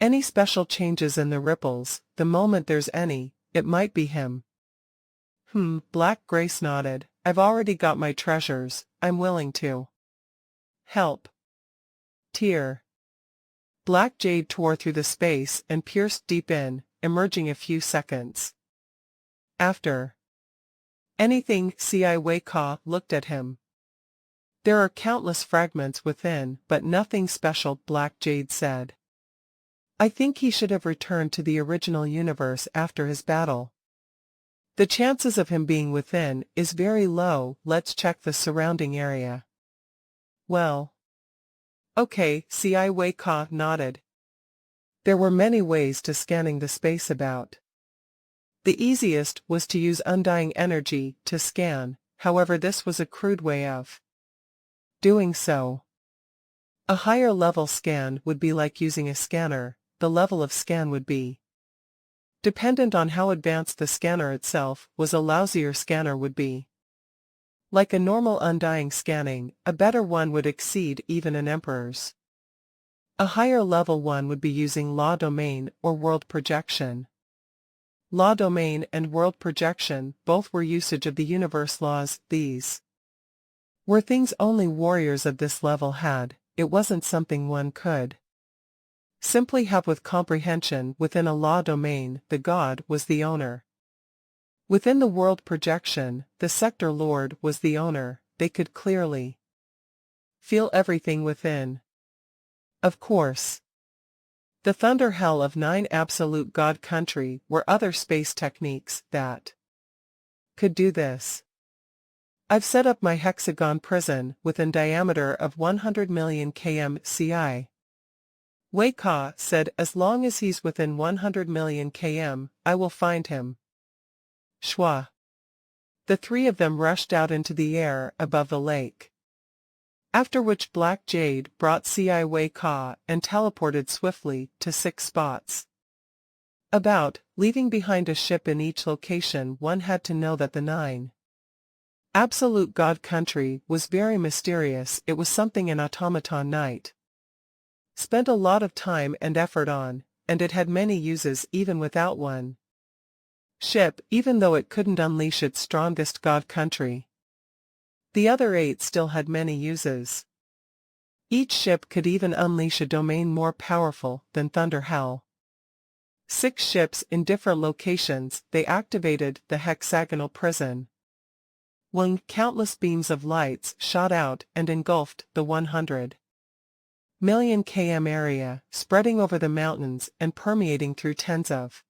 any special changes in the ripples. The moment there's any, it might be him. Black Grace nodded. I've already got my treasures. I'm willing to help. Tear. Black Jade tore through the space and pierced deep in, emerging a few seconds after. Anything? Cai Wei Ka looked at him. There are countless fragments within, but nothing special. Black Jade said. I think he should have returned to the original universe after his battle. The chances of him being within is very low. Let's check the surrounding area. Well. Okay, Cai Wei Ka nodded. There were many ways to scanning the space about. The easiest was to use undying energy to scan. However, this was a crude way of doing so. A higher level scan would be like using a scanner. The level of scan would be dependent on how advanced the scanner itself was. A lousier scanner would be like a normal undying scanning. A better one would exceed even an emperor's. A higher level one would be using law domain or world projection. Law domain and world projection both were usage of the universe laws. These were things only warriors of this level had. It wasn't something one could Simply have with comprehension within a law domain, the god was the owner. Within the world projection, the sector lord was the owner, they could clearly feel everything within. Of course. The thunder hell of 9 absolute god country were other space techniques that could do this. I've set up my hexagon prison within diameter of 100 million km ci. Wei Ka said as long as he's within 100 million km, I will find him. Shwa. The three of them rushed out into the air above the lake. After which Black Jade brought Ci Wei Ka and teleported swiftly to 6 spots. Leaving behind a ship in each location. One had to know that the 9 absolute god country was very mysterious. It was something an automaton knight spent a lot of time and effort on, and it had many uses even without one ship, even though it couldn't unleash its strongest god country. The other 8 still had many uses. Each ship could even unleash a domain more powerful than Thunder Hell. 6 ships in different locations, they activated the hexagonal prison. When countless beams of lights shot out and engulfed the 100 million km area, spreading over the mountains and permeating through tens of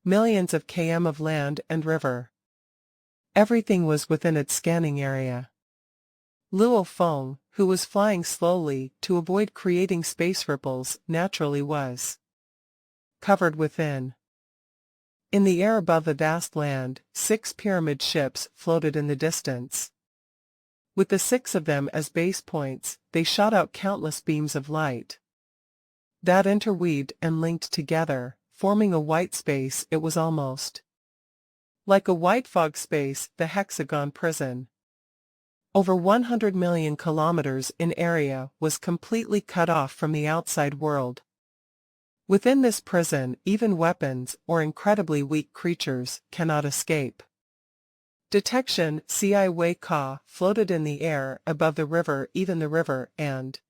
millions of km of land and river. Everything was within its scanning area. Luo Feng, who was flying slowly to avoid creating space ripples, naturally was covered within. In the air above the vast land, 6 pyramid ships floated in the distance. With the 6 of them as base points, they shot out countless beams of light that interweaved and linked together, forming a white space. It was almost like a white fog space, the hexagon prison. Over 100 million kilometers in area was completely cut off from the outside world. Within this prison, even weapons or incredibly weak creatures cannot escape detection. Ci Wei Ka floated in the air above the river. Even the river and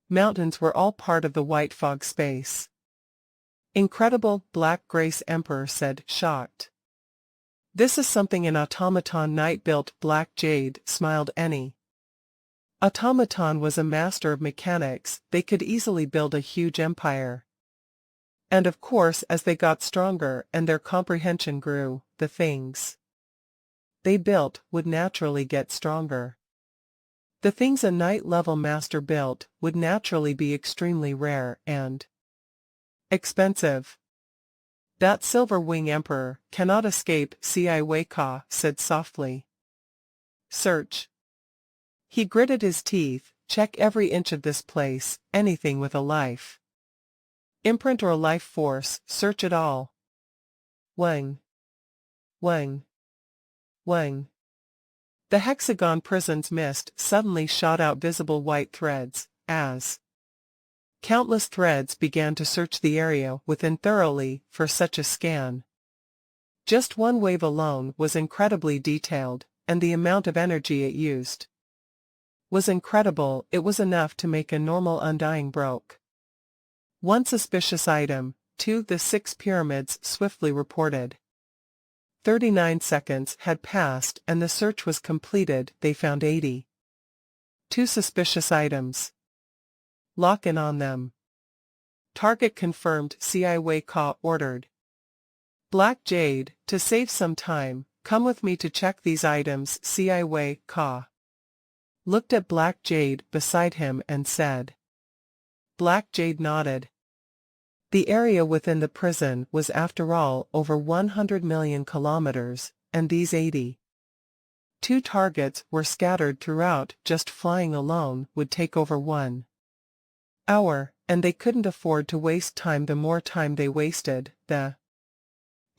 mountains were all part of the white fog space. Incredible, Black Grace Emperor said, shocked. This is something an automaton knight built. Black Jade smiled. Any automaton was a master of mechanics, they could easily build a huge empire. And of course, as they got stronger and their comprehension grew, the things they built would naturally get stronger. The things a knight-level master built would naturally be extremely rare and expensive. That Silver Wing Emperor cannot escape, Ci Wei Ka said softly. Search. He gritted his teeth, check every inch of this place, anything with a life imprint or life force, search it all. Wang. Wang. Wang. The hexagon prison's mist suddenly shot out visible white threads, as countless threads began to search the area within thoroughly for such a scan. Just one wave alone was incredibly detailed, and the amount of energy it used was incredible. It was enough to make a normal undying broke. One suspicious item, 2. The 6 pyramids swiftly reported. 39 seconds had passed and the search was completed. They found 82 suspicious items. Lock in on them. Target confirmed, Ci Wei Ka ordered. Black Jade, to save some time, come with me to check these items. Ci Wei Ka looked at Black Jade beside him and said. Black Jade nodded. The area within the prison was after all over 100 million kilometers, and these 82 targets were scattered throughout. Just flying alone would take over 1 hour, and they couldn't afford to waste time. The more time they wasted, the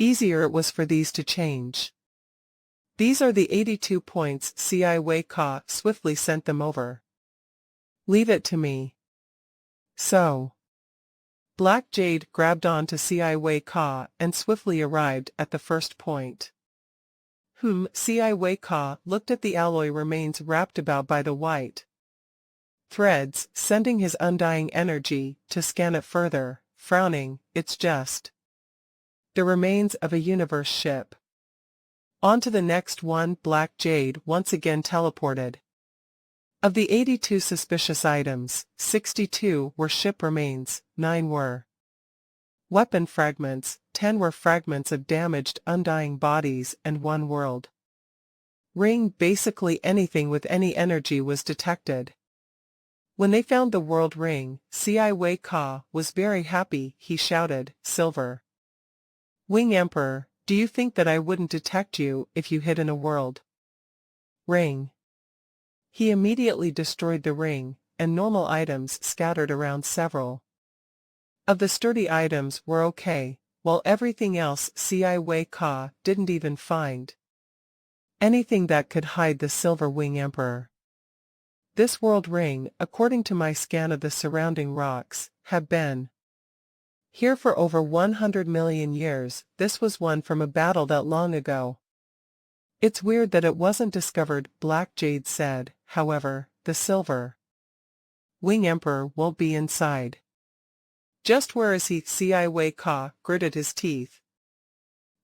easier it was for these to change. These are the 82 points. Ci Wei Ka swiftly sent them over. Leave it to me. So. Black Jade grabbed on to Ci Wei Ka and swiftly arrived at the first point. Ci Wei Ka looked at the alloy remains wrapped about by the white threads, sending his undying energy to scan it further, frowning, it's just the remains of a universe ship. On to the next one. Black Jade once again teleported. Of the 82 suspicious items, 62 were ship remains, 9 were weapon fragments, 10 were fragments of damaged undying bodies, and 1 world ring. Basically anything with any energy was detected. When they found the world ring, Ci Wei Ka was very happy. He shouted, "Silver Wing Emperor, do you think that I wouldn't detect you if you hid in a world ring?" He immediately destroyed the ring, and normal items scattered around. Several of the sturdy items were okay, while everything else Ci Wei Ka didn't even find anything that could hide the Silver Wing Emperor. This world ring, according to my scan of the surrounding rocks, had been here for over 100 million years. This was one from a battle that long ago. It's weird that it wasn't discovered, Black Jade said. However, the Silver Wing Emperor won't be inside. Just where is he? Ci Wei Ka gritted his teeth.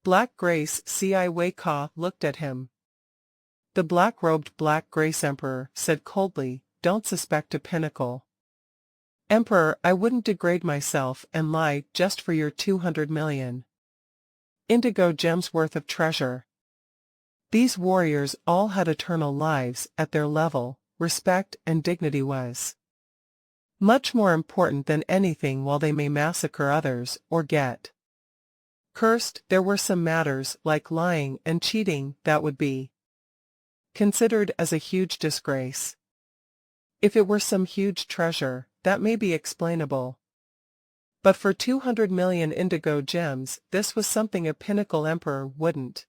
Black Grace. Ci Wei Ka looked at him. The black-robed Black Grace Emperor said coldly, "Don't suspect a pinnacle Emperor. I wouldn't degrade myself and lie just for your 200 million indigo gems worth of treasure." These warriors all had eternal lives. At their level, respect and dignity was much more important than anything. While they may massacre others or get cursed, there were some matters, like lying and cheating, that would be considered as a huge disgrace. If it were some huge treasure, that may be explainable. But for 200 million indigo gems, this was something a pinnacle emperor wouldn't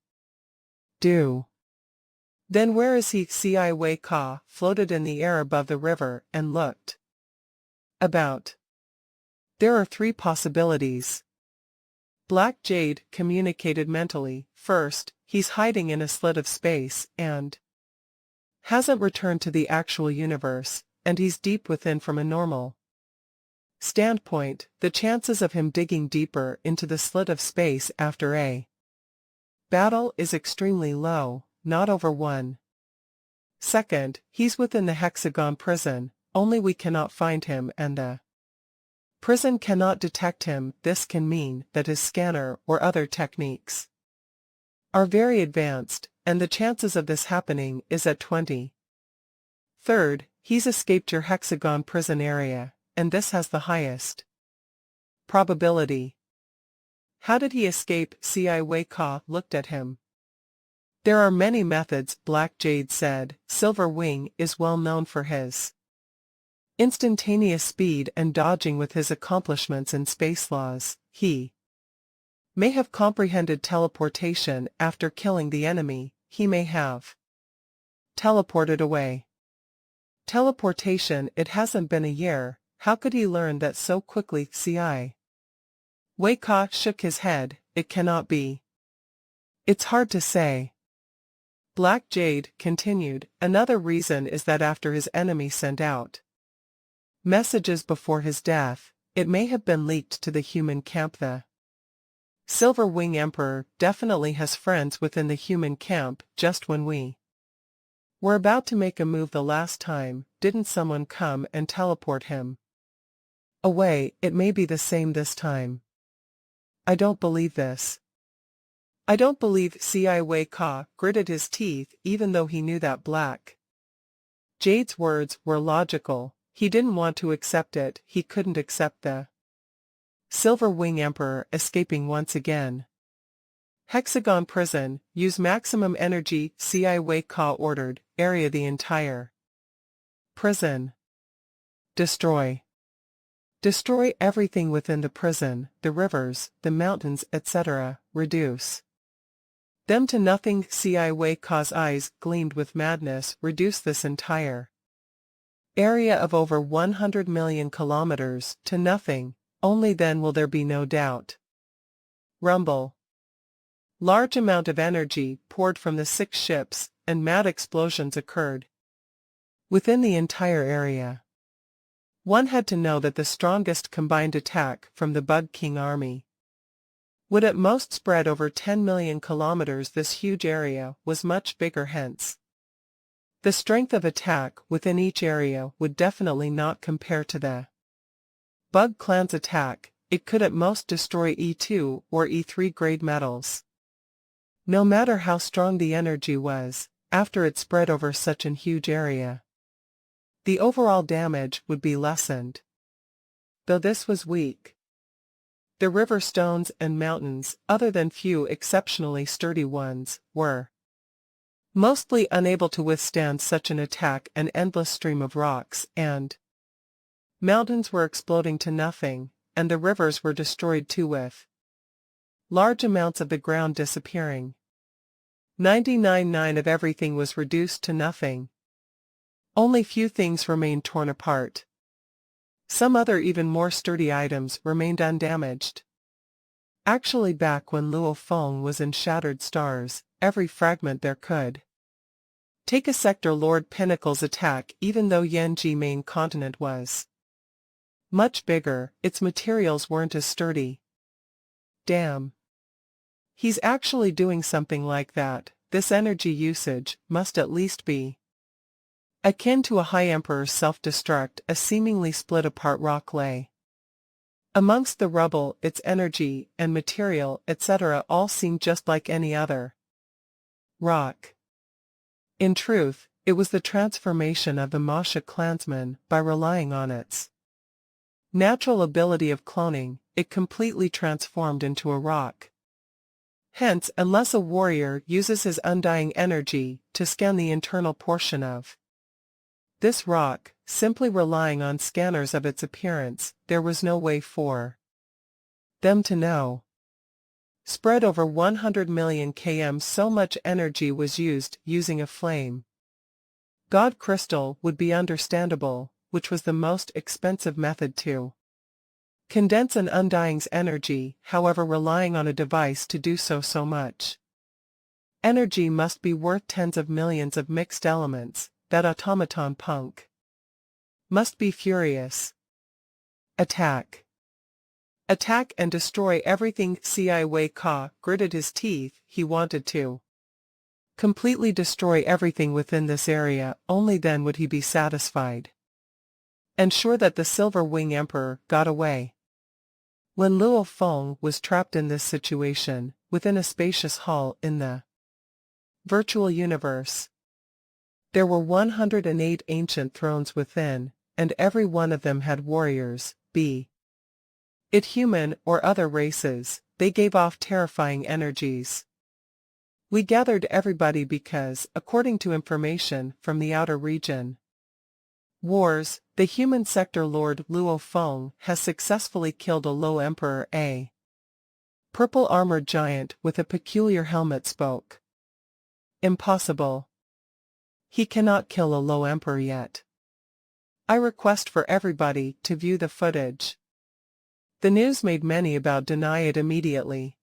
do. Then where is he? Ci Wei Ka floated in the air above the river and looked about. There are 3 possibilities. Black Jade communicated mentally. First, he's hiding in a slit of space and hasn't returned to the actual universe, and he's deep within. From a normal standpoint, the chances of him digging deeper into the slit of space after a battle is extremely low, not over 1. Second, he's within the hexagon prison, only we cannot find him and the prison cannot detect him. This can mean that his scanner or other techniques are very advanced, and the chances of this happening is at 20. Third, he's escaped your hexagon prison area, and this has the highest probability. How did he escape? Ci Wei Ka looked at him. There are many methods, Black Jade said. Silver Wing is well known for his instantaneous speed and dodging. With his accomplishments in space laws, he may have comprehended teleportation. After killing the enemy, he may have teleported away. Teleportation. It hasn't been a year. How could he learn that so quickly? Ci Wei Ka shook his head. It cannot be. It's hard to say. Black Jade continued. Another reason is that after his enemy sent out messages before his death, it may have been leaked to the human camp. The Silver Wing Emperor definitely has friends within the human camp. Just when we were about to make a move the last time, didn't someone come and teleport him away? It may be the same this time. I don't believe this. I don't believe. Ci Wei Ka gritted his teeth. Even though he knew that Black Jade's words were logical, he didn't want to accept it. He couldn't accept the Silver Wing Emperor escaping once again. Hexagon prison, use maximum energy. Ci Wei Ka ordered. Area the entire prison. Destroy. Destroy everything within the prison, the rivers, the mountains, etc. Reduce them to nothing. Ci Wei Ka's eyes gleamed with madness. Reduce this entire area of over 100 million kilometers to nothing. Only then will there be no doubt. Rumble. Large amount of energy poured from the 6 ships, and mad explosions occurred within the entire area. One had to know that the strongest combined attack from the Bug King army would at most spread over 10 million kilometers. This huge area was much bigger, hence the strength of attack within each area would definitely not compare to the Bug Clan's attack. It could at most destroy E2 or E3 grade metals. No matter how strong the energy was, after it spread over such a huge area, the overall damage would be lessened. Though this was weak, the river stones and mountains, other than few exceptionally sturdy ones, were mostly unable to withstand such an attack. An endless stream of rocks and mountains were exploding to nothing, and the rivers were destroyed too, with large amounts of the ground disappearing. 99.9% of everything was reduced to nothing. Only few things remained torn apart. Some other even more sturdy items remained undamaged. Actually, back when Luo Feng was in Shattered Stars, every fragment there could take a Sector Lord Pinnacle's attack. Even though Yanji main continent was much bigger, its materials weren't as sturdy. Damn. He's actually doing something like that. This energy usage must at least be akin to a High Emperor's self-destruct. A seemingly split-apart rock lay amongst the rubble. Its energy and material, etc., all seemed just like any other rock. In truth, it was the transformation of the Masha clansman. By relying on its natural ability of cloning, it completely transformed into a rock. Hence, unless a warrior uses his undying energy to scan the internal portion of this rock, simply relying on scanners of its appearance, there was no way for them to know. Spread over 100 million km, so much energy was used. Using a flame god crystal would be understandable, which was the most expensive method to condense an undying's energy. However, relying on a device to do so much energy must be worth tens of millions of mixed elements. That automaton punk must be furious. Attack. Attack and destroy everything. Ci Wei Ka gritted his teeth. He wanted to completely destroy everything within this area. Only then would he be satisfied and sure that the Silver Wing Emperor got away. When Luo Feng was trapped in this situation, within a spacious hall in the virtual universe, there were 108 ancient thrones within, and every one of them had warriors, be it human or other races. They gave off terrifying energies. We gathered everybody because, according to information from the outer region wars, the human sector lord Luo Feng has successfully killed a low emperor. A purple armored giant with a peculiar helmet spoke. Impossible. He cannot kill a low emperor yet. I request for everybody to view the footage. The news made many about deny it immediately.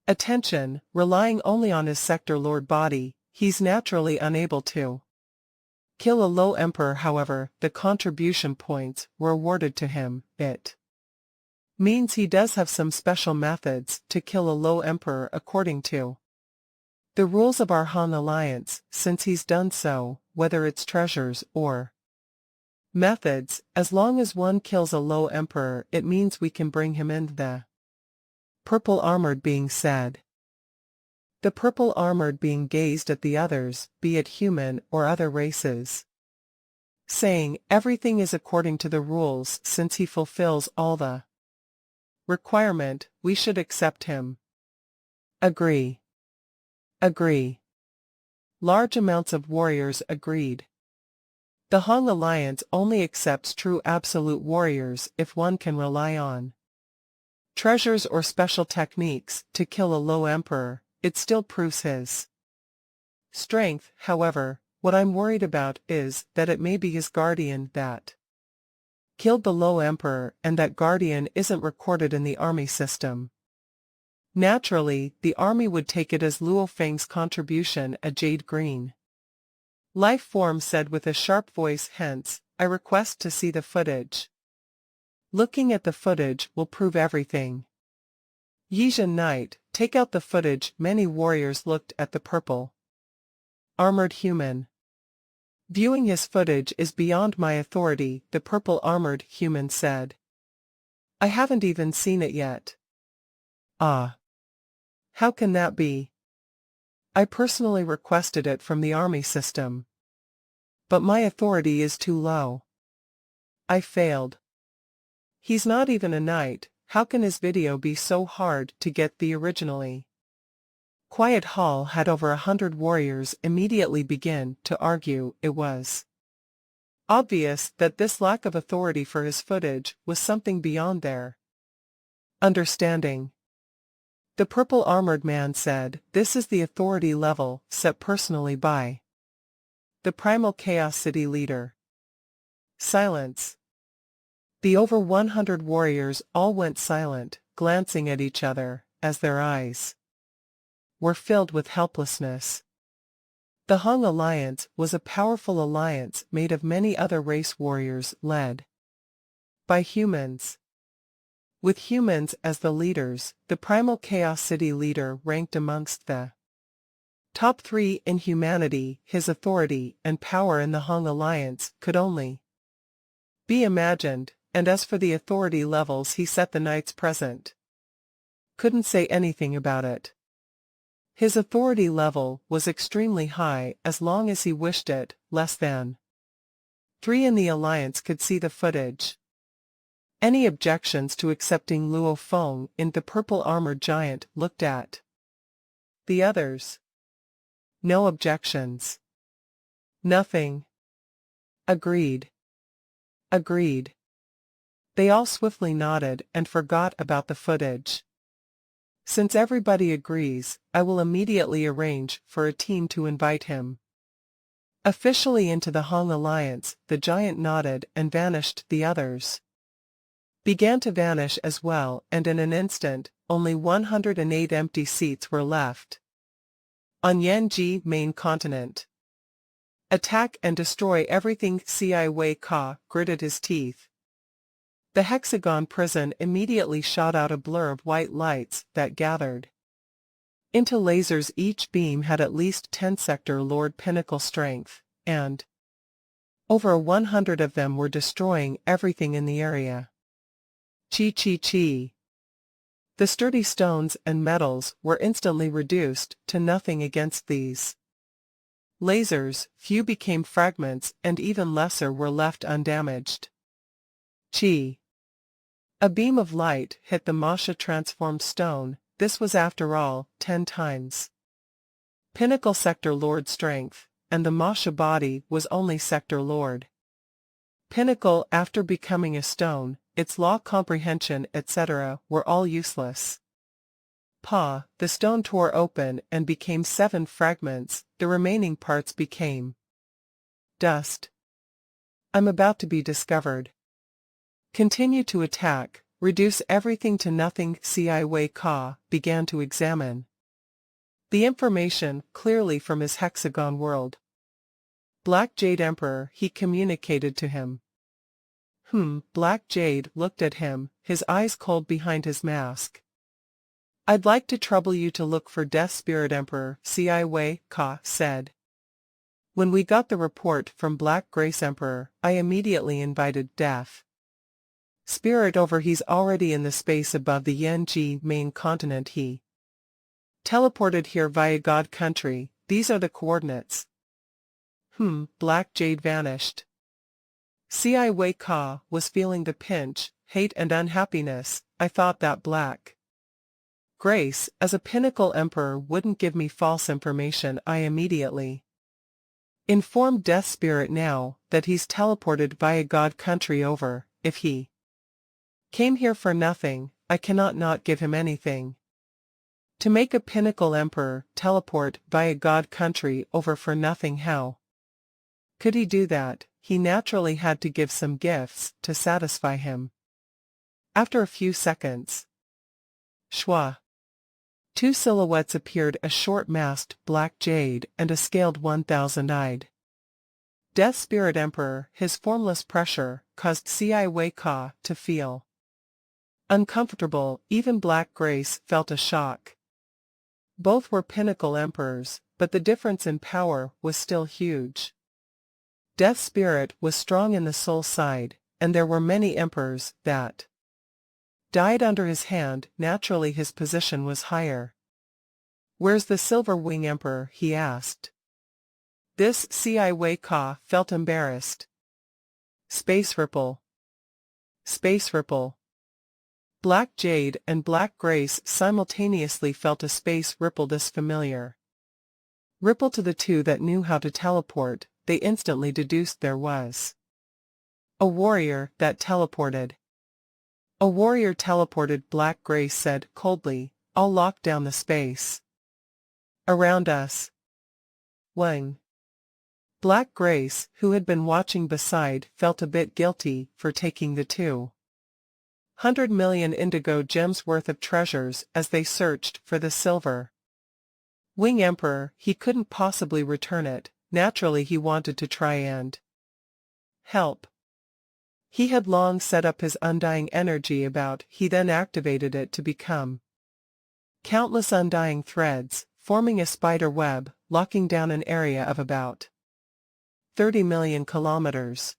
Attention, relying only on his sector lord body, he's naturally unable to kill a low emperor. However, the contribution points were awarded to him. It means he does have some special methods to kill a low emperor according to the rules of our Han Alliance. Since he's done so, whether it's treasures or methods, as long as one kills a low emperor, it means we can bring him in. The purple armored being said. The purple armored being gazed at the others, be it human or other races, saying, everything is according to the rules. Since he fulfills all the requirement, we should accept him. Agree. Agree. Large amounts of warriors agreed. The Han Alliance only accepts true absolute warriors if one can rely on treasures or special techniques to kill a low emperor. It still proves his strength. However, what I'm worried about is that it may be his guardian that killed the low emperor, and that guardian isn't recorded in the army system. Naturally, the army would take it as Luo Feng's contribution. A jade green life form said with a sharp voice. Hence, I request to see the footage. Looking at the footage will prove everything. Yijin Knight, take out the footage. Many warriors looked at the purple armored human. Viewing his footage is beyond my authority, the purple armored human said. I haven't even seen it yet. Ah. How can that be? I personally requested it from the army system. But my authority is too low. I failed. He's not even a knight, how can his video be so hard to get the originally? Quiet Hall had over 100 warriors immediately begin to argue. It was obvious that this lack of authority for his footage was something beyond their understanding. The purple armored man said, this is the authority level set personally by the primal chaos city leader. Silence. The over 100 warriors all went silent, glancing at each other, as their eyes were filled with helplessness. The Hung Alliance was a powerful alliance made of many other race warriors led by humans. With humans as the leaders, the primal chaos city leader ranked amongst the top 3 in humanity. His authority and power in the Hung Alliance could only be imagined, and as for the authority levels he set, the knights present couldn't say anything about it. His authority level was extremely high as long as he wished it. Less than 3 in the alliance could see the footage. Any objections to accepting Luo Feng in the purple armored giant looked at the others. No objections. Nothing. Agreed. Agreed. They all swiftly nodded and forgot about the footage. Since everybody agrees, I will immediately arrange for a team to invite him officially into the Hung Alliance. The giant nodded and vanished. The others began to vanish as well, and in an instant, only 108 empty seats were left on Yanji main continent. Attack and destroy everything. Ci Wei Ka gritted his teeth. The hexagon prison immediately shot out a blur of white lights that gathered into lasers. Each beam had at least 10 sector lord pinnacle strength, and over 100 of them were destroying everything in the area. Chi chi chi. The sturdy stones and metals were instantly reduced to nothing against these lasers. Few became fragments and even lesser were left undamaged. Chi. A beam of light hit the Masha transformed stone. This was after all 10 times pinnacle sector lord strength, and the Masha body was only sector lord pinnacle. After becoming a stone, its law comprehension etc. were all useless. The stone tore open and became 7 fragments. The remaining parts became dust. I'm about to be discovered. Continue to attack, reduce everything to nothing. Ci Wei Ka began to examine the information clearly from his hexagon world. Black Jade Emperor, he communicated to him. Black Jade looked at him, his eyes cold behind his mask. I'd like to trouble you to look for Death Spirit Emperor, Ci Wei Ka said. When we got the report from Black Grace Emperor, I immediately invited Death Spirit over. He's already in the space above the Yanji main continent. He teleported here via God Country. These are the coordinates. Black Jade vanished. Ci Wei Ka was feeling the pinch, hate and unhappiness. I thought that Black Grace, as a pinnacle emperor, wouldn't give me false information. I immediately informed Death Spirit now that he's teleported via God Country over. If he came here for nothing, I cannot not give him anything. To make a pinnacle emperor teleport via God Country over for nothing, how could he do that? He naturally had to give some gifts to satisfy him. After a few seconds, Shwa. 2 silhouettes appeared, a short-masked Black Jade and a scaled 1,000-eyed Death Spirit Emperor, his formless pressure, caused Cai Wei Ka to feel uncomfortable. Even Black Grace felt a shock. Both were pinnacle emperors, but the difference in power was still huge. Death Spirit was strong in the soul side, and there were many emperors that died under his hand. Naturally his position was higher. "Where's the Silver Wing Emperor?" he asked. This Cai Wei Ka felt embarrassed. Space Ripple. Space Ripple. Black Jade and Black Grace simultaneously felt a space ripple. This familiar ripple to the two that knew how to teleport. They instantly deduced there was a warrior that teleported. "A warrior teleported," Black Grace said coldly. "I'll lock down the space around us." Wang. Black Grace, who had been watching beside, felt a bit guilty for taking the 200 million indigo gems worth of treasures as they searched for the Silver Wing Emperor. He couldn't possibly return it. Naturally he wanted to try and help. He had long set up his undying energy about. He then activated it to become countless undying threads, forming a spider web, locking down an area of about 30 million kilometers.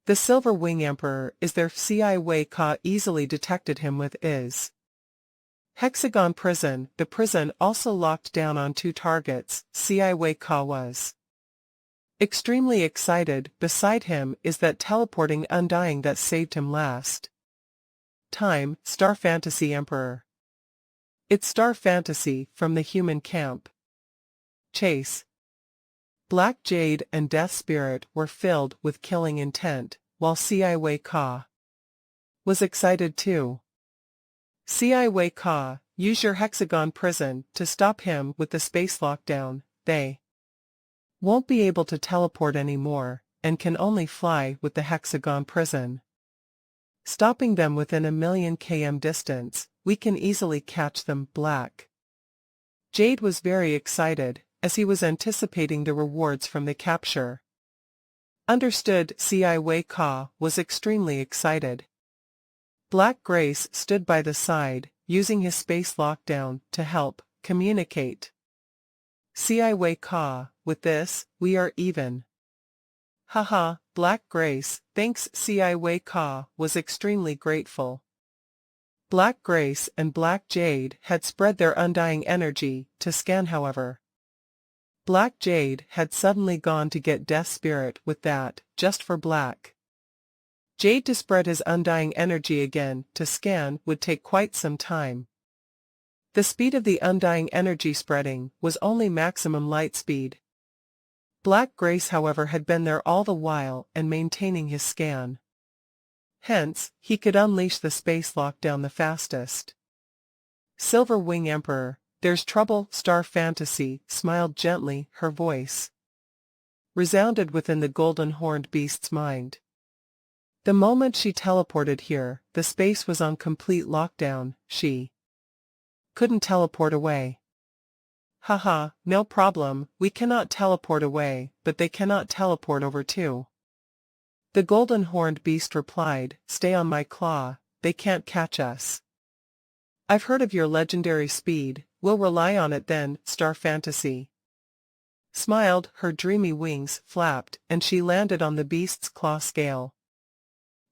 The Silver Wing Emperor is there. Cai Wei Ka easily detected him with his hexagon prison. The prison also locked down on 2 targets. Cai Wei Ka was extremely excited. Beside him is that teleporting undying that saved him last time. Star Fantasy Emperor. It's Star Fantasy from the human camp. Chase. Black Jade and Death Spirit were filled with killing intent, while Cai Wei Ka was excited too. Cai Wei Ka, use your hexagon prison to stop him with the space lockdown. They won't be able to teleport anymore, and can only fly with the hexagon prison. Stopping them within 1,000,000 km distance, we can easily catch them. Black Jade was very excited, as he was anticipating the rewards from the capture. Understood. Cai Wei Ka was extremely excited. Black Grace stood by the side, using his space lockdown to help communicate. Cai Wei Ka, with this, we are even. Haha, Black Grace, thanks. Cai Wei Ka was extremely grateful. Black Grace and Black Jade had spread their undying energy to scan. However, Black Jade had suddenly gone to get Death Spirit with that, just for Black Jade to spread his undying energy again to scan would take quite some time. The speed of the undying energy spreading was only maximum light speed. Black Grace however had been there all the while and maintaining his scan. Hence, he could unleash the space lockdown the fastest. Silver Wing Emperor, there's trouble. Star Fantasy smiled gently. Her voice resounded within the golden horned beast's mind. The moment she teleported here, the space was on complete lockdown. She couldn't teleport away. Haha, no problem, we cannot teleport away, but they cannot teleport over too. The golden horned beast replied, stay on my claw, they can't catch us. I've heard of your legendary speed, we'll rely on it then. Star Fantasy smiled, her dreamy wings flapped, and she landed on the beast's claw scale.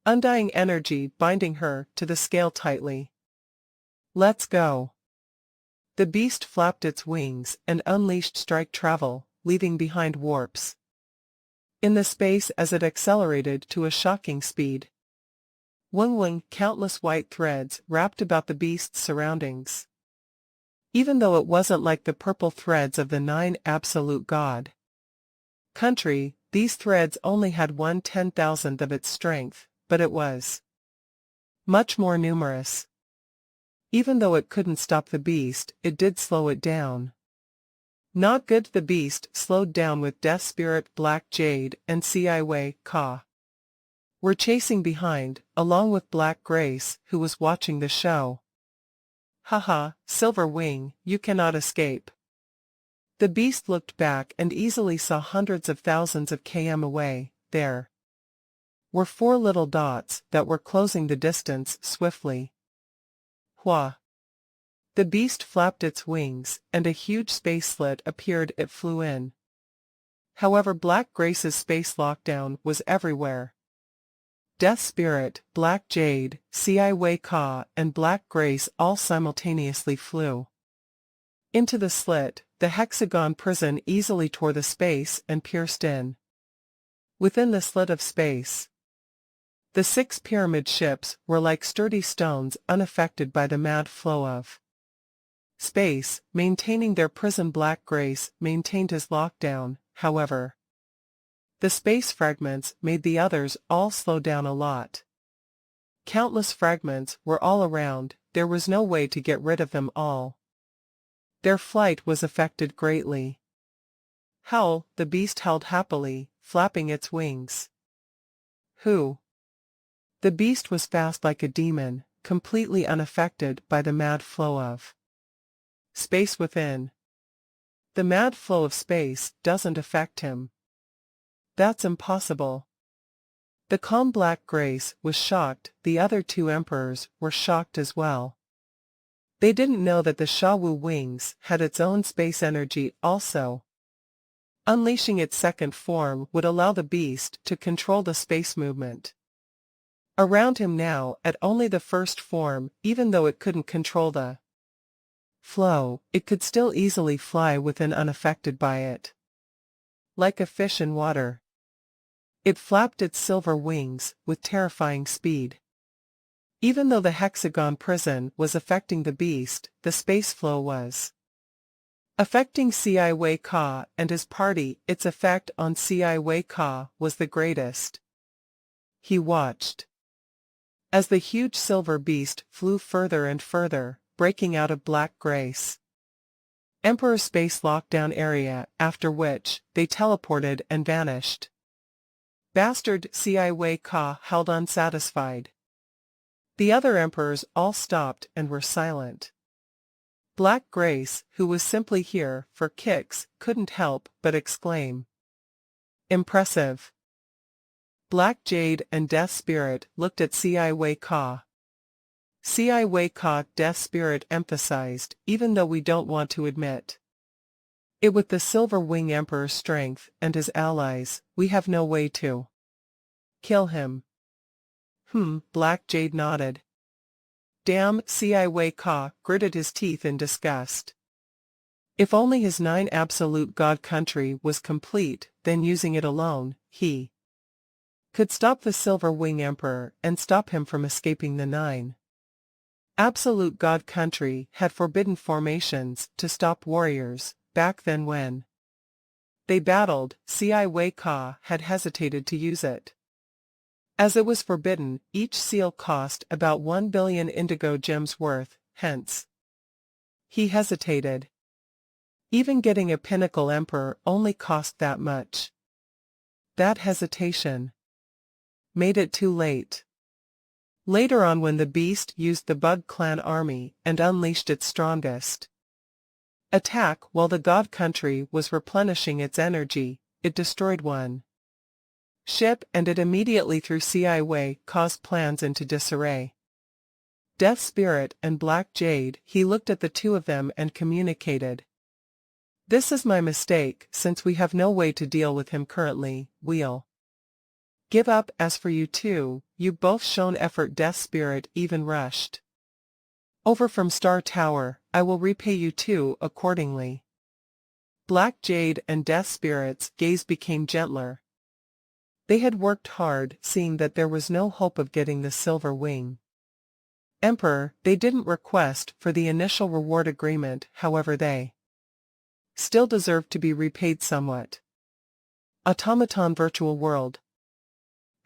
Undying energy binding her to the scale tightly. Let's go. The beast flapped its wings and unleashed strike travel, leaving behind warps in the space as it accelerated to a shocking speed. Wing, countless white threads wrapped about the beast's surroundings. Even though it wasn't like the purple threads of the 9 absolute god country, these threads only had 1/10,000th of its strength, but it was much more numerous. Even though it couldn't stop the beast, it did slow it down. Not good. The beast slowed down with Death Spirit, Black Jade, and Cai Wei Ka were chasing behind, along with Black Grace, who was watching the show. Haha, Silver Wing, you cannot escape. The beast looked back and easily saw hundreds of thousands of km away. There were 4 little dots that were closing the distance swiftly. Hua! The beast flapped its wings, and a huge space slit appeared. It flew in. However, Black Grace's space lockdown was everywhere. Death Spirit, Black Jade, Ci Wei Ka, and Black Grace all simultaneously flew into the slit. The hexagon prison easily tore the space and pierced in. Within the slit of space, the 6 pyramid ships were like sturdy stones, unaffected by the mad flow of space, maintaining their prison. Black Grace maintained his lockdown, however. The space fragments made the others all slow down a lot. Countless fragments were all around. There was no way to get rid of them all. Their flight was affected greatly. Howl! The beast howled happily, flapping its wings. Who? The beast was fast like a demon, completely unaffected by the mad flow of space within. The mad flow of space doesn't affect him. That's impossible. The calm Black Grace was shocked. The other 2 emperors were shocked as well. They didn't know that the Shawu wings had its own space energy also. Unleashing its second form would allow the beast to control the space movement around him now. At only the first form, even though it couldn't control the flow, it could still easily fly within, unaffected by it. Like a fish in water, it flapped its silver wings with terrifying speed. Even though the hexagon prison was affecting the beast, the space flow was affecting Ci Wei Ka and his party. Its effect on Ci Wei Ka was the greatest. He watched as the huge silver beast flew further and further, breaking out of Black Grace Emperor's space lockdown area, after which they teleported and vanished. Bastard! Ci Wei Ka howled, unsatisfied. The other emperors all stopped and were silent. Black Grace, who was simply here for kicks, couldn't help but exclaim. Impressive! Black Jade and Death Spirit looked at Ci Wei Ka. Ci Wei Ka, Death Spirit emphasized, even though we don't want to admit it, with the Silver Wing Emperor's strength and his allies, we have no way to kill him. Black Jade nodded. Damn! Ci Wei Ka gritted his teeth in disgust. If only his 9 absolute god country was complete, then using it alone, he could stop the Silver Wing Emperor and stop him from escaping. The 9 absolute god country had forbidden formations to stop warriors. Back then when they battled, Ci Wei Ka had hesitated to use it. As it was forbidden, each seal cost about 1 billion indigo gems worth, hence he hesitated. Even getting a pinnacle emperor only cost that much. That hesitation made it too late. Later on, when the beast used the Bug Clan army and unleashed its strongest attack while the god country was replenishing its energy, it destroyed one ship, and it immediately threw Ci Wei Ka's plans into disarray. Death Spirit and Black Jade, he looked at the 2 of them and communicated. This is my mistake. Since we have no way to deal with him currently, we'll give up. As for you 2, you've both shown effort. Death Spirit even rushed over from Star Tower. I will repay you 2 accordingly. Black Jade and Death Spirit's gaze became gentler. They had worked hard, seeing that there was no hope of getting the Silver Wing Emperor. They didn't request for the initial reward agreement, however they still deserved to be repaid somewhat. Automaton Virtual World.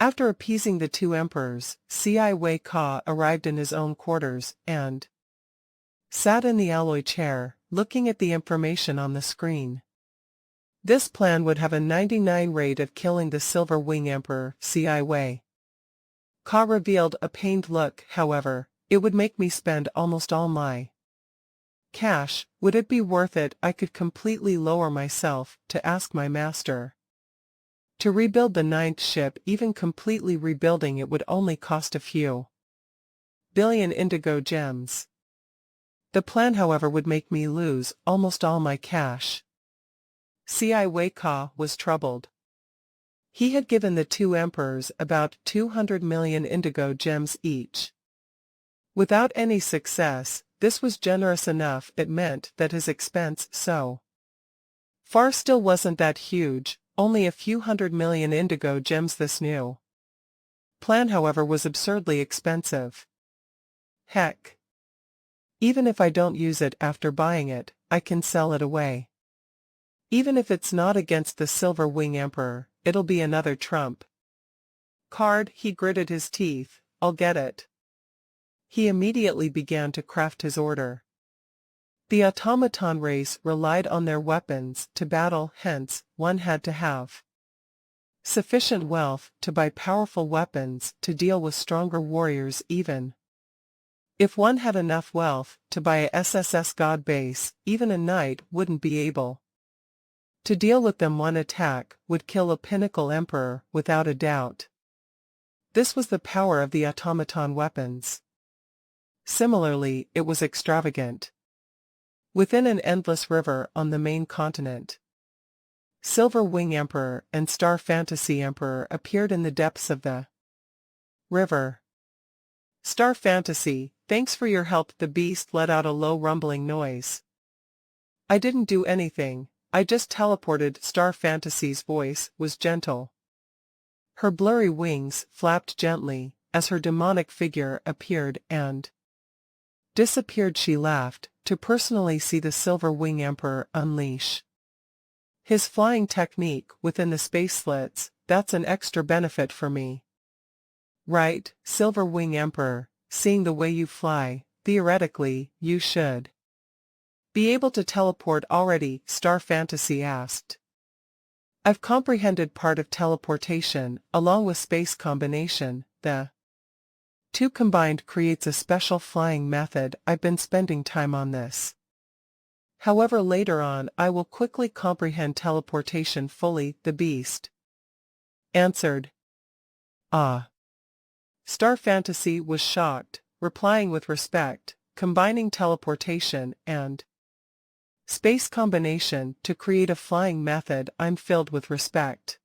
After appeasing the 2 emperors, Ci Wei Ka arrived in his own quarters, and sat in the alloy chair, looking at the information on the screen. This plan would have a 99 rate of killing the Silver Wing Emperor. Ci Wei Ka revealed a pained look. However, it would make me spend almost all my Cash, would it be worth it? I could completely lower myself to ask my master. To rebuild the 9th ship, even completely rebuilding it would only cost a few billion indigo gems. The plan, however, would make me lose almost all my cash. C.I. Weika was troubled. He had given the 2 emperors about 200 million indigo gems each. Without any success, this was generous enough. It meant that his expense so far still wasn't that huge, only a few 100 million indigo gems. This new plan, however, was absurdly expensive. Heck. Even if I don't use it after buying it, I can sell it away. Even if it's not against the Silver Wing Emperor, it'll be another trump card. He gritted his teeth. I'll get it. He immediately began to craft his order. The automaton race relied on their weapons to battle, hence, one had to have sufficient wealth to buy powerful weapons to deal with stronger warriors. Even if one had enough wealth to buy a SSS god base, even a knight wouldn't be able to deal with them. One attack would kill a pinnacle emperor without a doubt. This was the power of the automaton weapons. Similarly, it was extravagant. Within an endless river on the main continent, Silver Wing Emperor and Star Fantasy Emperor appeared in the depths of the river. Star Fantasy, thanks for your help. The beast let out a low rumbling noise. I didn't do anything, I just teleported. Star Fantasy's voice was gentle. Her blurry wings flapped gently as her demonic figure appeared and disappeared. She laughed to personally see the Silver Wing Emperor unleash his flying technique within the space slits. That's an extra benefit for me. Right, Silver Wing Emperor, seeing the way you fly, theoretically, you should be able to teleport already, Star Fantasy asked. I've comprehended part of teleportation, along with space combination. The 2 combined creates a special flying method. I've been spending time on this. However, later on I will quickly comprehend teleportation fully, the beast answered. Ah. Star Fantasy was shocked, replying with respect, combining teleportation and space combination to create a flying method. I'm filled with respect.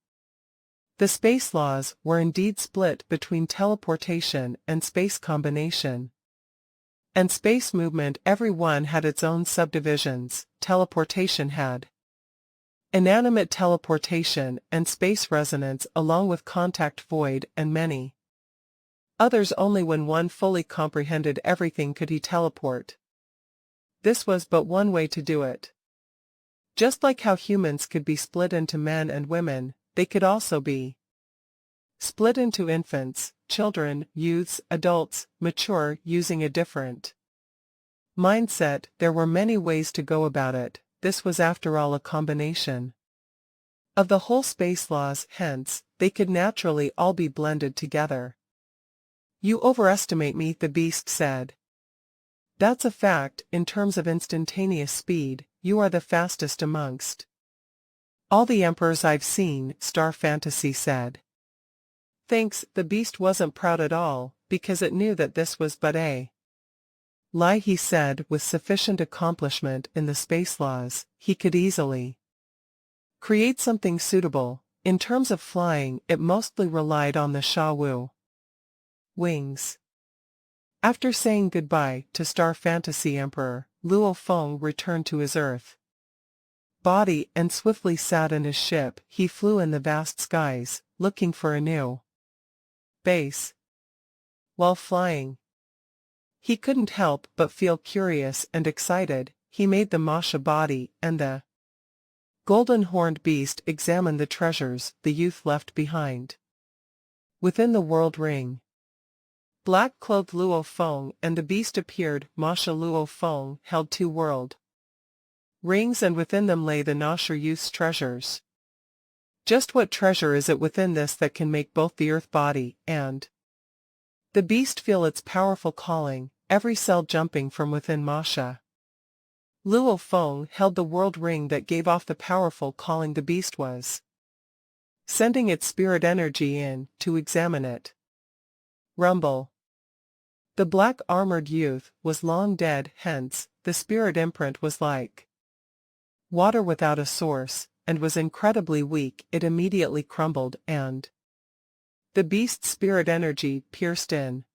The space laws were indeed split between teleportation and space combination. And space movement, every one had its own subdivisions. Teleportation had inanimate teleportation and space resonance, along with contact void and many others. Only when one fully comprehended everything could he teleport. This was but one way to do it. Just like how humans could be split into men and women, they could also be split into infants, children, youths, adults, mature, using a different mindset. There were many ways to go about it. This was after all a combination of the whole space laws, hence, they could naturally all be blended together. You overestimate me, the beast said. That's a fact. In terms of instantaneous speed, you are the fastest amongst all the emperors I've seen, Star Fantasy said. Thanks. The beast wasn't proud at all, because it knew that this was but a lie. He said with sufficient accomplishment in the space laws, he could easily create something suitable. In terms of flying, it mostly relied on the Shawu wings. After saying goodbye to Star Fantasy Emperor, Luo Feng returned to his Earth body and swiftly sat in his ship. He flew in the vast skies, looking for a new base. While flying, he couldn't help but feel curious and excited. He made the Masha body and the golden horned beast examine the treasures the youth left behind within the world ring. Black-clothed Luo Feng and the beast appeared. Masha Luo Feng held 2 world rings, and within them lay the Nasher youth's treasures. Just what treasure is it within this that can make both the earth body and the beast feel its powerful calling, every cell jumping from within Masha? Luo Feng held the world ring that gave off the powerful calling the beast was sending its spirit energy in to examine it. Rumble. The black-armored youth was long dead, hence, the spirit imprint was like water without a source, and was incredibly weak. It immediately crumbled, and the beast's spirit energy pierced in.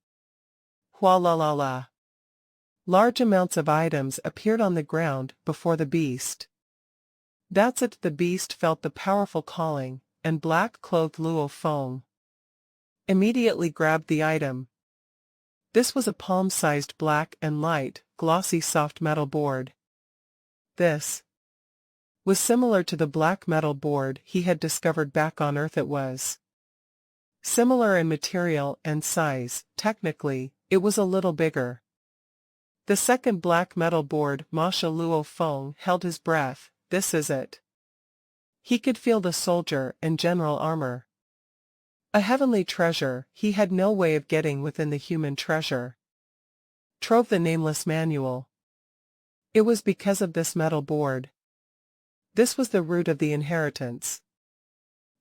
Hua la la la. Large amounts of items appeared on the ground before the beast. That's it. The beast felt the powerful calling, and black-clothed Luo Feng immediately grabbed the item. This was a palm-sized black and light, glossy soft metal board. This was similar to the black metal board he had discovered back on Earth. It was similar in material and size. Technically, it was a little bigger. The second black metal board, Masha Luo Feng held his breath. This is it. He could feel the soldier and general armor. A heavenly treasure. He had no way of getting within the human treasure trove, the nameless manual. It was because of this metal board. This was the root of the inheritance.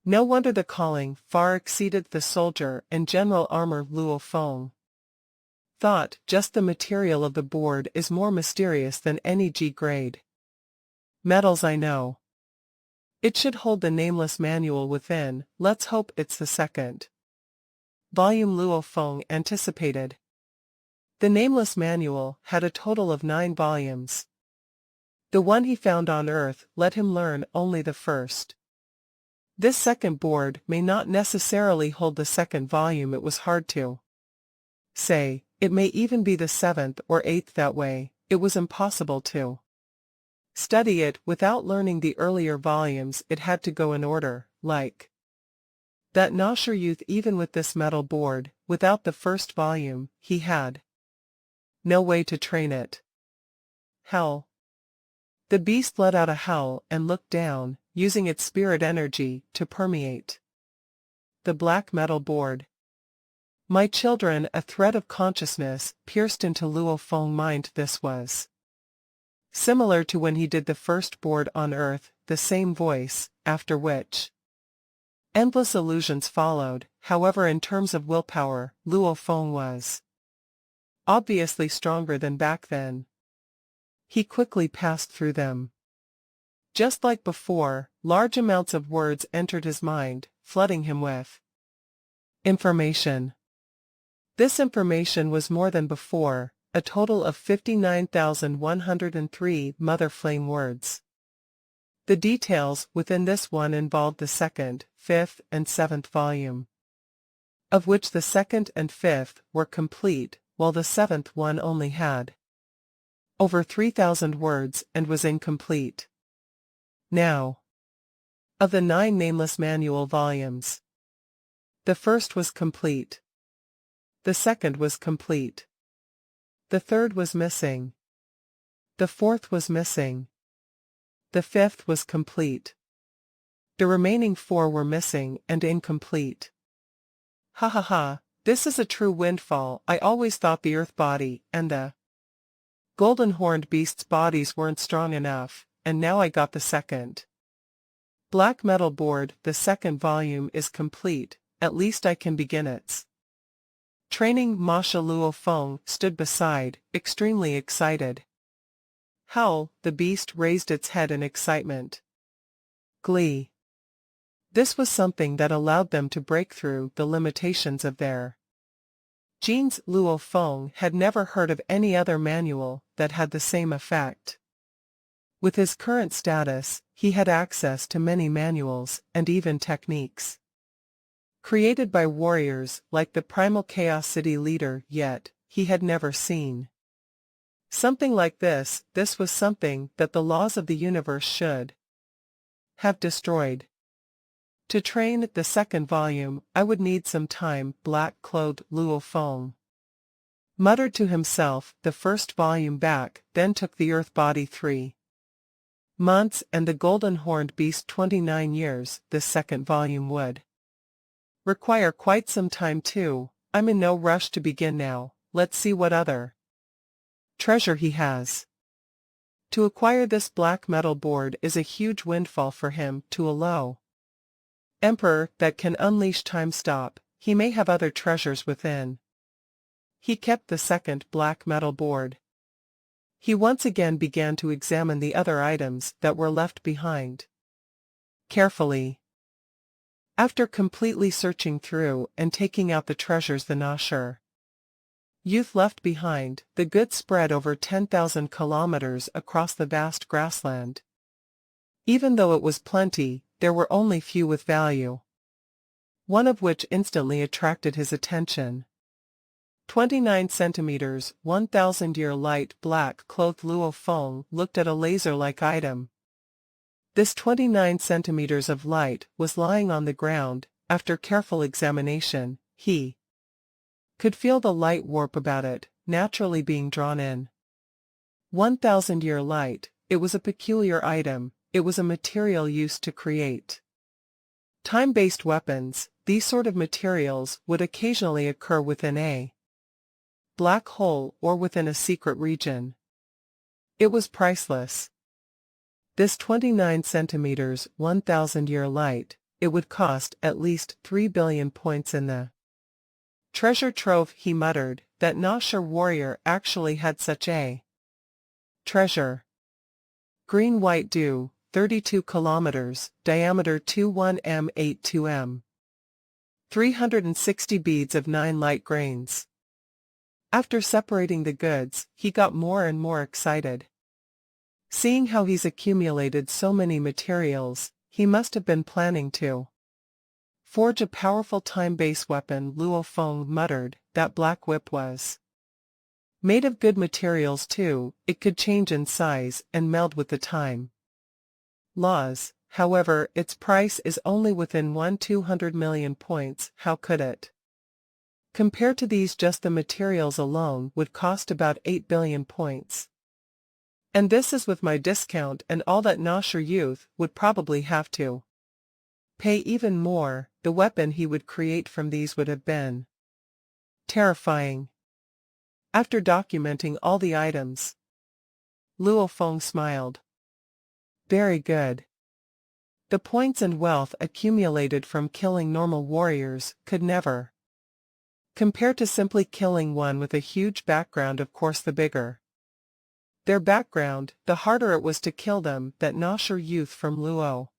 No wonder the calling far exceeded the soldier and general armor. Luo Feng thought just the material of the board is more mysterious than any G-grade metals I know. It should hold the nameless manual within. Let's hope it's the second volume Luo Feng anticipated. The nameless manual had a total of 9 volumes. The one he found on Earth let him learn only the first. This second board may not necessarily hold the second volume. It was hard to say. It may even be the 7th or 8th. That way, it was impossible to study it without learning the earlier volumes. It had to go in order, like that Nosher youth. Even with this metal board, without the first volume, he had no way to train it. Howl. The beast let out a howl and looked down, using its spirit energy to permeate the black metal board. My children, a thread of consciousness pierced into Luo Feng's mind. This was similar to when he did the first board on Earth, the same voice, after which endless illusions followed. However, in terms of willpower, Luo Feng was obviously stronger than back then. He quickly passed through them. Just like before, large amounts of words entered his mind, flooding him with information. This information was more than before, a total of 59,103 mother flame words. The details within this one involved the 2nd, 5th, and 7th volume, of which the 2nd and 5th were complete, while the 7th one only had over 3,000 words and was incomplete. Now, of the 9 nameless manual volumes, the first was complete. The second was complete. The third was missing. The fourth was missing. The fifth was complete. The remaining 4 were missing and incomplete. Ha ha ha, this is a true windfall. I always thought the Earth body and the golden horned beast's bodies weren't strong enough, and now I got the second black metal board. The second volume is complete, at least I can begin its training. Masha Luo Feng stood beside, extremely excited. Howl, the beast raised its head in excitement. Glee. This was something that allowed them to break through the limitations of their genes. Luo Feng had never heard of any other manual that had the same effect. With his current status, he had access to many manuals and even techniques created by warriors like the Primal Chaos City leader, yet he had never seen something like this. This was something that the laws of the universe should have destroyed. To train the second volume, I would need some time. Black-clothed Luo Feng muttered to himself. The first volume back then took the Earth body 3 months and the golden horned beast 29 years. This second volume would require quite some time too. I'm in no rush to begin now. Let's see what other treasure he has. To acquire this black metal board is a huge windfall for him, to a low emperor that can unleash time stop. He may have other treasures within. He kept the second black metal board. He once again began to examine the other items that were left behind. Carefully. After completely searching through and taking out the treasures the Nasher youth left behind, the goods spread over 10,000 kilometers across the vast grassland. Even though it was plenty, there were only few with value. One of which instantly attracted his attention. 29 centimeters, 1,000-year light black-clothed Luo Feng looked at a laser-like item. This 29 centimeters of light was lying on the ground. After careful examination, he could feel the light warp about it, naturally being drawn in. 1,000-year light, it was a peculiar item, it was a material used to create time-based weapons. These sort of materials would occasionally occur within a black hole or within a secret region. It was priceless. This 29 centimeters, 1,000-year light, it would cost at least 3 billion points in the treasure trove. He muttered, that Nasher warrior actually had such a treasure. Green-white dew, 32 kilometers, diameter 21 m 82 m. 360 beads of 9 light grains. After separating the goods, he got more and more excited. Seeing how he's accumulated so many materials, he must have been planning to forge a powerful time-based weapon. Luo Feng muttered, that black whip was made of good materials too. It could change in size and meld with the time laws. However, its price is only within 200 million points. How could it? Compared to these, just the materials alone would cost about 8 billion points. And this is with my discount and all that Nasher youth would probably have to pay even more. The weapon he would create from these would have been terrifying. After documenting all the items, Luo Feng smiled. Very good. The points and wealth accumulated from killing normal warriors could never compare to simply killing one with a huge background. Of course, the bigger their background, the harder it was to kill them. That Nasher youth from Luo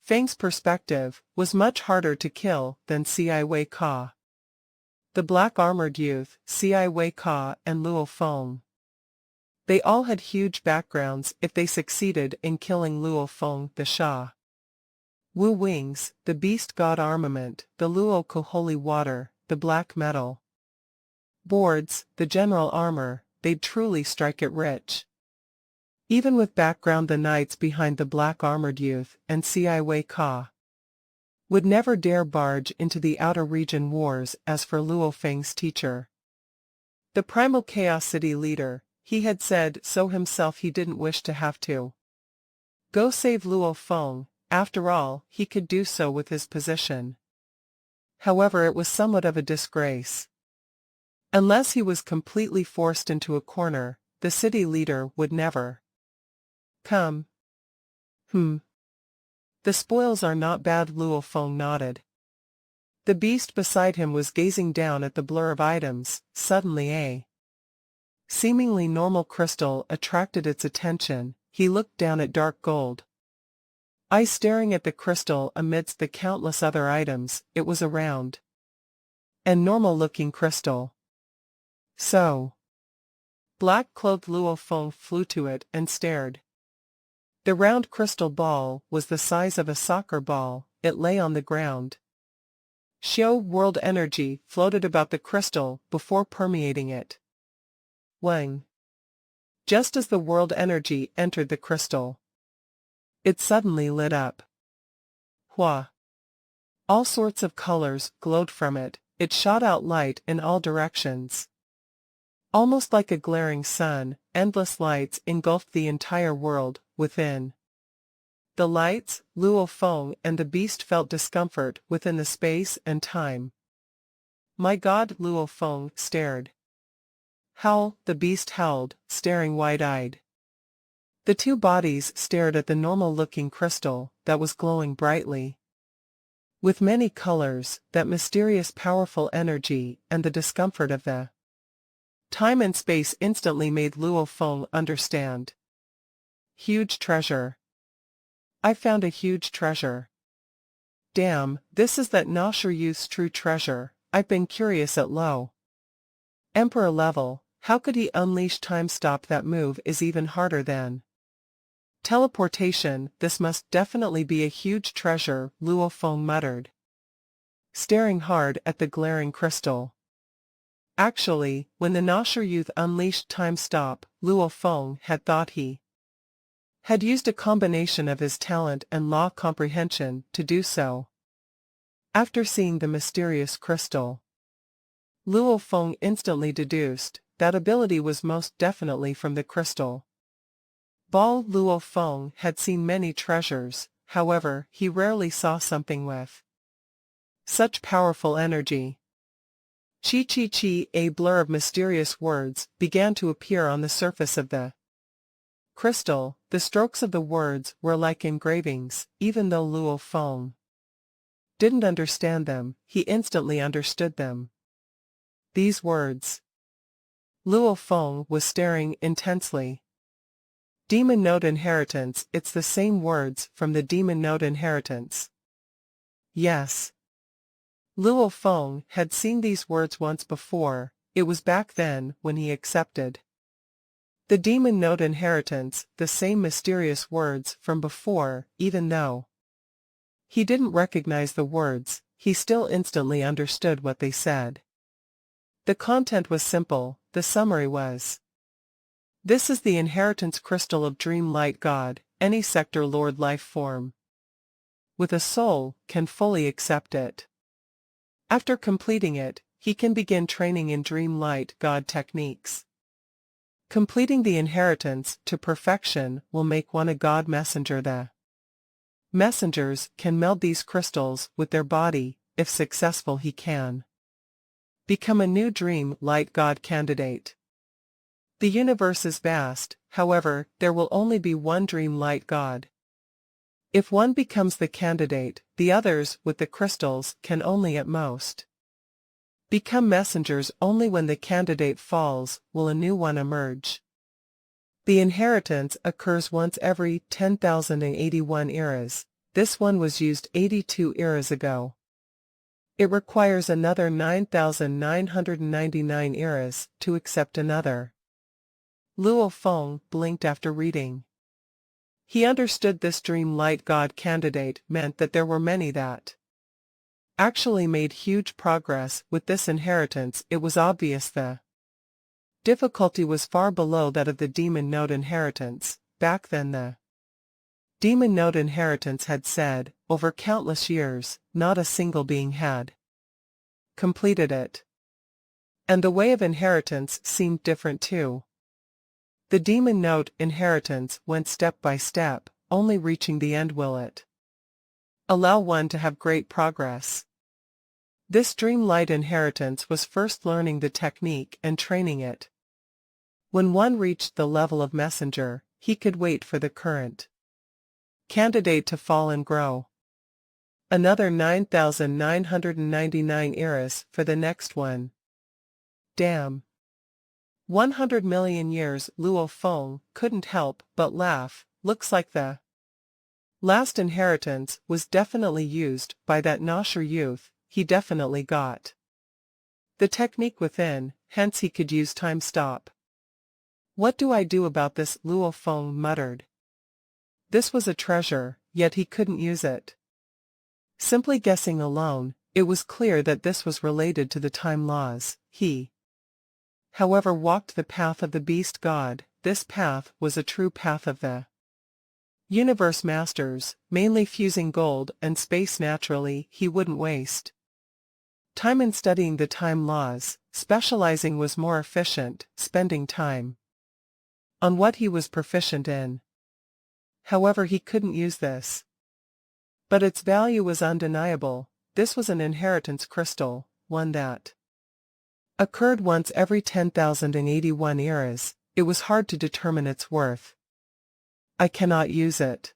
Feng's perspective was much harder to kill than Ci Wei Ka. The black-armored youth, Ci Wei Ka and Luo Feng. They all had huge backgrounds. If they succeeded in killing Luo Feng, the Sha Wu wings, the beast god armament, the Luo Ko holy water, the black metal boards, the general armor, they'd truly strike it rich. Even with background, the knights behind the black-armored youth and Ci Wei Ka would never dare barge into the outer region wars. As for Luo Feng's teacher, the primal chaos city leader, he had said so himself. He didn't wish to have to go save Luo Feng. After all, he could do so with his position. However, it was somewhat of a disgrace. Unless he was completely forced into a corner, the city leader would never come. The spoils are not bad. Luo Feng nodded. The beast beside him was gazing down at the blur of items. Suddenly a seemingly normal crystal attracted its attention. He looked down at dark gold eyes staring at the crystal amidst the countless other items. It was a round and normal-looking crystal. So black-clothed Luo Feng flew to it and stared. The round crystal ball was the size of a soccer ball. It lay on the ground. Xiao world energy floated about the crystal before permeating it. Wang. Just as the world energy entered the crystal, it suddenly lit up. Hua. All sorts of colors glowed from it. It shot out light in all directions. Almost like a glaring sun, endless lights engulfed the entire world. Within the lights, Luo Feng and the beast felt discomfort within the space and time. My God! Luo Feng stared. Howl! The beast howled, staring wide-eyed. The two bodies stared at the normal-looking crystal that was glowing brightly. With many colors, that mysterious powerful energy and the discomfort of the time and space instantly made Luo Feng understand. Huge treasure. I found a huge treasure. Damn, this is that Nosher youth's true treasure. I've been curious at low Emperor level, how could he unleash time stop? That move is even harder than teleportation. This must definitely be a huge treasure, Luo Feng muttered, staring hard at the glaring crystal. Actually, when the Nosher youth unleashed time stop, Luo Feng had thought he had used a combination of his talent and law comprehension to do so. After seeing the mysterious crystal, Luo Feng instantly deduced that ability was most definitely from the crystal ball. Luo Feng had seen many treasures, however, he rarely saw something with such powerful energy. Chi chi chi, a blur of mysterious words began to appear on the surface of the crystal. The strokes of the words were like engravings. Even though Luo Feng didn't understand them, he instantly understood them. These words. Luo Feng was staring intensely. Demon Note Inheritance. It's the same words from the Demon Note Inheritance. Yes. Luo Feng had seen these words once before. It was back then when he accepted the Demon Note Inheritance, the same mysterious words from before. Even though he didn't recognize the words, he still instantly understood what they said. The content was simple. The summary was: this is the inheritance crystal of Dream Light God. Any sector Lord life form with a soul can fully accept it. After completing it, he can begin training in Dream Light God techniques. Completing the inheritance to perfection will make one a God messenger. The messengers can meld these crystals with their body. If successful, he can become a new Dream Light God candidate. The universe is vast, however, there will only be one Dream Light God. If one becomes the candidate, the others with the crystals can only at most become messengers. Only when the candidate falls will a new one emerge. The inheritance occurs once every 10,081 eras. This one was used 82 eras ago. It requires another 9,999 eras to accept another. Luo Feng blinked after reading. He understood this Dream Light God candidate meant that there were many that actually made huge progress with this inheritance. It was obvious the difficulty was far below that of the Demon Note Inheritance. Back then the Demon Note Inheritance had said, over countless years, not a single being had completed it. And the way of inheritance seemed different too. The Demon Note Inheritance went step by step, only reaching the end. Will it allow one to have great progress? This Dream Light Inheritance was first learning the technique and training it. When one reached the level of messenger, he could wait for the current candidate to fall and grow. Another 9,999 eras for the next one. Damn. 100 million years. Luo Feng couldn't help but laugh. Looks like the last inheritance was definitely used by that Nosher youth. He definitely got the technique within, hence he could use time stop. What do I do about this? Luo Feng muttered. This was a treasure, yet he couldn't use it. Simply guessing alone, it was clear that this was related to the time laws. He, however, walked the path of the beast god. This path was a true path of the universe masters, mainly fusing gold and space naturally. He wouldn't waste time in studying the time laws. Specializing was more efficient, spending time on what he was proficient in. However, he couldn't use this. But its value was undeniable. This was an inheritance crystal, one that occurred once every 10,081 eras. It was hard to determine its worth. I cannot use it.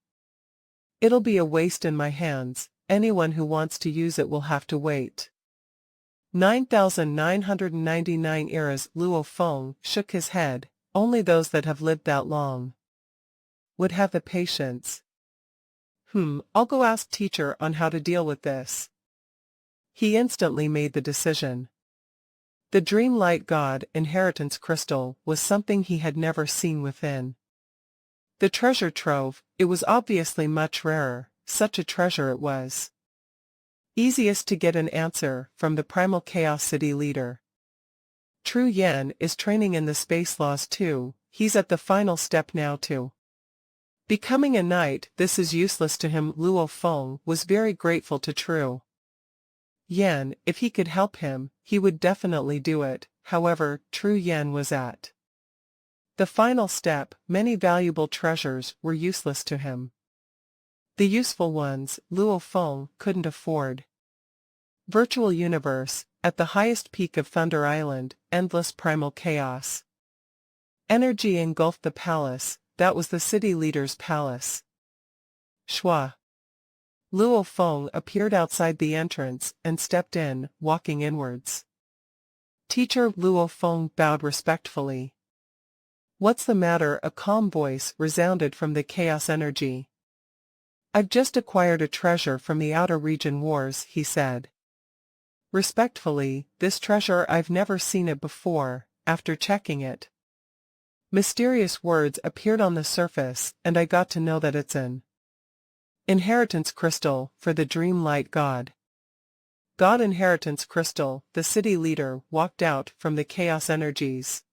It'll be a waste in my hands, anyone who wants to use it will have to wait. 9,999 eras. Luo Feng shook his head, only those that have lived that long would have the patience. I'll go ask teacher on how to deal with this. He instantly made the decision. The Dream Light God inheritance crystal was something he had never seen within the treasure trove. It was obviously much rarer, such a treasure it was. Easiest to get an answer from the Primal Chaos City leader. True Yen is training in the space laws too. He's at the final step now too. Becoming a knight, this is useless to him. Luo Feng was very grateful to True Yen. If he could help him, he would definitely do it. However, True Yen was at the final step. Many valuable treasures were useless to him. The useful ones, Luo Feng couldn't afford. Virtual universe, at the highest peak of Thunder Island, endless primal chaos. Energy engulfed the palace. That was the city leader's palace. Shua. Luo Feng appeared outside the entrance and stepped in, walking inwards. Teacher. Luo Feng bowed respectfully. What's the matter? A calm voice resounded from the chaos energy. I've just acquired a treasure from the outer region wars, he said. Respectfully, this treasure, I've never seen it before. After checking it, mysterious words appeared on the surface, and I got to know that it's an inheritance crystal for the Dream Light God. God inheritance crystal. The city leader walked out from the chaos energies.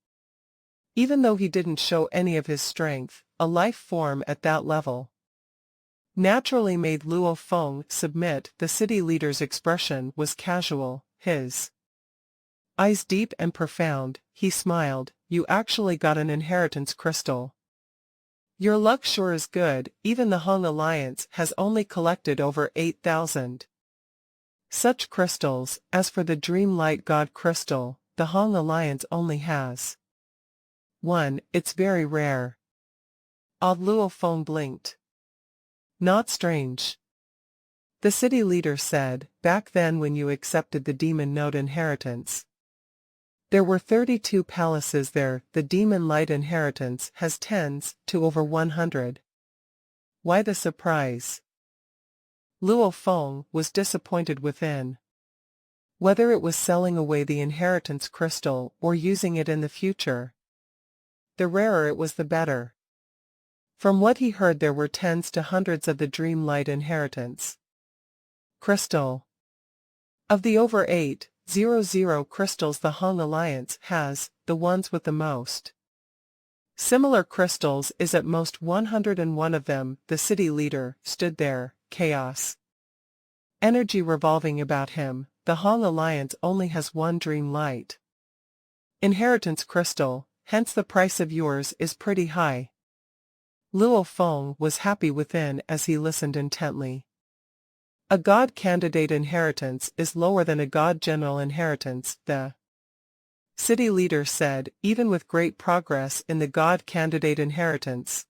Even though he didn't show any of his strength, a life form at that level naturally made Luo Feng submit. The city leader's expression was casual, his eyes deep and profound. He smiled. You actually got an inheritance crystal. Your luck sure is good. Even the Hung Alliance has only collected over 8,000 such crystals. As for the Dream Light God crystal, the Hung Alliance only has one. It's very rare. Odd. Luo Feng blinked. Not strange. The city leader said, back then when you accepted the Demon Node inheritance, there were 32 palaces there. The Demon Light inheritance has tens to over 100. Why the surprise? Luo Feng was disappointed within. Whether it was selling away the inheritance crystal or using it in the future, the rarer it was the better. From what he heard, there were tens to hundreds of the Dream Light inheritance crystal. Of the over 800 crystals the Hung Alliance has, the ones with the most similar crystals is at most 101 of them. The city leader stood there, chaos energy revolving about him. The Hung Alliance only has one Dream Light inheritance crystal, hence the price of yours is pretty high. Luo Feng was happy within as he listened intently. A God candidate inheritance is lower than a God general inheritance, the city leader said. Even with great progress in the God candidate inheritance,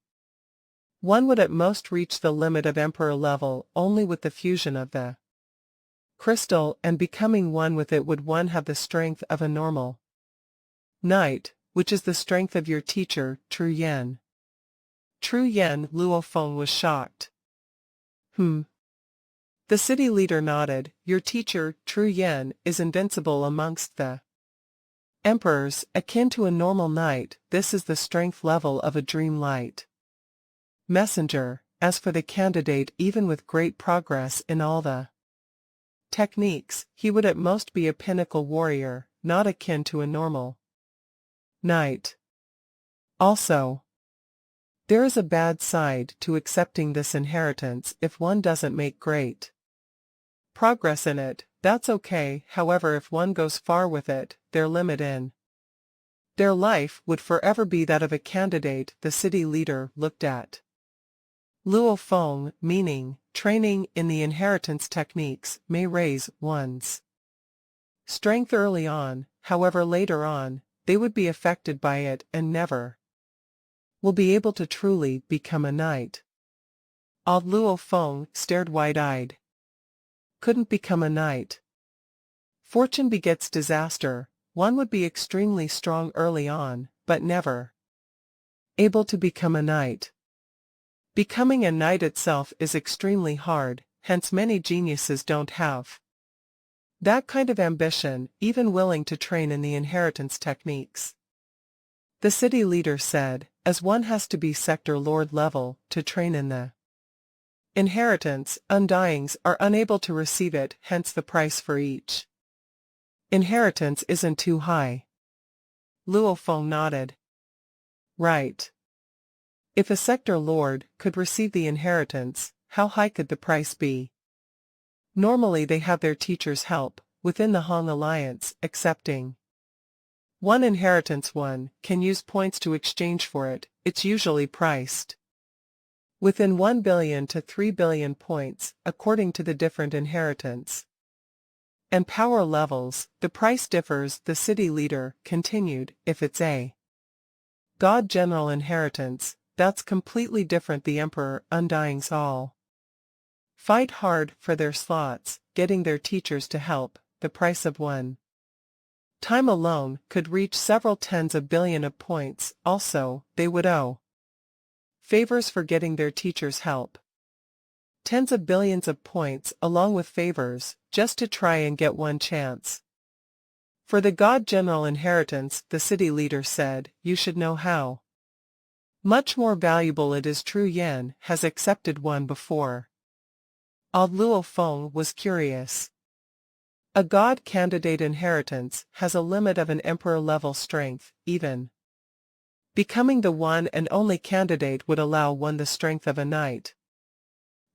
one would at most reach the limit of Emperor level. Only with the fusion of the crystal and becoming one with it would one have the strength of a normal knight, which is the strength of your teacher, True Yen. True Yen. Luo Feng was shocked. The city leader nodded. Your teacher, True Yen, is invincible amongst the emperors, akin to a normal knight. This is the strength level of a Dream Light messenger. As for the candidate, even with great progress in all the techniques, he would at most be a pinnacle warrior, not akin to a normal knight. Also, there is a bad side to accepting this inheritance. If one doesn't make great progress in it, that's okay. However, if one goes far with it, their limit in their life would forever be that of a candidate. The city leader looked at Luo Feng, meaning, training in the inheritance techniques may raise one's strength early on. However, later on, they would be affected by it and never will be able to truly become a knight. Old Luo Feng stared wide-eyed. Couldn't become a knight. Fortune begets disaster. One would be extremely strong early on, but never able to become a knight. Becoming a knight itself is extremely hard, hence many geniuses don't have that kind of ambition, even willing to train in the inheritance techniques. The city leader said, as one has to be sector lord level to train in the inheritance, undyings are unable to receive it, hence the price for each inheritance isn't too high. Luo Feng nodded. Right. If a sector lord could receive the inheritance, how high could the price be? Normally they have their teachers' help, within the Hong Alliance, accepting one inheritance. One can use points to exchange for it. It's usually priced within 1 billion to 3 billion points, according to the different inheritance and power levels. The price differs, the city leader continued. If it's a God general inheritance, that's completely different. The Emperor undyings all fight hard for their slots, getting their teachers to help. The price of one time alone could reach several tens of billion of points. Also, they would owe favors for getting their teachers' help. Tens of billions of points along with favors, just to try and get one chance. For the God general inheritance, the city leader said, you should know how much more valuable it is. True Yan has accepted one before. Old Luo Feng was curious. A God candidate inheritance has a limit of an emperor-level strength. Even becoming the one and only candidate would allow one the strength of a knight.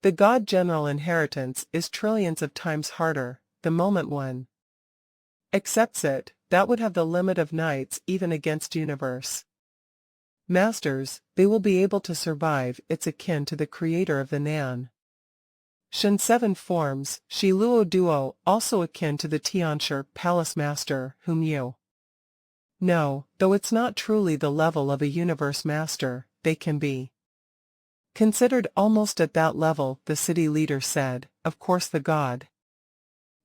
The God general inheritance is trillions of times harder. The moment one accepts it, that would have the limit of knights even against universe masters. They will be able to survive. It's akin to the creator of the Nan Shen 7 forms, Shi Luo Duo, also akin to the Tianshi Palace Master, whom you know, though it's not truly the level of a universe master. They can be considered almost at that level, the city leader said. Of course the God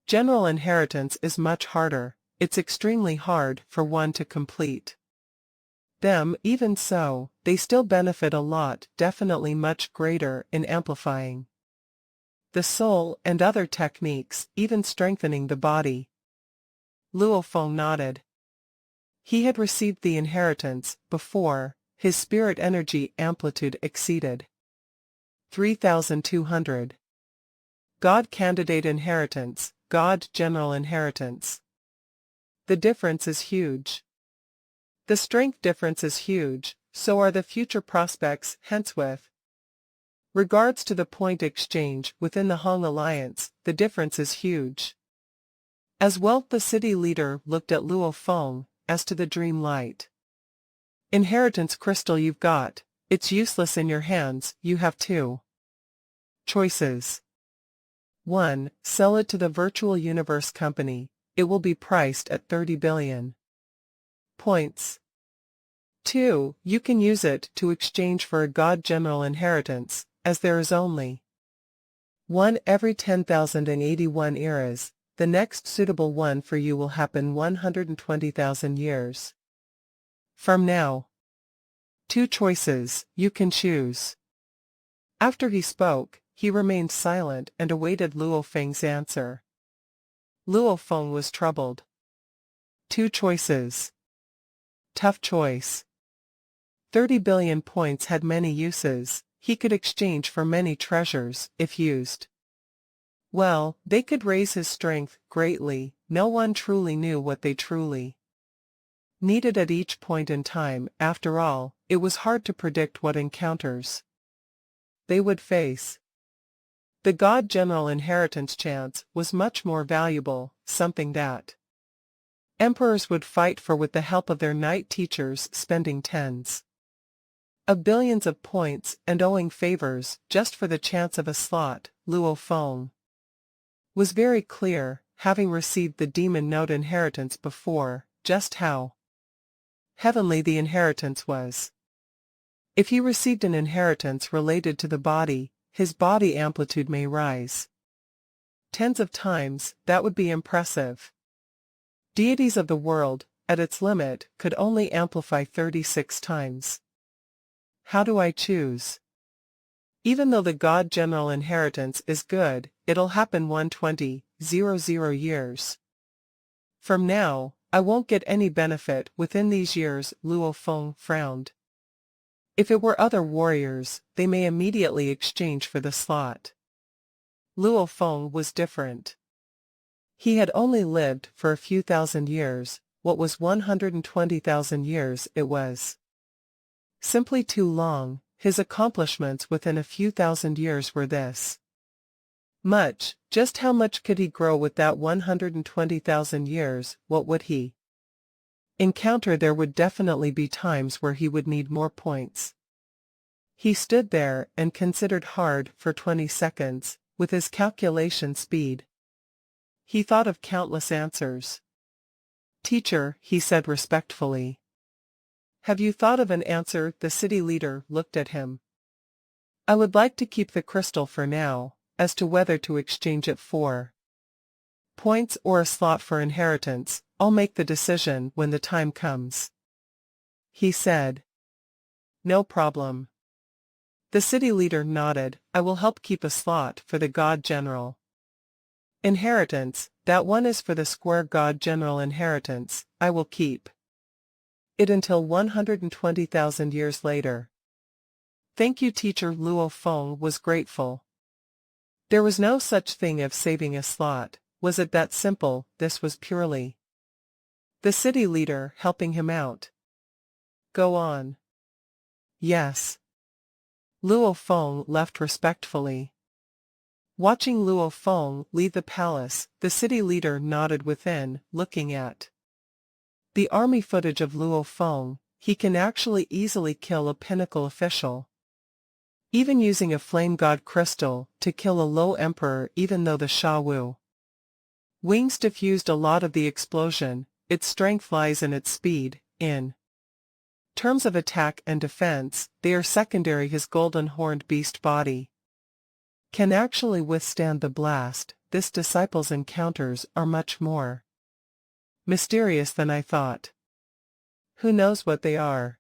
general inheritance is much harder. It's extremely hard for one to complete them. Even so, they still benefit a lot, definitely much greater, in amplifying the soul and other techniques, even strengthening the body. Luo Feng nodded. He had received the inheritance before. His spirit energy amplitude exceeded 3,200. God candidate inheritance, God general inheritance. The difference is huge. The strength difference is huge, so are the future prospects. Hence, with regards to the point exchange within the Hong Alliance, the difference is huge. As well, the city leader looked at Luo Feng. As to the dream light inheritance crystal you've got, it's useless in your hands. You have two choices. 1. Sell it to the virtual universe company. It will be priced at 30 billion points. 2. You can use it to exchange for a God general inheritance, as there is only one every 10,081 eras. The next suitable one for you will happen 120,000 years from now. 2 choices, you can choose. After he spoke, he remained silent and awaited Luo Feng's answer. Luo Feng was troubled. 2 choices. Tough choice. 30 billion points had many uses. He could exchange for many treasures, if used well. They could raise his strength greatly. No one truly knew what they truly needed at each point in time. After all, it was hard to predict what encounters they would face. The God general inheritance chance was much more valuable, something that emperors would fight for with the help of their knight teachers, spending tens of billions of points and owing favors just for the chance of a slot. Luo Feng was very clear, having received the demon note inheritance before, just how heavenly the inheritance was. If he received an inheritance related to the body, his body amplitude may rise tens of times. That would be impressive. Deities of the world, at its limit, could only amplify 36 times. How do I choose? Even though the God general inheritance is good, it'll happen 120,000 years from now. I won't get any benefit within these years. Luo Feng frowned. If it were other warriors, they may immediately exchange for the slot. Luo Feng was different. He had only lived for a few thousand years. What was 120,000 years? It was simply too long. His accomplishments within a few thousand years were this much. Just how much could he grow with that 120,000 years? What would he encounter? There would definitely be times where he would need more points. He stood there and considered hard for 20 seconds, with his calculation speed. He thought of countless answers. Teacher, he said respectfully. Have you thought of an answer? The city leader looked at him. I would like to keep the crystal for now. As to whether to exchange it for points or a slot for inheritance, I'll make the decision when the time comes, he said. No problem. The city leader nodded. I will help keep a slot for the God General inheritance. That one is for the square God General inheritance. I will keep it until 120,000 years later. Thank you, teacher. Luo Feng was grateful. There was no such thing as saving a slot. Was it that simple? This was purely the city leader helping him out. Go on. Yes. Luo Feng left respectfully. Watching Luo Feng leave the palace, the city leader nodded within, looking at the army footage of Luo Feng. He can actually easily kill a pinnacle official, even using a flame god crystal to kill a low emperor. Even though the Sha Wu wings diffused a lot of the explosion, its strength lies in its speed. In terms of attack and defense, they are secondary. His golden horned beast body can actually withstand the blast. This disciple's encounters are much more mysterious than I thought. Who knows what they are?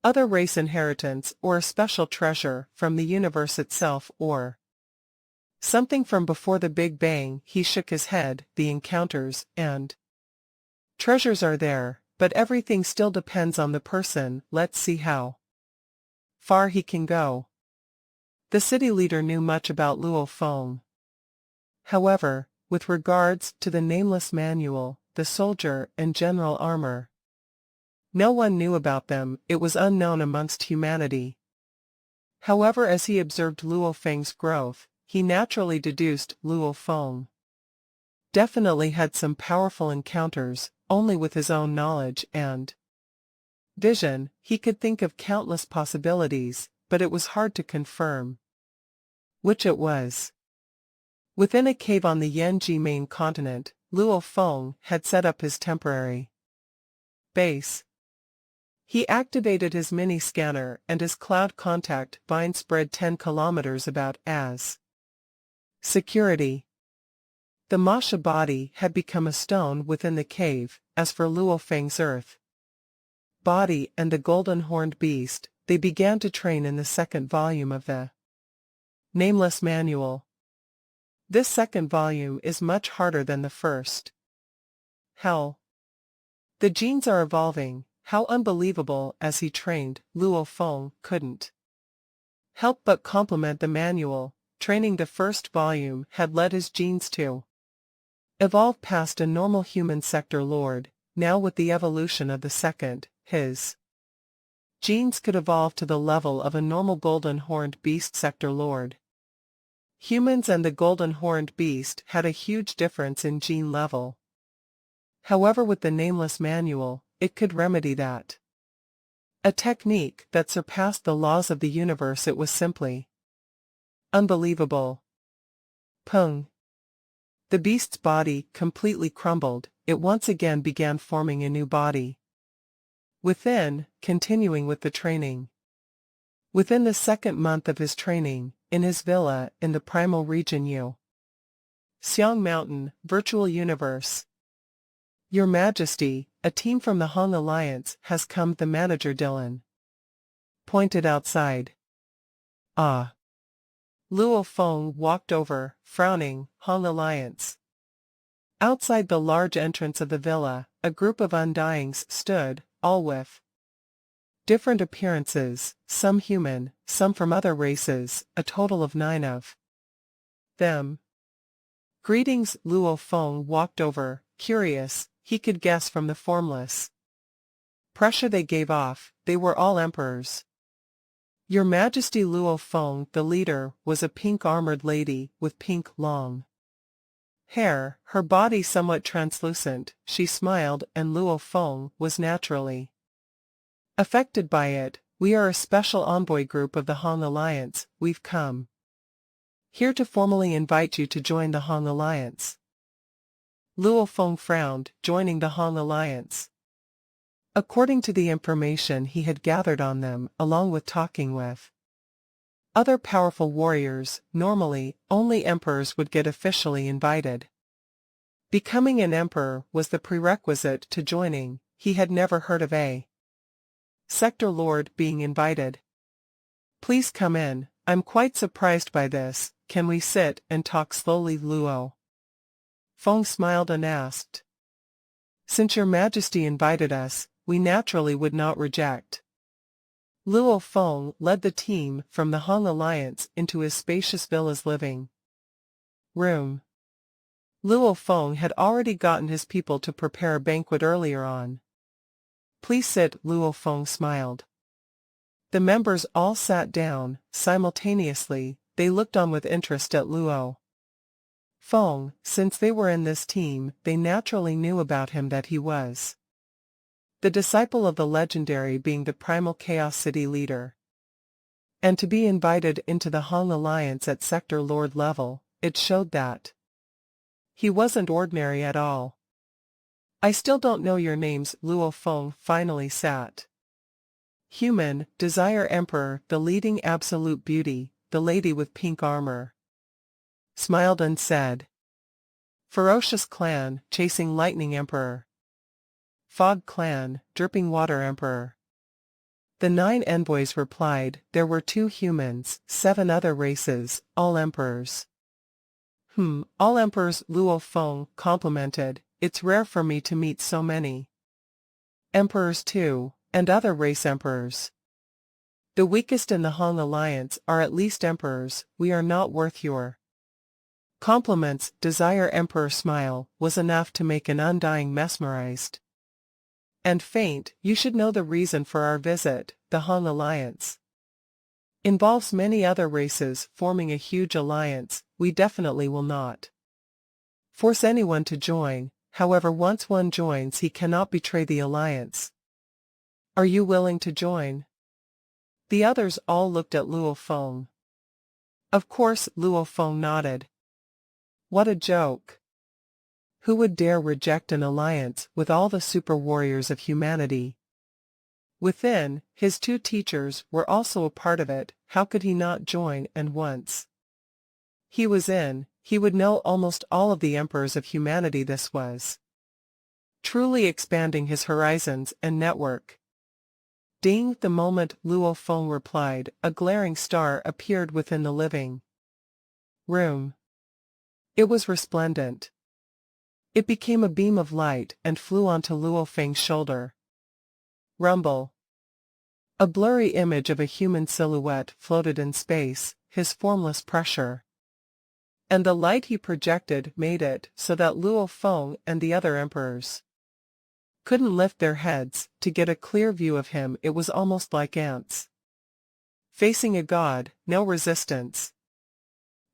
Other race inheritance, or a special treasure from the universe itself, or something from before the Big Bang? He shook his head. The encounters and treasures are there, but everything still depends on the person. Let's see how far he can go. The city leader knew much about Luo Feng. However, with regards to the nameless manual, the soldier and general armor, no one knew about them. It was unknown amongst humanity. However, as he observed Luo Feng's growth, he naturally deduced Luo Feng definitely had some powerful encounters. Only with his own knowledge and vision, he could think of countless possibilities, but it was hard to confirm which it was. Within a cave on the Yanji main continent, Luo Feng had set up his temporary base. He activated his mini-scanner and his cloud contact bind spread 10 kilometers about as security. The Masha body had become a stone within the cave. As for Luo Feng's earth body and the golden horned beast, they began to train in the second volume of the Nameless Manual. This second volume is much harder than the first. Hell. The genes are evolving. How unbelievable! As he trained, Luo Feng couldn't help but compliment the manual. Training the first volume had led his genes to evolve past a normal human sector lord. Now with the evolution of the second, his genes could evolve to the level of a normal golden horned beast sector lord. Humans and the golden horned beast had a huge difference in gene level. However, with the Nameless Manual, it could remedy that. A technique that surpassed the laws of the universe. It was simply unbelievable. Pung. The beast's body completely crumbled. It once again began forming a new body within, continuing with the training. Within the second month of his training, in his villa in the primal region U. Xiang Mountain, Virtual Universe. Your Majesty, a team from the Hong Alliance has come. The manager Dylan pointed outside. Ah. Luo Feng walked over, frowning. Hong Alliance. Outside the large entrance of the villa, a group of undyings stood, all with different appearances, some human, some from other races, a total of 9 of them. Greetings. Luo Feng walked over, curious, he could guess from the formless pressure they gave off, they were all emperors. Your Majesty. Luo Feng, the leader, was a pink-armored lady, with pink, long hair, her body somewhat translucent. She smiled, and Luo Feng was naturally affected by it. We are a special envoy group of the Hong Alliance. We've come here to formally invite you to join the Hong Alliance. Luo Feng frowned, joining the Hong Alliance. According to the information he had gathered on them, along with talking with other powerful warriors, normally, only emperors would get officially invited. Becoming an emperor was the prerequisite to joining. He had never heard of a sector lord being invited. Please come in, I'm quite surprised by this. Can we sit and talk slowly? Luo Feng smiled and asked. Since your Majesty invited us, we naturally would not reject. Luo Feng led the team from the Hong Alliance into his spacious villa's living room. Luo Feng had already gotten his people to prepare a banquet earlier on. Please sit. Luo Feng smiled. The members all sat down. Simultaneously, they looked on with interest at Luo Feng. Since they were in this team, they naturally knew about him that he was the disciple of the legendary, being the primal Chaos City leader. And to be invited into the Hong Alliance at Sector Lord level, it showed that he wasn't ordinary at all. I still don't know your names. Luo Feng finally sat. Human, Desire Emperor, the leading absolute beauty, the lady with pink armor. Smiled and said. Ferocious Clan, Chasing Lightning Emperor. Fog Clan, Dripping Water Emperor. The 9 envoys replied. There were 2 humans, 7 other races, all emperors. All emperors. Luo Feng complimented. It's rare for me to meet so many emperors too, and other race emperors. The weakest in the Hong Alliance are at least emperors. We are not worth your compliments. Desire Emperor smile was enough to make an undying mesmerized and faint. You should know the reason for our visit. The Hong Alliance involves many other races forming a huge alliance. We definitely will not force anyone to join. However, once one joins, he cannot betray the alliance. Are you willing to join? The others all looked at Luo Feng. Of course. Luo Feng nodded. What a joke. Who would dare reject an alliance with all the super warriors of humanity? Within, his 2 teachers were also a part of it. How could he not join? And once he was in, he would know almost all of the emperors of humanity. This was truly expanding his horizons and network. Ding! The moment Luo Feng replied, a glaring star appeared within the living room. It was resplendent. It became a beam of light and flew onto Luo Feng's shoulder. Rumble. A blurry image of a human silhouette floated in space, his formless pressure and the light he projected made it so that Luo Feng and the other emperors couldn't lift their heads to get a clear view of him. It was almost like ants facing a god. No resistance.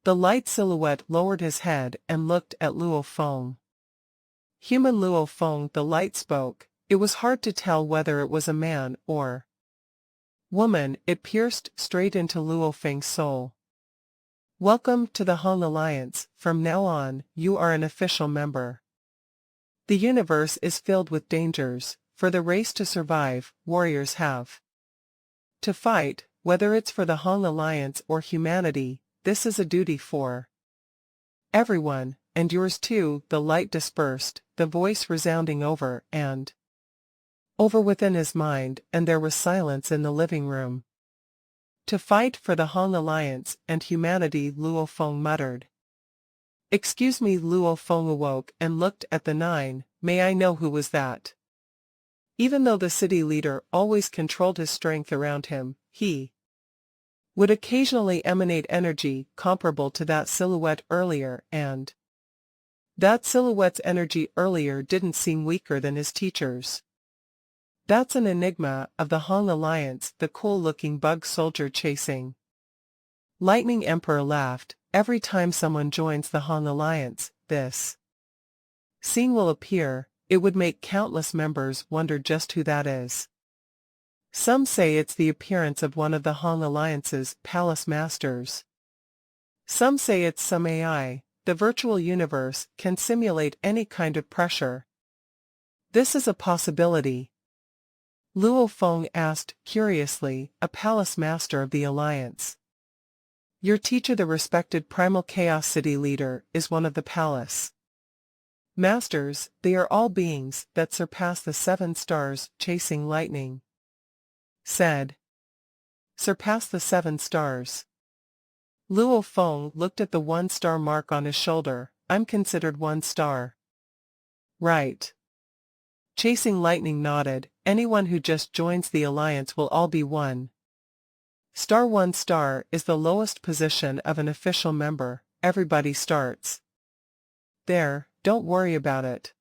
The light silhouette lowered his head and looked at Luo Feng. Human Luo Feng. The light spoke. It was hard to tell whether it was a man or woman. It pierced straight into Luo Feng's soul. Welcome to the Hong Alliance. From now on, you are an official member. The universe is filled with dangers. For the race to survive, warriors have to fight. whether it's for the Hong Alliance or humanity, this is a duty for everyone, and yours too. The light dispersed, the voice resounding over and over within his mind, and there was silence in the living room. To fight for the Hong Alliance and humanity, Luo Feng muttered. Excuse me. Luo Feng awoke and looked at the 9. May I know who was that? Even though the city leader always controlled his strength around him, he would occasionally emanate energy comparable to that silhouette earlier, and that silhouette's energy earlier didn't seem weaker than his teacher's. That's an enigma of the Hong Alliance, the cool-looking bug soldier chasing Lightning Emperor laughed. Every time someone joins the Hong Alliance, this scene will appear. It would make countless members wonder just who that is. Some say it's the appearance of one of the Hong Alliance's palace masters. Some say it's some AI. The virtual universe can simulate any kind of pressure. This is a possibility. Luo Feng asked curiously, a palace master of the Alliance. Your teacher, the respected Primal Chaos City leader, is one of the palace masters. They are all beings that surpass the 7 stars. Chasing Lightning said. Surpass the 7 stars. Luo Feng looked at the 1-star mark on his shoulder. I'm considered 1 star. Right. Chasing Lightning nodded. Anyone who just joins the Alliance will all be 1 star. 1 star is the lowest position of an official member. Everybody starts there. Don't worry about it.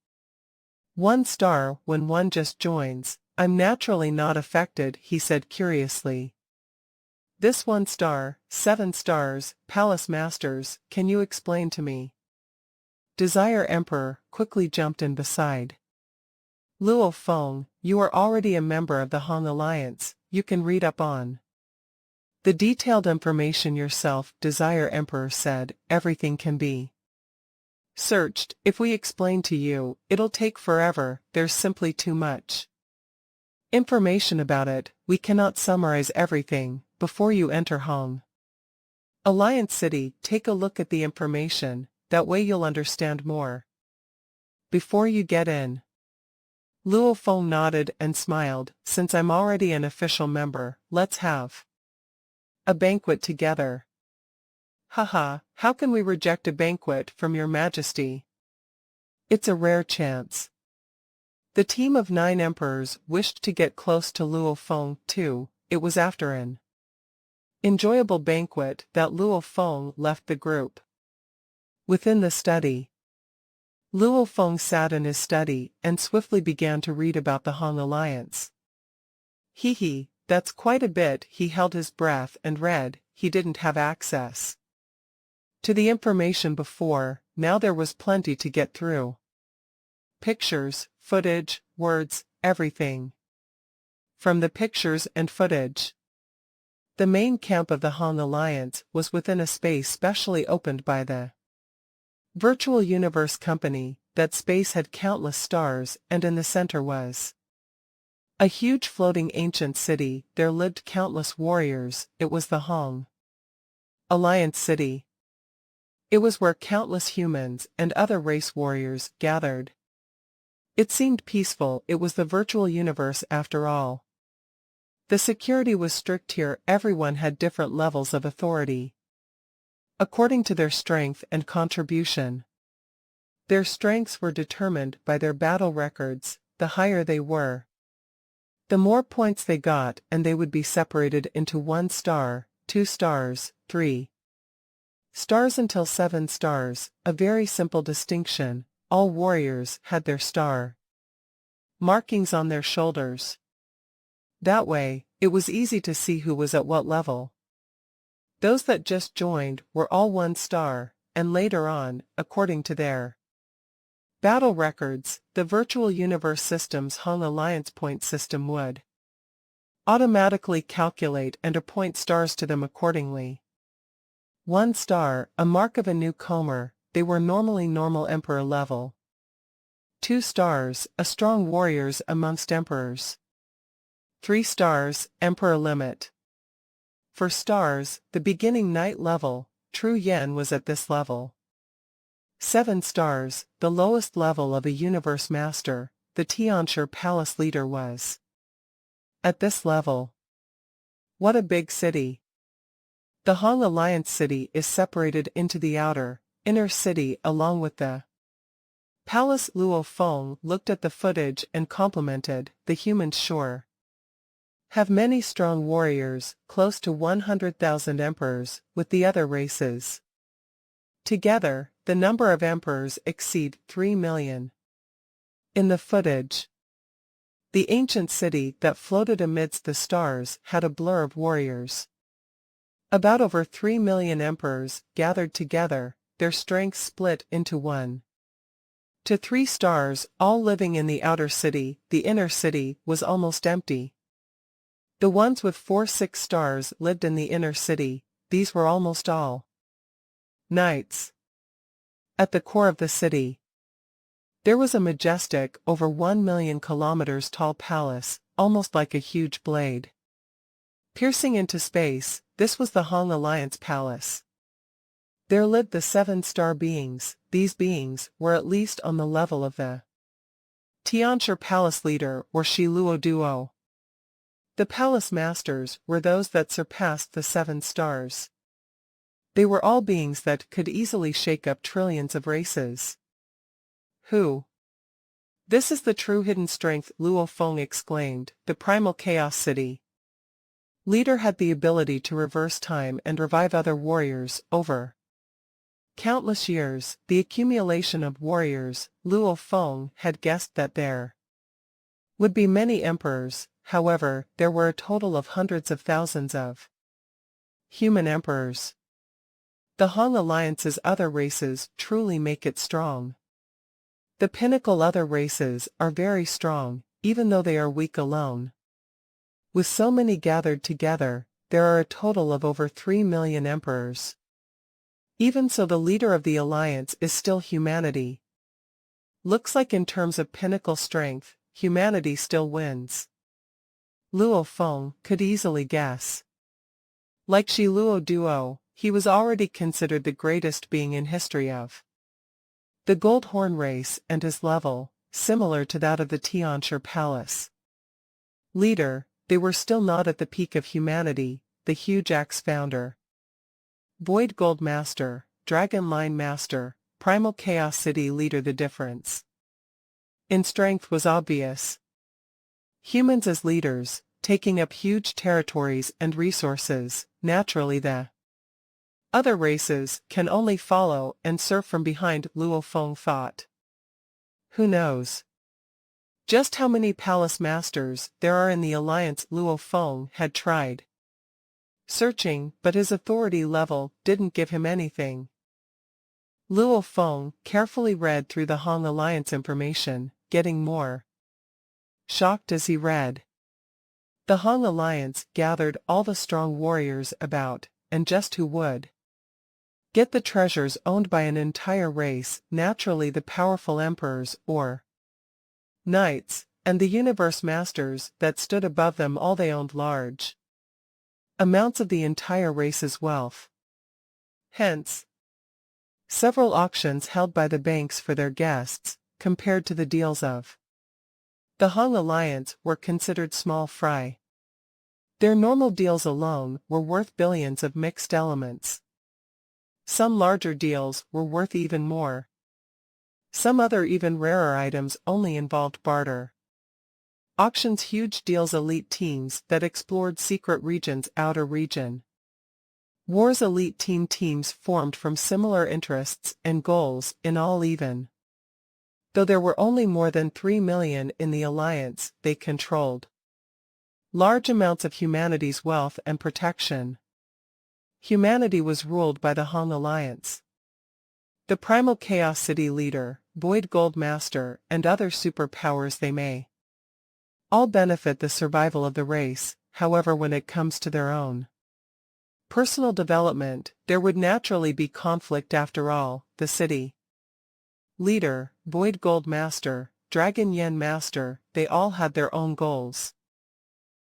1 star when one just joins. I'm naturally not affected, he said curiously. This 1 star, 7 stars, palace masters, can you explain to me? Desire Emperor quickly jumped in beside Luo Feng. You are already a member of the Hong Alliance. You can read up on the detailed information yourself, Desire Emperor said. Everything can be searched. If we explain to you, it'll take forever. There's simply too much information about it. We cannot summarize everything. Before you enter Hong Alliance City, take a look at the information. That way you'll understand more before you get in. Luo Feng nodded and smiled. Since I'm already an official member, let's have a banquet together. Haha, how can we reject a banquet from your majesty? It's a rare chance. The team of 9 emperors wished to get close to Luo Feng too. It was after an enjoyable banquet that Luo Feng left the group. Within the study, Luo Feng sat in his study and swiftly began to read about the Hong Alliance. Hee, that's quite a bit. He held his breath and read. He didn't have access to the information before. Now there was plenty to get through. Pictures, footage, words, everything. From the pictures and footage, the main camp of the Hong Alliance was within a space specially opened by the Virtual Universe Company. That space had countless stars, and in the center was a huge floating ancient city. There lived countless warriors. It was the Hong Alliance City. It was where countless humans and other race warriors gathered. It seemed peaceful. It was the virtual universe after all. The security was strict here. Everyone had different levels of authority according to their strength and contribution. Their strengths were determined by their battle records. The higher they were, the more points they got, and they would be separated into 1 star, 2 stars, 3 stars until 7 stars. A very simple distinction. All warriors had their star markings on their shoulders. That way, it was easy to see who was at what level. Those that just joined were all 1 star, and later on, according to their battle records, the Virtual Universe System's Hong Alliance point system would automatically calculate and appoint stars to them accordingly. 1 star, a mark of a newcomer. They were normally normal emperor level. 2 stars, a strong warriors amongst emperors. 3 stars, emperor limit. For stars, the beginning night level, true yen was at this level. 7 stars, the lowest level of a universe master, the Tianshi Palace leader was at this level. What a big city. The Hong Alliance city is separated into the outer, inner city along with the palace. Luo Feng looked at the footage and complimented, the humans sure have many strong warriors, close to 100,000 emperors, with the other races. Together, the number of emperors exceed 3 million. In the footage, the ancient city that floated amidst the stars had a blur of warriors. About over 3 million emperors gathered together, their strength split into 1 to 3 stars, all living in the outer city. The inner city was almost empty. The ones with 4-6 stars lived in the inner city. These were almost all knights. At the core of the city, there was a majestic, over 1 million kilometers tall palace, almost like a huge blade piercing into space. This was the Hong Alliance Palace. There lived the 7-star beings. These beings were at least on the level of the Tianshi Palace leader or Shi Luo Duo. The palace masters were those that surpassed the 7 stars. They were all beings that could easily shake up trillions of races. Who? This is the true hidden strength, Luo Feng exclaimed, the primal chaos city. Leader had the ability to reverse time and revive other warriors over countless years. The accumulation of warriors. Luo Feng had guessed that there would be many emperors. However, there were a total of hundreds of thousands of human emperors. The Hong Alliance's other races truly make it strong. The pinnacle other races are very strong, even though they are weak alone. With so many gathered together, there are a total of over 3 million emperors. Even so, the leader of the alliance is still humanity. Looks like in terms of pinnacle strength, humanity still wins. Luo Feng could easily guess. Like Shi Luo Duo, he was already considered the greatest being in history of the Gold Horn race, and his level, similar to that of the Tianshi Palace leader. They were still not at the peak of humanity. The huge axe founder, Void Gold Master, Dragon Line Master, Primal Chaos City leader. The difference in strength was obvious. Humans as leaders, taking up huge territories and resources. Naturally the other races can only follow and serve from behind. Luo Feng thought. Who knows just how many palace masters there are in the alliance? Luo Feng had tried searching, but his authority level didn't give him anything. Luo Feng carefully read through the Hong Alliance information, getting more shocked as he read. The Hong Alliance gathered all the strong warriors about, and just who would get the treasures owned by an entire race. Naturally the powerful emperors or knights, and the universe masters that stood above them all. They owned large amounts of the entire race's wealth. Hence, several auctions held by the banks for their guests, compared to the deals of the Hong Alliance, were considered small fry. Their normal deals alone were worth billions of mixed elements. Some larger deals were worth even more. Some other even rarer items only involved barter. Auctions, huge deals, elite teams that explored secret regions, outer region wars, elite teams formed from similar interests and goals, in all. Even though there were only more than 3 million in the alliance, they controlled large amounts of humanity's wealth and protection. Humanity was ruled by the Hong Alliance. The Primal Chaos City leader, Void Gold Master, and other superpowers, they may all benefit the survival of the race. However, when it comes to their own personal development, there would naturally be conflict. After all, the city leader, Void Gold Master, Dragon Yen Master, they all had their own goals.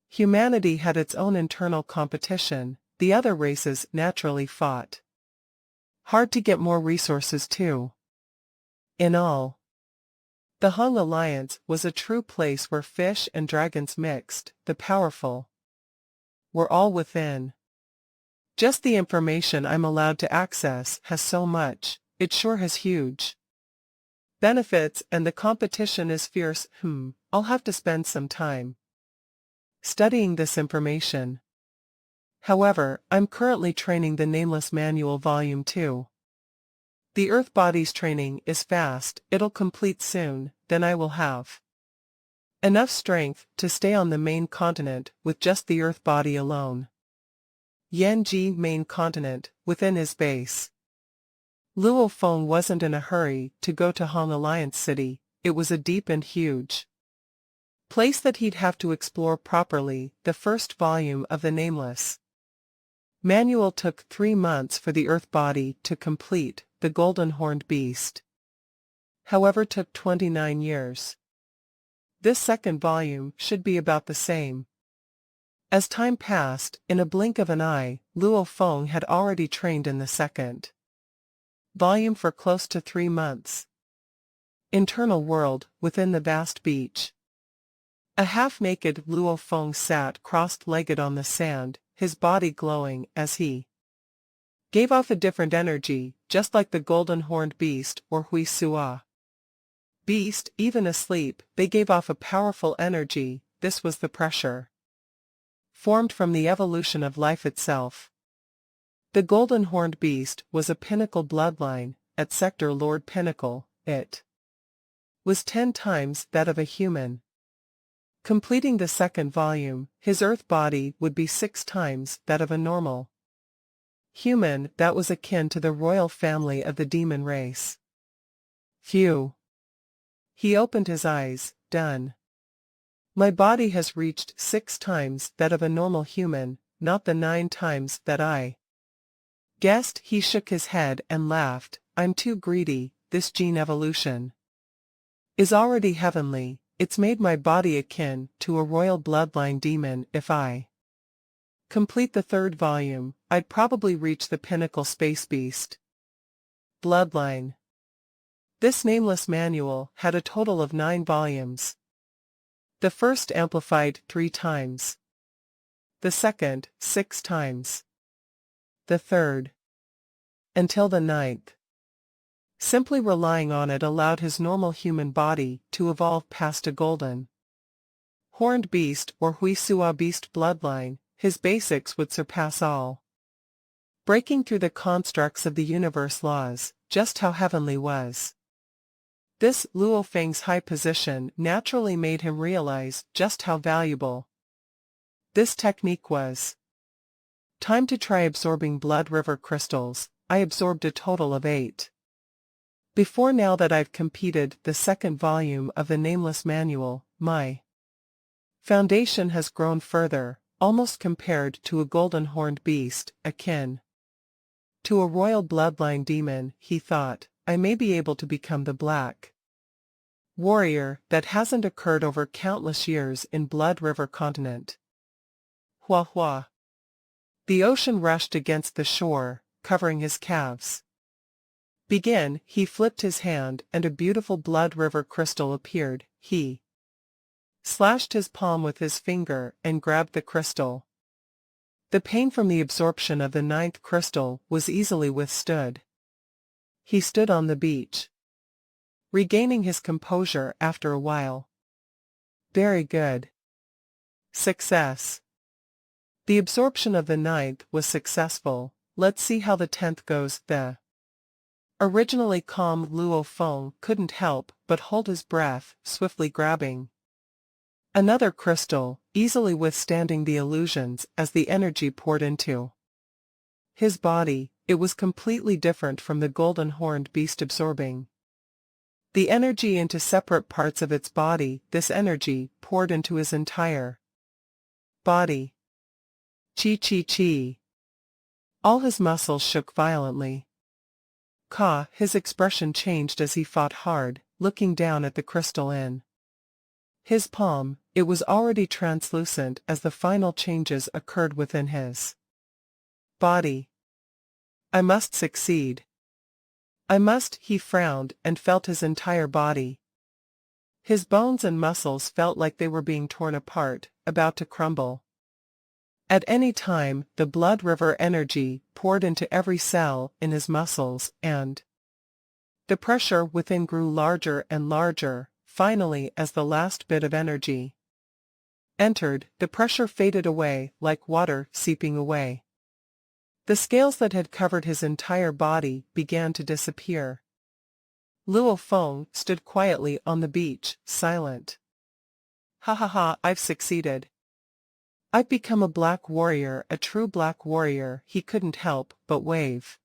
Humanity had its own internal competition, the other races naturally fought. Hard to get more resources too. In all, the Hung Alliance was a true place where fish and dragons mixed, the powerful were all within. Just the information I'm allowed to access has so much, it sure has huge benefits, and the competition is fierce. I'll have to spend some time studying this information. However, I'm currently training the Nameless Manual Volume 2. The Earth Body's training is fast, it'll complete soon, then I will have enough strength to stay on the main continent with just the Earth Body alone. Yanji main continent, within his base. Luo Feng wasn't in a hurry to go to Hong Alliance City, it was a deep and huge place that he'd have to explore properly. The first volume of the Nameless Manual took 3 months for the Earth Body to complete. The Golden Horned Beast, however, took 29 years. This second volume should be about the same. As time passed, in a blink of an eye, Luo Feng had already trained in the second volume for close to 3 months. Internal world, within the vast beach. A half-naked Luo Feng sat crossed-legged on the sand, his body glowing as he gave off a different energy, just like the Golden Horned Beast or Hui Sua Beast. Even asleep, they gave off a powerful energy. This was the pressure formed from the evolution of life itself. The Golden Horned Beast was a pinnacle bloodline. At Sector Lord Pinnacle, it was 10 times that of a human. Completing the second volume, his Earth Body would be 6 times that of a normal human. That was akin to the royal family of the demon race. Phew. He opened his eyes. Done. My body has reached 6 times that of a normal human, not the 9 times that I guessed. He shook his head and laughed. I'm too greedy. This gene evolution is already heavenly. It's made my body akin to a royal bloodline demon. If I complete the third volume, I'd probably reach the pinnacle space beast bloodline. This Nameless Manual had a total of 9 volumes. The first amplified 3 times. The second, 6 times. The third, until the 9th. Simply relying on it allowed his normal human body to evolve past a Golden Horned Beast or Hui Sua Beast bloodline. His basics would surpass all. Breaking through the constructs of the universe laws, just how heavenly was. This Luo Feng's high position naturally made him realize just how valuable this technique was. Time to try absorbing blood river crystals. I absorbed a total of 8. Before now that I've completed the second volume of the Nameless Manual, my foundation has grown further, almost compared to a Golden Horned Beast, akin to a royal bloodline demon. He thought, I may be able to become the Black Warrior. That hasn't occurred over countless years in Blood River continent. Hua hua. The ocean rushed against the shore, covering his calves. Begin. He flipped his hand and a beautiful Blood River crystal appeared. He slashed his palm with his finger and grabbed the crystal. The pain from the absorption of the 9th crystal was easily withstood. He stood on the beach, regaining his composure after a while. Very good. Success. The absorption of the 9th was successful. Let's see how the 10th goes. The originally calm Luo Feng couldn't help but hold his breath, swiftly grabbing another crystal, easily withstanding the illusions as the energy poured into his body. It was completely different from the Golden Horned Beast absorbing the energy into separate parts of its body. This energy poured into his entire body. Chi chi chi. All his muscles shook violently. His expression changed as he fought hard, looking down at the crystal in his palm. It was already translucent as the final changes occurred within his Body. I must succeed. He frowned and felt his entire body. His bones and muscles felt like they were being torn apart, about to crumble. At any time, the blood river energy poured into every cell in his muscles, and the pressure within grew larger and larger. Finally, as the last bit of energy entered, the pressure faded away like water seeping away. The scales that had covered his entire body began to disappear. Luo Feng stood quietly on the beach, silent. Ha ha ha, I've succeeded. I've become a black warrior, a true black warrior. He couldn't help but wave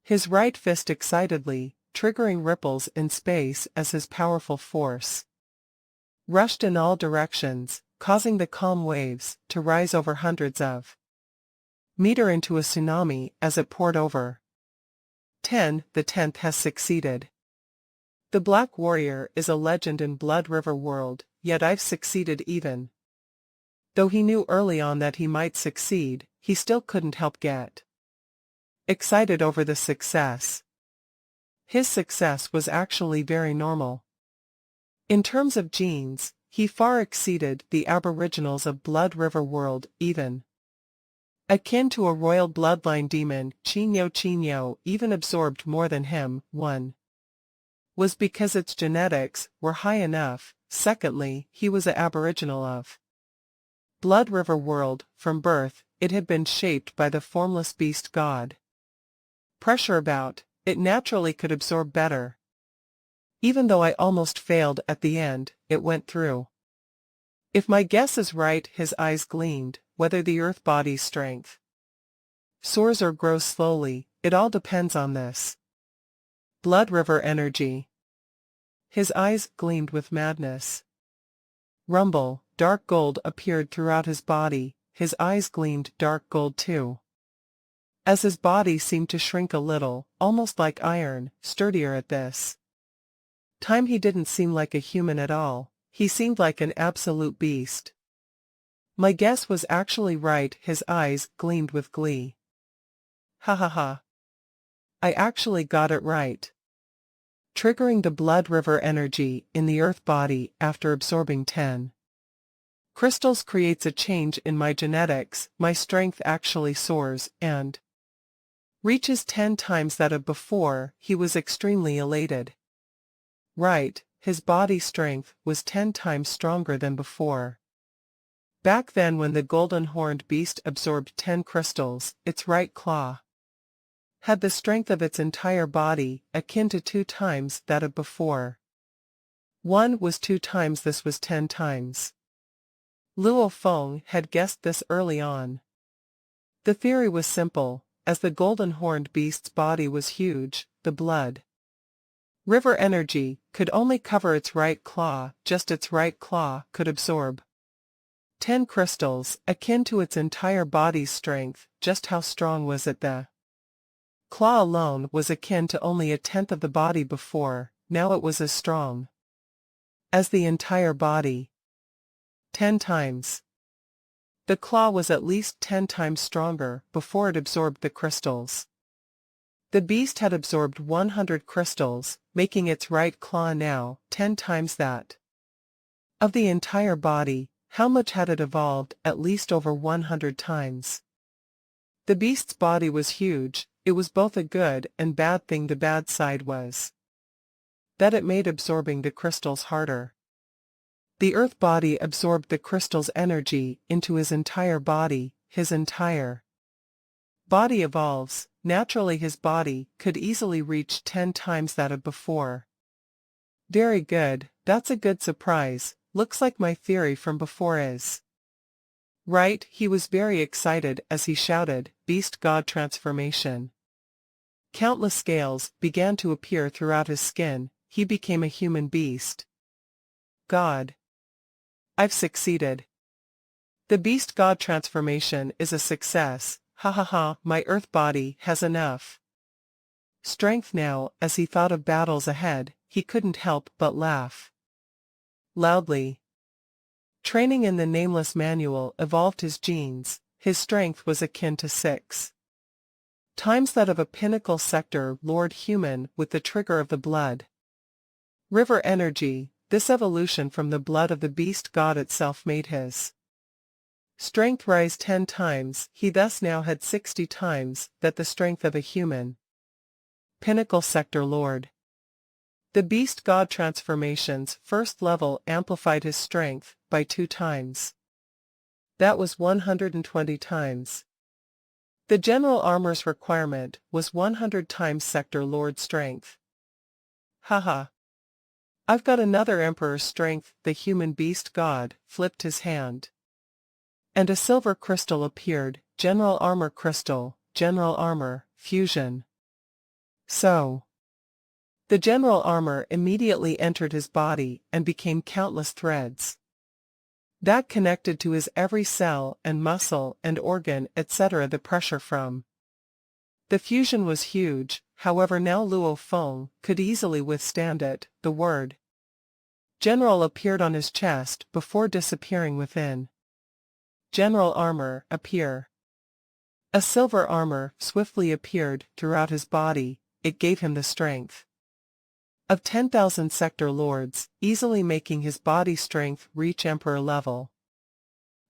his right fist excitedly, triggering ripples in space as his powerful force rushed in all directions, causing the calm waves to rise over hundreds of meters into a tsunami as it poured over. 10. The 10th has succeeded. The Black Warrior is a legend in Blood River world, yet I've succeeded even. Though he knew early on that he might succeed, he still couldn't help get excited over the success. His success was actually very normal. In terms of genes, he far exceeded the aboriginals of Blood River world, even akin to a royal bloodline demon. Chino even absorbed more than him. 1. Was because its genetics were high enough. Secondly, he was an aboriginal of Blood River world. From birth, it had been shaped by the formless beast god. Pressure about it naturally could absorb better. Even though I almost failed at the end, it went through. If my guess is right, his eyes gleamed, whether the earth body's strength soars or grows slowly, it all depends on this Blood River energy. His eyes gleamed with madness. Rumble, dark gold appeared throughout his body, his eyes gleamed dark gold too. As his body seemed to shrink a little, almost like iron, sturdier at this time. He didn't seem like a human at all, he seemed like an absolute beast. My guess was actually right, his eyes gleamed with glee. Ha ha ha. I actually got it right. Triggering the Blood River energy in the earth body after absorbing 10 crystals creates a change in my genetics. My strength actually soars and reaches 10 times that of before. He was extremely elated. Right, his body strength was 10 times stronger than before. Back then, when the golden horned beast absorbed 10 crystals, its right claw had the strength of its entire body, akin to 2 times that of before. 1 was 2 times, this was 10 times. Luo Feng had guessed this early on. The theory was simple, as the golden horned beast's body was huge, the blood river energy could only cover its right claw, just its right claw could absorb 10 crystals, akin to its entire body's strength. Just how strong was it? The claw alone was akin to only a tenth of the body before, now it was as strong as the entire body. 10 times. The claw was at least 10 times stronger before it absorbed the crystals. The beast had absorbed 100 crystals, making its right claw now 10 times that of the entire body. How much had it evolved? At least over 100 times. The beast's body was huge. It was both a good and bad thing. The bad side was that it made absorbing the crystals harder. The earth body absorbed the crystal's energy into his entire body. His entire body evolves. Naturally, his body could easily reach 10 times that of before. Very good, that's a good surprise. Looks like my theory from before is right. He was very excited as he shouted, "Beast God transformation." Countless scales began to appear throughout his skin. He became a human beast. God. I've succeeded. The Beast God transformation is a success. Ha ha ha, my earth body has enough strength now. As he thought of battles ahead, he couldn't help but laugh loudly. Training in the Nameless Manual evolved his genes. His strength was akin to 6 Times that of a pinnacle sector lord human with the trigger of the blood. River energy, this evolution from the blood of the beast god itself made his strength rise 10 times, he thus now had 60 times that the strength of a human pinnacle sector lord. The beast god transformation's first level amplified his strength by 2 times. That was 120 times. The general armor's requirement was 100 times sector lord strength. Haha. I've got another emperor's strength. The human beast god flipped his hand. And a silver crystal appeared, general armor crystal, general armor, fusion. So. The general armor immediately entered his body and became countless threads that connected to his every cell and muscle and organ etc. The pressure from the fusion was huge, however now Luo Feng could easily withstand it. The word general appeared on his chest before disappearing within. General armor, appear. A silver armor swiftly appeared throughout his body. It gave him the strength of 10,000 sector lords, easily making his body strength reach emperor level.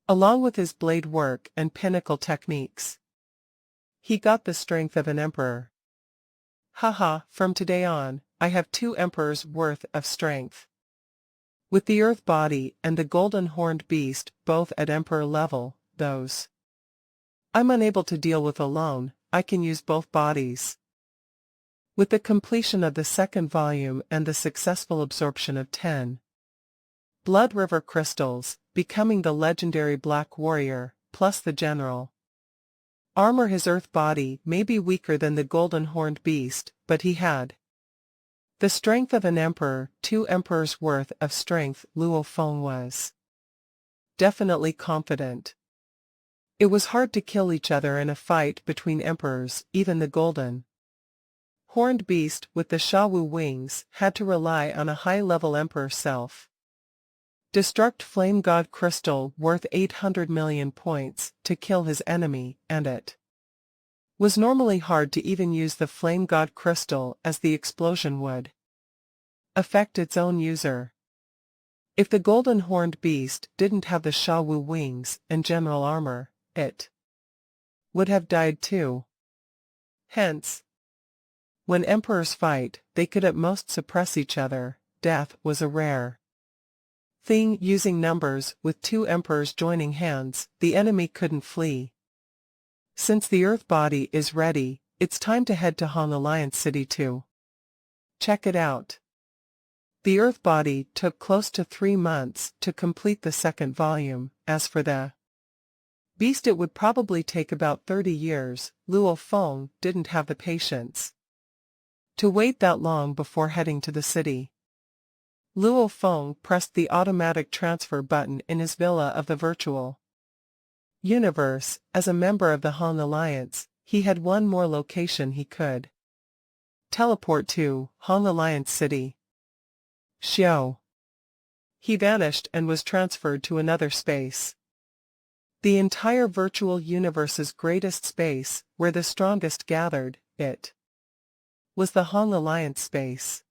Along with his blade work and pinnacle techniques, he got the strength of an emperor. Haha, from today on, I have 2 emperors worth of strength. With the earth body and the golden horned beast both at emperor level, those I'm unable to deal with alone, I can use both bodies. With the completion of the second volume and the successful absorption of 10 Blood River crystals, becoming the legendary Black Warrior, plus the general armor, his earth body may be weaker than the golden horned beast, but he had the strength of an emperor, 2 emperors worth of strength. Luo Feng was definitely confident. It was hard to kill each other in a fight between emperors. Even the golden horned beast with the Shawu wings had to rely on a high-level emperor self. Destruct flame god crystal worth 800 million points to kill his enemy, and it was normally hard to even use the flame god crystal as the explosion would affect its own user. If the golden horned beast didn't have the Shawu wings and general armor, it would have died too. Hence, when emperors fight, they could at most suppress each other. Death was a rare thing. Using numbers, with 2 emperors joining hands, the enemy couldn't flee. Since the earth body is ready, it's time to head to Han Alliance City to check it out. The earth body took close to 3 months to complete the second volume. As for the beast, it would probably take about 30 years. Luo Feng didn't have the patience to wait that long before heading to the city. Luo Feng pressed the automatic transfer button in his villa of the virtual universe. As a member of the Han Alliance, he had one more location he could teleport to: Han Alliance City. Xiao. He vanished and was transferred to another space. The entire virtual universe's greatest space, where the strongest gathered. It was the Han Alliance space.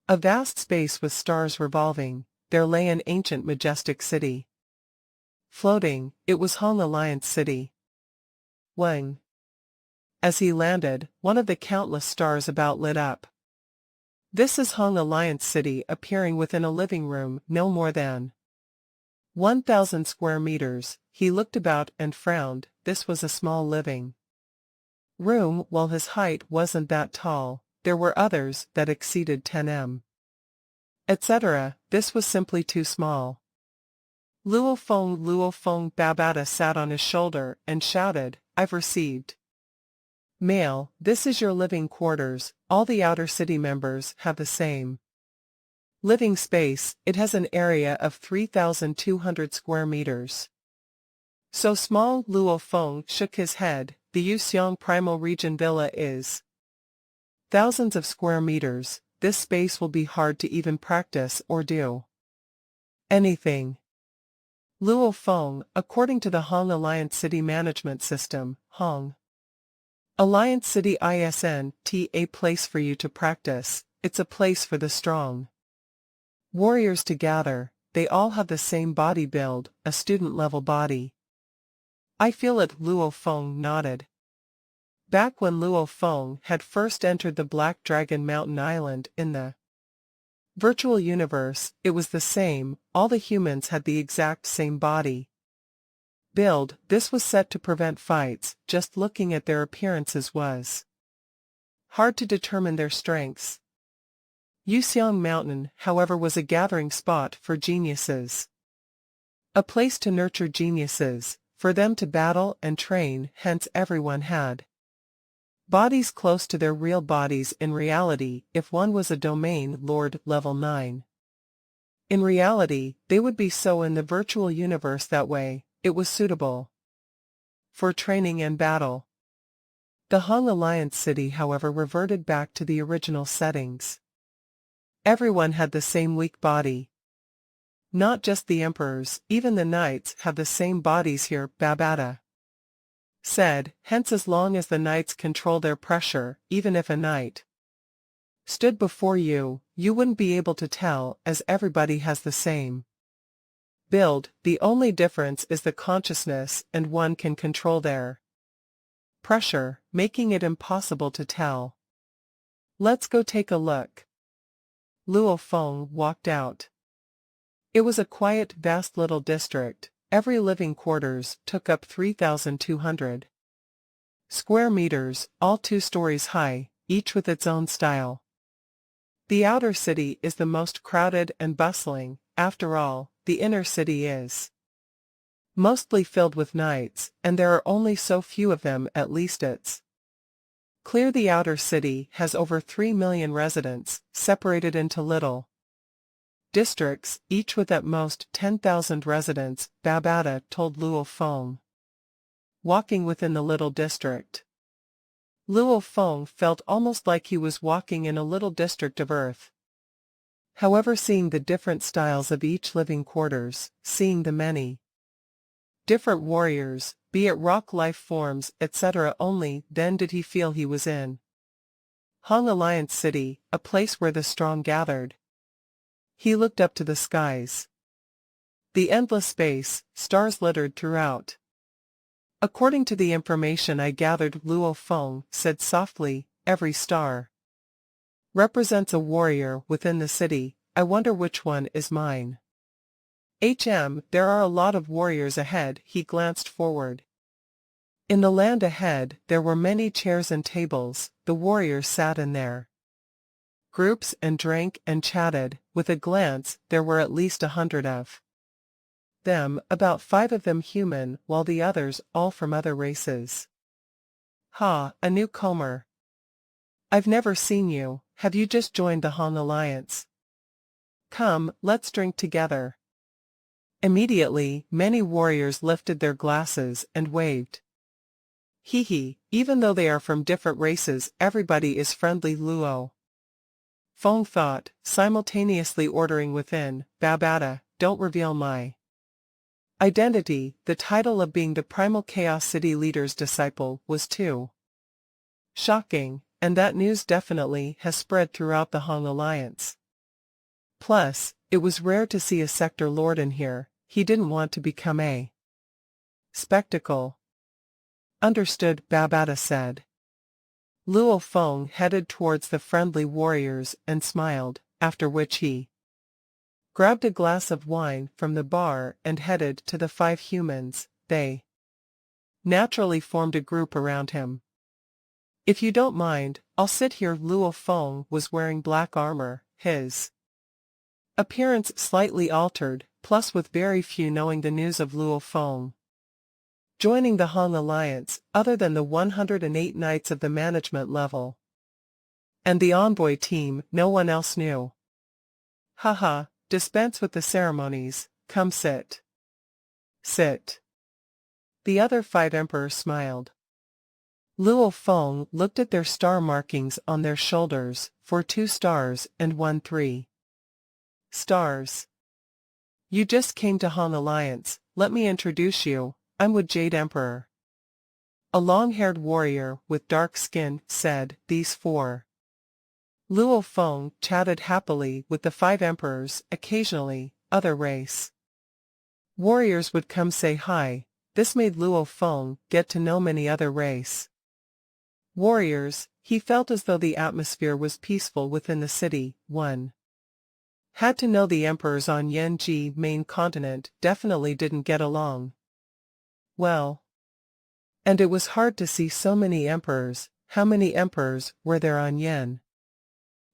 A vast space with stars revolving. There lay an ancient majestic city floating. It was Han Alliance City. Wang. As he landed, one of the countless stars about lit up. This is Han Alliance City, appearing within a living room no more than 1,000 square meters. He looked about and frowned. This was a small living room. While his height wasn't that tall, there were others that exceeded 10 m, etc. This was simply too small. Luo Feng Babata sat on his shoulder and shouted, "I've received mail. This is your living quarters. All the outer city members have the same living space. It has an area of 3,200 square meters. So small?" Luo Feng shook his head. The Yuxiang Primal Region Villa is thousands of square meters. This space will be hard to even practice or do anything. Luo Feng, according to the Hong Alliance City Management System, Hong Alliance City isn't a place for you to practice, it's a place for the strong. Warriors to gather, they all have the same body build, a student-level body. I feel it, Luo Feng nodded. Back when Luo Feng had first entered the Black Dragon Mountain Island in the virtual universe, it was the same, all the humans had the exact same body build. This was set to prevent fights, just looking at their appearances was hard to determine their strengths. Yuxiang Mountain, however, was a gathering spot for geniuses. A place to nurture geniuses, for them to battle and train, hence everyone had bodies close to their real bodies in reality. If one was a domain lord level 9. In reality, they would be so in the virtual universe that way. It was suitable for training and battle. The Hong Alliance City, however, reverted back to the original settings. Everyone had the same weak body. Not just the emperors, even the knights have the same bodies here, Babata said, hence as long as the knights control their pressure, even if a knight stood before you, you wouldn't be able to tell, as everybody has the same build. The only difference is the consciousness, and one can control their pressure, making it impossible to tell. Let's go take a look. Luo Feng walked out. It was a quiet, vast little district. Every living quarters took up 3,200 square meters, all 2 stories high, each with its own style. The outer city is the most crowded and bustling. After all, the inner city is mostly filled with knights, and there are only so few of them. At least it's clear the outer city has over 3 million residents, separated into little districts, each with at most 10,000 residents, Babata told Luo Feng. Walking within the little district, Luo Feng felt almost like he was walking in a little district of Earth. However, seeing the different styles of each living quarters, seeing the many different warriors, be it rock life forms, etc., only then did he feel he was in Hong Alliance City, a place where the strong gathered. He looked up to the skies. The endless space, stars littered throughout. According to the information I gathered, Luo Feng said softly, every star represents a warrior within the city. I wonder which one is mine. There are a lot of warriors ahead. He glanced forward. In the land ahead, there were many chairs and tables. The warriors sat in their groups and drank and chatted. With a glance, there were at least 100 of them, about 5 of them human, while the others all from other races. Ha, a newcomer. I've never seen you. Have you just joined the Hong Alliance? Come, let's drink together. Immediately, many warriors lifted their glasses and waved. Hee, even though they are from different races, everybody is friendly, Luo Feng thought, simultaneously ordering within, Babata, don't reveal my identity. The title of being the Primal Chaos City leader's disciple was too shocking, and that news definitely has spread throughout the Hong Alliance. Plus, it was rare to see a sector lord in here. He didn't want to become a spectacle. Understood, Babata said. Luo Feng headed towards the friendly warriors and smiled, after which he grabbed a glass of wine from the bar and headed to the 5 humans. They naturally formed a group around him. If you don't mind, I'll sit here. Luo Feng was wearing black armor, his appearance slightly altered, plus with very few knowing the news of Luo Feng joining the Hong Alliance, other than the 108 knights of the management level and the envoy team, no one else knew. Haha, dispense with the ceremonies, come sit. Sit. The other 5 emperors smiled. Luo Feng looked at their star markings on their shoulders, 4 2 stars and 1 3 stars. You just came to Hong Alliance, let me introduce you, I'm with Jade Emperor. A long-haired warrior with dark skin said, "These four." Luo Feng chatted happily with the 5 emperors, occasionally, other race. Warriors would come say hi. This made Luo Feng get to know many other race. Warriors, he felt as though the atmosphere was peaceful within the city. 1. Had to know the emperors on Yanji main continent definitely didn't get along well. And it was hard to see so many emperors. How many emperors were there on Yen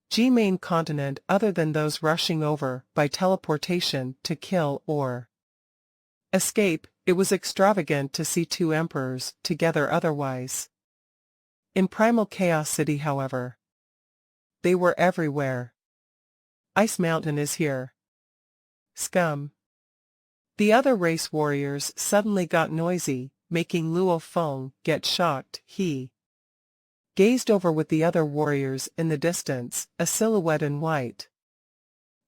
G main continent other than those rushing over by teleportation to kill or escape? It was extravagant to see 2 emperors together otherwise. In Primal Chaos City, however, they were everywhere. Ice Mountain is here. Scum. The other race warriors suddenly got noisy, making Luo Feng get shocked. He gazed over with the other warriors in the distance, a silhouette in white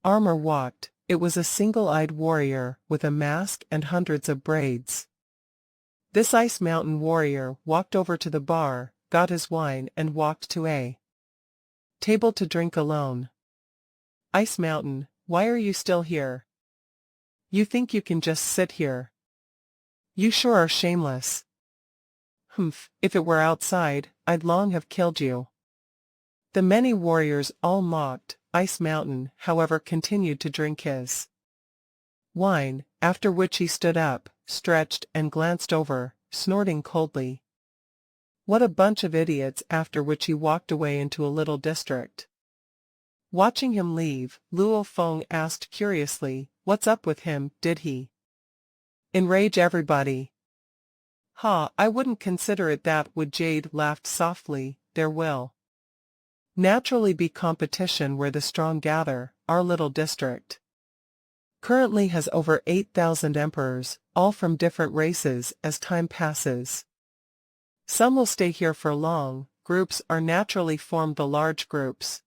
armor walked. It was a single-eyed warrior with a mask and hundreds of braids. This Ice Mountain warrior walked over to the bar, got his wine and walked to a table to drink alone. Ice Mountain, why are you still here? You think you can just sit here? You sure are shameless. Humph, if it were outside, I'd long have killed you. The many warriors all mocked. Ice Mountain, however, continued to drink his wine, after which he stood up, stretched and glanced over, snorting coldly. What a bunch of idiots, after which he walked away into a little district. Watching him leave, Luo Feng asked curiously, "What's up with him? Did he enrage everybody?" "Ha, I wouldn't consider it that," would Jade laughed softly. "There will naturally be competition where the strong gather. Our little district currently has over 8,000 emperors, all from different races. As time passes, some will stay here for long. Groups are naturally formed. The large groups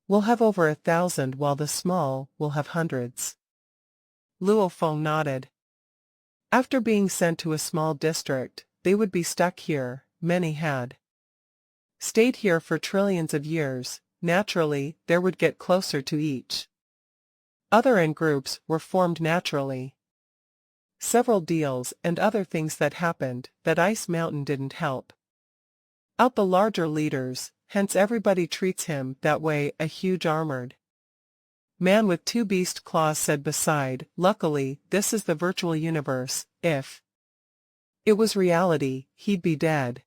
will have over 1,000 while the small will have hundreds." Luo Feng nodded. After being sent to a small district, they would be stuck here. Many had stayed here for trillions of years. Naturally, there would get closer to each other and groups were formed naturally. Several deals and other things that happened that Ice Mountain didn't help out the larger leaders, hence everybody treats him that way. A huge armored man with 2 beast claws said beside, "Luckily, this is the virtual universe. If it was reality, he'd be dead."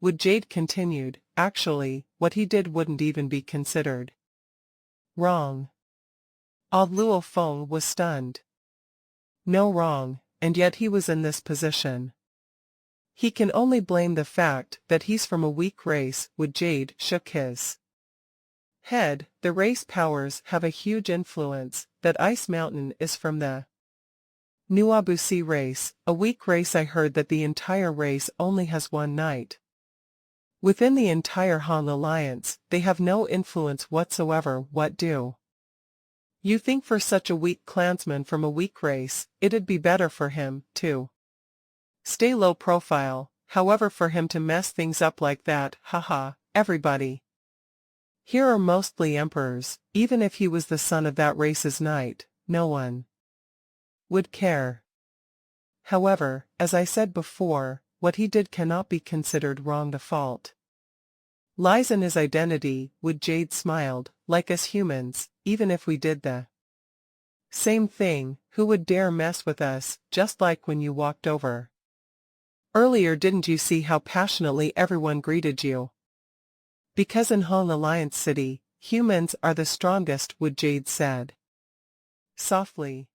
Would Jade continued, "Actually, what he did wouldn't even be considered wrong." Old Luo Feng was stunned. No wrong, and yet he was in this position. He can only blame the fact that he's from a weak race. Would Jade shook his head. The race powers have a huge influence. That Ice Mountain is from the Nuabusi race, a weak race. I heard that the entire race only has 1 knight. Within the entire Han Alliance, they have no influence whatsoever. What do you think? For such a weak clansman from a weak race, it'd be better for him to stay low profile. However, for him to mess things up like that, haha, everybody here are mostly emperors. Even if he was the son of that race's knight, no one would care. However, as I said before, what he did cannot be considered wrong. The fault lies in his identity. Would Jade smiled, like us humans, even if we did the same thing, who would dare mess with us? Just like when you walked over earlier, didn't you see how passionately everyone greeted you? Because in Han Alliance City, humans are the strongest. Would Jade said softly.